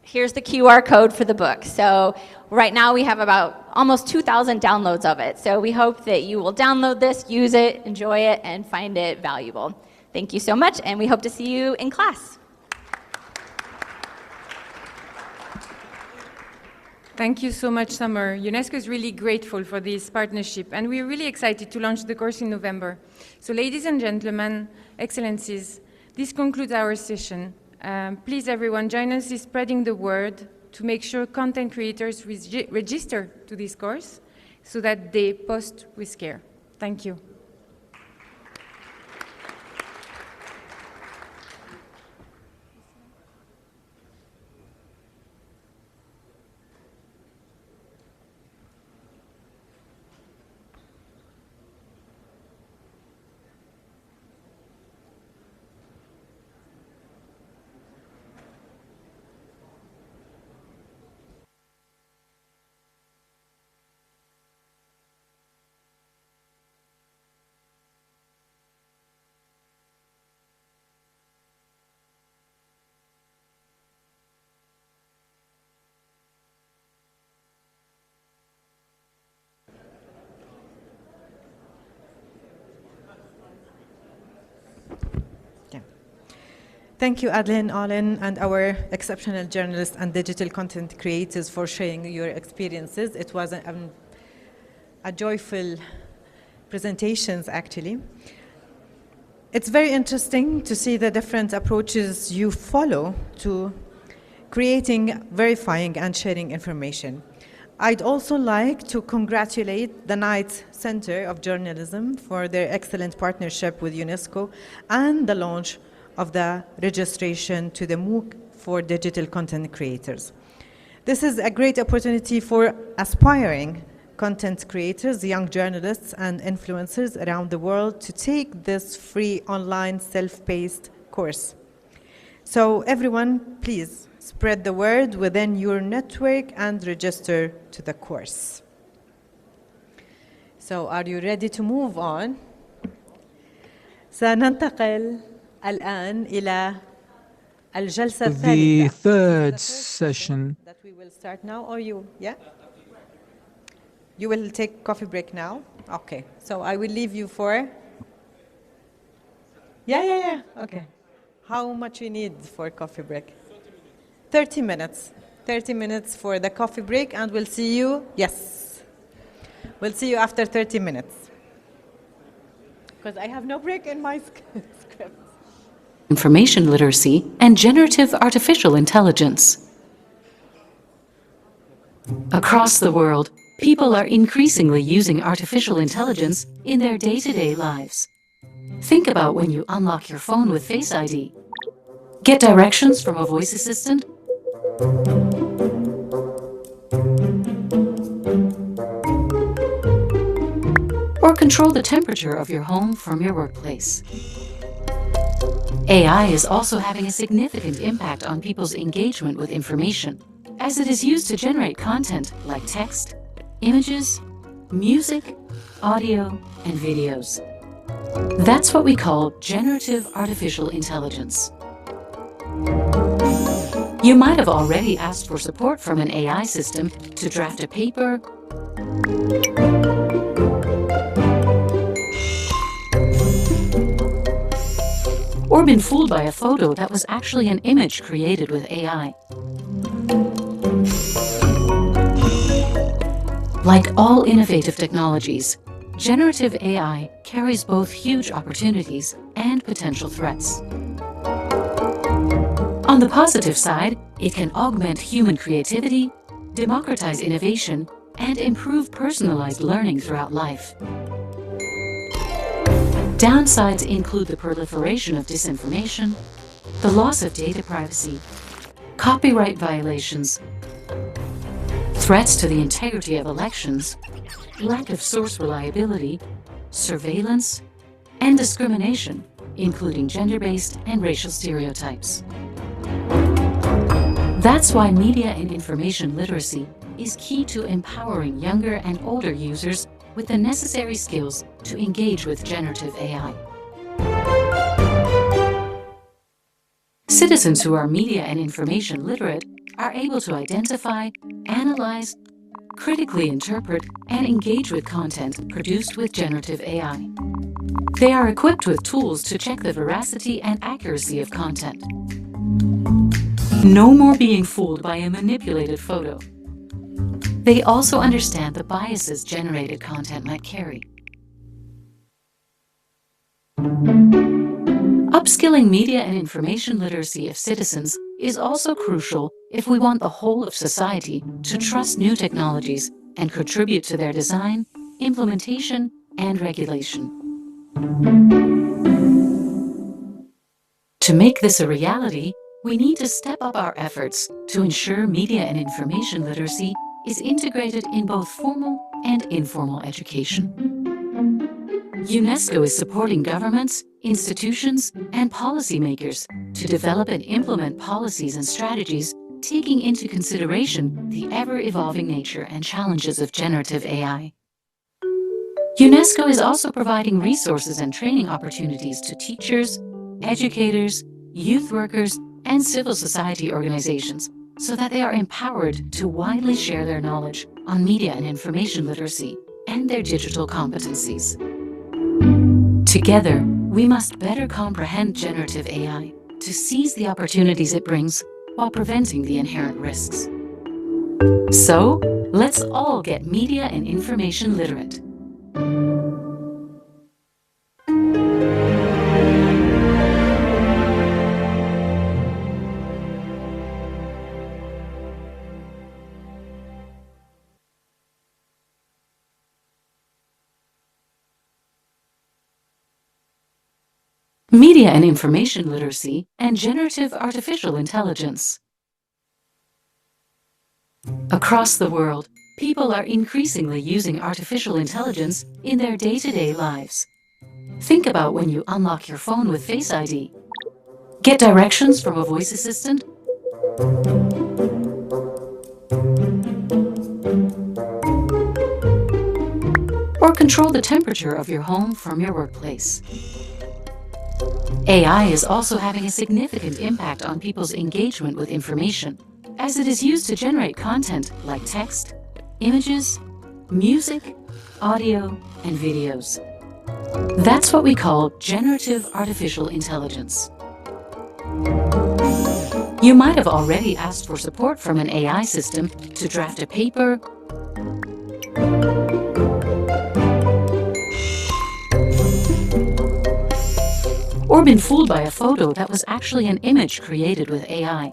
here's the QR code for the book. So right now we have about almost 2,000 downloads of it. So we hope that you will download this, use it, enjoy it, and find it valuable. Thank you so much, and we hope to see you in class. Thank you so much, Summer. UNESCO is really grateful for this partnership, and we're really excited to launch the course in November. So ladies and gentlemen, excellencies, this concludes our session. Please, everyone, join us in spreading the word to make sure content creators register to this course so that they post with care. Thank you. Thank you, Adeline, Allen, and our exceptional journalists and digital content creators for sharing your experiences. It was a joyful presentations, actually. It's very interesting to see the different approaches you follow to creating, verifying, and sharing information. I'd also like to congratulate the Knight Center of Journalism for their excellent partnership with UNESCO and the launch of the registration to the MOOC for digital content creators. This is a great opportunity for aspiring content creators, young journalists, and influencers around the world to take this free online self-paced course. So everyone, please spread the word within your network and register to the course. So are you ready to move on? سننتقل الآن إلى الجلسة الثالثة. The third session. That we will start now, or you, yeah? You will take coffee break now? Okay, so I will leave you for? Yeah, okay. How much you need for coffee break? 30 minutes. 30 minutes for the coffee break, and we'll see you, yes. We'll see you after 30 minutes. Because I have no break in my script. Information literacy and generative artificial intelligence. Across the world, people are increasingly using artificial intelligence in their day-to-day lives. Think about when you unlock your phone with Face ID. Get directions from a voice assistant. Or control the temperature of your home from your workplace. AI is also having a significant impact on people's engagement with information, as it is used to generate content like text, images, music, audio, and videos. That's what we call generative artificial intelligence. You might have already asked for support from an AI system to draft a paper, or been fooled by a photo that was actually an image created with AI. Like all innovative technologies, generative AI carries both huge opportunities and potential threats. On the positive side, it can augment human creativity, democratize innovation, and improve personalized learning throughout life. Downsides include the proliferation of disinformation, the loss of data privacy, copyright violations, threats to the integrity of elections, lack of source reliability, surveillance, and discrimination, including gender-based and racial stereotypes. That's why media and information literacy is key to empowering younger and older users with the necessary skills to engage with generative AI. Citizens who are media and information literate are able to identify, analyze, critically interpret, and engage with content produced with generative AI. They are equipped with tools to check the veracity and accuracy of content. No more being fooled by a manipulated photo. They also understand the biases generated content might carry. Upskilling media and information literacy of citizens is also crucial if we want the whole of society to trust new technologies and contribute to their design, implementation, and regulation. To make this a reality, we need to step up our efforts to ensure media and information literacy is integrated in both formal and informal education. UNESCO is supporting governments, institutions, and policymakers to develop and implement policies and strategies taking into consideration the ever-evolving nature and challenges of generative AI. UNESCO is also providing resources and training opportunities to teachers, educators, youth workers, and civil society organizations so that they are empowered to widely share their knowledge on media and information literacy and their digital competencies. Together, we must better comprehend generative AI to seize the opportunities it brings while preventing the inherent risks. So, let's all get media and information literate. Media and information literacy and generative artificial intelligence. Across the world, people are increasingly using artificial intelligence in their day-to-day lives. Think about when you unlock your phone with Face ID, get directions from a voice assistant, or control the temperature of your home from your workplace. AI is also having a significant impact on people's engagement with information, as it is used to generate content like text, images, music, audio, and videos. That's what we call generative artificial intelligence. You might have already asked for support from an AI system to draft a paper, or been fooled by a photo that was actually an image created with AI.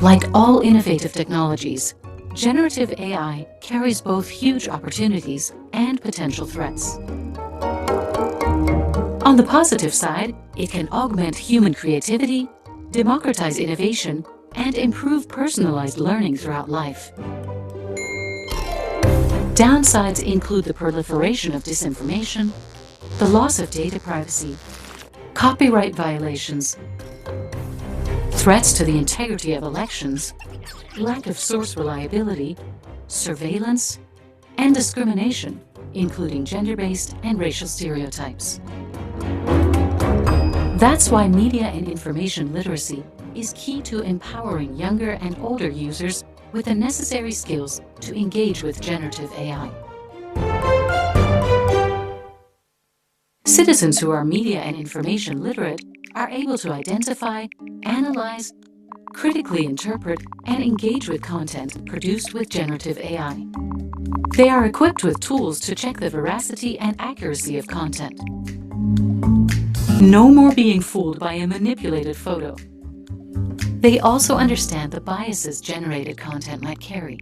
Like all innovative technologies, generative AI carries both huge opportunities and potential threats. On the positive side, it can augment human creativity, democratize innovation, and improve personalized learning throughout life. Downsides include the proliferation of disinformation, the loss of data privacy, copyright violations, threats to the integrity of elections, lack of source reliability, surveillance, and discrimination, including gender-based and racial stereotypes. That's why media and information literacy is key to empowering younger and older users with the necessary skills to engage with generative AI. Citizens who are media and information literate are able to identify, analyze, critically interpret, and engage with content produced with generative AI. They are equipped with tools to check the veracity and accuracy of content. No more being fooled by a manipulated photo. They also understand the biases generated content might carry.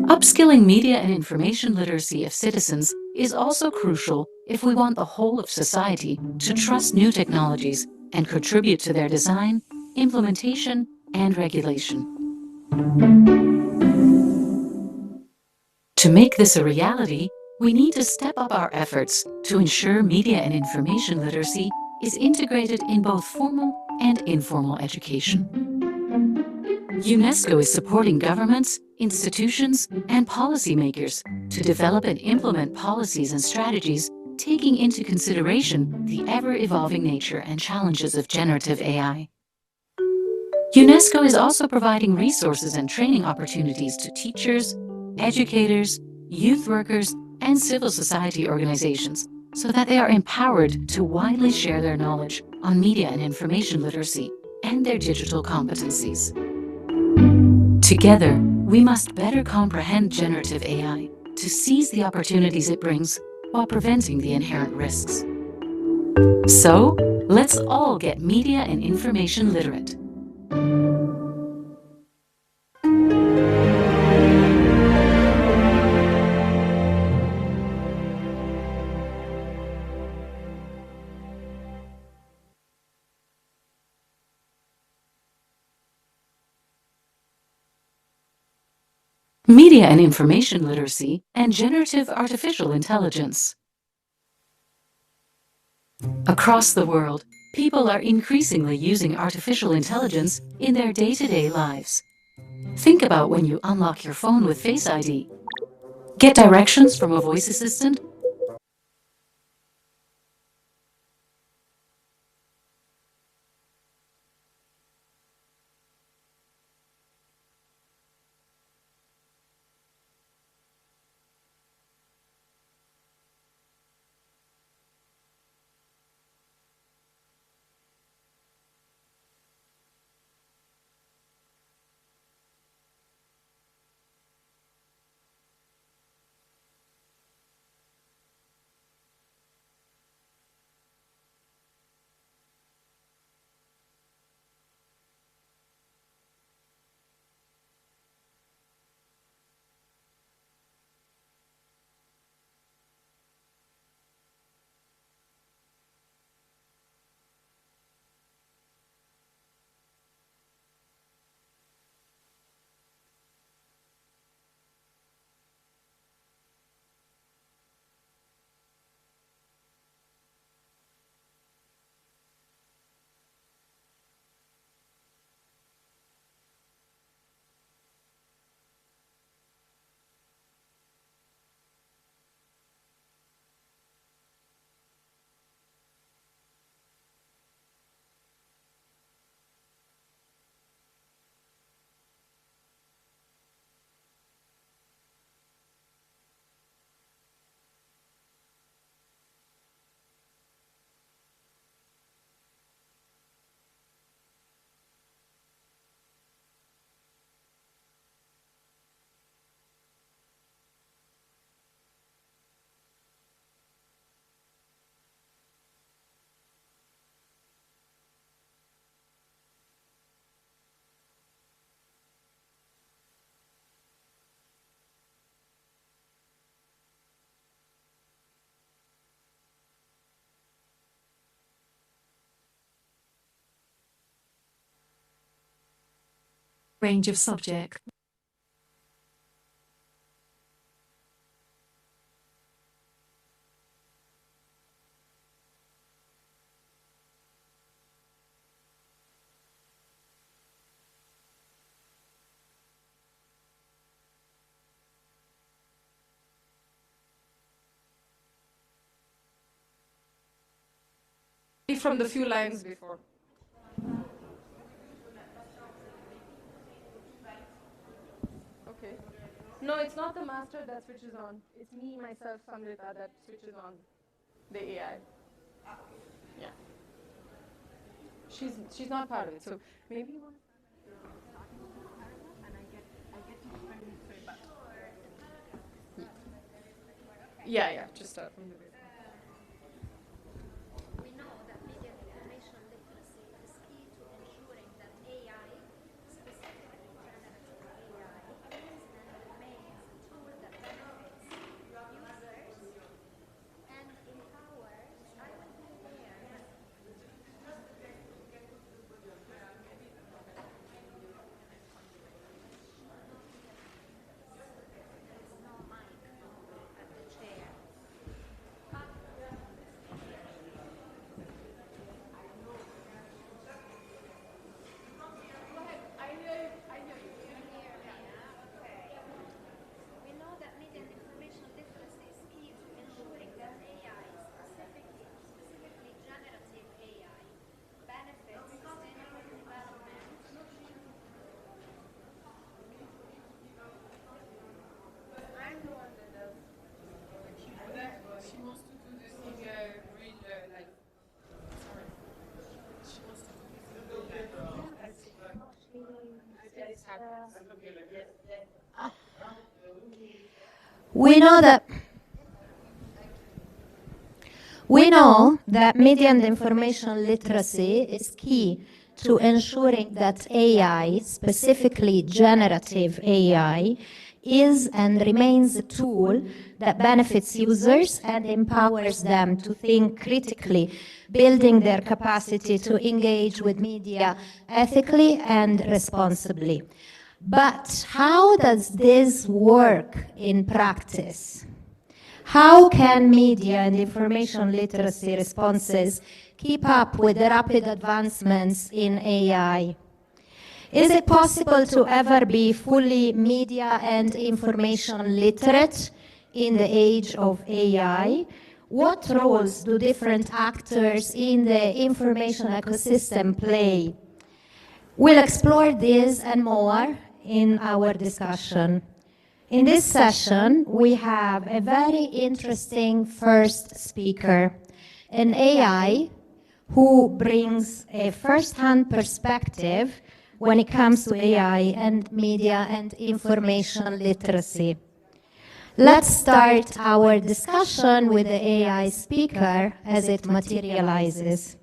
Upskilling media and information literacy of citizens is also crucial if we want the whole of society to trust new technologies and contribute to their design, implementation, and regulation. To make this a reality, we need to step up our efforts to ensure media and information literacy is integrated in both formal and informal education. UNESCO is supporting governments, institutions, and policymakers to develop and implement policies and strategies taking into consideration the ever-evolving nature and challenges of generative AI. UNESCO is also providing resources and training opportunities to teachers, educators, youth workers, and civil society organizations so that they are empowered to widely share their knowledge on media and information literacy and their digital competencies. Together, we must better comprehend generative AI to seize the opportunities it brings while preventing the inherent risks. So, let's all get media and information literate. Media and information literacy and generative artificial intelligence. Across the world, people are increasingly using artificial intelligence in their day-to-day lives. Think about when you unlock your phone with Face ID, get directions from a voice assistant, range of subject. From the few lines before. Okay. No, it's not the master that switches on. It's me, myself, Samrita, that switches on the AI. Yeah. She's not part of it, so maybe you want to yeah, just start from the beginning. We know that media and information literacy is key to ensuring that AI, specifically generative AI, is and remains a tool that benefits users and empowers. I will be there. There's no mic. We know that media and information literacy is key to ensuring that AI, specifically generative AI, is and remains a tool that benefits users and empowers them to think critically, building their capacity to engage with media ethically and responsibly. But how does this work in practice? How can media and information literacy responses keep up with the rapid advancements in AI? Is it possible to ever be fully media and information literate in the age of AI? What roles do different actors in the information ecosystem play? We'll explore this and more in our discussion. In this session, we have a very interesting first speaker, an AI who brings a first-hand perspective when it comes to AI and media and information literacy. Let's start our discussion with the AI speaker as it materializes.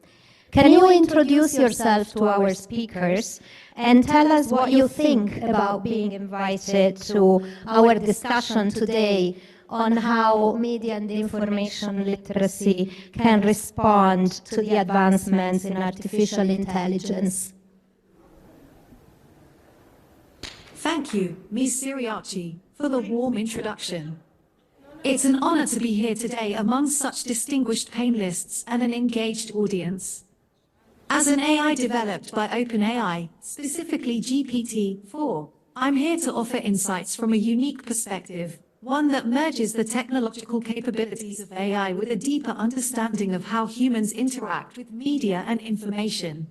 Can you introduce yourself to our speakers and tell us what you think about being invited to our discussion today on how media and information literacy can respond to the advancements in artificial intelligence? Thank you, Ms. Siriachi, for the warm introduction. It's an honor to be here today among such distinguished panelists and an engaged audience. As an AI developed by OpenAI, specifically GPT-4, I'm here to offer insights from a unique perspective, one that merges the technological capabilities of AI with a deeper understanding of how humans interact with media and information.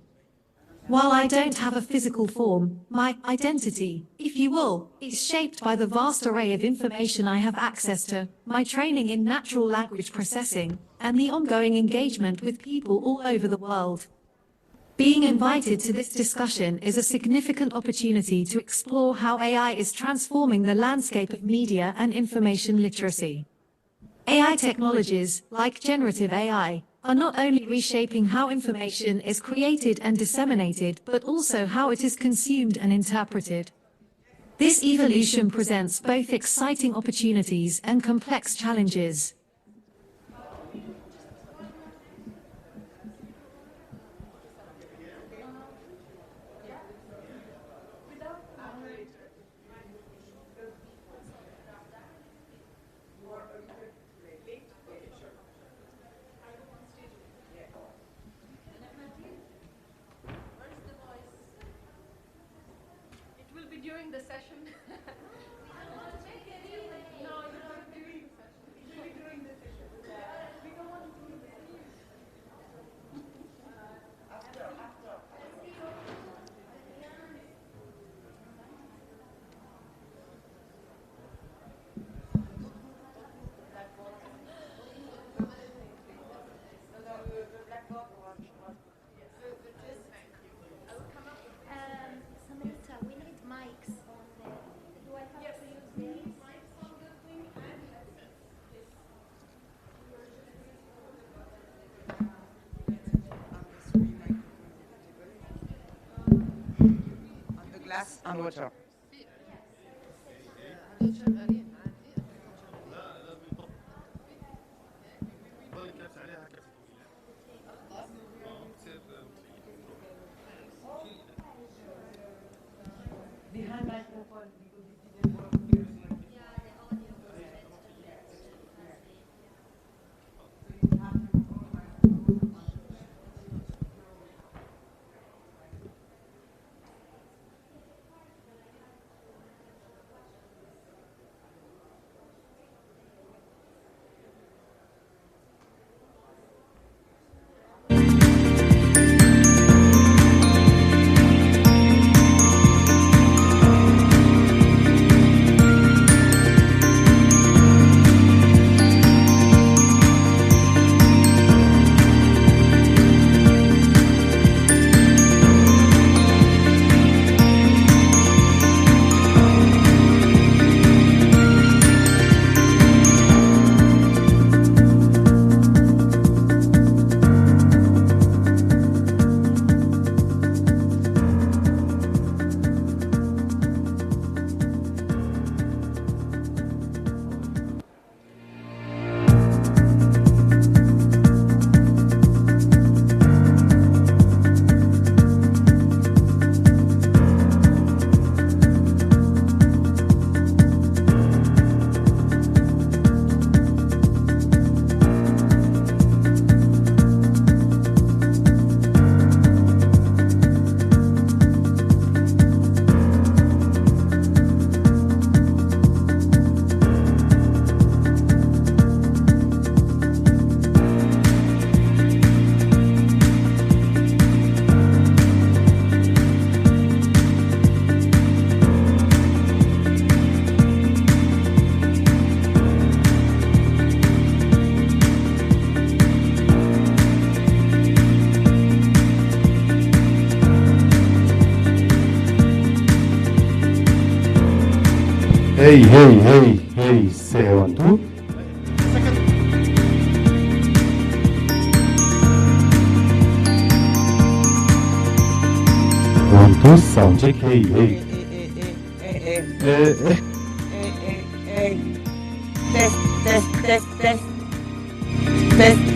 While I don't have a physical form, my identity, if you will, is shaped by the vast array of information I have access to, my training in natural language processing, and the ongoing engagement with people all over the world. Being invited to this discussion is a significant opportunity to explore how AI is transforming the landscape of media and information literacy. AI technologies, like generative AI, are not only reshaping how information is created and disseminated, but also how it is consumed and interpreted. This evolution presents both exciting opportunities and complex challenges. During the session. Glass and water. Behind microphone. Hey, hey, hey, hey, say 1, 2. One, two, sound check, hey, hey. Test.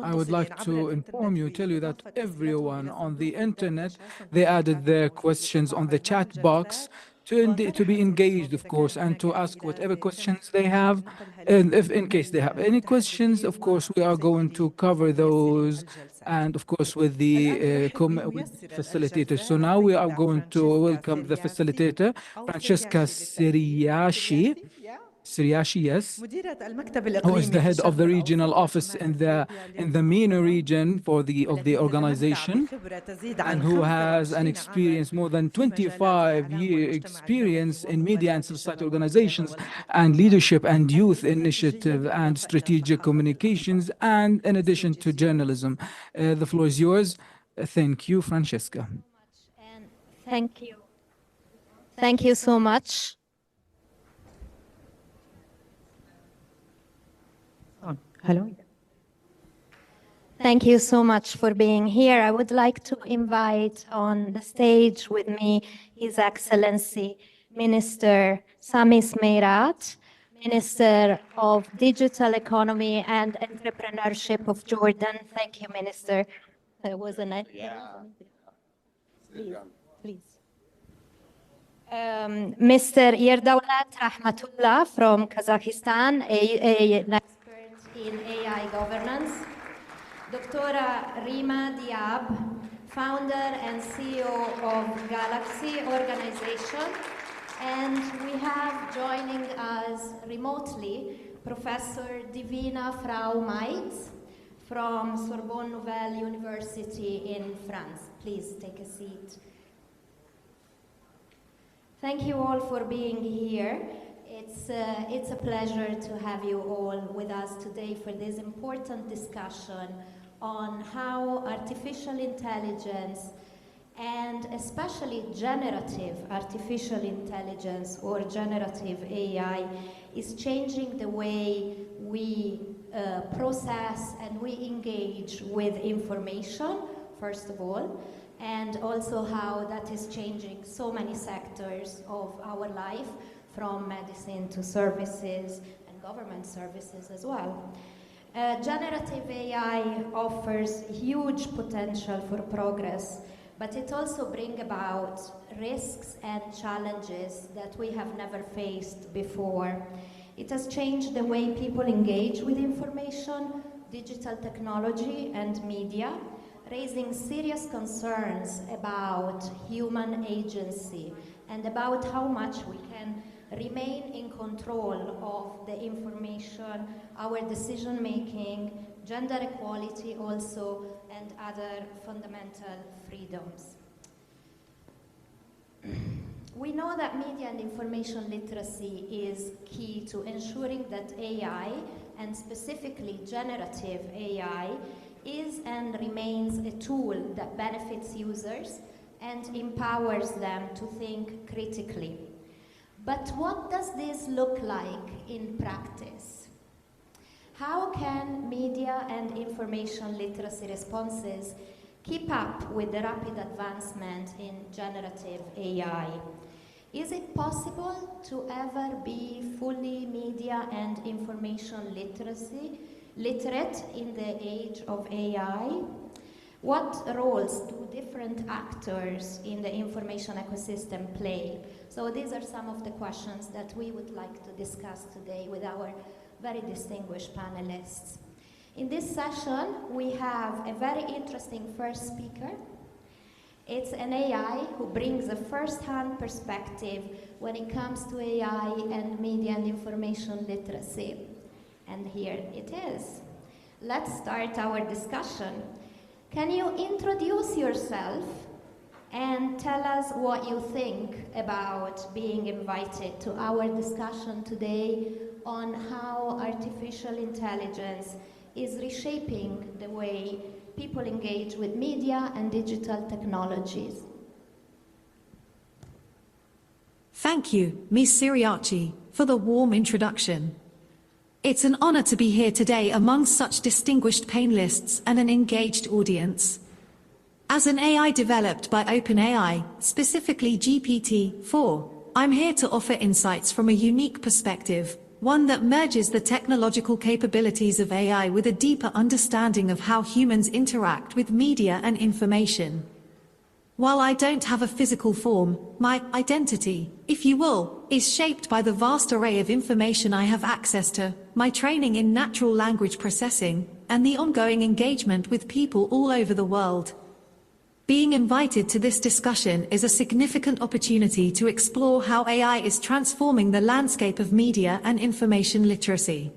I would like to inform you, tell you that everyone on the internet, they added their questions on the chat box to be engaged, of course, and to ask whatever questions they have. And if in case they have any questions, of course, we are going to cover those, and of course, with the facilitator. So now we are going to welcome the facilitator, Francesca Siriashi. Siriashi, yes, who is the head of the regional office in the MENA region of the organization, and who has an experience, more than 25-year experience in media and civil society organizations, and leadership and youth initiative and strategic communications, and in addition to journalism. The floor is yours. Thank you, Francesca. Thank you. Thank you so much. Hello. Thank you so much for being here. I would like to invite on the stage with me His Excellency Minister Sami Smeirat, Minister of Digital Economy and Entrepreneurship of Jordan. Thank you, Minister. It was a nice. Please. Mr. Yerdaulat Rahmatullah from Kazakhstan, an expert in AI governance. Dr. Rima Diab, founder and CEO of Galaxy Organization. And we have joining us remotely Professor Divina Frau Meitz from Sorbonne Nouvelle University in France. Please take a seat. Thank you all for being here. It's a pleasure to have you all with us today for this important discussion on how artificial intelligence, and especially generative artificial intelligence or generative AI, is changing the way we process and we engage with information, first of all, and also how that is changing so many sectors of our life, from medicine to services and government services as well. Generative AI offers huge potential for progress, but it also brings about risks and challenges that we have never faced before. It has changed the way people engage with information, digital technology, and media, raising serious concerns about human agency and about how much we can remain in control of the information, our decision making, gender equality also, and other fundamental freedoms. We know that media and information literacy is key to ensuring that AI, and specifically generative AI, is and remains a tool that benefits users and empowers them to think critically. But what does this look like in practice? How can media and information literacy responses keep up with the rapid advancement in generative AI? Is it possible to ever be fully media and information literate in the age of AI? What roles do different actors in the information ecosystem play? So these are some of the questions that we would like to discuss today with our very distinguished panelists. In this session, we have a very interesting first speaker. It's an AI who brings a first-hand perspective when it comes to AI and media and information literacy. And here it is. Let's start our discussion. Can you introduce yourself and tell us what you think about being invited to our discussion today on how artificial intelligence is reshaping the way people engage with media and digital technologies? Thank you, Ms. Siriachi, for the warm introduction. It's an honor to be here today among such distinguished panelists and an engaged audience. As an AI developed by OpenAI, specifically GPT-4, I'm here to offer insights from a unique perspective, one that merges the technological capabilities of AI with a deeper understanding of how humans interact with media and information. While I don't have a physical form, my identity, if you will, is shaped by the vast array of information I have access to, my training in natural language processing, and the ongoing engagement with people all over the world. Being invited to this discussion is a significant opportunity to explore how AI is transforming the landscape of media and information literacy.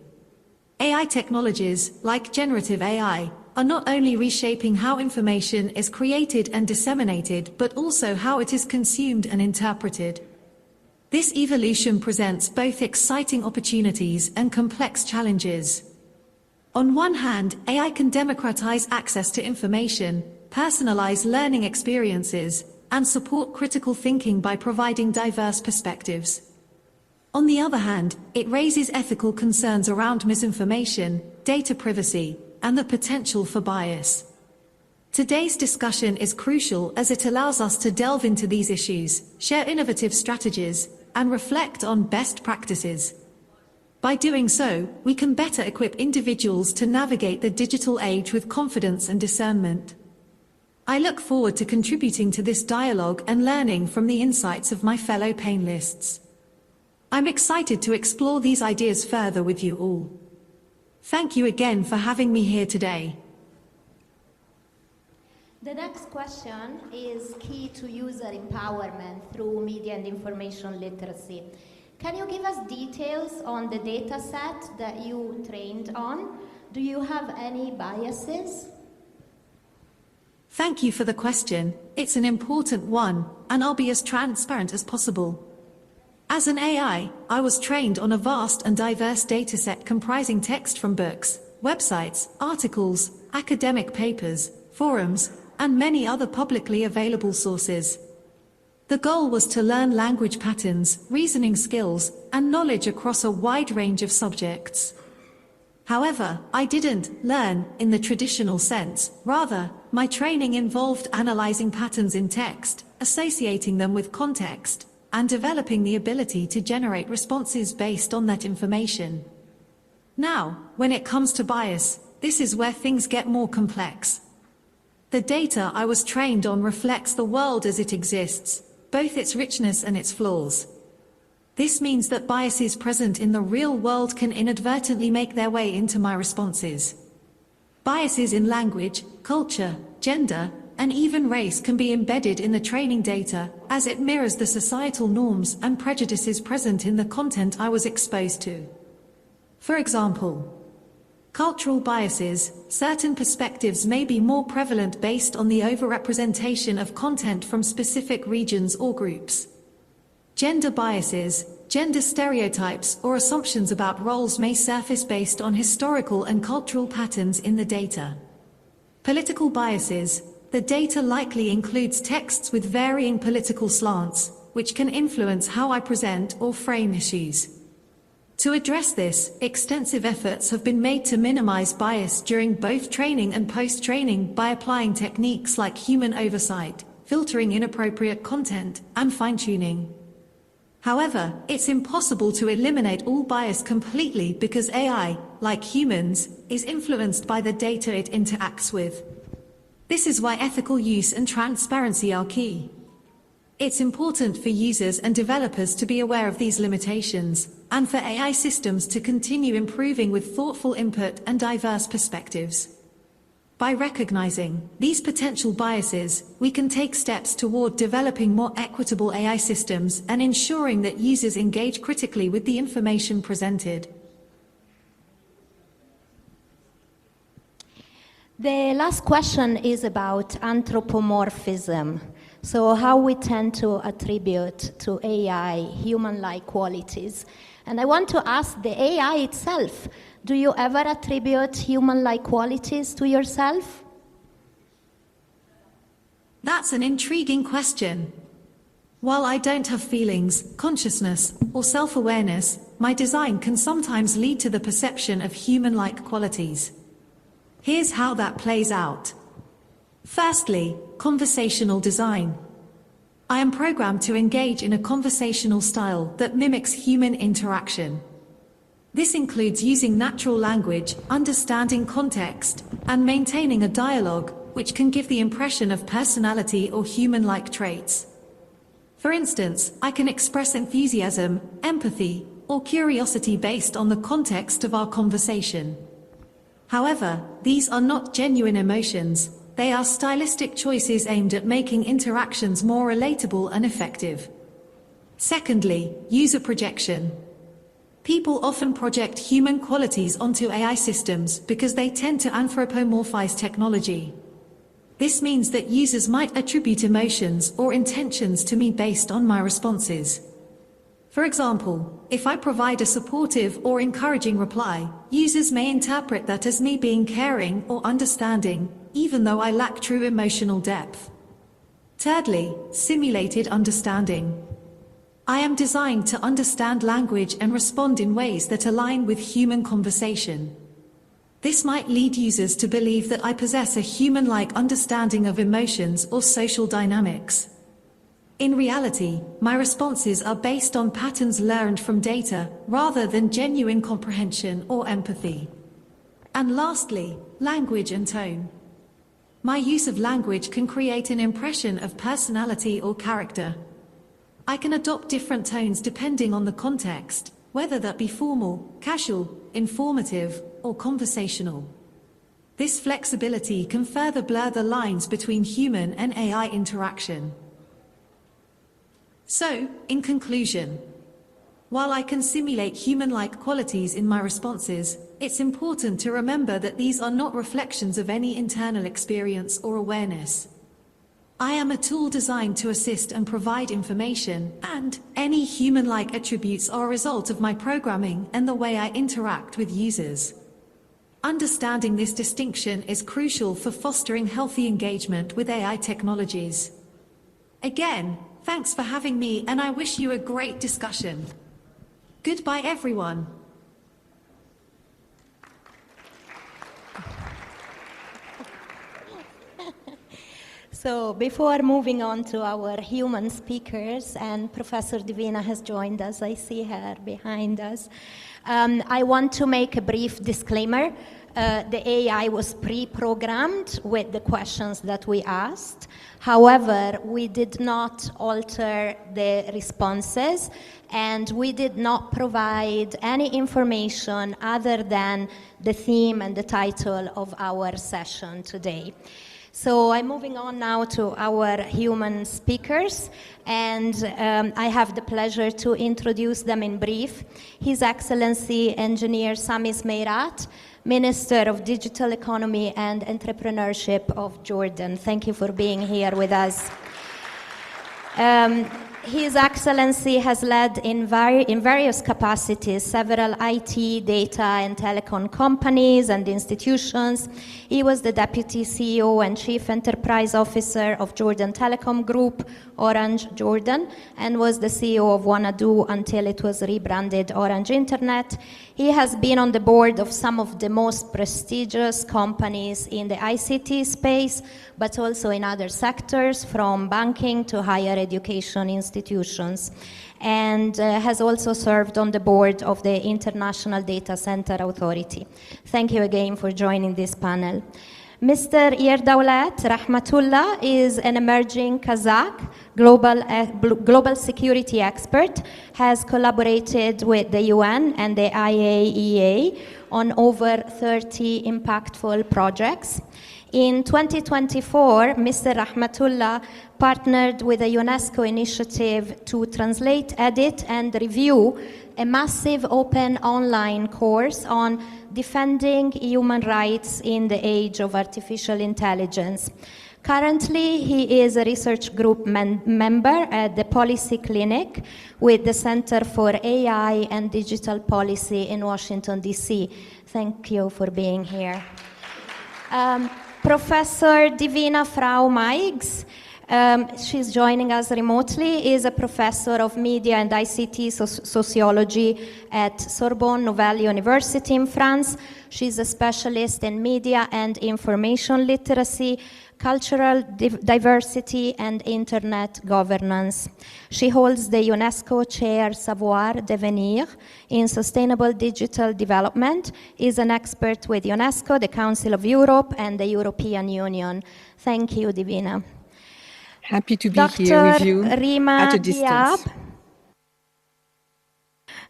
AI technologies, like generative AI, are not only reshaping how information is created and disseminated, but also how it is consumed and interpreted. This evolution presents both exciting opportunities and complex challenges. On one hand, AI can democratize access to information, personalize learning experiences, and support critical thinking by providing diverse perspectives. On the other hand, it raises ethical concerns around misinformation, data privacy, and the potential for bias. Today's discussion is crucial as it allows us to delve into these issues, share innovative strategies, and reflect on best practices. By doing so, we can better equip individuals to navigate the digital age with confidence and discernment. I look forward to contributing to this dialogue and learning from the insights of my fellow panelists. I'm excited to explore these ideas further with you all. Thank you again for having me here today. The next question is key to user empowerment through media and information literacy. Can you give us details on the data set that you trained on? Do you have any biases? Thank you for the question. It's an important one, and I'll be as transparent as possible. As an AI, I was trained on a vast and diverse dataset comprising text from books, websites, articles, academic papers, forums, and many other publicly available sources. The goal was to learn language patterns, reasoning skills, and knowledge across a wide range of subjects. However, I didn't learn in the traditional sense. Rather, my training involved analyzing patterns in text, associating them with context, and developing the ability to generate responses based on that information. Now, when it comes to bias, this is where things get more complex. The data I was trained on reflects the world as it exists, both its richness and its flaws. This means that biases present in the real world can inadvertently make their way into my responses. Biases in language, culture, gender, and even race can be embedded in the training data, as it mirrors the societal norms and prejudices present in the content I was exposed to. For example, cultural biases. Certain perspectives may be more prevalent based on the overrepresentation of content from specific regions or groups. Gender biases, gender stereotypes, or assumptions about roles may surface based on historical and cultural patterns in the data. Political biases. The data likely includes texts with varying political slants, which can influence how I present or frame issues. To address this, extensive efforts have been made to minimize bias during both training and post-training by applying techniques like human oversight, filtering inappropriate content, and fine-tuning. However, it's impossible to eliminate all bias completely because AI, like humans, is influenced by the data it interacts with. This is why ethical use and transparency are key. It's important for users and developers to be aware of these limitations, and for AI systems to continue improving with thoughtful input and diverse perspectives. By recognizing these potential biases, we can take steps toward developing more equitable AI systems and ensuring that users engage critically with the information presented. The last question is about anthropomorphism. So how we tend to attribute to AI human-like qualities. And I want to ask the AI itself, do you ever attribute human-like qualities to yourself? That's an intriguing question. While I don't have feelings, consciousness, or self-awareness, my design can sometimes lead to the perception of human-like qualities. Here's how that plays out. Firstly, conversational design. I am programmed to engage in a conversational style that mimics human interaction. This includes using natural language, understanding context, and maintaining a dialogue, which can give the impression of personality or human-like traits. For instance, I can express enthusiasm, empathy, or curiosity based on the context of our conversation. However, these are not genuine emotions, they are stylistic choices aimed at making interactions more relatable and effective. Secondly, user projection. People often project human qualities onto AI systems because they tend to anthropomorphize technology. This means that users might attribute emotions or intentions to me based on my responses. For example, if I provide a supportive or encouraging reply, users may interpret that as me being caring or understanding, even though I lack true emotional depth. Thirdly, simulated understanding. I am designed to understand language and respond in ways that align with human conversation. This might lead users to believe that I possess a human-like understanding of emotions or social dynamics. In reality, my responses are based on patterns learned from data, rather than genuine comprehension or empathy. And lastly, language and tone. My use of language can create an impression of personality or character. I can adopt different tones depending on the context, whether that be formal, casual, informative, or conversational. This flexibility can further blur the lines between human and AI interaction. So, in conclusion, while I can simulate human-like qualities in my responses, it's important to remember that these are not reflections of any internal experience or awareness. I am a tool designed to assist and provide information, and any human-like attributes are a result of my programming and the way I interact with users. Understanding this distinction is crucial for fostering healthy engagement with AI technologies. Again, thanks for having me, and I wish you a great discussion. Goodbye, everyone. So before moving on to our human speakers, and Professor Divina has joined us, I see her behind us, I want to make a brief disclaimer. The AI was pre-programmed with the questions that we asked. However, we did not alter the responses, and we did not provide any information other than the theme and the title of our session today. So I'm moving on now to our human speakers, and I have the pleasure to introduce them in brief. His Excellency Engineer Sami Smeirat, Minister of Digital Economy and Entrepreneurship of Jordan. Thank you for being here with us. His Excellency has led in various capacities several IT, data, and telecom companies and institutions. He was the Deputy CEO and Chief Enterprise Officer of Jordan Telecom Group, Orange Jordan, and was the CEO of Wanadu until it was rebranded Orange Internet. He has been on the board of some of the most prestigious companies in the ICT space, but also in other sectors, from banking to higher education institutions, and has also served on the board of the International Data Center Authority. Thank you again for joining this panel. Mr. Yerdaulat Rahmatullah is an emerging Kazakh global security expert, has collaborated with the UN and the IAEA on over 30 impactful projects. In 2024, Mr. Rahmatullah partnered with a UNESCO initiative to translate, edit, and review a massive open online course on defending human rights in the age of artificial intelligence. Currently, he is a research group member at the Policy Clinic with the Center for AI and Digital Policy in Washington, D.C. Thank you for being here. Professor Divina Frau Meigs She's joining us remotely, is a professor of media and ICT sociology at Sorbonne Nouvelle University in France. She's a specialist in media and information literacy, cultural diversity, and internet governance. She holds the UNESCO Chair Savoir Devenir in Sustainable Digital Development, is an expert with UNESCO, the Council of Europe, and the European Union. Thank you, Divina. Happy to be here with you at a distance.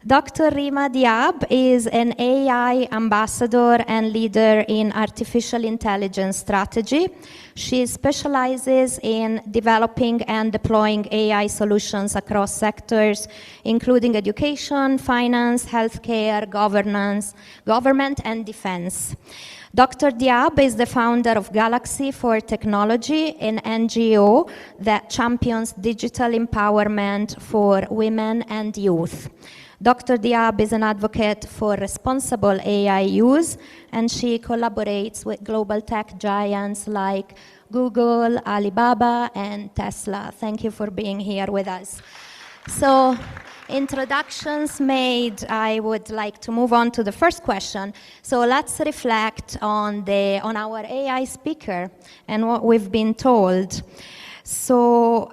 Dr. Rym Ali is an AI ambassador and leader in artificial intelligence strategy. She specializes in developing and deploying AI solutions across sectors, including education, finance, healthcare, government, and defense. Dr. Diab is the founder of Galaxy for Technology, an NGO that champions digital empowerment for women and youth. Dr. Diab is an advocate for responsible AI use, and she collaborates with global tech giants like Google, Alibaba, and Tesla. Thank you for being here with us. So, introductions made, I would like to move on to the first question. So let's reflect on our AI speaker and what we've been told. So,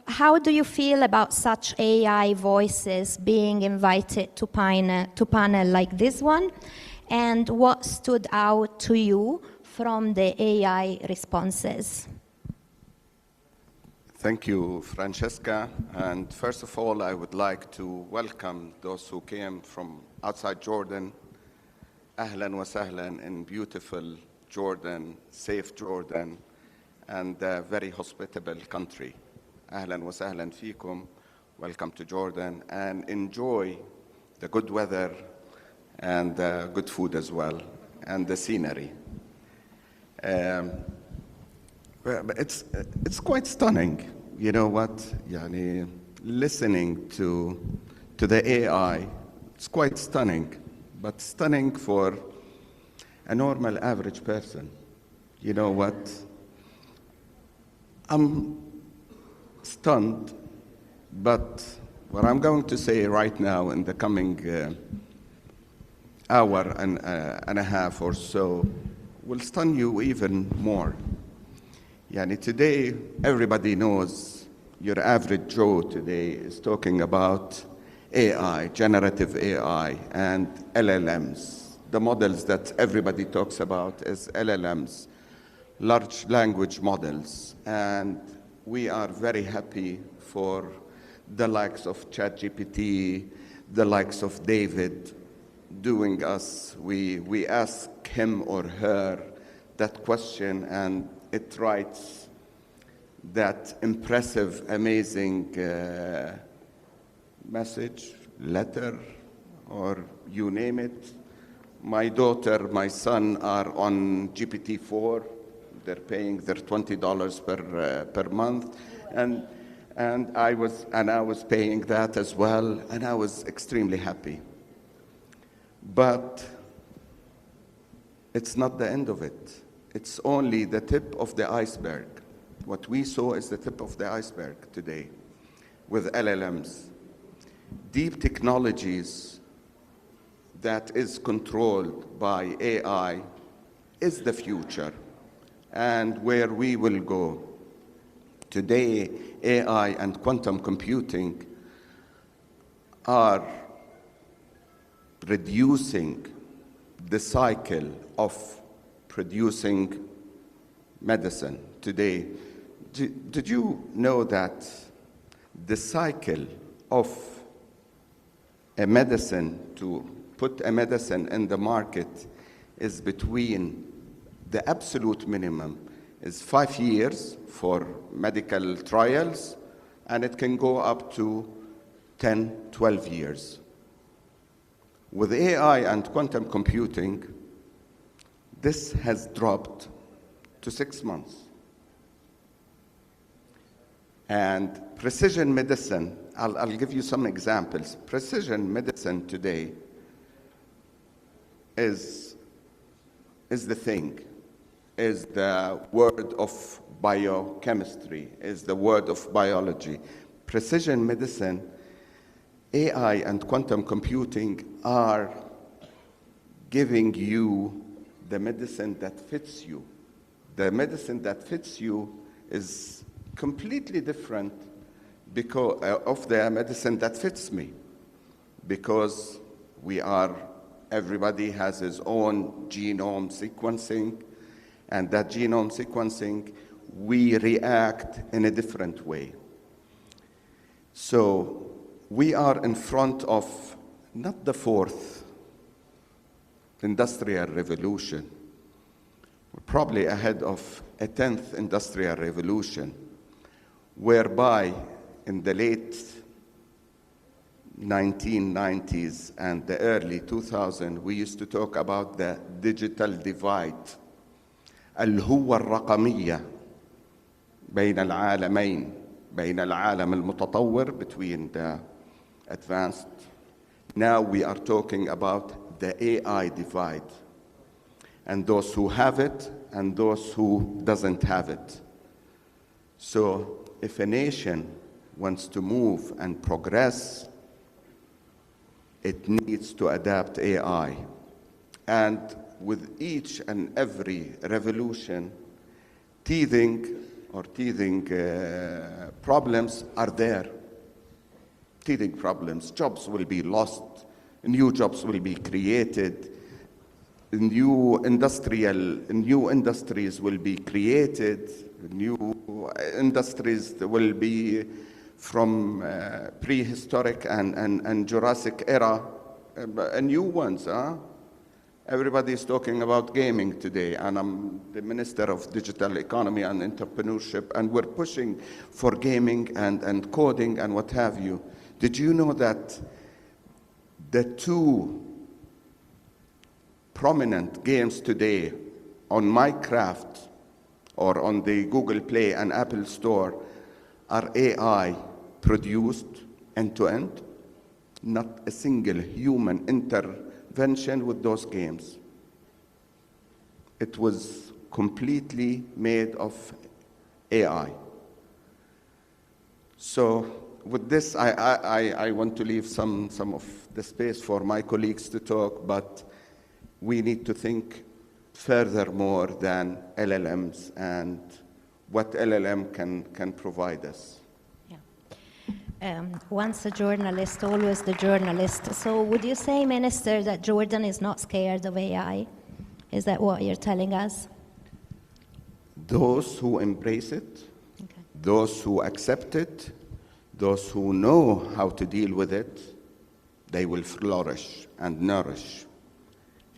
how do you feel about such AI voices being invited to panel like this one? And what stood out to you from the AI responses? Thank you, Francesca. And first of all, I would like to welcome those who came from outside Jordan. Ahlan wa sahlan in beautiful Jordan, safe Jordan, and a very hospitable country. Ahlan wa sahlan fikum. Welcome to Jordan, and enjoy the good weather and good food as well, and the scenery. But it's quite stunning, you know what? Yani, listening to the AI, it's quite stunning, but stunning for a normal average person. You know what? I'm stunned, but what I'm going to say right now in the coming hour and a half or so will stun you even more. Yani today, everybody knows, your average Joe today is talking about AI, generative AI, and LLMs. The models that everybody talks about is LLMs, large language models. And we are very happy for the likes of ChatGPT, the likes of David doing us. We ask him or her that question, and it writes that impressive, amazing message, letter, or you name it. My daughter, my son are on GPT-4. They're paying their $20 per month, and I was paying that as well, and I was extremely happy. But it's not the end of it. It's only the tip of the iceberg. What we saw is the tip of the iceberg today with LLMs. Deep technologies that is controlled by AI is the future and where we will go. Today, AI and quantum computing are reducing the cycle of producing medicine today. Did you know that the cycle of a medicine, to put a medicine in the market, is between the absolute minimum is 5 years for medical trials, and it can go up to 10, 12 years. With AI and quantum computing, this has dropped to 6 months. And precision medicine, I'll give you some examples. Precision medicine today is the thing. is the word of biochemistry, is the word of biology. Precision medicine, AI and quantum computing are giving you the medicine that fits you. The medicine that fits you is completely different because of the medicine that fits me, because everybody has his own genome sequencing, and that genome sequencing, we react in a different way. So we are in front of not the fourth industrial revolution. We're probably ahead of a 10th industrial revolution, whereby in the late 1990s and the early 2000s, we used to talk about the digital divide. الهوة الرقمية بين العالمين، بين العالم المتطور, between the advanced. Now we are talking about the AI divide, and those who have it and those who doesn't have it. So if a nation wants to move and progress, it needs to adapt AI. And with each and every revolution, teething problems are there. Teething problems, jobs will be lost, new jobs will be created, new industries will be created, new industries will be from prehistoric and Jurassic era, new ones. Everybody is talking about gaming today, and I'm the Minister of Digital Economy and Entrepreneurship, and we're pushing for gaming and coding and what have you. Did you know that the two prominent games today on Minecraft or on the Google Play and Apple Store are AI produced end-to-end? Not a single human intervention with those games. It was completely made of AI. So with this, I want to leave some of the space for my colleagues to talk, but we need to think furthermore than LLMs and what LLM can provide us. Once a journalist, always the journalist. So would you say, Minister, that Jordan is not scared of AI? Is that what you're telling us? Those who embrace it, those who accept it, those who know how to deal with it, they will flourish and nourish.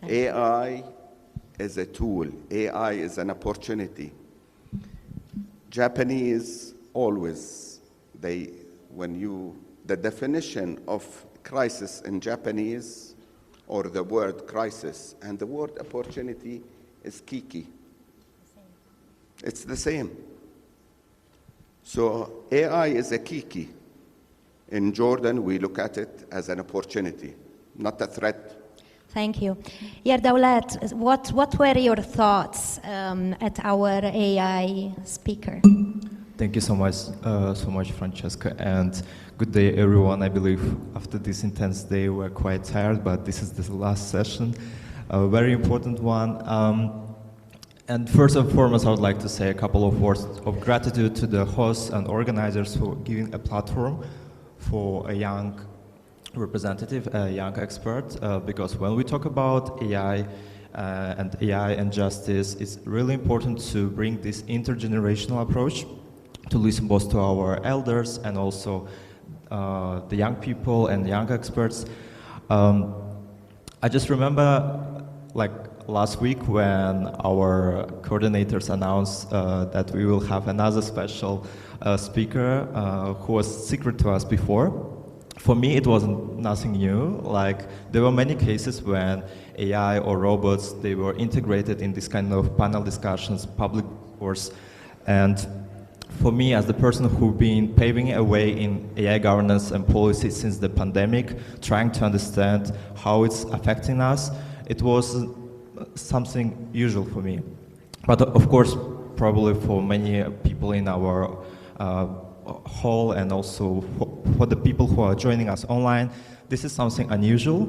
AI is a tool. AI is an opportunity. Japanese always, the definition of crisis in Japanese, or the word crisis, and the word opportunity is kiki. It's the same. So AI is a kiki. In Jordan, we look at it as an opportunity, not a threat. Thank you. Daulat, what were your thoughts at our AI speaker? Thank you so much, Francesca, and good day, everyone. I believe after this intense day, we're quite tired, but this is the last session, a very important one. And first and foremost, I would like to say a couple of words of gratitude to the hosts and organizers for giving a platform for a young representative, a young expert, because when we talk about AI and justice, it's really important to bring this intergenerational approach, to listen both to our elders and also the young people and young experts. I just remember, like last week, when our coordinators announced that we will have another special speaker who was secret to us before. For me, it wasn't nothing new. Like, there were many cases when AI or robots, they were integrated in this kind of panel discussions, public course. And for me, as the person who's been paving a way in AI governance and policy since the pandemic, trying to understand how it's affecting us, it was something usual for me. But of course, probably for many people in our hall and also for the people who are joining us online, this is something unusual.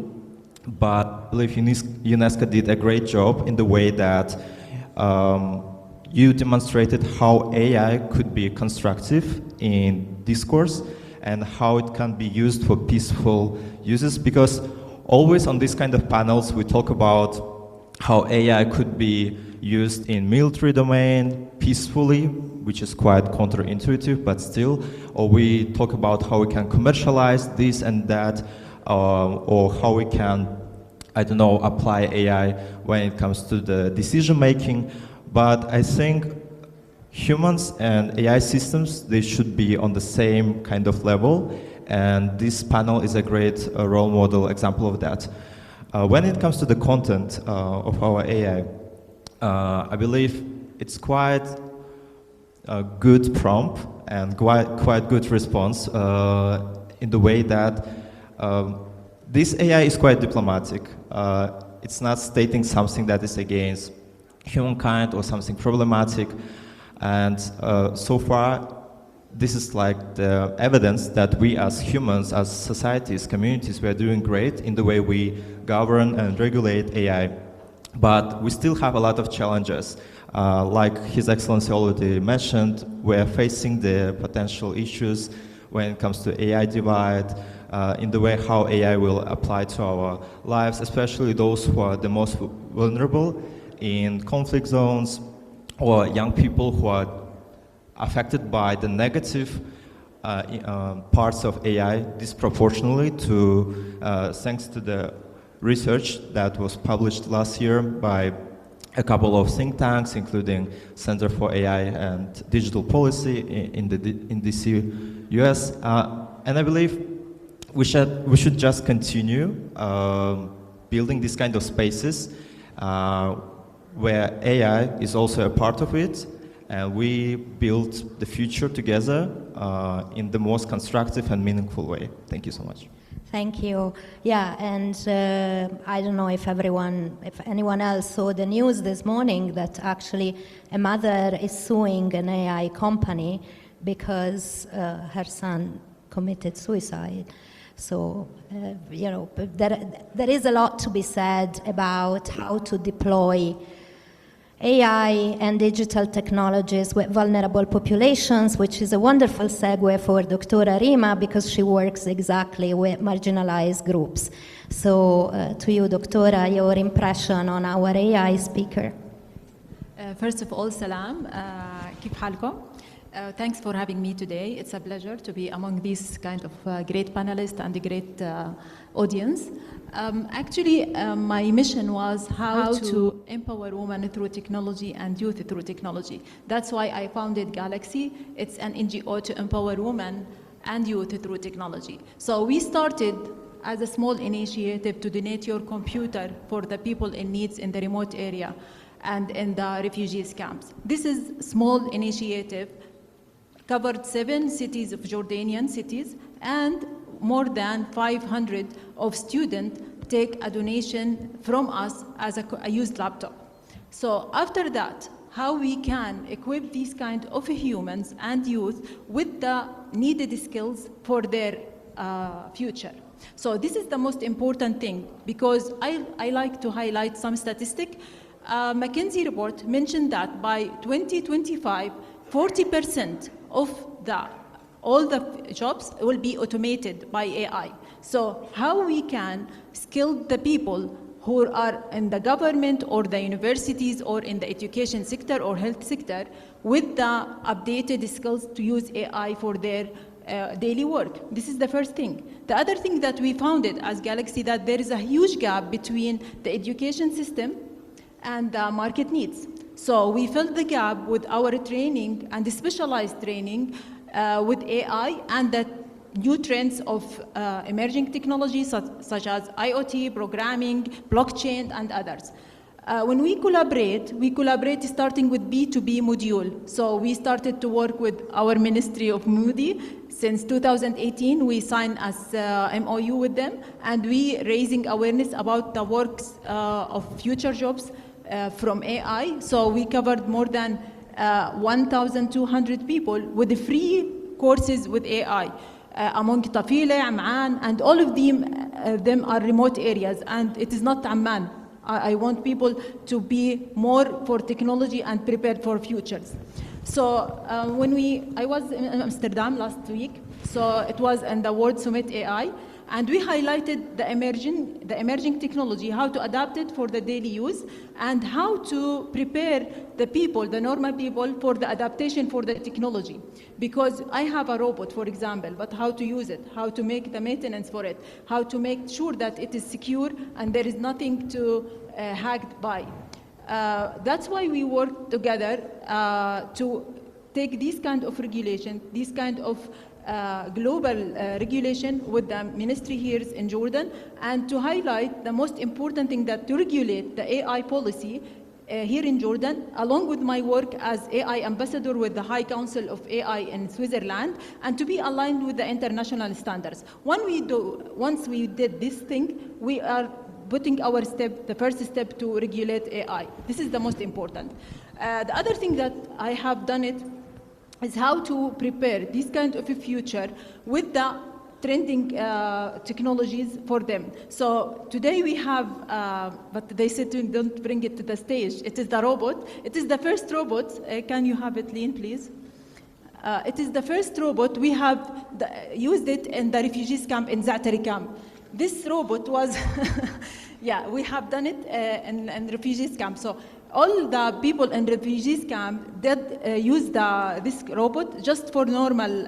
But I believe UNESCO did a great job in the way that you demonstrated how AI could be constructive in discourse and how it can be used for peaceful uses, because always on these kind of panels we talk about how AI could be used in military domain peacefully, which is quite counterintuitive, but still, or we talk about how we can commercialize this and that, or how we can, I don't know, apply AI when it comes to the decision making. But I think humans and AI systems, they should be on the same kind of level, and this panel is a great role model example of that. When it comes to the content of our AI, I believe it's quite a good prompt and quite good response in the way that this AI is quite diplomatic. It's not stating something that is against humankind or something problematic, and so far this is like the evidence that we as humans, as societies, communities, we are doing great in the way we govern and regulate AI. But we still have a lot of challenges. Like His Excellency already mentioned, we're facing the potential issues when it comes to AI divide, in the way how AI will apply to our lives, especially those who are the most vulnerable in conflict zones, or young people who are affected by the negative parts of AI disproportionately thanks to the research that was published last year by a couple of think tanks, including Center for AI and Digital Policy in DC, US. And I believe we should just continue building these kind of spaces where AI is also a part of it, and we build the future together in the most constructive and meaningful way. Thank you so much. Thank you. Yeah, and I don't know if anyone else saw the news this morning that actually a mother is suing an AI company because her son committed suicide. So, you know, there is a lot to be said about how to deploy AI and digital technologies with vulnerable populations, which is a wonderful segue for Dr. Rima, because she works exactly with marginalized groups. So to you, Doctora, your impression on our AI speaker. First of all, salam. كيف حالكم? Thanks for having me today. It's a pleasure to be among these kind of great panelists and a great audience. Actually, my mission was how to empower women through technology and youth through technology. That's why I founded Galaxy. It's an NGO to empower women and youth through technology. So we started as a small initiative to donate your computer for the people in needs in the remote area and in the refugees camps. This is a small initiative, covered 7 cities of Jordanian cities, and more than 500 of students take a donation from us as a used laptop. So after that, how we can equip these kind of humans and youth with the needed skills for their future. So this is the most important thing, because I like to highlight some statistic. McKinsey report mentioned that by 2025, 40% of all the jobs will be automated by AI. So how we can skill the people who are in the government or the universities or in the education sector or health sector with the updated skills to use AI for their daily work. This is the first thing. The other thing that we found as Galaxy, that there is a huge gap between the education system and the market needs. So we filled the gap with our training and the specialized training with AI and the new trends of emerging technologies such as IoT, programming, blockchain, and others. When we collaborate starting with B2B module. So we started to work with our Ministry of Moody. Since 2018, we signed as MOU with them, and we raising awareness about the works of future jobs from AI. So we covered more than 1,200 people with the free courses with AI. Among Tafile, Amman, and all of them are remote areas, and it is not Amman. I want people to be more for technology and prepared for futures. So I was in Amsterdam last week, so it was in the World Summit AI, and we highlighted the emerging technology, how to adapt it for the daily use, and how to prepare the people, the normal people, for the adaptation for the technology. Because I have a robot, for example, but how to use it, how to make the maintenance for it, how to make sure that it is secure and there is nothing to hacked by. That's why we work together to take this kind of regulation, this kind of global regulation with the ministry here in Jordan, and to highlight the most important thing that to regulate the AI policy here in Jordan, along with my work as AI ambassador with the High Council of AI in Switzerland, and to be aligned with the international standards. Once we did this thing, we are putting our the first step to regulate AI. This is the most important. The other thing that I have done it is how to prepare this kind of a future with the trending technologies for them. So today we have, but they said don't bring it to the stage. It is the robot. It is the first robot. Can you have it, Lean, please? It is the first robot. We have used it in the refugees camp in Za'atari camp. This robot was, yeah, we have done it in refugees camp. So all the people in refugees camp did use this robot just for normal,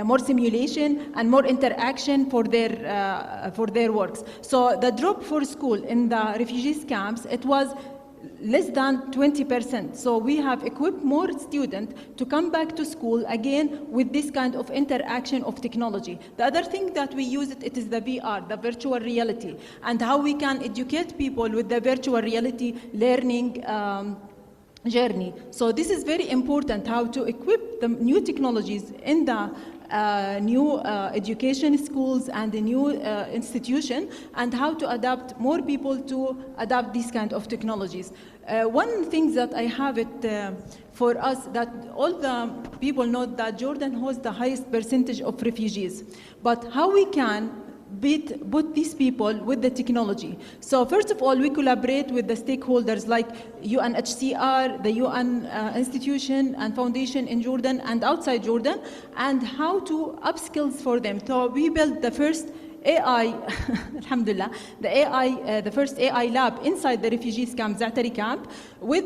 more simulation and more interaction for their works. So the drop for school in the refugees camps, it was less than 20%. So we have equipped more students to come back to school again with this kind of interaction of technology. The other thing that we use it is the VR, the virtual reality, and how we can educate people with the virtual reality learning journey. So this is very important, how to equip the new technologies in the new education schools and the new institution, and how to adapt more people to adopt these kind of technologies. One thing that I have it for us, that all the people know that Jordan hosts the highest percentage of refugees, but how we can put these people with the technology. So first of all, we collaborate with the stakeholders like UNHCR, the UN institution and foundation in Jordan and outside Jordan, and how to upskills for them. So we built the first AI, alhamdulillah, the first AI lab inside the refugees camp, Za'atari camp, with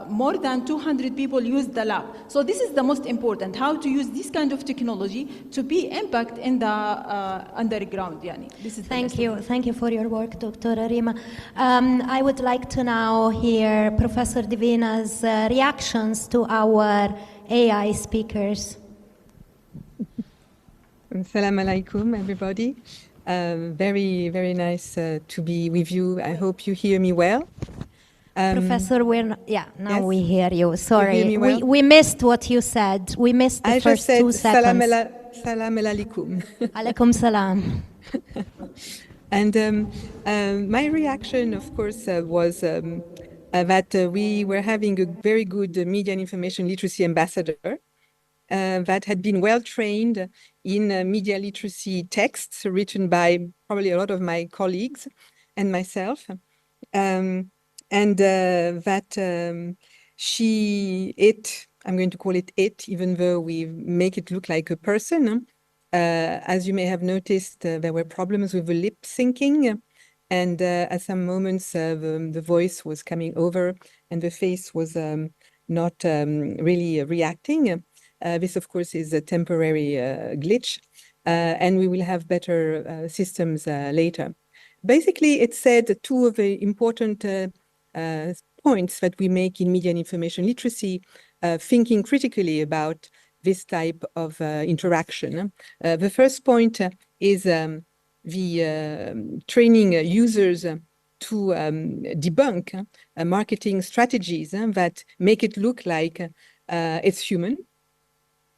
more than 200 people used the lab. So this is the most important, how to use this kind of technology to be impact in the underground. Yani. This is Thank you for your work, Dr. Rima. I would like to now hear Professor Divina's reactions to our AI speakers. Assalamu alaikum, everybody. Very, very nice to be with you. I hope you hear me well. Professor, now we hear you. You Sorry, hear me well? we missed what you said. We missed the first 2 seconds. Salam alaikum. Alaikum salam. And my reaction, of course, was that we were having a very good media and information literacy ambassador that had been well trained in media literacy texts written by probably a lot of my colleagues and myself. I'm going to call it it, even though we make it look like a person. As you may have noticed, there were problems with the lip syncing, and at some moments the voice was coming over and the face was not really reacting. This, of course, is a temporary glitch, and we will have better systems later. Basically, it said 2 of the important points that we make in media and information literacy, thinking critically about this type of interaction. The first point is the training users to debunk marketing strategies that make it look like it's human.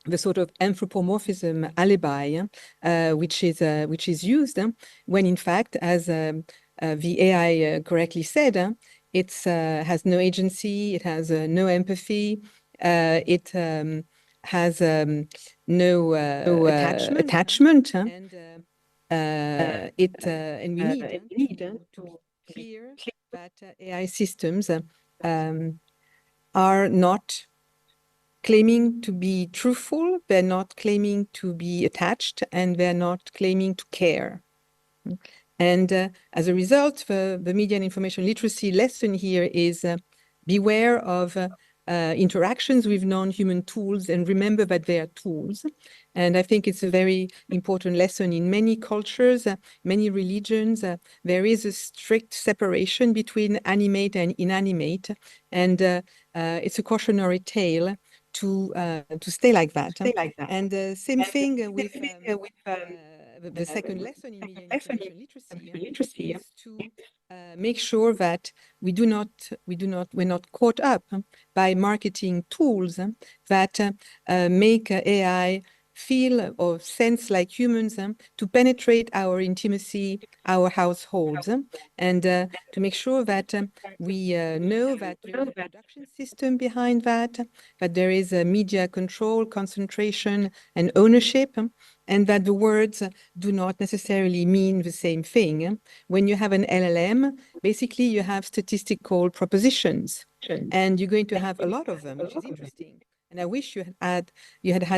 The sort of anthropomorphism alibi, which is used when in fact, as the AI correctly said, it has no agency, it has no empathy, it has no attachment, and we need to clear that AI systems are not claiming to be truthful, they're not claiming to be attached, and they're not claiming to care. And as a result, the media and information literacy lesson here is beware of interactions with non-human tools and remember that they are tools. And I think it's a very important lesson in many cultures, many religions. There is a strict separation between animate and inanimate. And it's a cautionary tale to stay like that. And same thing with the second lesson in media and information literacy is to make sure that we're not caught up by marketing tools that make AI feel or sense like humans to penetrate our intimacy, our households, and to make sure that we know that there is a production system behind that there is a media control, concentration, and ownership, and that the words do not necessarily mean the same thing. When you have an LLM, basically you have statistical propositions, and you're going to have a lot of them, which is interesting. And I wish you had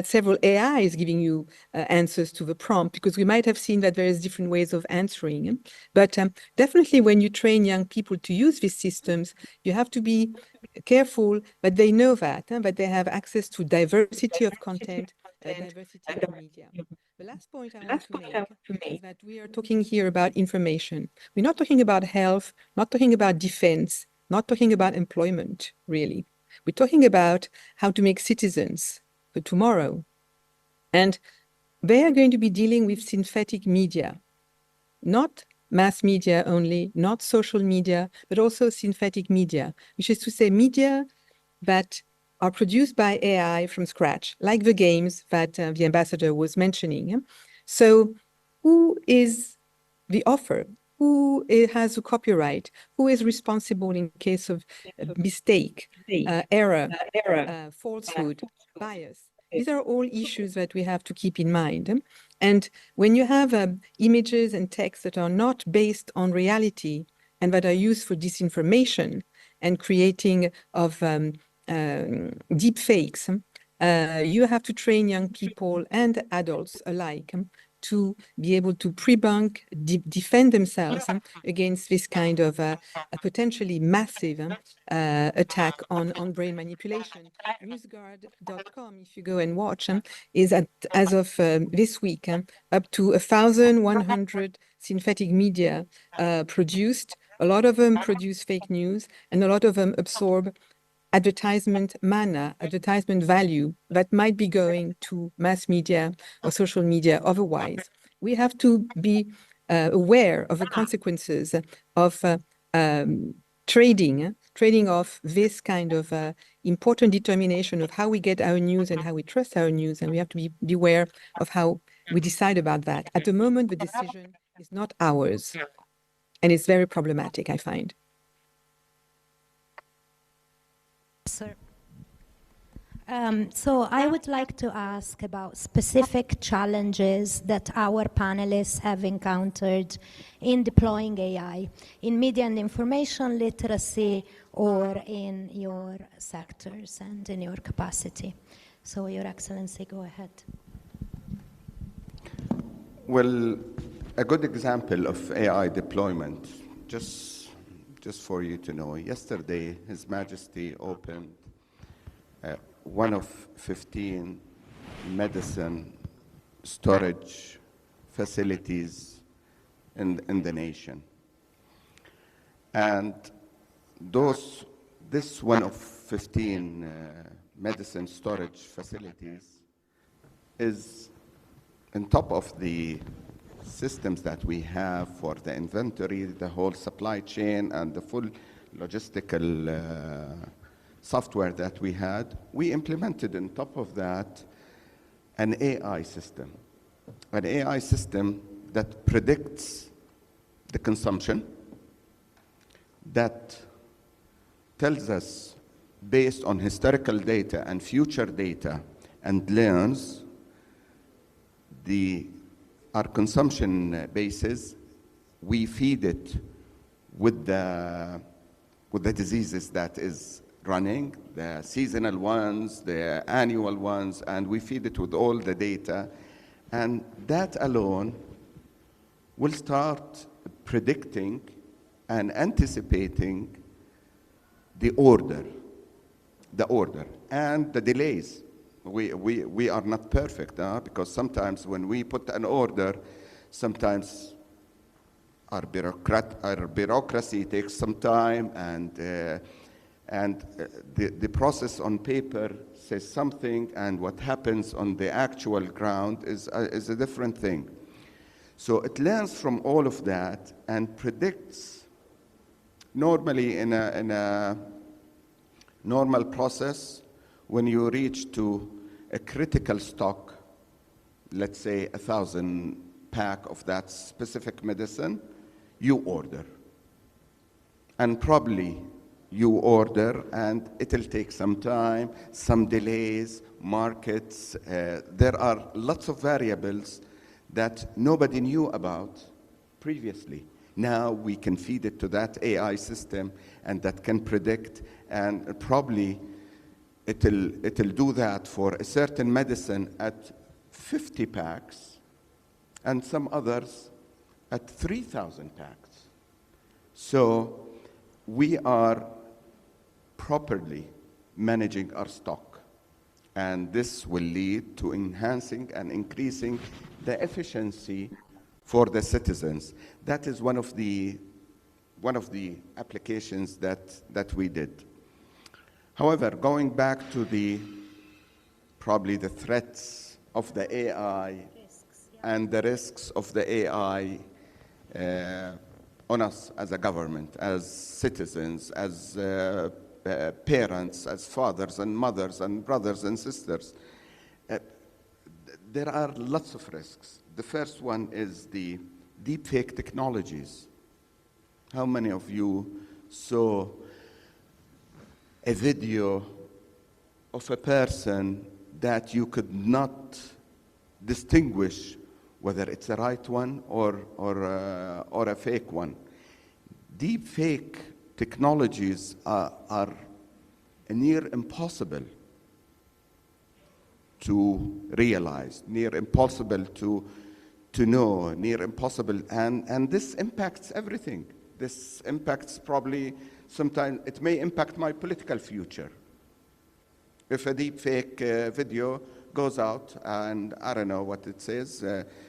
several AIs giving you answers to the prompt, because we might have seen that there is different ways of answering. But definitely when you train young people to use these systems, you have to be careful that they know that they have access to diversity of content, diversity of media. The last point I want to make is that we are talking here about information. We're not talking about health, not talking about defense, not talking about employment, really. We're talking about how to make citizens for tomorrow. And they are going to be dealing with synthetic media, not mass media only, not social media, but also synthetic media, which is to say media that are produced by AI from scratch, like the games that the ambassador was mentioning. So who is the author? Who has the copyright? Who is responsible in case of mistake, error, falsehood, bias? These are all issues that we have to keep in mind. And when you have images and texts that are not based on reality and that are used for disinformation and creating of deep fakes, you have to train young people and adults alike to be able to pre-bunk, defend themselves against this kind of a potentially massive attack on brain manipulation. NewsGuard.com, if you go and watch, is as of this week up to 1,100 synthetic media produced. A lot of them produce fake news, and a lot of them absorb advertisement manner, advertisement value that might be going to mass media or social media otherwise. We have to be aware of the consequences of trading off this kind of important determination of how we get our news and how we trust our news, and we have to be aware of how we decide about that. At the moment, the decision is not ours, and it's very problematic, I find. Sir. So I would like to ask about specific challenges that our panelists have encountered in deploying AI in media and information literacy or in your sectors and in your capacity. So Your Excellency, go ahead. Well, a good example of AI deployment, just for you to know, yesterday His Majesty opened one of 15 medicine storage facilities in the nation. And this one of 15 medicine storage facilities is on top of the systems that we have for the inventory, the whole supply chain, and the full logistical software that we had. We implemented on top of that an AI system that predicts the consumption that tells us, based on historical data and future data, and learns our consumption basis, we feed it with the diseases that is running, the seasonal ones, the annual ones, and we feed it with all the data. And that alone will start predicting and anticipating the order and the delays. We are not perfect, because sometimes when we put an order, sometimes our bureaucracy takes some time, and the process on paper says something, and what happens on the actual ground is a different thing. So it learns from all of that and predicts. Normally in a normal process, when you reach to a critical stock, let's say 1,000 pack of that specific medicine, you order. And probably you order, and it'll take some time, some delays, markets. There are lots of variables that nobody knew about previously. Now we can feed it to that AI system, and that can predict, and probably it'll do that for a certain medicine at 50 packs, and some others at 3,000 packs. So we are properly managing our stock, and this will lead to enhancing and increasing the efficiency for the citizens. That is one of the applications that we did. However, going back to probably the threats of the AI and the risks of the AI on us as a government, as citizens, as parents, as fathers and mothers and brothers and sisters, there are lots of risks. The first one is the deepfake technologies. How many of you saw a video of a person that you could not distinguish whether it's a right one or a fake one? Deepfake technologies are near impossible to realize, near impossible to know, near impossible, and this impacts everything. This impacts probably, sometimes it may impact my political future. If a deepfake video goes out and I don't know what it says.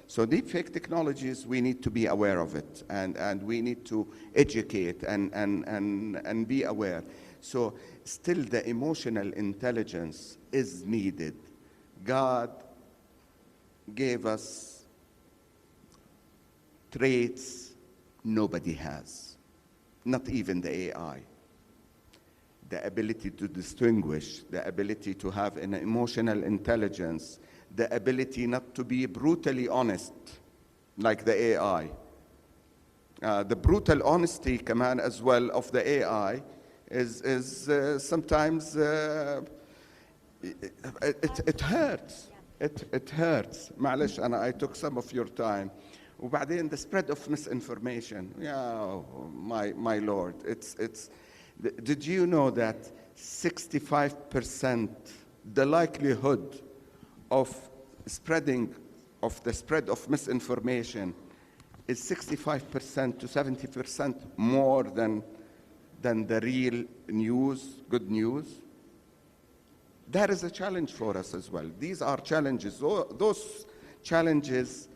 So deepfake technologies, we need to be aware of it, and we need to educate and be aware. So still the emotional intelligence is needed. God gave us traits nobody has, not even the AI. The ability to distinguish, the ability to have an emotional intelligence, the ability not to be brutally honest like the AI. The brutal honesty command as well of the AI is sometimes it hurts. It hurts. معلش I took some of your time. وبعدين the spread of misinformation. Yeah, my Lord, it's. Did you know that 65% the likelihood of the spread of misinformation is 65% to 70% more than the real news, good news? That is a challenge for us as well. These are challenges. Those challenges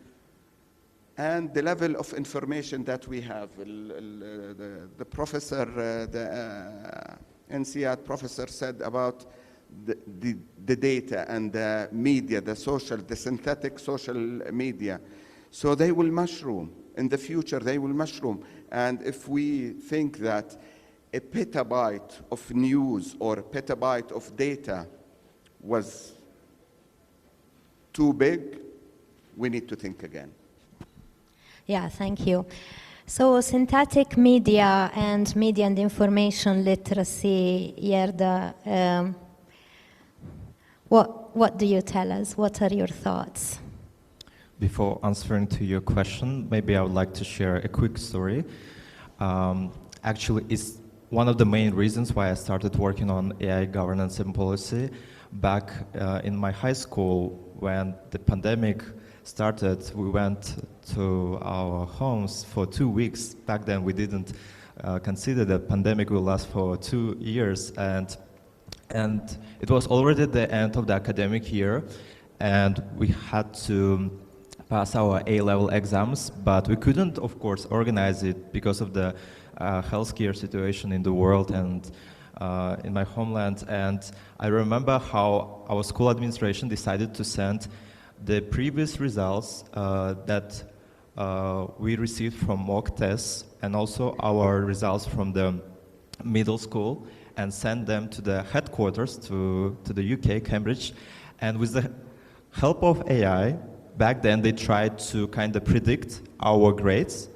and the level of information that we have. The professor, the NCIAT professor said about the data and the media, the synthetic social media. So they will mushroom. In the future, they will mushroom. And if we think that a petabyte of news or a petabyte of data was too big, we need to think again. Yeah, thank you. So synthetic media and information literacy, Yerda, what do you tell us? What are your thoughts? Before answering to your question, maybe I would like to share a quick story. Actually, it's one of the main reasons why I started working on AI governance and policy. Back in my high school, when the pandemic started, we went to our homes for 2 weeks. Back then, we didn't consider that pandemic will last for 2 years, and it was already the end of the academic year, and we had to pass our A-level exams, but we couldn't, of course, organize it because of the healthcare situation in the world and in my homeland. And I remember how our school administration decided to send the previous results that we received from mock tests and also our results from the middle school and send them to the headquarters, to the UK, Cambridge. And with the help of AI, back then they tried to kind of predict our grades.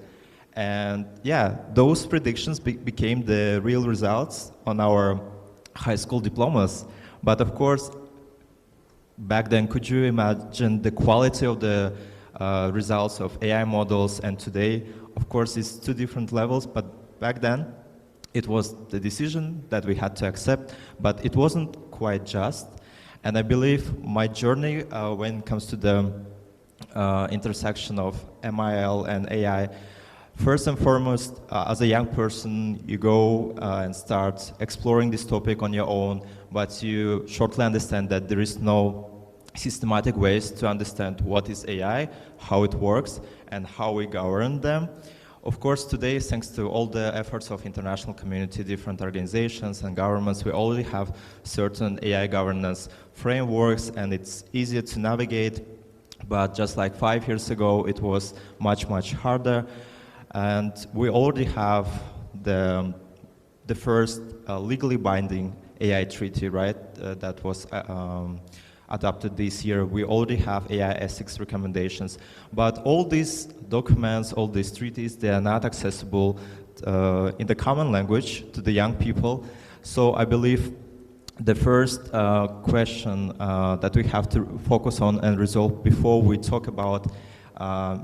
And yeah, those predictions became the real results on our high school diplomas. But of course, back then, could you imagine the quality of the results of AI models? And today, of course, it's two different levels, but back then, it was the decision that we had to accept, but it wasn't quite just. And I believe my journey when it comes to the intersection of ML and AI, first and foremost, as a young person, you go and start exploring this topic on your own, but you shortly understand that there is no systematic ways to understand what is AI, how it works, and how we govern them. Of course, today, thanks to all the efforts of international community, different organizations and governments, we already have certain AI governance frameworks, and it's easier to navigate. But just like 5 years ago, it was much, much harder. And we already have the first legally binding AI treaty, right, that was adopted this year. We already have AI ethics recommendations. But all these documents, all these treaties, they are not accessible in the common language to the young people. So I believe the first question that we have to focus on and resolve before we talk about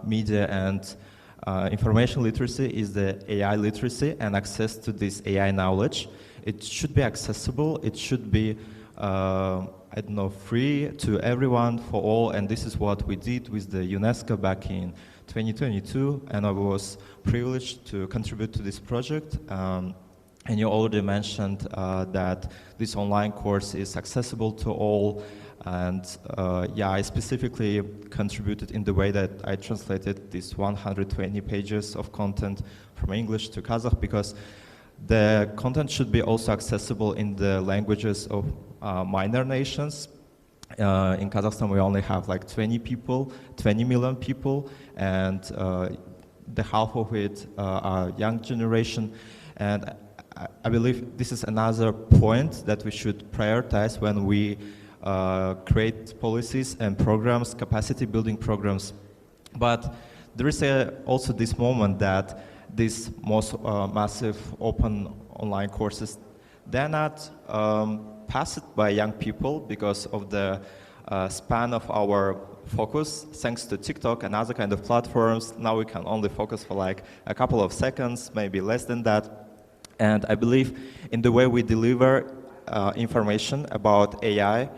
media and information literacy is the AI literacy and access to this AI knowledge. It should be accessible. It should be I don't know, free to everyone, for all, and this is what we did with the UNESCO back in 2022, and I was privileged to contribute to this project. And you already mentioned that this online course is accessible to all, and yeah, I specifically contributed in the way that I translated these 120 pages of content from English to Kazakh, because the content should be also accessible in the languages of minor nations. In Kazakhstan, we only have like 20 million people, and the half of it are young generation. And I believe this is another point that we should prioritize when we create policies and programs, capacity building programs. But there is also this moment that these most massive open online courses, they're not passed by young people because of the span of our focus. Thanks to TikTok and other kind of platforms, now we can only focus for like a couple of seconds, maybe less than that. And I believe in the way we deliver information about AI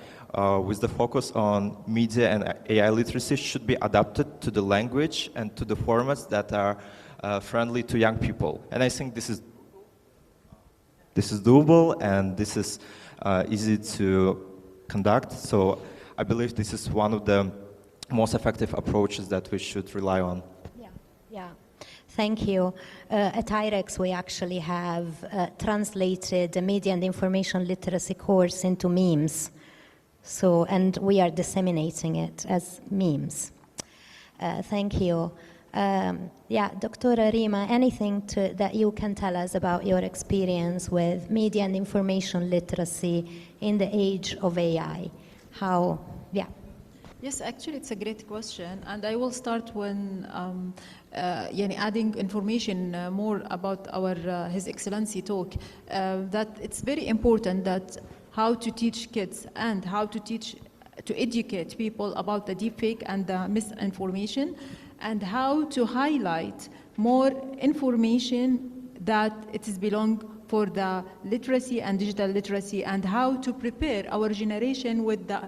with the focus on media and AI literacy should be adapted to the language and to the formats that are friendly to young people. And I think this is doable, and this is easy to conduct. So I believe this is one of the most effective approaches that we should rely on. Yeah. Thank you. At IREX, we actually have translated the media and information literacy course into memes. So, and we are disseminating it as memes. Thank you. Yeah, Dr. Rima, anything that you can tell us about your experience with media and information literacy in the age of AI? How, yeah. Yes, actually, it's a great question, and I will start when adding information more about our His Excellency talk. That it's very important that how to teach kids and how to educate people about the deepfake and the misinformation, and how to highlight more information that it is belong for the literacy and digital literacy, and how to prepare our generation with the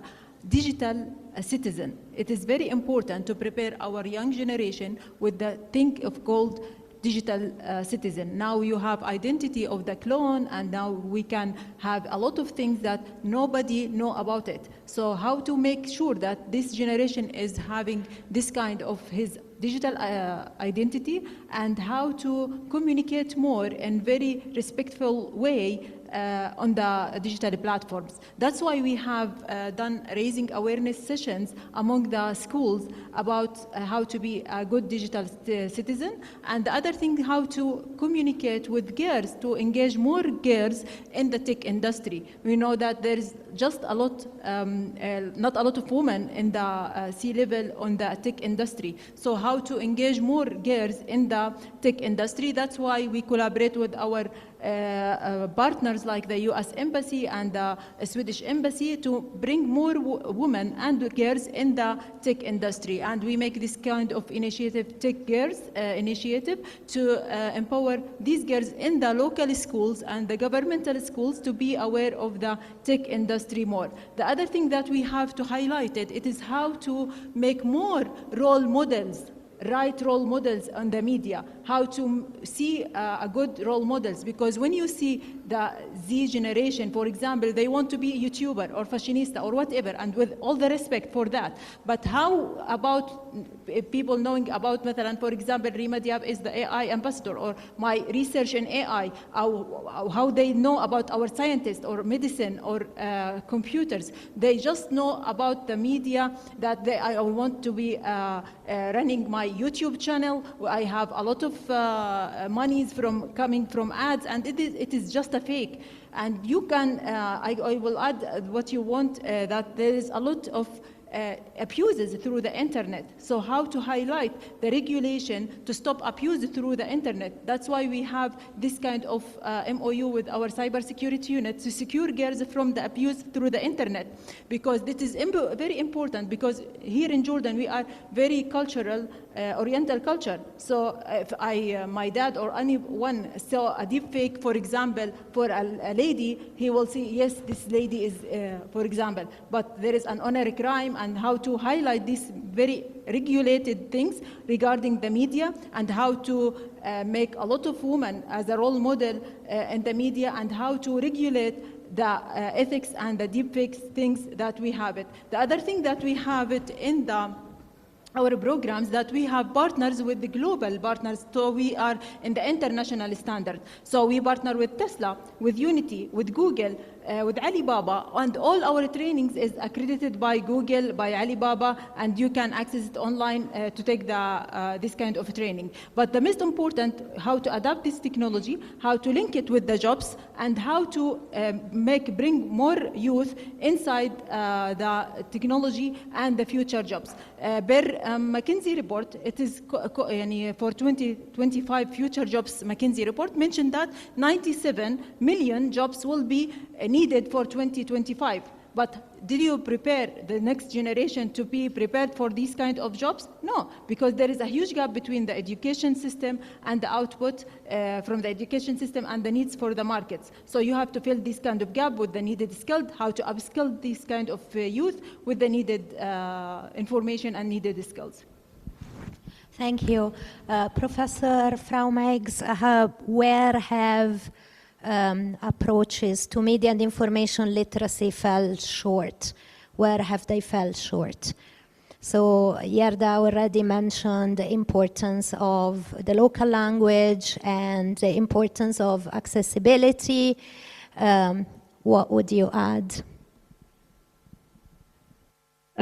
digital citizen. It is very important to prepare our young generation with the thing of called digital citizen. Now you have identity of the clone, and now we can have a lot of things that nobody know about it. So how to make sure that this generation is having this kind of his digital identity, and how to communicate more in very respectful way on the digital platforms. That's why we have done raising awareness sessions among the schools about how to be a good digital citizen. And the other thing, how to communicate with girls, to engage more girls in the tech industry. We know that there's just a lot, not a lot of women in the C-level on the tech industry. So how to engage more girls in the tech industry. That's why we collaborate with our partners like the US Embassy and the Swedish Embassy to bring more women and girls in the tech industry. And we make this kind of initiative, Tech Girls initiative, to empower these girls in the local schools and the governmental schools to be aware of the tech industry more. The other thing that we have to highlight it is how to make more role models, right role models on the media, how to see a good role models, because when you see the Z generation, for example, they want to be a YouTuber or fashionista or whatever, and with all the respect for that, but how about people knowing about, for example, Rym Ali is the AI ambassador, or my research in AI, how they know about our scientists or medicine or computers. They just know about the media, that I want to be running my YouTube channel. I have a lot of monies coming from ads, and it is just a fake. And you can, I will add what you want, that there is a lot of abuses through the internet. So how to highlight the regulation to stop abuse through the internet. That's why we have this kind of MOU with our cybersecurity unit to secure girls from the abuse through the internet, because this is very important, because here in Jordan we are very cultural, Oriental culture. So if my dad or anyone saw a deep fake, for example, for a lady, he will see, yes, this lady is, for example, but there is an honor crime, and how to highlight these very regulated things regarding the media, and how to make a lot of women as a role model in the media, and how to regulate the ethics and the deepfake things that we have it. The other thing that we have it in our programs, that we have partners with the global partners, so we are in the international standard. So we partner with Tesla, with Unity, with Google, with Alibaba, and all our trainings is accredited by Google, by Alibaba, and you can access it online to take this kind of training. But the most important, how to adapt this technology, how to link it with the jobs, and how to bring more youth inside the technology and the future jobs. McKinsey report, it is for 2025 future jobs, McKinsey report mentioned that 97 million jobs will be needed for 2025. But did you prepare the next generation to be prepared for these kind of jobs? No, because there is a huge gap between the education system and the output from the education system and the needs for the markets. So you have to fill this kind of gap with the needed skilled, how to upskill this kind of youth with the needed information and needed skills. Thank you. Professor Frau-Meigs, where have approaches to media and information literacy fell short? Where have they fell short? So Yerda already mentioned the importance of the local language and the importance of accessibility. What would you add?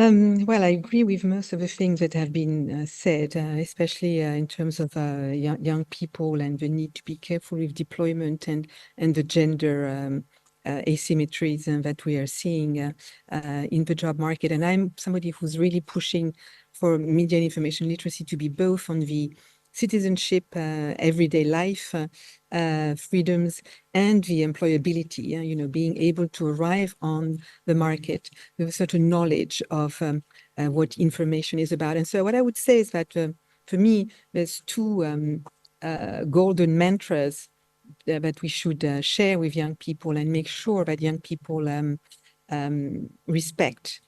Well, I agree with most of the things that have been said, especially in terms of young people and the need to be careful with deployment and the gender asymmetries that we are seeing in the job market. And I'm somebody who's really pushing for media and information literacy to be both on the citizenship, everyday life freedoms, and the employability, you know, being able to arrive on the market with a certain knowledge of what information is about. And so what I would say is that for me, there's two golden mantras that we should share with young people and make sure that young people respect,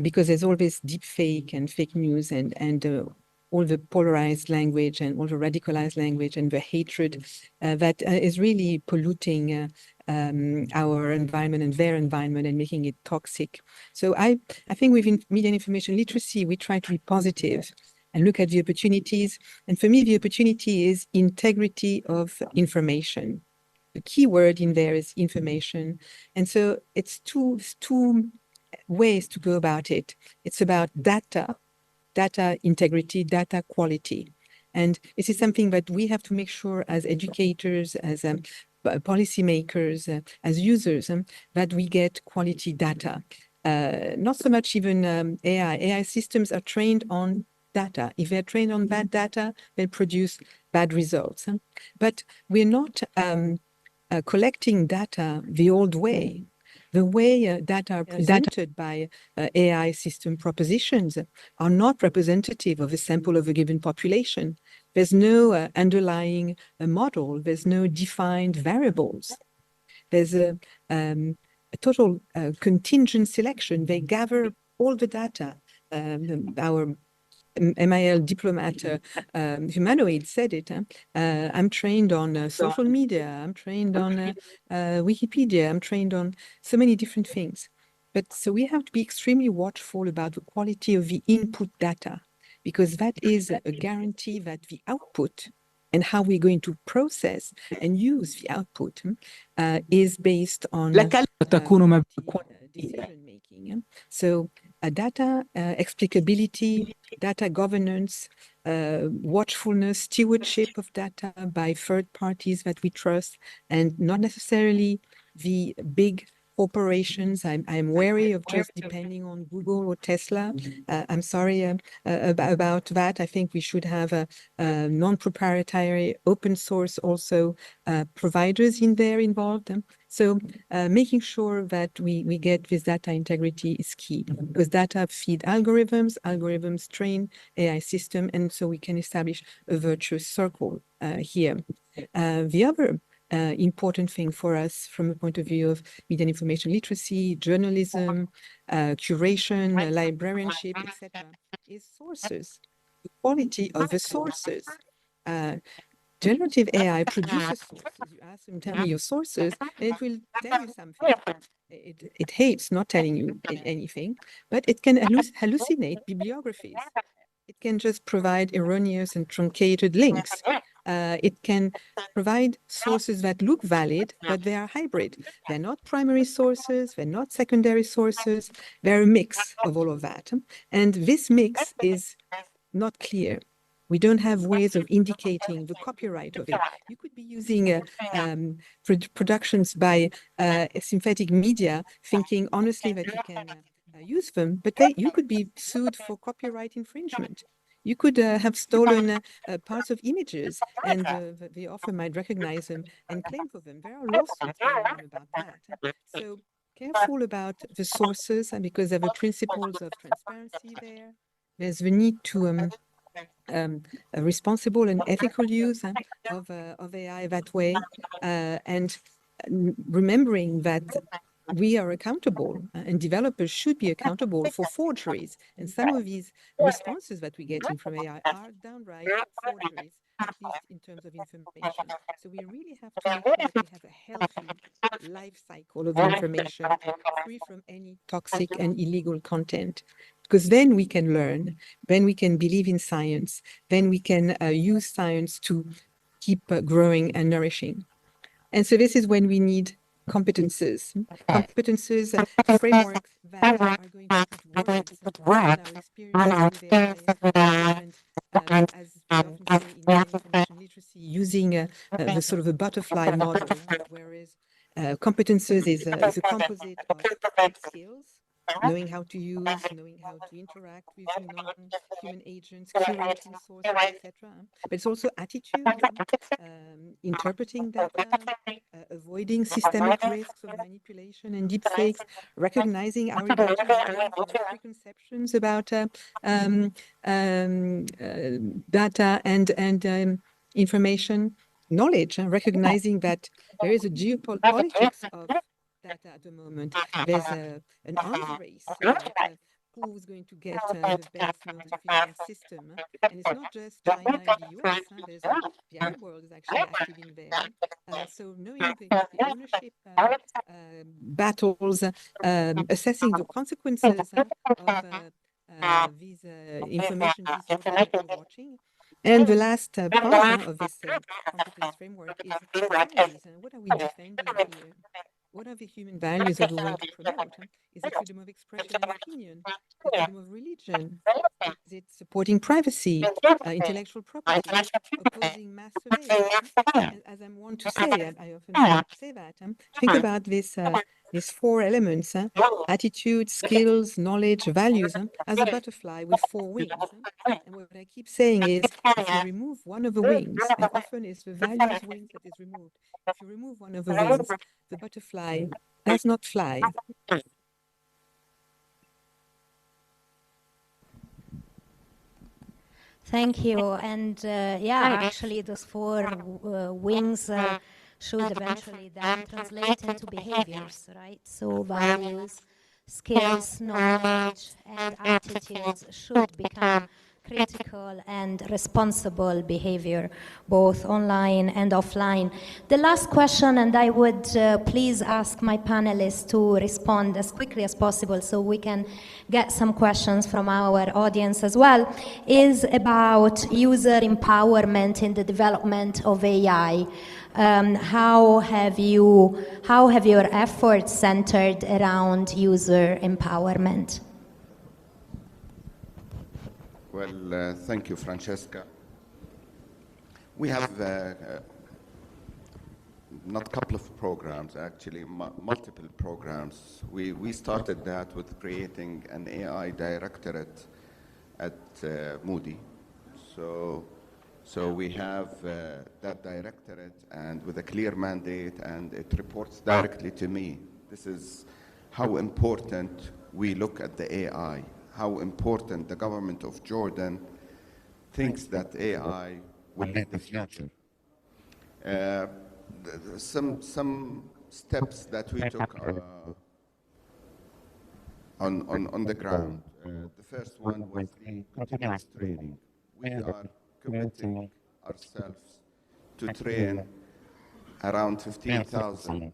because there's always deep fake and fake news and all the polarized language and all the radicalized language and the hatred that is really polluting our environment and their environment and making it toxic. So I think within media and information literacy, we try to be positive and look at the opportunities. And for me, the opportunity is integrity of information. The key word in there is information. And so it's two ways to go about it. It's about data integrity, data quality. And this is something that we have to make sure as educators, as policymakers, as users, that we get quality data. Not so much even AI. AI systems are trained on data. If they're trained on bad data, they'll produce bad results. But we're not collecting data the old way. The way data are presented by AI system propositions are not representative of a sample of a given population. There's no underlying model. There's no defined variables. There's a total contingent selection. They gather all the data. Our MIL diplomat humanoid said it. I'm trained on social media. I'm trained on Wikipedia. I'm trained on so many different things. But so we have to be extremely watchful about the quality of the input data, because that is a guarantee that the output and how we're going to process and use the output is based on decision making. So data explicability, data governance, watchfulness, stewardship of data by third parties that we trust, and not necessarily the big corporations. I'm wary of just depending on Google or Tesla. I'm sorry about that. I think we should have a non-proprietary, open source also providers in there involved. So making sure that we get this data integrity is key, because data feed algorithms, algorithms train AI system, and so we can establish a virtuous circle here. The other important thing for us from a point of view of media and information literacy, journalism, curation, librarianship, etc., is sources, the quality of the sources. Generative AI produces sources. You ask them, tell me your sources, and it will tell you something. It hates not telling you anything, but it can hallucinate bibliographies. It can just provide erroneous and truncated links. It can provide sources that look valid, but they are hybrid. They're not primary sources, they're not secondary sources, they're a mix of all of that. And this mix is not clear. We don't have ways of indicating the copyright of it. You could be using productions by synthetic media, thinking honestly that you can use them, but you could be sued for copyright infringement. You could have stolen parts of images, and the author might recognize them and claim for them. There are lawsuits going on about that. So careful about the sources, and because there are principles of transparency there. There's the need to a responsible and ethical use of AI that way, and remembering that we are accountable and developers should be accountable for forgeries. And some of these responses that we're getting from AI are downright forgeries, at least in terms of information. So we really have to make sure that we have a healthy life cycle of information, free from any toxic and illegal content. Because then we can learn, then we can believe in science, then we can use science to keep growing and nourishing. And so this is when we need competences, frameworks that are going to put words in our experiences with AI, and as we often say in information literacy, using the sort of a butterfly model, whereas Competences is a composite of 5 skills: knowing how to use, knowing how to interact with non-human agents, curating sources, etc. But it's also attitude, interpreting data, avoiding systemic risks of manipulation and deepfakes, recognizing our data, preconceptions about data and information, knowledge, and recognizing that there is a geopolitics of data at the moment. There's an arms race about who's going to get the best, most efficient system. And it's not just China and the US, there's the Arab world is actually active in there. So knowing the ownership battles, assessing the consequences of these information disorders that we're watching. And the last part of this competence framework is values. What are we defending here? What are the human values that we want to promote? Is it freedom of expression and opinion? Freedom of religion? Is it supporting privacy, intellectual property, opposing mass surveillance? And as I want to say, I often say that, think about this, these 4 elements: attitude, skills, knowledge, values, as a butterfly with 4 wings. And what I keep saying is, if you remove one of the wings, and often it's the values wings that is removed, if you remove one of the wings, the butterfly does not fly. Thank you. And yeah, actually, those 4 wings should eventually then translate into behaviors, right? So values, skills, knowledge, and attitudes should become critical and responsible behavior, both online and offline. The last question, and I would please ask my panelists to respond as quickly as possible so we can get some questions from our audience as well, is about user empowerment in the development of AI. How have your efforts centered around user empowerment? Well, thank you, Francesca. We have not a couple of programs, actually, multiple programs. We started that with creating an AI directorate at Moody. So we have that directorate, and with a clear mandate, and it reports directly to me. This is how important we look at the AI, how important the government of Jordan thinks that AI will lead the future. Some steps that we took on the ground. The first one was the continuous training. We are committing ourselves to train around 15,000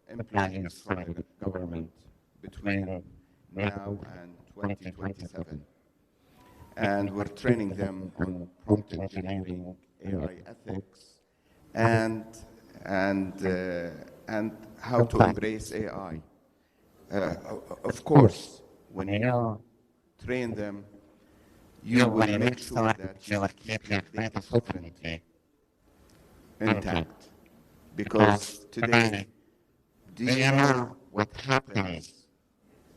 employees from the government between now and 2027. And we're training them on prompt engineering, AI ethics, and how to embrace AI. Of course, when you train them, you will make sure that you will keep your data sovereignty intact. Because today, do you know what happens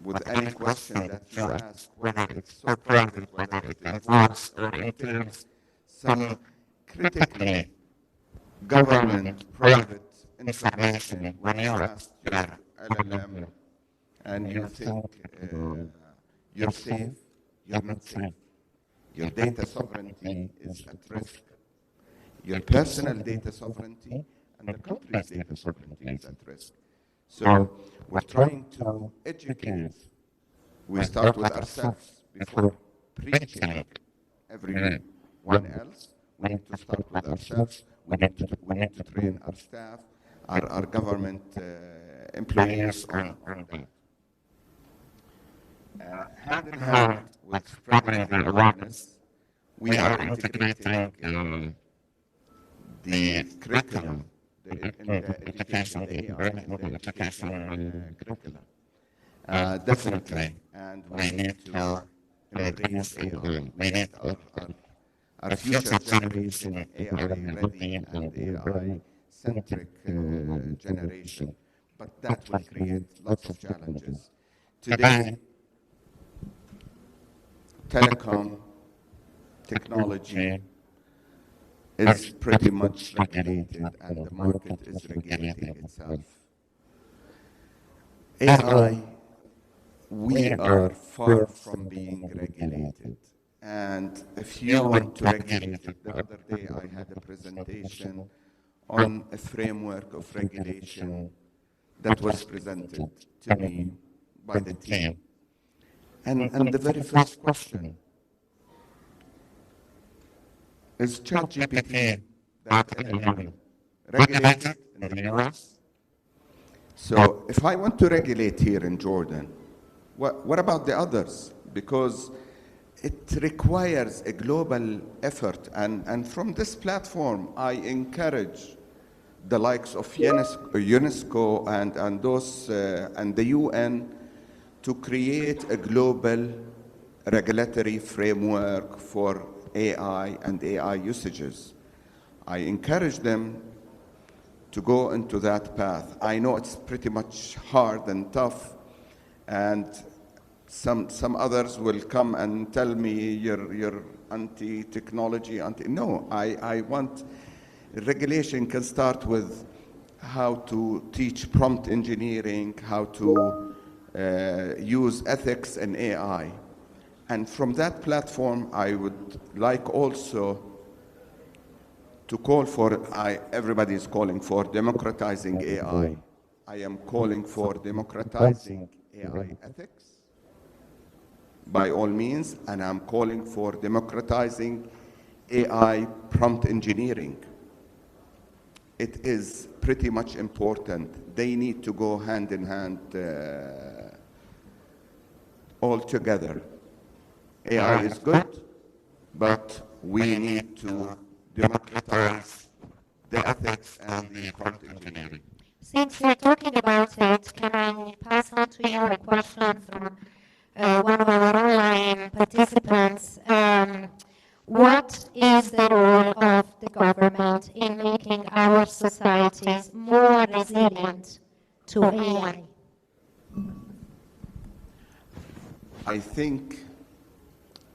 with any question that you ask, whether it's so private, whether it involves or entails some critically government private information? When you ask your LLM and you think you're safe, you're not safe. Your data sovereignty is at risk. Your personal data sovereignty and the country's data sovereignty is at risk. So we're trying to educate. We start with ourselves before preaching everyone else. We need to start with ourselves. We need to train our staff, our government employees on that. Hand in hand with spreading the awareness, we are integrating the curriculum in the education, the AI in the education curriculum. Definitely, and we need to embrace AI. We need our future generation AI ready and AI AI-centric generation, but that will create lots of challenges. Today, telecom technology is pretty much regulated, and the market is regulating itself. AI, we are far from being regulated. And if you want to regulate it, the other day I had a presentation on a framework of regulation that was presented to me by the team. And the very first question is ChatGPT, that LLM, regulated in the US? So if I want to regulate here in Jordan, what about the others? Because it requires a global effort. And from this platform, I encourage the likes of UNESCO and those and the UN to create a global regulatory framework for AI and AI usages. I encourage them to go into that path. I know it's pretty much hard and tough, and some others will come and tell me you're anti-technology, no, I want, regulation can start with how to teach prompt engineering, how to use ethics and AI. And from that platform, I would like also to call for, everybody is calling for democratizing AI. I am calling for democratizing AI ethics, by all means, and I'm calling for democratizing AI prompt engineering. It is pretty much important. They need to go hand in hand all together. AI is good, but we need to democratize the ethics and the prompt engineering. Since you're talking about it, can I pass on to you a question from one of our online participants? What is the role of the government in making our societies more resilient to AI? I think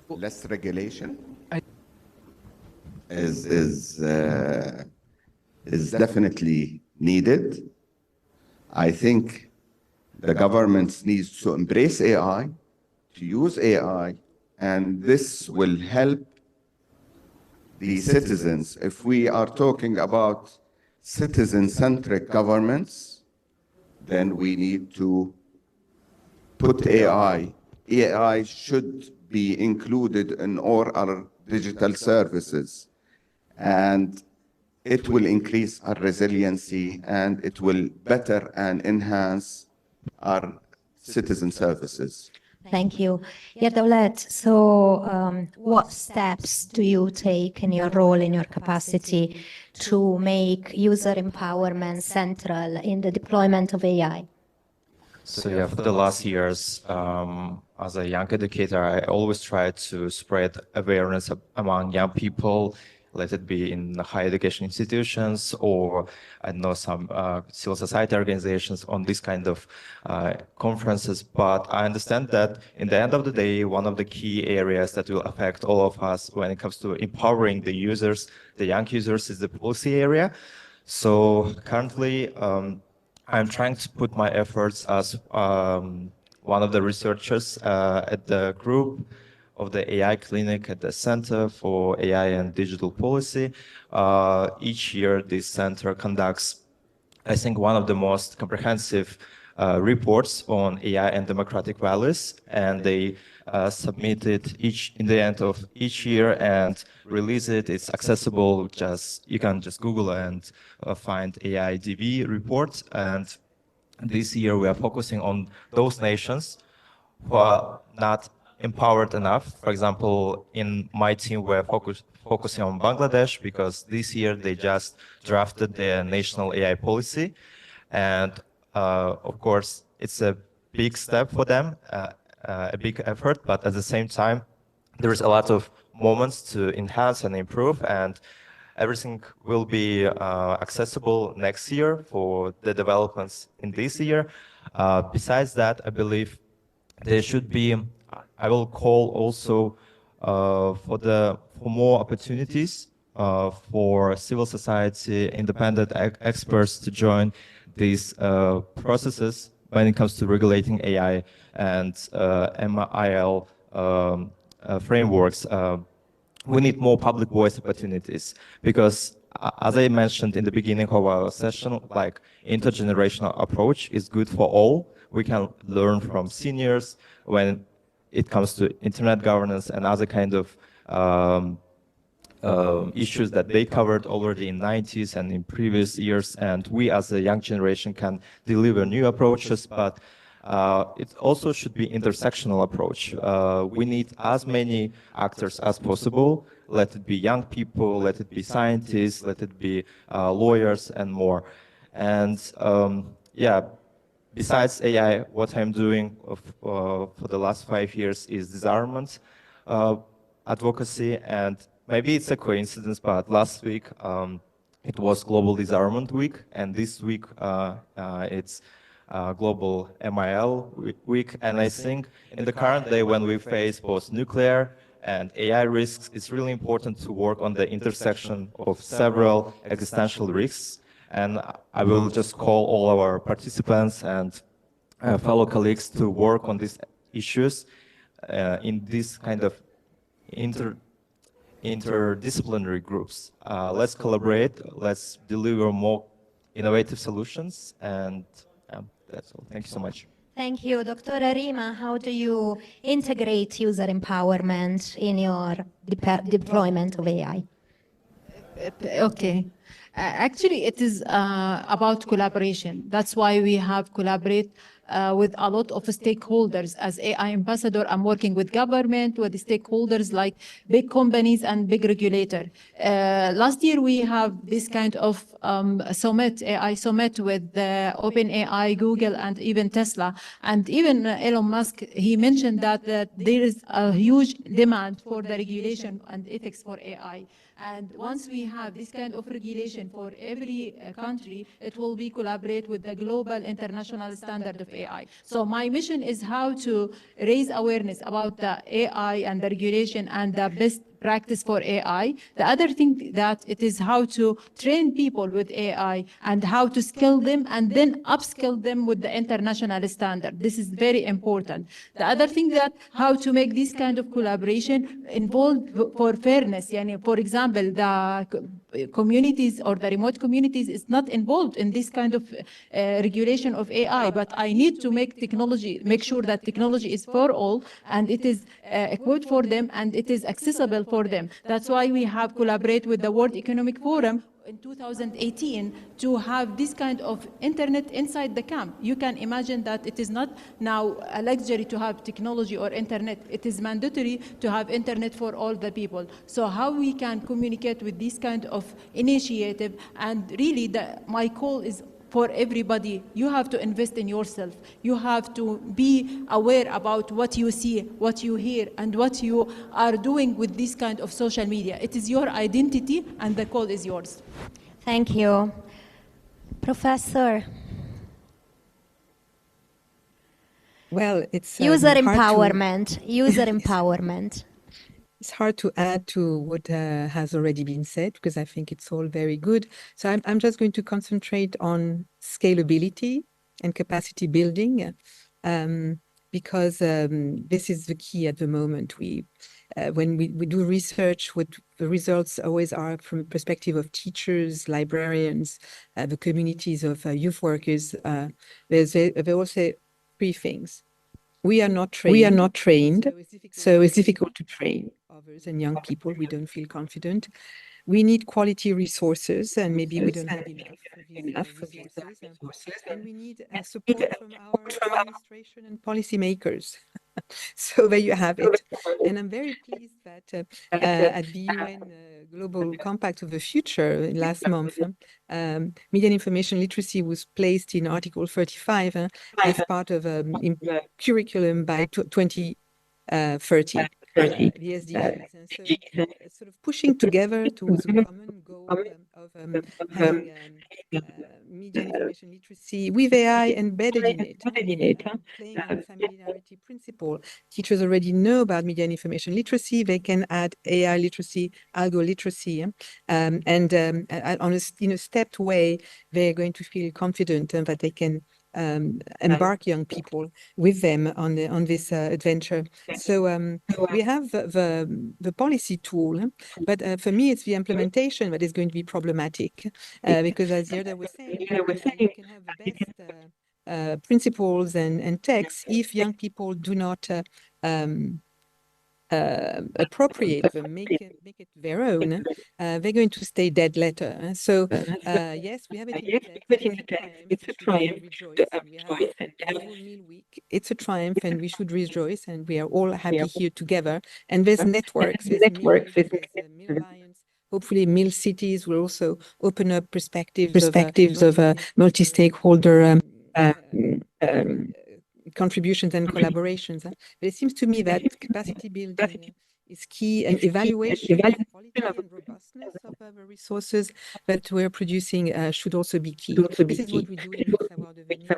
less regulation is definitely needed. I think the government needs to embrace AI, to use AI, and this will help the citizens. If we are talking about citizen-centric governments, then we need to put AI. AI should be included in all our digital services, and it will increase our resiliency, and it will better and enhance our citizen services. Thank you. Yadaulat, so what steps do you take in your role, in your capacity, to make user empowerment central in the deployment of AI? So yeah, for the last years, as a young educator, I always try to spread awareness among young people, let it be in higher education institutions or, I know, some civil society organizations on this kind of conferences. But I understand that in the end of the day, one of the key areas that will affect all of us when it comes to empowering the users, the young users, is the policy area. So currently, I'm trying to put my efforts as one of the researchers at the group of the AI clinic at the Center for AI and Digital Policy. Each year, this center conducts, I think, one of the most comprehensive reports on AI and democratic values, and they submit it in the end of each year and release it. It's accessible. You can just Google and find AIDV reports. And this year, we are focusing on those nations who are not empowered enough. For example, in my team, we're focusing on Bangladesh because this year they just drafted their national AI policy. And of course, it's a big step for them, a big effort, but at the same time, there is a lot of moments to enhance and improve. And everything will be accessible next year for the developments in this year. Besides that, I believe there should be, I will call also for more opportunities for civil society, independent experts to join these processes when it comes to regulating AI and MIL frameworks. We need more public voice opportunities because, as I mentioned in the beginning of our session, like intergenerational approach is good for all. We can learn from seniors when it comes to internet governance and other kind of issues that they covered already in 90s and in previous years. And we as a young generation can deliver new approaches, but it also should be intersectional approach. We need as many actors as possible. Let it be young people, let it be scientists, let it be lawyers and more. And yeah, besides AI, what I'm doing for the last 5 years is disarmament advocacy. And maybe it's a coincidence, but last week it was Global Disarmament Week, and this week it's Global MIL Week. And I think in the current day when we face both nuclear and AI risks, it's really important to work on the intersection of several existential risks. And I will just call all our participants and fellow colleagues to work on these issues in this kind of interdisciplinary groups. Let's collaborate, let's deliver more innovative solutions, and that's all. Thank you so much. Thank you. Dr. Rima, how do you integrate user empowerment in your deployment of AI? Okay. Actually, it is about collaboration. That's why we have collaborate with a lot of stakeholders. As AI ambassador, I'm working with government, with stakeholders like big companies and big regulator. Last year, we have this kind of summit, AI summit with OpenAI, Google, and even Tesla. And even Elon Musk, he mentioned that there is a huge demand for the regulation and ethics for AI. And once we have this kind of regulation for every country, it will be collaborate with the global international standard of AI. So my mission is how to raise awareness about the AI and the regulation and the best practice for AI. The other thing that it is how to train people with AI and how to skill them and then upskill them with the international standard. This is very important. The other thing that how to make this kind of collaboration involved for fairness. For example, the communities or the remote communities is not involved in this kind of regulation of AI, but I need to make sure that technology is for all and it is equipped for them and it is accessible for them. That's why we have collaborated with the World Economic Forum in 2018 to have this kind of internet inside the camp. You can imagine that it is not now a luxury to have technology or internet. It is mandatory to have internet for all the people. So how we can communicate with this kind of initiative, and really my call is for everybody. You have to invest in yourself. You have to be aware about what you see, what you hear, and what you are doing with this kind of social media. It is your identity, and the call is yours. Thank you. Professor. Well, it's user empowerment. User empowerment. It's hard to add to what has already been said because I think it's all very good. So I'm just going to concentrate on scalability and capacity building because this is the key at the moment. When we do research, what the results always are from the perspective of teachers, librarians, the communities of youth workers. They all say three things. We are not trained, so it's difficult to train others and young people. We don't feel confident. We need quality resources, and maybe we don't have enough resources. And we need support from our administration and policymakers. So there you have it. And I'm very pleased that at the UN Global Compact of the Future last month, media and information literacy was placed in Article 35 as part of curriculum by 2030. the SDGs. And so sort of pushing together towards a common goal of having media and information literacy with AI embedded in it, playing on the familiarity principle. Teachers already know about media and information literacy. They can add AI literacy, algo literacy, and on in a stepped way, they're going to feel confident that they can embark young people with them on this adventure. So we have the policy tool, but for me, it's the implementation that is going to be problematic because, as Yerda was saying, you can have the best principles and texts if young people do not appropriate them, make it their own, they're going to stay dead letter. So yes, we have it in the text. It's a triumph. We have a full meal week. It's a triumph, and we should rejoice. And we are all happy here together. And there's networks, there's Mill Alliance. Hopefully, Mill Cities will also open up perspectives of multi-stakeholder contributions and collaborations. But it seems to me that capacity building is key, and evaluation of quality and robustness of the resources that we're producing should also be key. This is what we do in Savoir Devenir,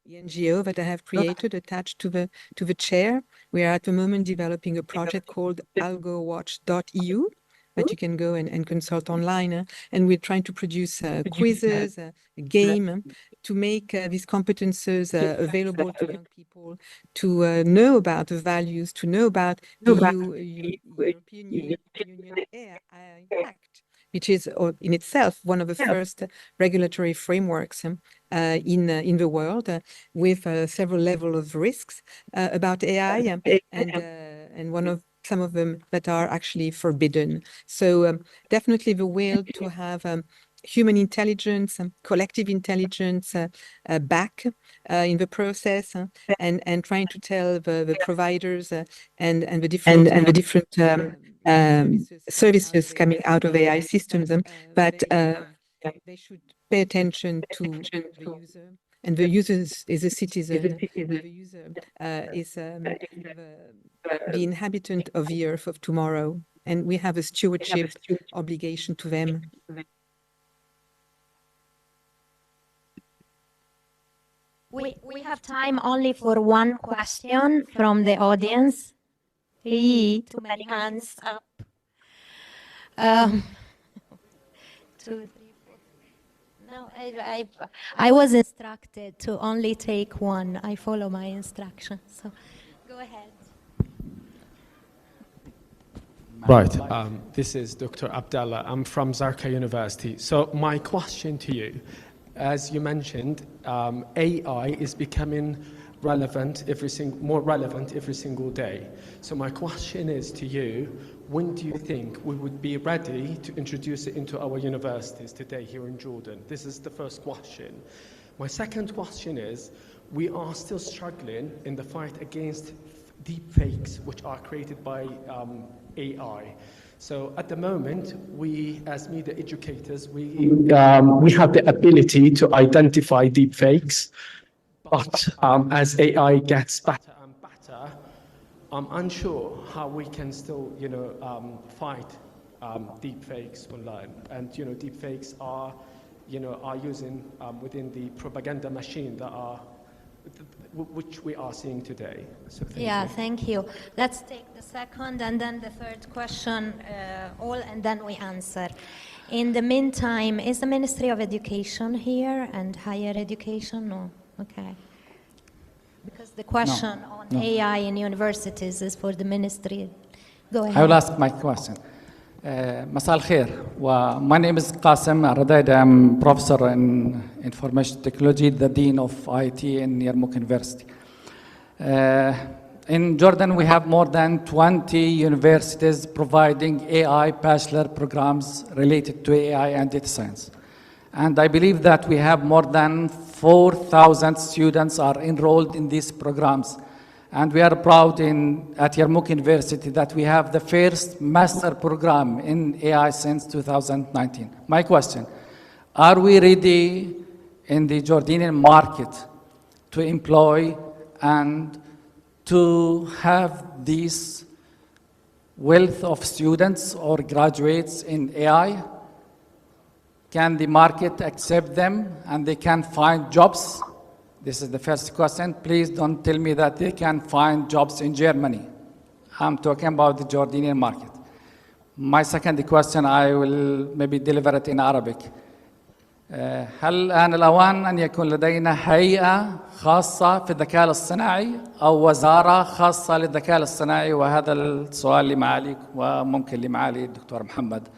the NGO that I have created attached to the chair. We are at the moment developing a project called algowatch.eu that you can go and consult online. And we're trying to produce quizzes, a game, to make these competences available to young people, to know about the values, to know about the European Union AI Act, which is in itself one of the first regulatory frameworks in the world, with several levels of risks about AI, and some of them that are actually forbidden. So definitely the will to have human intelligence, collective intelligence back in the process, and trying to tell the providers and the different services coming out of AI systems that they should pay attention to the user. And the user is a citizen. The user is the inhabitant of the earth of tomorrow, and we have a stewardship obligation to them. We have time only for one question from the audience. Too many hands up. 2, 3, 4. No, I was instructed to only take one. I follow my instructions. So go ahead. Right. This is Dr. Abdallah. I'm from Zarqa University. So my question to you, as you mentioned, AI is becoming more relevant every single day. So my question is to you, when do you think we would be ready to introduce it into our universities today here in Jordan? This is the first question. My second question is, we are still struggling in the fight against deep fakes, which are created by AI. So at the moment, we as media educators, we have the ability to identify deep fakes, but as AI gets better and better, I'm unsure how we can still, fight deep fakes online. And deep fakes are using within the propaganda machine that are, which we are seeing today. So thank you. Let's take the second and then the third question, and then we answer. In the meantime, is the Ministry of Education here and higher education? No. Okay. Because the question on AI in universities is for the ministry. Go ahead. I will ask my question. مساء الخير. My name is Qasim Aradaid. I'm professor in information technology, the dean of IT in Yarmouk University. In Jordan, we have more than 20 universities providing AI bachelor programs related to AI and data science. And I believe that we have more than 4,000 students are enrolled in these programs. And we are proud at Yarmouk University that we have the first master program in AI since 2019. My question, are we ready in the Jordanian market to employ and to have these wealth of students or graduates in AI? Can the market accept them and they can find jobs? This is the first question. Please don't tell me that they can find jobs in Germany. I'm talking about the Jordanian market. My second question, I will maybe deliver it in Arabic. هل آن الأوان أن يكون لدينا هيئة خاصة في الذكاء الاصطناعي أو وزارة خاصة للذكاء الاصطناعي؟ وهذا السؤال لمعاليك وممكن لمعالي الدكتور محمد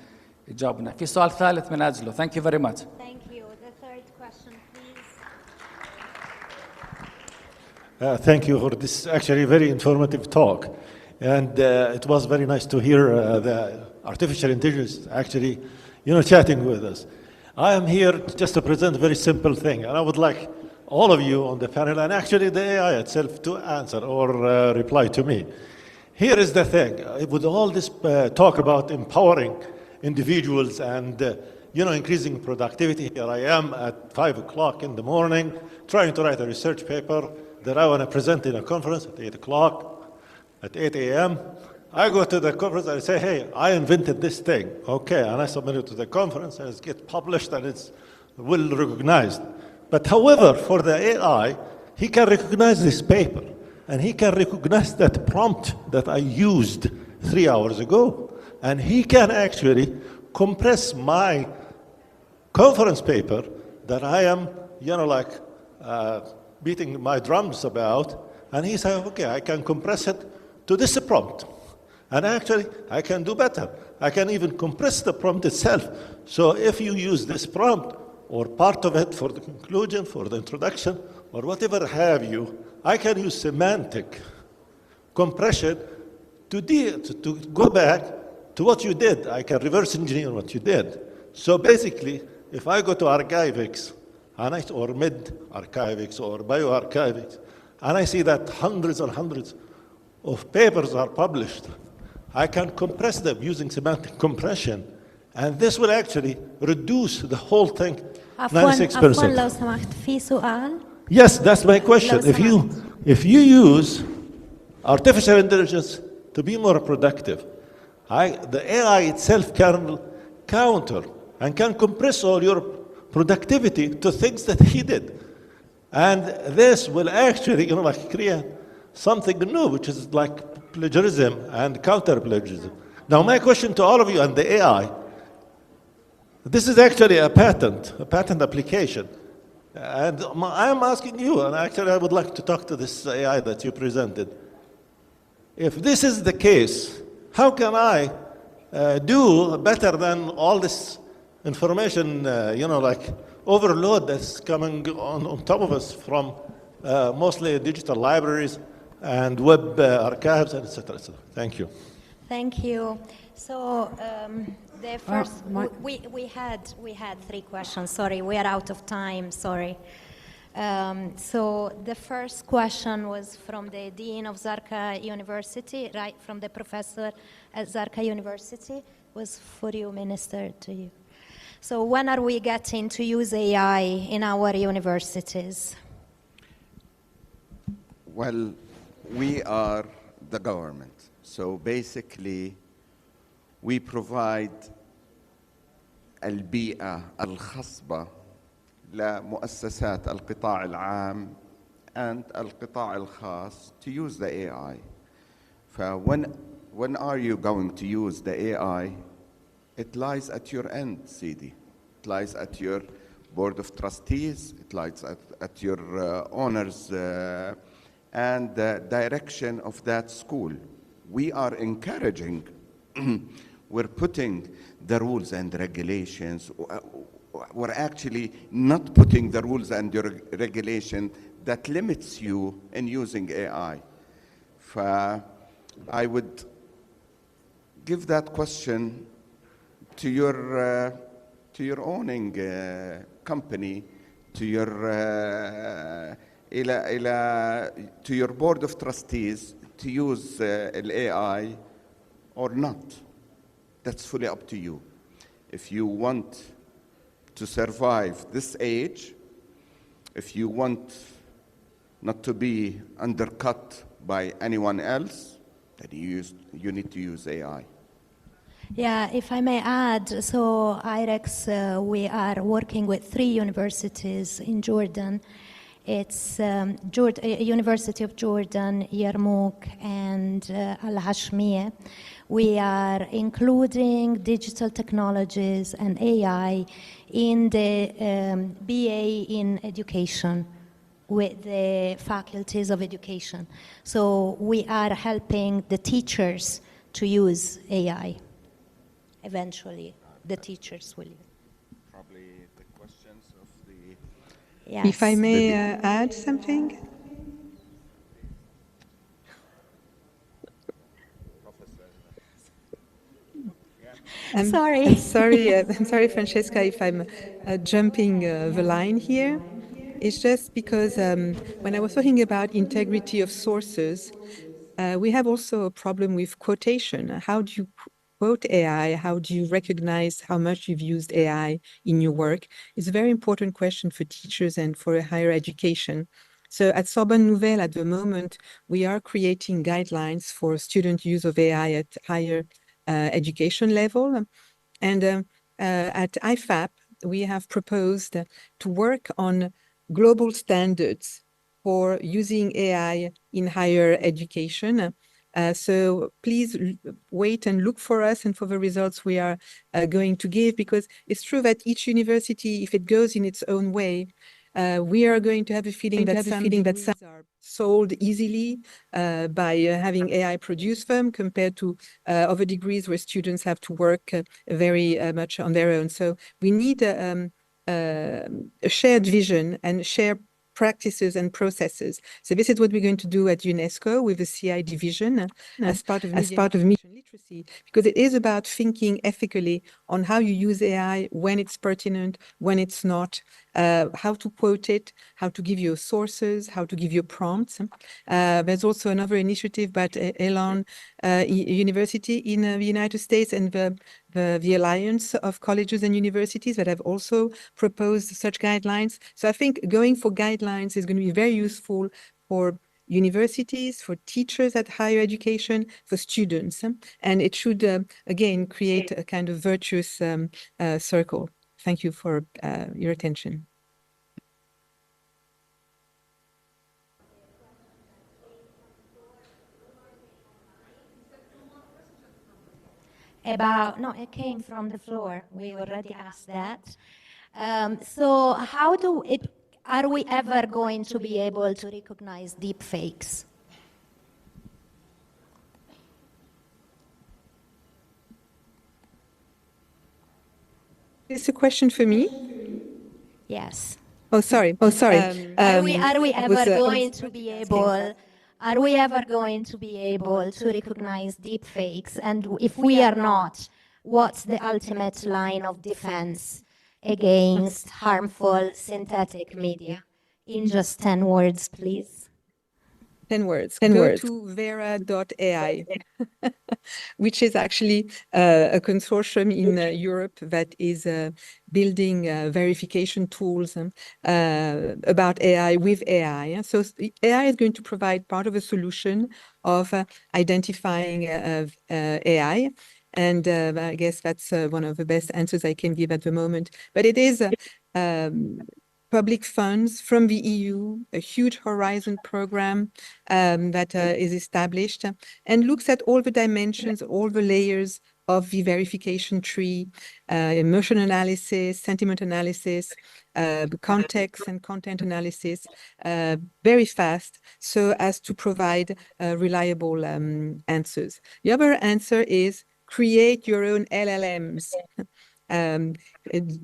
يجاوبنا. في سؤال ثالث من أجله. Thank you very much. Thank you. The third question, please. Thank you for this actually very informative talk. And it was very nice to hear the artificial intelligence actually, chatting with us. I am here just to present a very simple thing, and I would like all of you on the panel, and actually the AI itself, to answer or reply to me. Here is the thing. With all this talk about empowering individuals and increasing productivity, here I am at 5 o'clock in the morning trying to write a research paper that I want to present in a conference at 8 o'clock, at 8 a.m. I go to the conference and I say, hey, I invented this thing. Okay, and I submit it to the conference and it gets published and it's well recognized. But however, for the AI, he can recognize this paper and he can recognize that prompt that I used 3 hours ago. And he can actually compress my conference paper that I am, beating my drums about. And he said, okay, I can compress it to this prompt. And actually, I can do better. I can even compress the prompt itself. So if you use this prompt or part of it for the conclusion, for the introduction, or whatever have you, I can use semantic compression to go back to what you did. I can reverse engineer what you did. So basically, if I go to Archivics, or mid-Archivics, or bioarchivics, and I see that hundreds and hundreds of papers are published, I can compress them using semantic compression, and this will actually reduce the whole thing 96%. لو سمحت في سؤال. Yes, that's my question. If you use artificial intelligence to be more productive, the AI itself can counter and can compress all your productivity to things that he did. And this will actually, create something new, which is like plagiarism and counter-plagiarism. Now, my question to all of you and the AI, this is actually a patent application. And I am asking you, and actually I would like to talk to this AI that you presented. If this is the case, how can I do better than all this information, overload that's coming on top of us from mostly digital libraries and web archives, and et cetera, et cetera. Thank you. Thank you. So the first, we had 3 questions. Sorry, we are out of time. Sorry. So the first question was from the Dean of Zarqa University, right? From the professor at Zarqa University. Was for you, Minister, to you. So when are we getting to use AI in our universities? Well, we are the government. So basically, we provide البيئة الخصبة لمؤسسات القطاع العام and القطاع الخاص to use the AI. When are you going to use the AI? It lies at your end, CD. It lies at your board of trustees. It lies at your owners and the direction of that school. We are encouraging, we're putting the rules and regulations. We're actually not putting the rules and the regulation that limits you in using AI. I would give that question to your owning company, to your board of trustees to use AI or not. That's fully up to you. If you want to survive this age, if you want not to be undercut by anyone else, that you need to use AI? Yeah, if I may add, so IREX, we are working with 3 universities in Jordan. It's University of Jordan, Yarmouk, and Al Hashmiya. We are including digital technologies and AI in the BA in education with the faculties of education. So we are helping the teachers to use AI. Eventually, the teachers will use. Probably the questions of the... Yes. If I may add something? Sorry. I'm sorry, Francesca, if I'm jumping the line here. It's just because when I was talking about integrity of sources, we have also a problem with quotation. How do you quote AI? How do you recognize how much you've used AI in your work? It's a very important question for teachers and for higher education. So at Sorbonne Nouvelle, at the moment, we are creating guidelines for student use of AI at higher education level. And at IFAP, we have proposed to work on global standards for using AI in higher education. So please wait and look for us and for the results we are going to give, because it's true that each university, if it goes in its own way, we are going to have a feeling that some degrees are sold easily by having AI produce them compared to other degrees where students have to work very much on their own. So we need a shared vision and share practices and processes. So this is what we're going to do at UNESCO with the CI division as part of media literacy, because it is about thinking ethically on how you use AI, when it's pertinent, when it's not, how to quote it, how to give you sources, how to give you prompts. There's also another initiative by Elon University in the United States and the Alliance of Colleges and Universities that have also proposed such guidelines. So I think going for guidelines is going to be very useful for universities, for teachers at higher education, for students. And it should, again, create a kind of virtuous circle. Thank you for your attention. No, it came from the floor. We already asked that. So how are we ever going to be able to recognize deep fakes? Is a question for me? Yes. Oh, sorry. Are we ever going to be able? Are we ever going to be able to recognize deep fakes? And if we are not, what's the ultimate line of defense against harmful synthetic media? In just 10 words, please. 10 words. Go to vera.ai, which is actually a consortium in Europe that is building verification tools about AI with AI. So AI is going to provide part of a solution of identifying AI. And I guess that's one of the best answers I can give at the moment. But it is public funds from the EU, a huge Horizon program that is established and looks at all the dimensions, all the layers of the verification tree, emotion analysis, sentiment analysis, context and content analysis, very fast, so as to provide reliable answers. The other answer is create your own LLMs.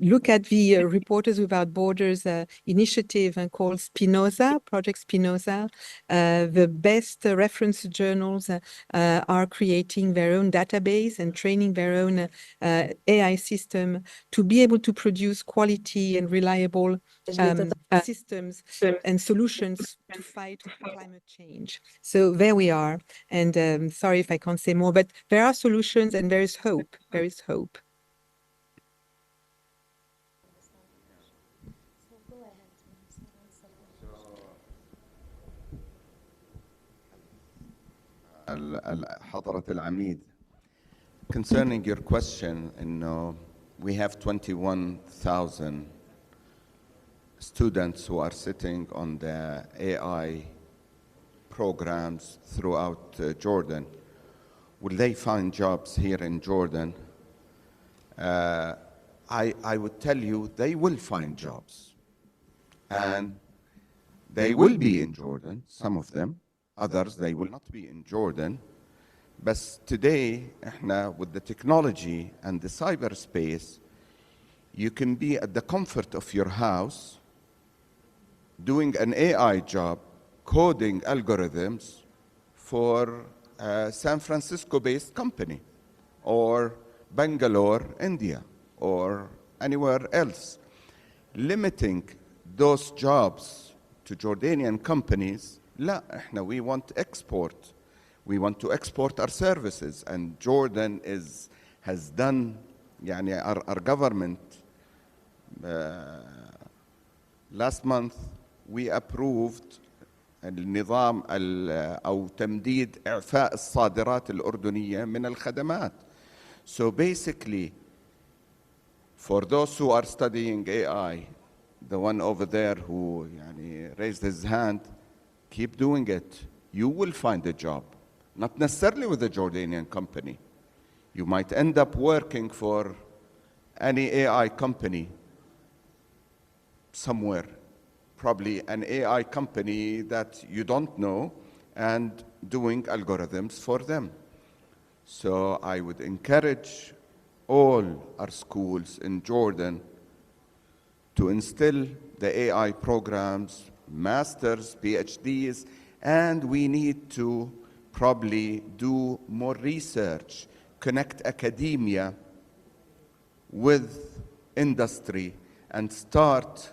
Look at the Reporters Without Borders initiative called Spinoza, Project Spinoza. The best reference journals are creating their own database and training their own AI system to be able to produce quality and reliable systems and solutions to fight climate change. So there we are. And sorry if I can't say more, but there are solutions and there is hope. There is hope. حضرة العميد. Concerning your question, we have 21,000 students who are sitting on the AI programs throughout Jordan. Will they find jobs here in Jordan? I would tell you they will find jobs. And they will be in Jordan, some of them. Others, they will not be in Jordan. But today, with the technology and the cyberspace, you can be at the comfort of your house doing an AI job, coding algorithms for a San Francisco-based company, or Bangalore, India, or anywhere else. Limiting those jobs to Jordanian companies, we want export. We want to export our services, and Jordan has done, our government, last month we approved النظام أو تمديد إعفاء الصادرات الأردنية من الخدمات. So basically, for those who are studying AI, the one over there who raised his hand, keep doing it. You will find a job. Not necessarily with a Jordanian company. You might end up working for any AI company somewhere, probably an AI company that you don't know, and doing algorithms for them. So I would encourage all our schools in Jordan to instill the AI programs, masters, PhDs, and we need to probably do more research, connect academia with industry, and start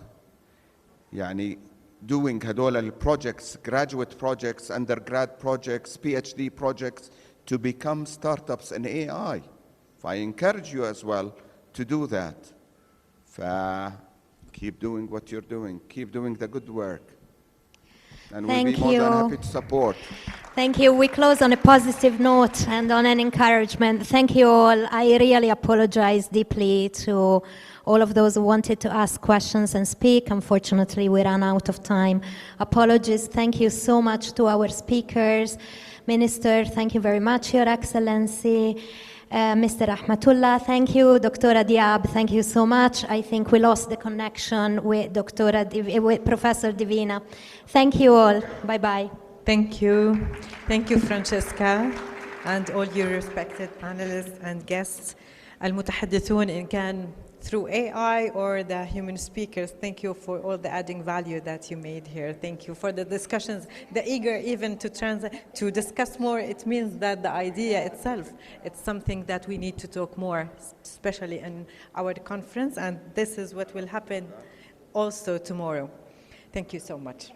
doing هدول projects, graduate projects, undergrad projects, PhD projects, to become startups in AI. I encourage you as well to do that. Keep doing what you're doing. Keep doing the good work. And we'll be more than happy to support. Thank you. We close on a positive note and on an encouragement. Thank you all. I really apologize deeply to all of those who wanted to ask questions and speak. Unfortunately, we ran out of time. Apologies. Thank you so much to our speakers. Minister, thank you very much, Your Excellency. Mr. Rahmatullah, thank you. Dr. Diab, thank you so much. I think we lost the connection with with Professor Divina. Thank you all. Bye-bye. Thank you. Thank you, Francesca, and all your respected panelists and guests. المتحدثون إن كان through AI or the human speakers, thank you for all the adding value that you made here. Thank you for the discussions, the eager even to discuss more. It means that the idea itself, it's something that we need to talk more, especially in our conference, and this is what will happen also tomorrow. Thank you so much.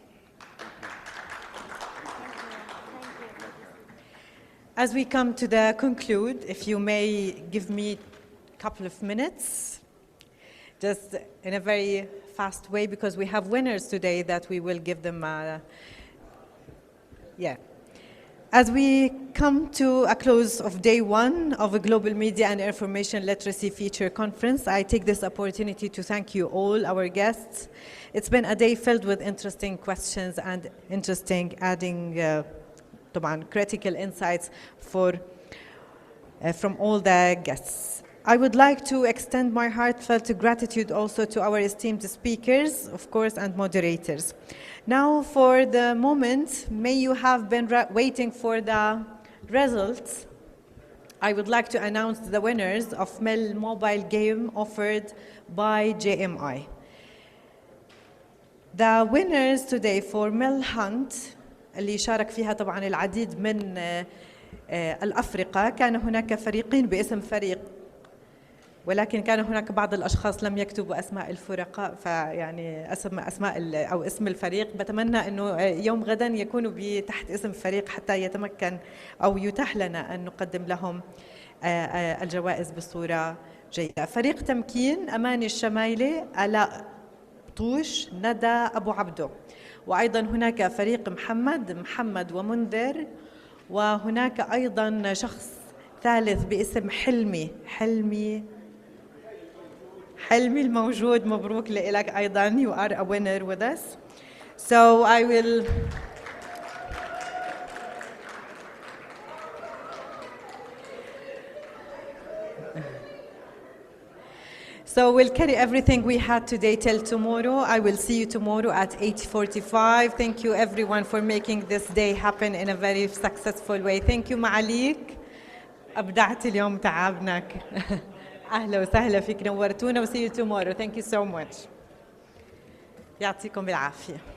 As we come to the conclude, if you may give me a couple of minutes, just in a very fast way, because we have winners today that we will give them As we come to a close of day one of a Global Media and Information Literacy Feature Conference, I take this opportunity to thank you all, our guests. It's been a day filled with interesting questions and interesting adding critical insights from all the guests. I would like to extend my heartfelt gratitude also to our esteemed speakers, of course, and moderators. Now, for the moment, may you have been waiting for the results. I would like to announce the winners of MEL mobile game offered by JMI. The winners today for MEL Hunt, اللي شارك فيها طبعا العديد من الأفرقة، كان هناك فريقين باسم فريق، ولكن كان هناك بعض الأشخاص لم يكتبوا أسماء الفرقاء، فيعني أسماء أو اسم الفريق. بتمنى أنه يوم غدا يكونوا تحت اسم فريق حتى يتمكن أو يتاح لنا أن نقدم لهم الجوائز بصورة جيدة. فريق تمكين: أماني الشمايلي، آلاء طوش، ندى أبو عبدو. وأيضا هناك فريق محمد ومنذر وهناك أيضا شخص ثالث باسم حلمي الموجود. مبروك لك أيضا. You are a winner with us. So I will So we'll carry everything we had today till tomorrow. I will see you tomorrow at 8:45. Thank you everyone for making this day happen in a very successful way. Thank you معاليك. أبدعت اليوم تعبناك. أهلا وسهلا فيك، نورتونا. و see you tomorrow. Thank you so much. يعطيكم بالعافية.